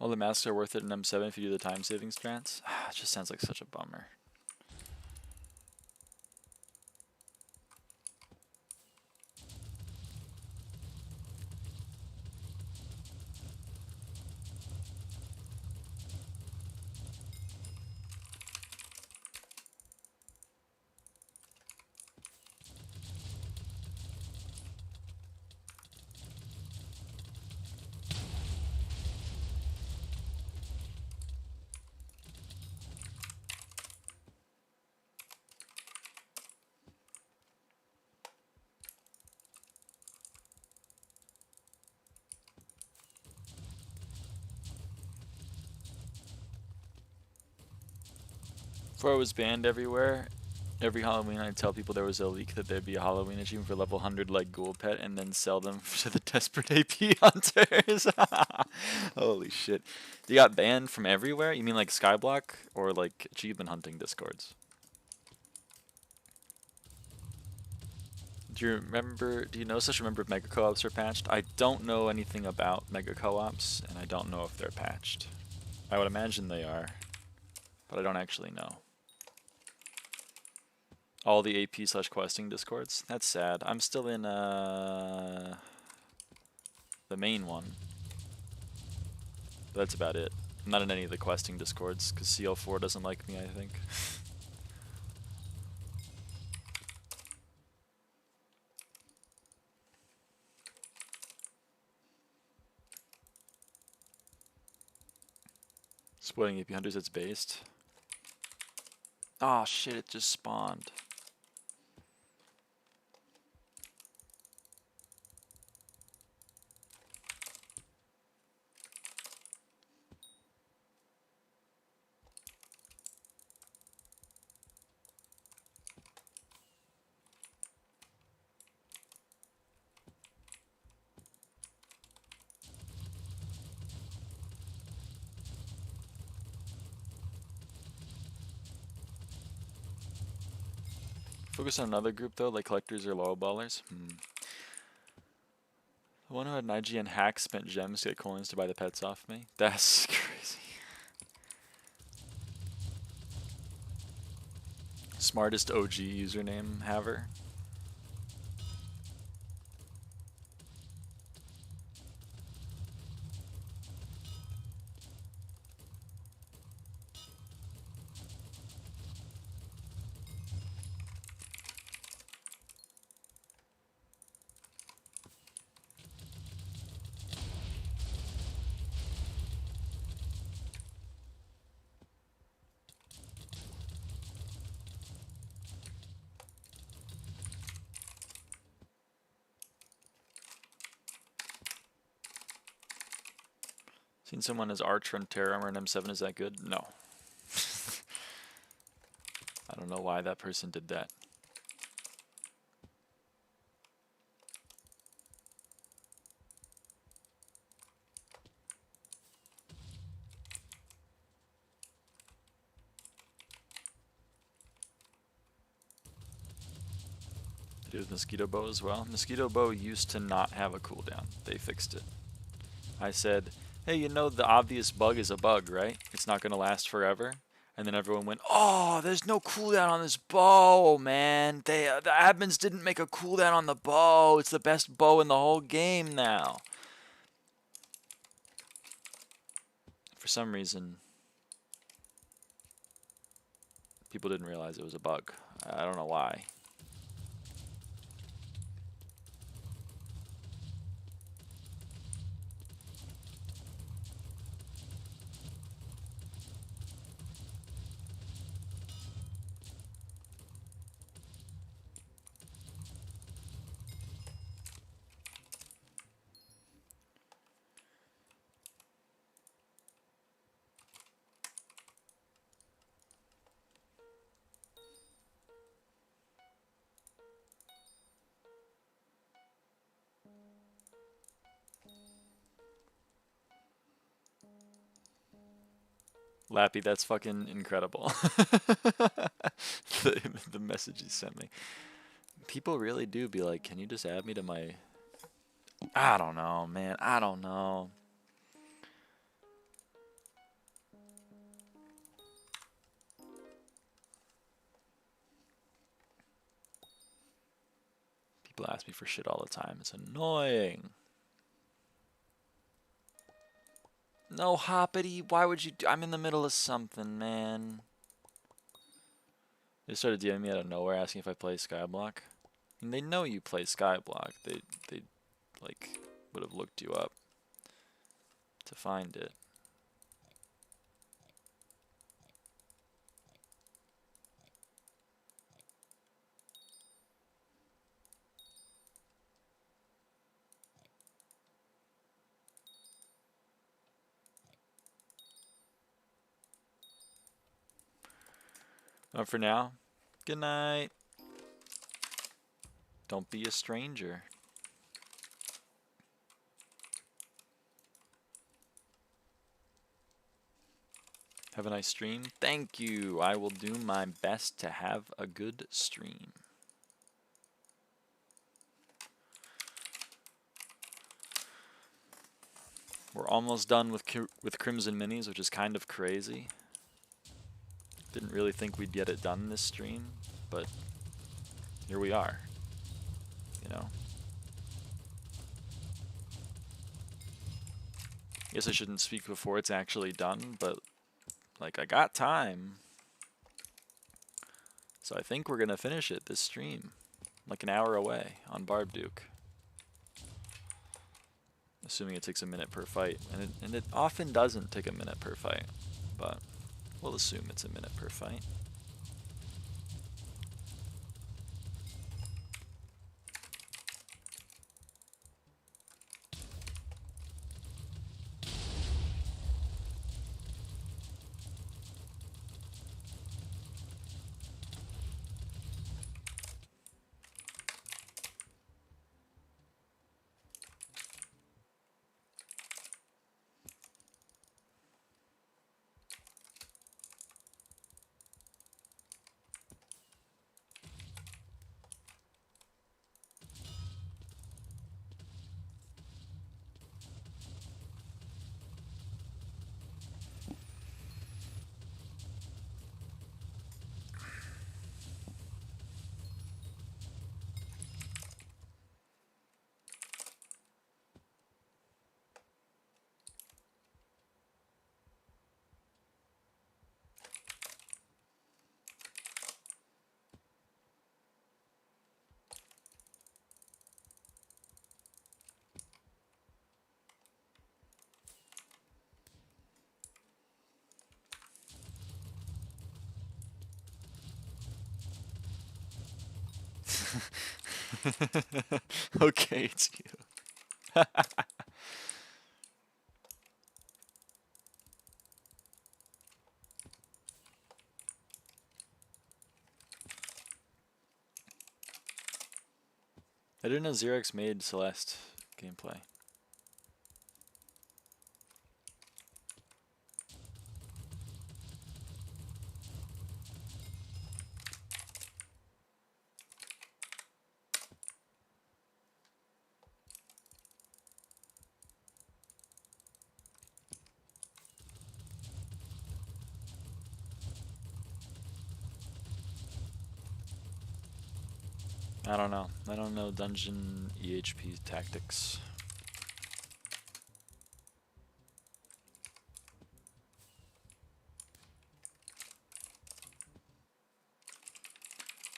All the masks are worth it in M7 if you do the time saving strats. It just sounds like such a bummer. Before I was banned everywhere, every Halloween I'd tell people there was a leak that there'd be a Halloween achievement for level 100 like ghoul pet and then sell them to the desperate AP hunters. Holy shit. You got banned from everywhere? You mean like SkyBlock or like achievement hunting discords? Do you know such a member of Mega Co-ops are patched? I don't know anything about Mega Co-ops, and I don't know if they're patched. I would imagine they are, but I don't actually know. All the AP/questing discords? That's sad. I'm still in the main one. But that's about it. I'm not in any of the questing discords, because CL4 doesn't like me, I think. Spoiling AP Hunters, it's based. Oh shit, it just spawned. Focus on another group though, like collectors or low ballers. The one who had an IGN hack spent gems to get coins to buy the pets off me. That's crazy. Smartest OG username haver. Seen someone as Archer and Terror Armor and M7, is that good? No. I don't know why that person did that. I do with Mosquito Bow as well. Mosquito Bow used to not have a cooldown. They fixed it. I said, hey, you know the obvious bug is a bug, right? It's not going to last forever. And then everyone went, oh, there's no cooldown on this bow, man. The admins didn't make a cooldown on the bow. It's the best bow in the whole game now. For some reason, people didn't realize it was a bug. I don't know why. Lappy, that's fucking incredible. the message he sent me. People really do be like, can you just add me to my... I don't know, man. I don't know. People ask me for shit all the time. It's annoying. No, Hoppity, why would you do... I'm in the middle of something, man. They started DMing me out of nowhere asking if I play SkyBlock. And they know you play SkyBlock. They like, would have looked you up to find it. For now, good night. Don't be a stranger. Have a nice stream. Thank you. I will do my best to have a good stream. We're almost done with Crimson Minis, which is kind of crazy. Didn't really think we'd get it done this stream, but here we are, you know. Guess I shouldn't speak before it's actually done, but like I got time. So I think we're gonna finish it this stream, like an hour away on Barb Duke. Assuming it takes a minute per fight, and it often doesn't take a minute per fight, but we'll assume it's a minute per fight. Okay, it's you. I didn't know Xerox made Celeste gameplay. I don't know. I don't know dungeon EHP tactics.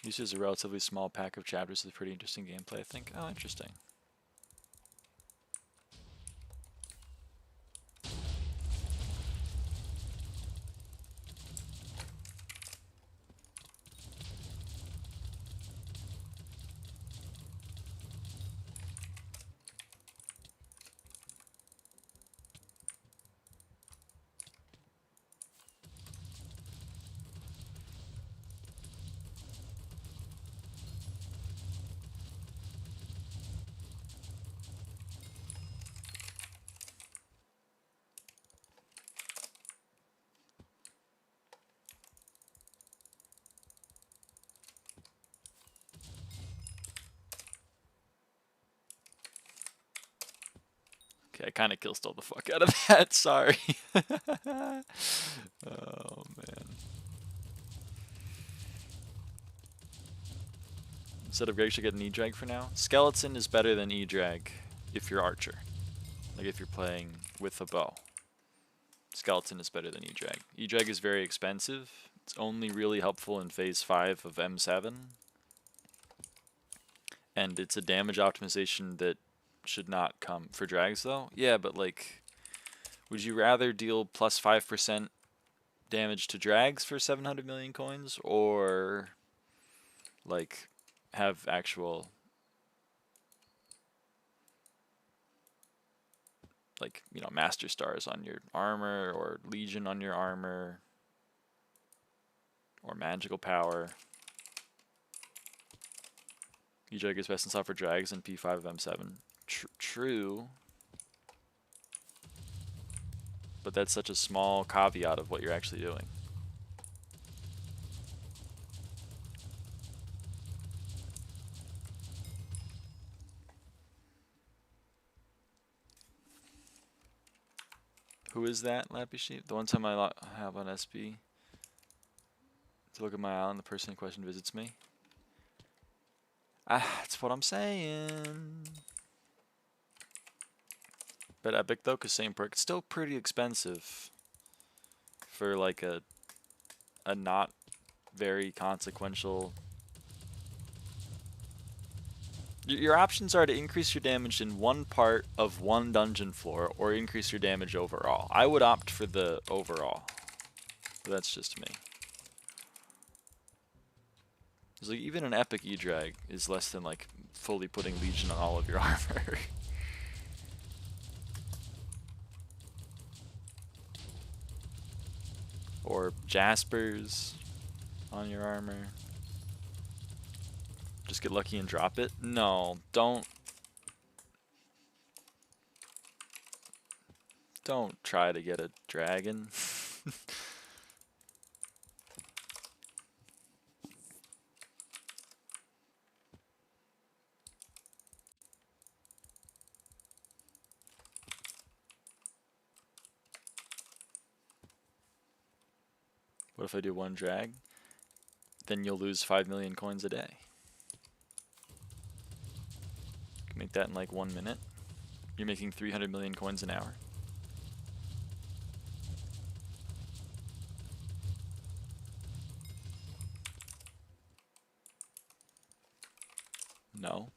Uses a relatively small pack of chapters with pretty interesting gameplay, I think. Oh, interesting. Okay, I kind of kill stole the fuck out of that. Sorry. Oh, man. Instead of Greg should get an E-Drag for now. Skeleton is better than E-Drag if you're Archer. Like if you're playing with a bow. Skeleton is better than E-Drag. E-Drag is very expensive. It's only really helpful in phase 5 of M7. And it's a damage optimization that should not come for drags though. Yeah, but like, would you rather deal plus 5% damage to drags for 700 million coins, or like have actual like, you know, master stars on your armor, or legion on your armor, or magical power? E-Drag is best in slot for drags and P5 of M7. True. But that's such a small caveat of what you're actually doing. Who is that, Lappy Sheep? The one time I have on SB to look at my island, the person in question visits me. Ah, that's what I'm saying. But Epic though, cause same perk, it's still pretty expensive for like a not very consequential. Your options are to increase your damage in one part of one dungeon floor, or increase your damage overall. I would opt for the overall. But that's just me. Because like, even an epic E-Drag is less than like fully putting Legion on all of your armor. Or Jaspers on your armor. Just get lucky and drop it? No, don't try to get a dragon. What if I do one drag? Then you'll lose 5 million coins a day. You can make that in like 1 minute. You're making 300 million coins an hour. No.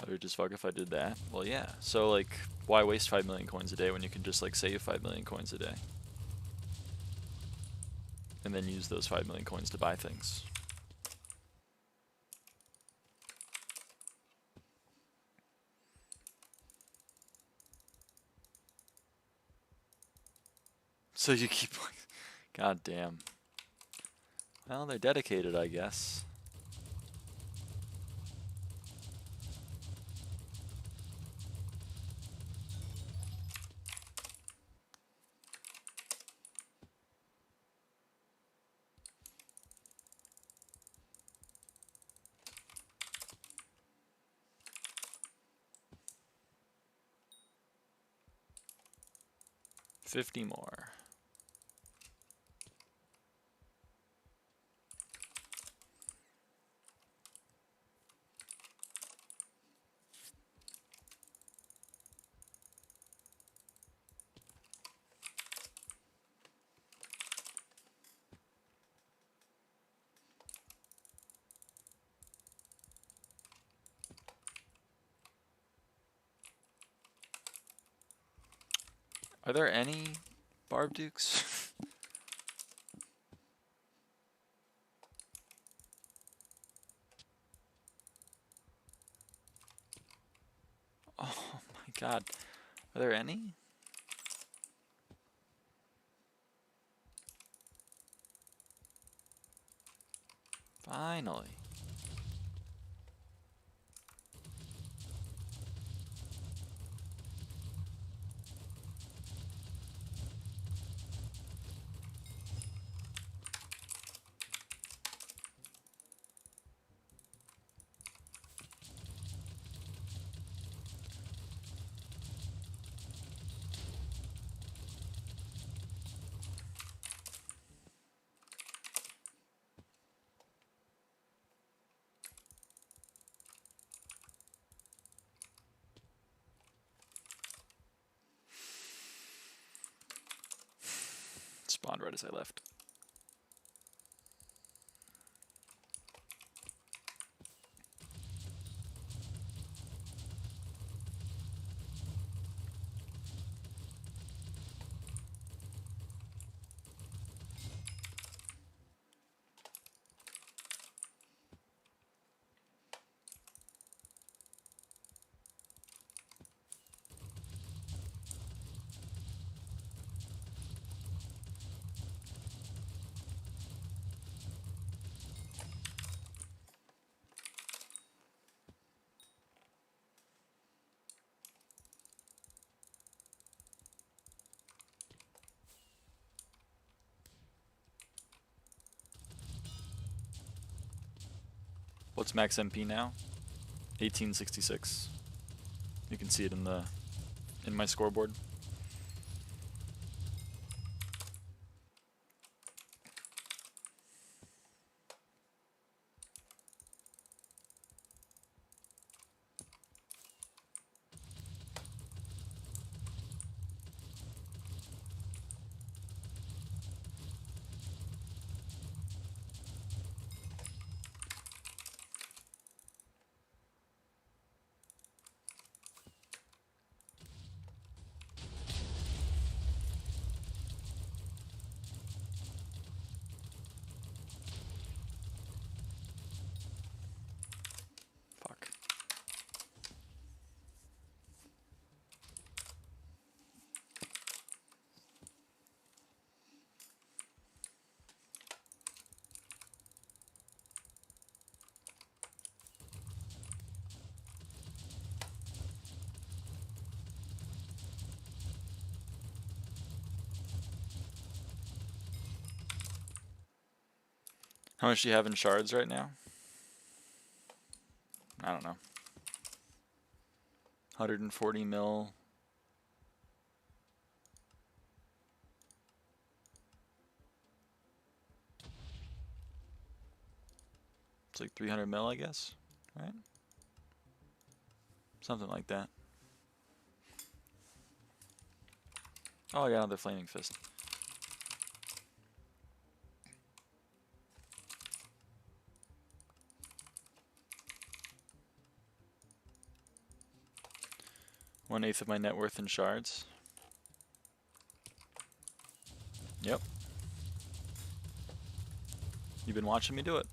I would just fuck if I did that. Well, yeah. So, like, why waste 5 million coins a day when you can just, like, save 5 million coins a day? And then use those 5 million coins to buy things. So you keep... God damn. Well, they're dedicated, I guess. $50 more. Are there any Barb Dukes? Oh my god. Are there any? Finally. Spawned right as I left. What's max MP now? 1866. You can see it in my scoreboard. Fuck. How much do you have in shards right now? I don't know. 140 mil. It's like 300 mil, I guess, right? Something like that. Oh, I got another flaming fist. 1/8 of my net worth in shards. Yep. You've been watching me do it.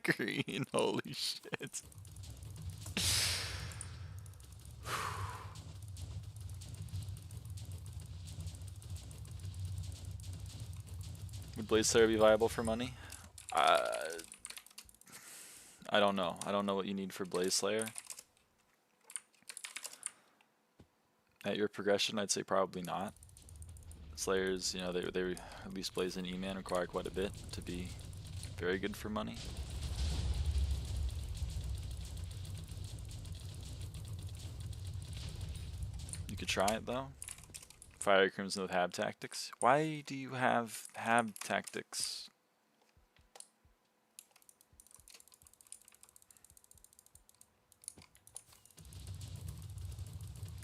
Green, holy shit. Would Blaze Slayer be viable for money? I don't know. I don't know what you need for Blaze Slayer. At your progression, I'd say probably not. Slayers, you know, they at least Blaze and E-Man require quite a bit to be very good for money. You could try it though. Fire Crimson with Hab Tactics. Why do you have Hab Tactics?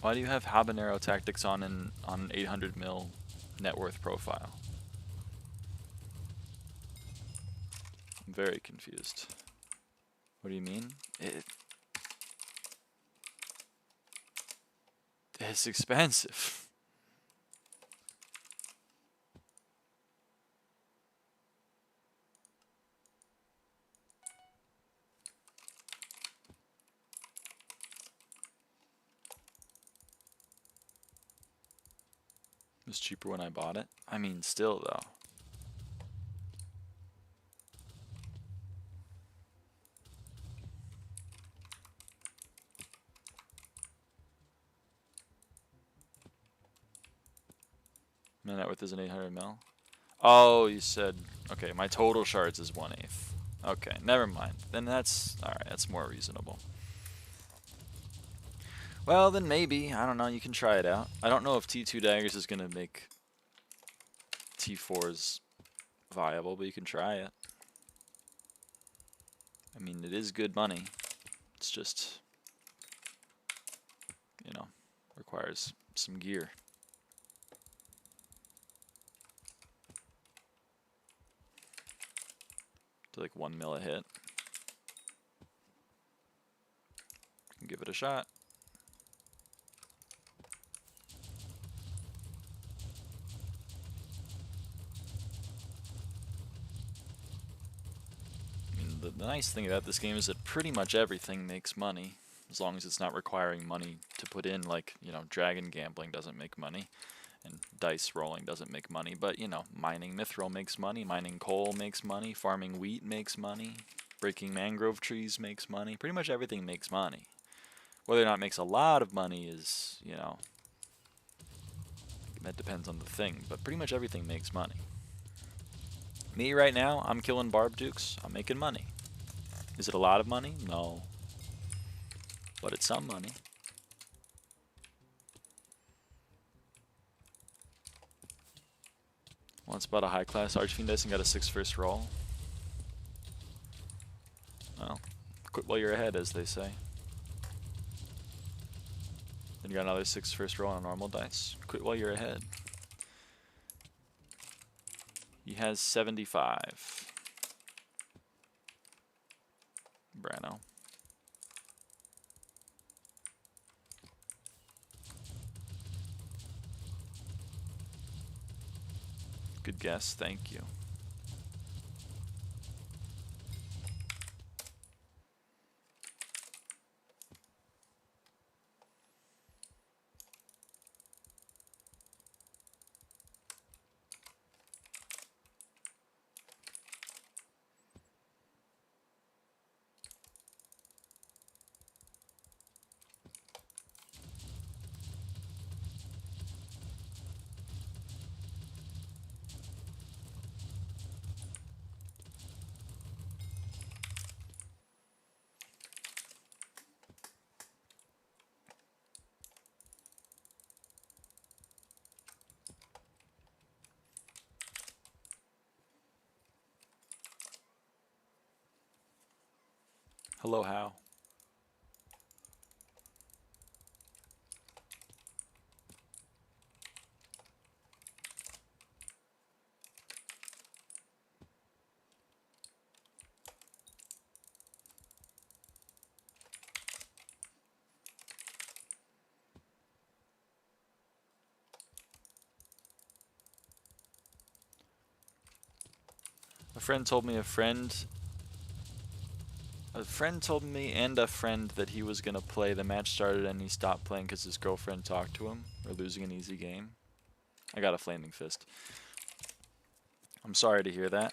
Why do you have Habanero Tactics on an 800 mil net worth profile? I'm very confused. What do you mean? It's expensive. It was cheaper when I bought it. I mean, still though. My net worth is an 800 mil. Oh, you said, okay, my total shards is 1/8. Okay, never mind. Then that's, alright, that's more reasonable. Well, then maybe, I don't know, you can try it out. I don't know if T2 daggers is going to make T4s viable, but you can try it. I mean, it is good money. It's just, you know, requires some gear. To like 1 mil a hit. Give it a shot. I mean, the nice thing about this game is that pretty much everything makes money, as long as it's not requiring money to put in. Like, you know, dragon gambling doesn't make money, and dice rolling doesn't make money, but, you know, mining mithril makes money, mining coal makes money, farming wheat makes money, breaking mangrove trees makes money. Pretty much everything makes money. Whether or not it makes a lot of money is, you know, that depends on the thing, but pretty much everything makes money. Me right now, I'm killing barb dukes, I'm making money. Is it a lot of money? No. But it's some money. Once bought a high-class Archfiend dice and got a 6 first roll. Well, quit while you're ahead, as they say. Then you got another 6 first roll on a normal dice. Quit while you're ahead. He has 75. Brano. Good guess, thank you. Hello, how? A friend told me and a friend that he was gonna play. The match started and he stopped playing because his girlfriend talked to him, or losing an easy game. I got a flaming fist. I'm sorry to hear that.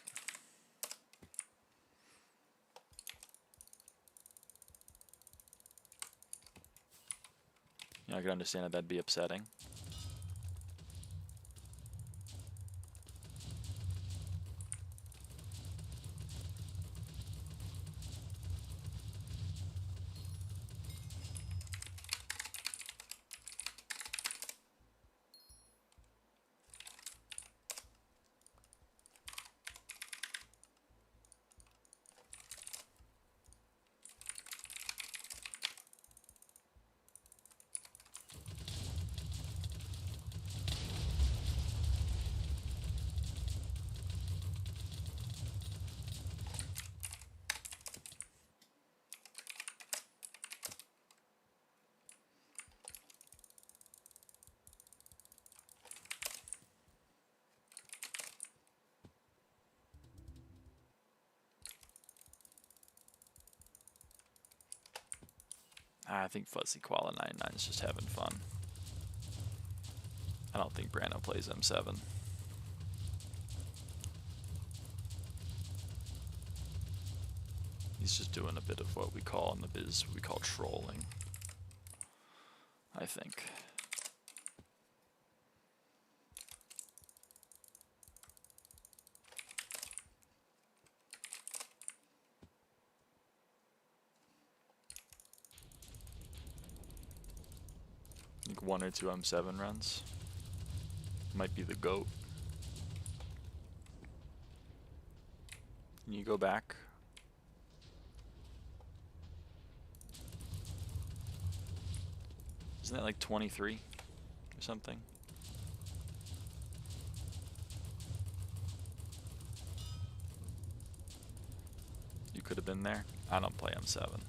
I can understand that that'd be upsetting. I think Fuzzy Koala 99 is just having fun. I don't think Brando plays M7. He's just doing a bit of what we call in the biz, we call trolling, I think. I think 1 or 2 M7 runs. Might be the GOAT. Can you go back? Isn't that like 23 or something? You could have been there. I don't play M7.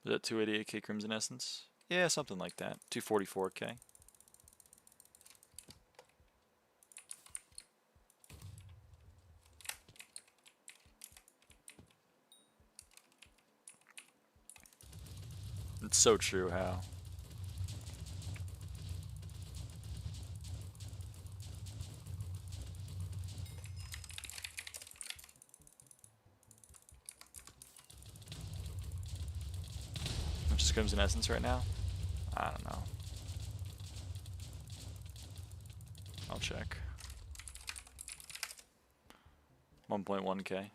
Is that 288k Crimson Essence? Yeah, something like that. 244k. It's so true, how. Which is Crimson Essence right now? I don't know. I'll check. 1.1k.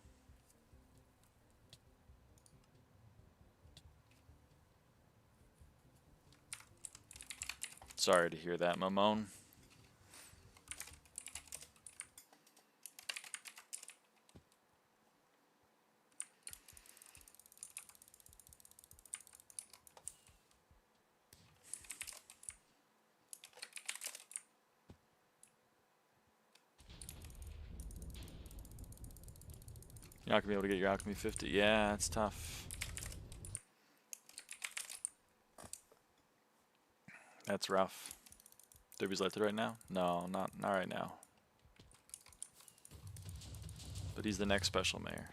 Sorry to hear that, Mamone. You're not gonna be able to get your Alchemy 50. Yeah, it's tough. That's rough. Derby's lifted right now? No, not right now. But he's the next special mayor.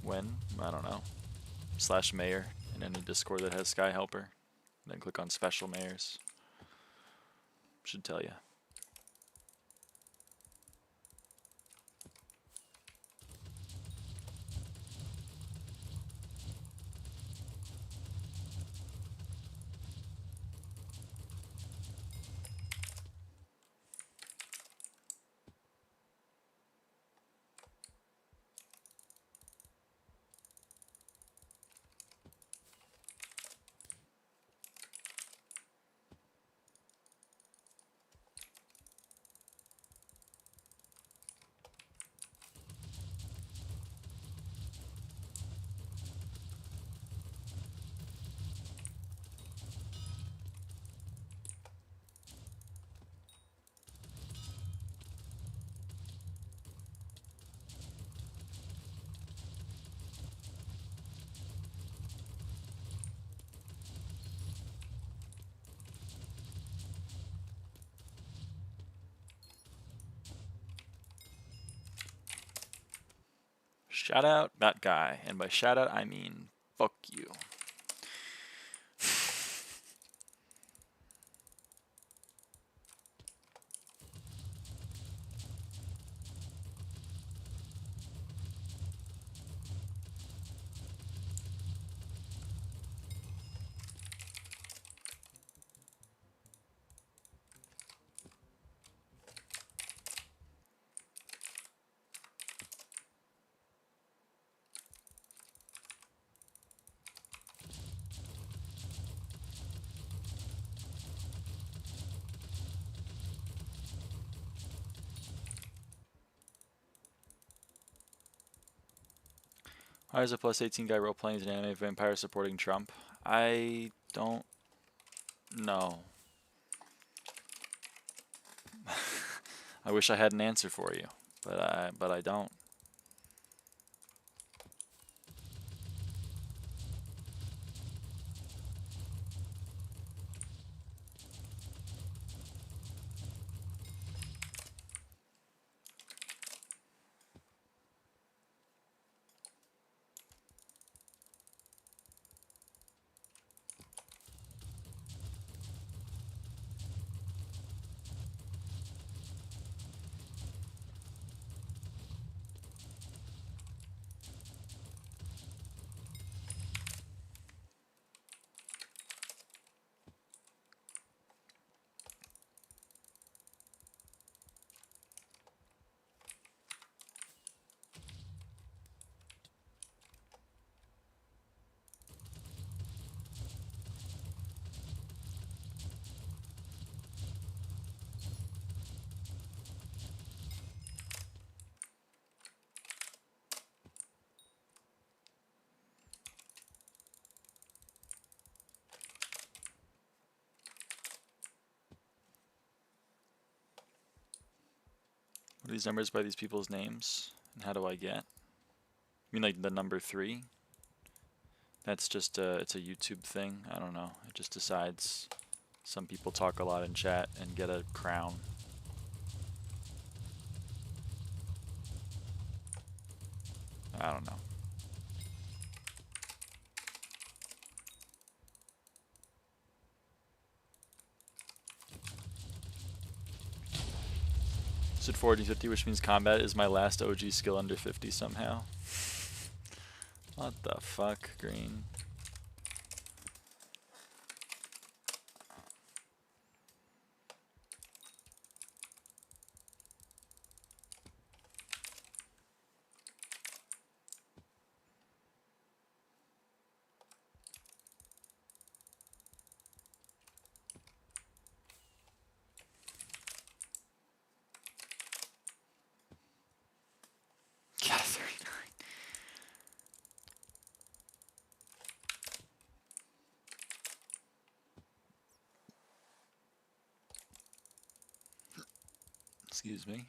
When? I don't know. /mayor in any Discord that has Sky Helper. Then click on special mayors. should tell you. Shout out that guy, and by shout out I mean fuck you. Why is a plus 18 guy role playing as an anime vampire supporting Trump? I don't know. I wish I had an answer for you, but I don't. What are these numbers by these people's names? And how do I get? You mean like the number 3? That's just it's a YouTube thing. I don't know. It just decides. Some people talk a lot in chat and get a crown. I don't know. It's at 40-50, which means combat is my last OG skill under 50 somehow. What the fuck, green? Yeah, 39. Excuse me.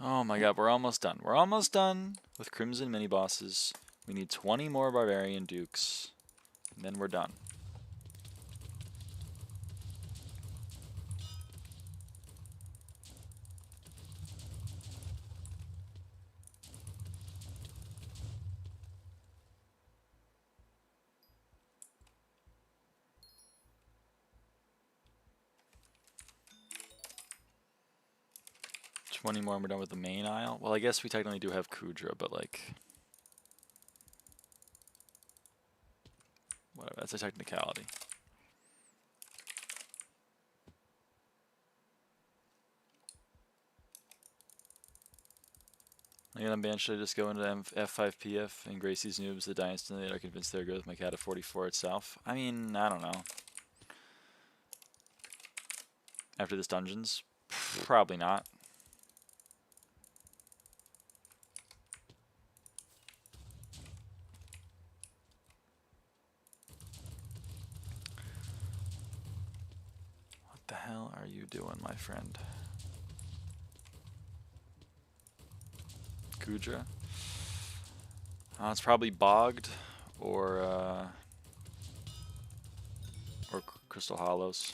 Oh my god, we're almost done. We're almost done with Crimson mini bosses. We need 20 more Barbarian Dukes, and then we're done. 20 more and we're done with the main aisle. Well, I guess we technically do have Kudra, but like... whatever, that's a technicality. Again, should I just go into F5PF and grace these noobs that die instantly that are convinced they're good with my cat at 44 itself? I mean, I don't know. After this dungeons? Probably not. What the hell are you doing, my friend? Kudra? It's probably bogged or crystal hollows.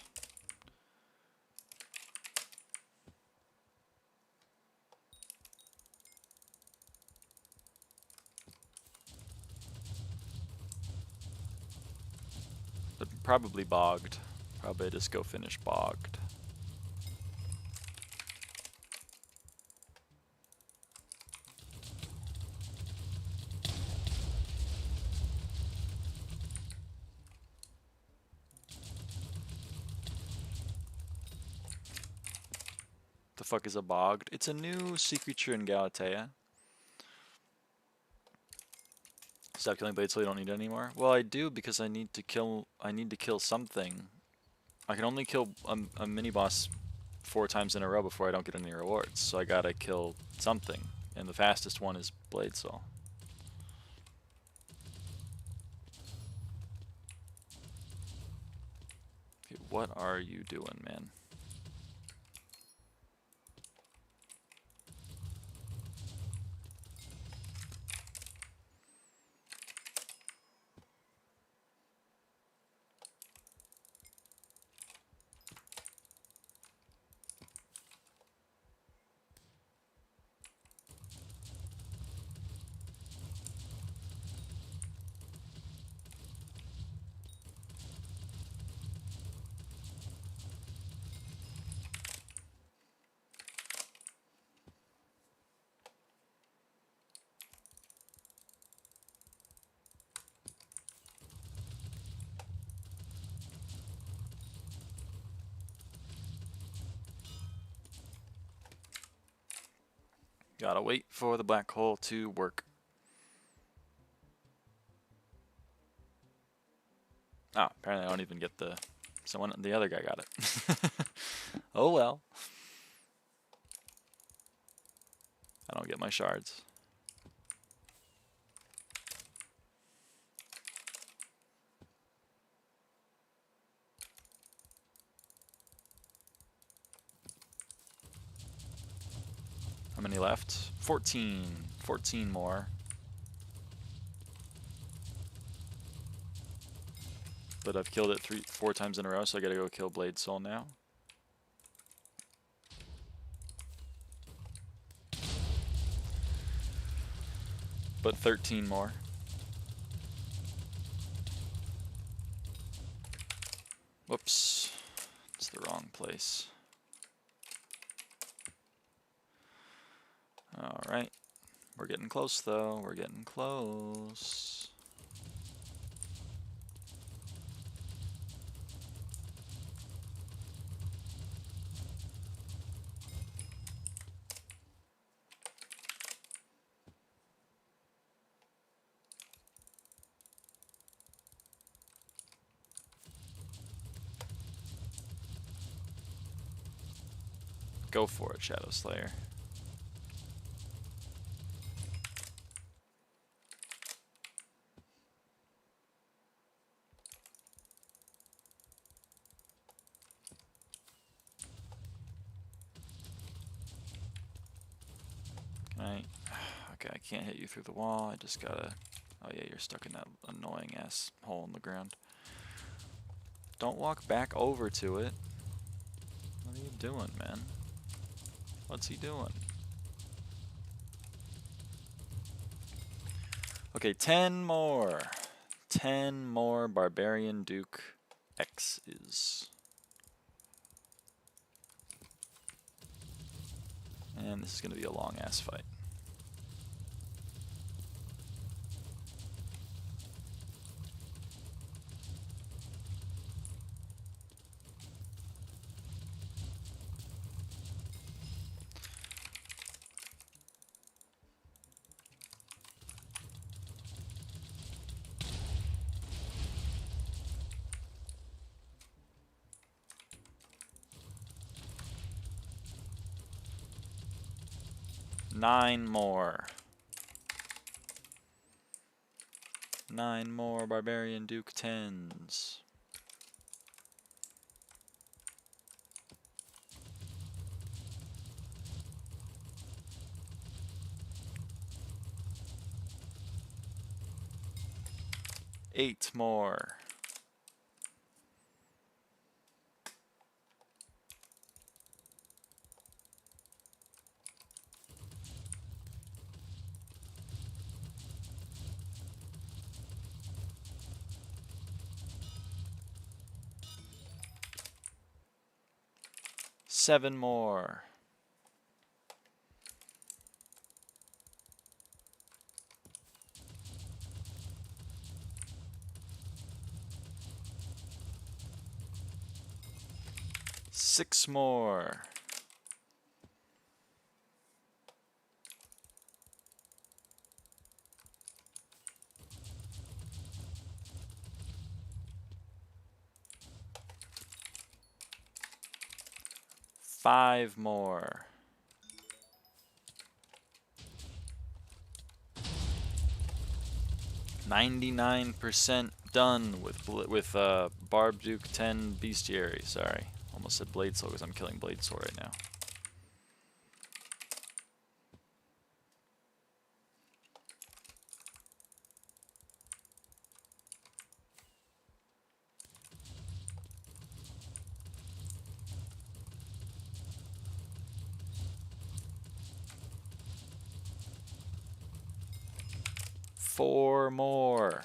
But probably bogged. Probably just go finish bogged. The fuck is a bogged? It's a new sea creature in Galatea. Stop killing blades so you don't need it anymore. Well, I do because I need to kill something. I can only kill a mini boss 4 times in a row before I don't get any rewards. So I gotta kill something, and the fastest one is Blade Soul. Okay, what are you doing, man? Gotta wait for the black hole to work. Ah, apparently I don't even get the... the other guy got it. Oh well. I don't get my shards. How many left? 14. 14 more. But I've killed it 4 times in a row, so I gotta go kill Blade Soul now. But 13 more. Whoops. It's the wrong place. Alright. We're getting close though. We're getting close. Go for it, Shadow Slayer. Okay, I can't hit you through the wall. I just gotta... Oh yeah, you're stuck in that annoying ass hole in the ground. Don't walk back over to it. What are you doing, man? What's he doing? Okay, 10 more. 10 more Barbarian Duke X's. And this is going to be a long-ass fight. Nine more Barbarian Duke 10s. Eight more. Seven more. Six more. Five more. 99% done with Barb Duke 10 Bestiary. Sorry, almost said Blade Soul because I'm killing Blade Soul right now. Four more.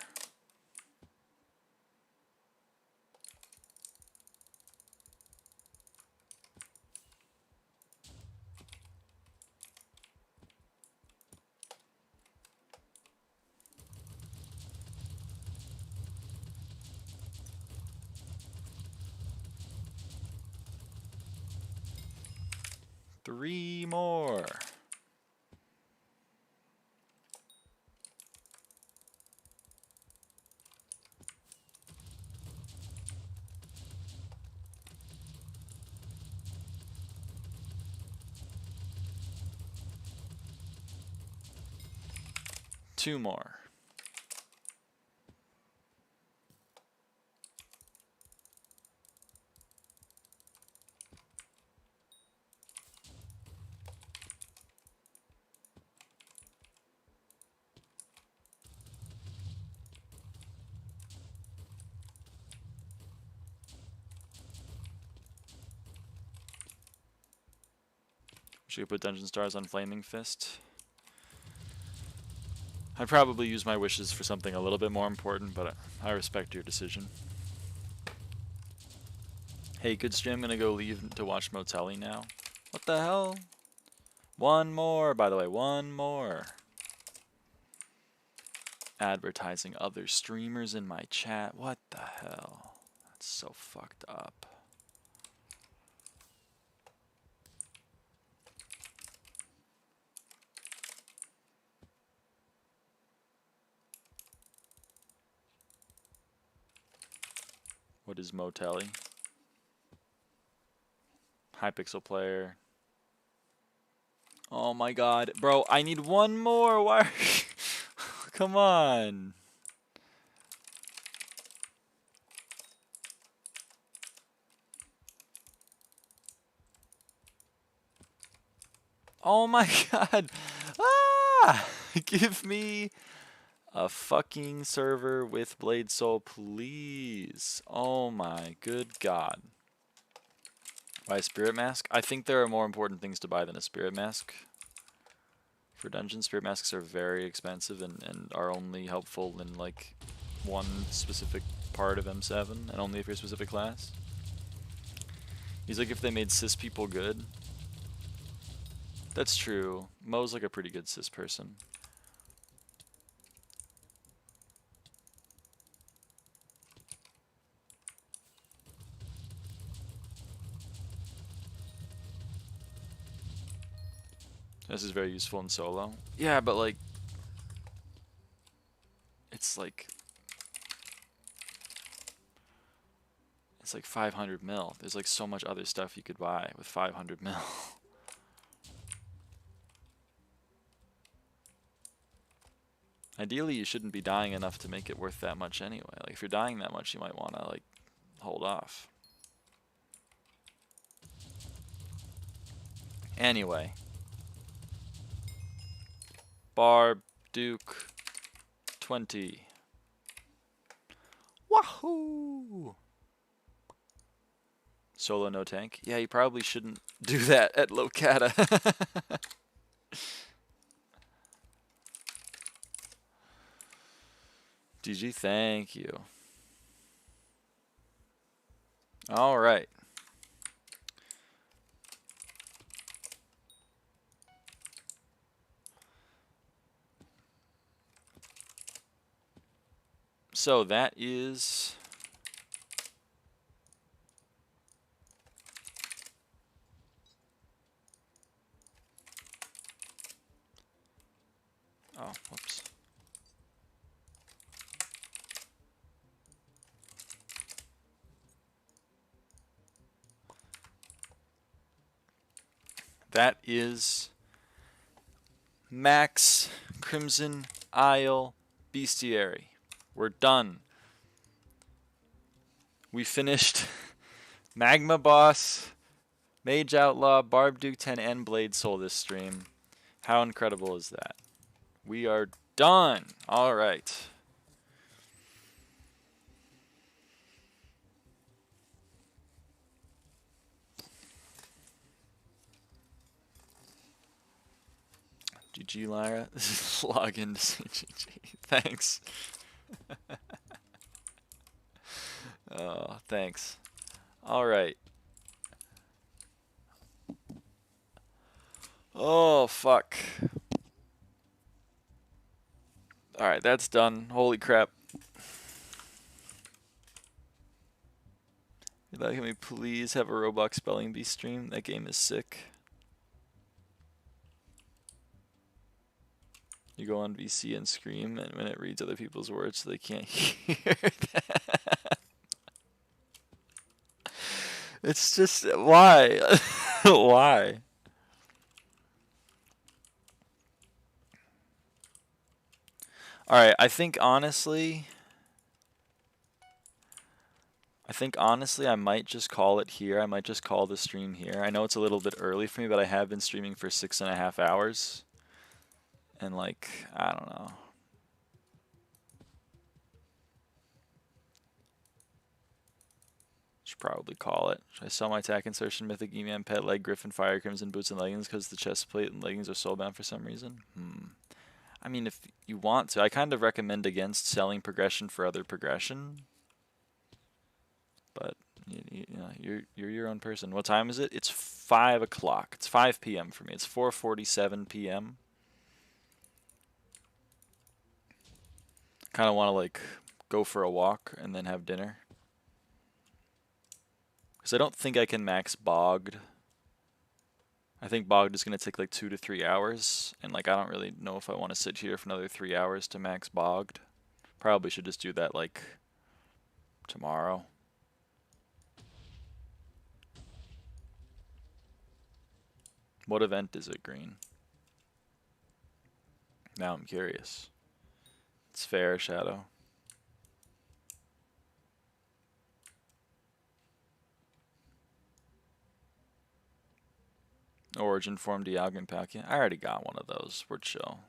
Three more. Two more. Should we put Dungeon Stars on Flaming Fist? I'd probably use my wishes for something a little bit more important, but I respect your decision. Hey, good stream. I'm gonna go leave to watch Motelli now. What the hell? One more, by the way, one more. Advertising other streamers in my chat. What the hell? That's so fucked up. What is Motelli? Hypixel player. Oh my god. Bro, I need one more. Why? Come on. Oh my god. Ah! Give me a fucking server with Blade Soul, please. Oh my good god. Buy a Spirit Mask? I think there are more important things to buy than a Spirit Mask. For dungeons, Spirit Masks are very expensive and are only helpful in like one specific part of M7 and only if you're a specific class. He's like if they made cis people good. That's true. Mo's like a pretty good cis person. This is very useful in solo. Yeah, but like, it's like 500 mil. There's like so much other stuff you could buy with 500 mil. Ideally, you shouldn't be dying enough to make it worth that much anyway. Like, if you're dying that much, you might want to, like, hold off. Anyway. Barb, Duke, 20. Wahoo! Solo no tank? Yeah, you probably shouldn't do that at Locata. GG, thank you. All right. So that is... Oh, whoops. That is Max Crimson Isle Bestiary. We're done. We finished Magma Boss, Mage Outlaw, Barb Duke 10, and Blade Soul this stream. How incredible is that? We are done. All right. GG, Lyra. Log in to say GG. Thanks. Oh, thanks. All right. Oh, fuck. All right, that's done. Holy crap. Can we please have a Roblox Spelling Bee stream? That game is sick. You go on VC and scream, and when it reads other people's words so they can't hear that. It's just, why? Why? Alright, I think honestly I might just call it here. I might just call the stream here. I know it's a little bit early for me, but I have been streaming for 6.5 hours. And like, I don't know. Should probably call it. Should I sell my attack insertion, mythic E-Man, pet leg, griffin, fire, crimson boots, and leggings because the chest plate and leggings are soulbound for some reason? I mean, if you want to, I kind of recommend against selling progression for other progression. But you know, you're your own person. What time is it? It's 5 o'clock. It's 5 p.m. for me. It's 4:47 p.m. Kind of want to like go for a walk and then have dinner. Because I don't think I can max Bogged. I think Bogged is going to take like 2 to 3 hours. And like I don't really know if I want to sit here for another 3 hours to max Bogged. Probably should just do that like tomorrow. What event is it, Green? Now I'm curious. It's fair, Shadow. Origin form Dialga Palkia. I already got one of those. We're chill.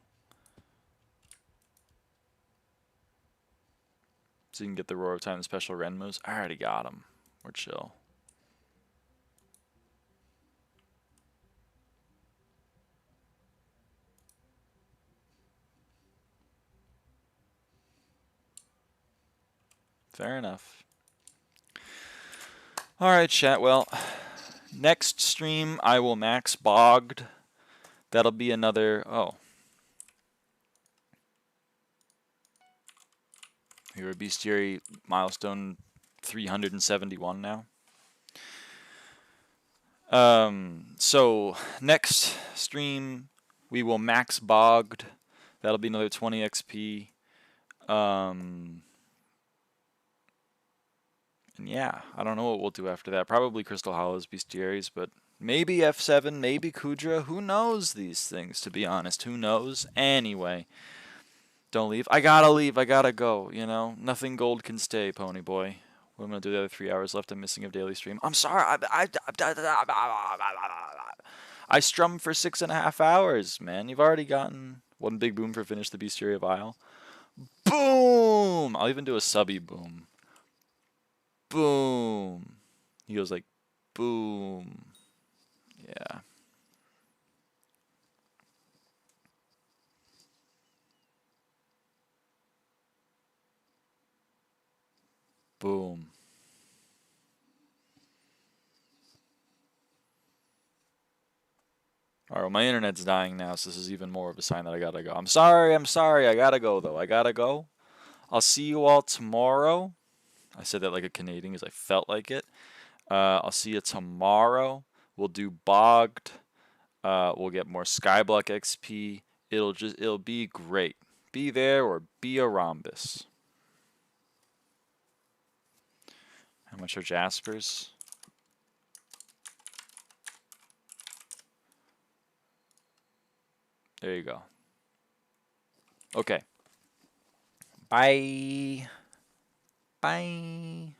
So you can get the Roar of Time and special Ren moves. I already got them. We're chill. Fair enough. Alright, chat. Well, next stream I will max Bogged. That'll be another, oh. Here, a bestiary milestone 371 now. So next stream we will max bogged. That'll be another 20 XP. And yeah, I don't know what we'll do after that. Probably Crystal Hollows, bestiaries, but maybe F7, maybe Kudra. Who knows these things, to be honest? Who knows? Anyway, don't leave. I gotta leave. I gotta go, you know? Nothing gold can stay, pony boy. What am I gonna do the other 3 hours left? I'm missing a daily stream. I'm sorry. I strummed for 6.5 hours, man. You've already gotten one big boom for finish the bestiary of Isle. Boom! I'll even do a subby boom. Boom. He goes like, boom. Yeah. Boom. All right, well, my internet's dying now, so this is even more of a sign that I gotta go. I'm sorry, I gotta go, though. I gotta go. I'll see you all tomorrow. I said that like a Canadian because I felt like it. I'll see you tomorrow. We'll do bogged. We'll get more SkyBlock XP. It'll be great. Be there or be a rhombus. How much are Jaspers? There you go. Okay. Bye. Bye.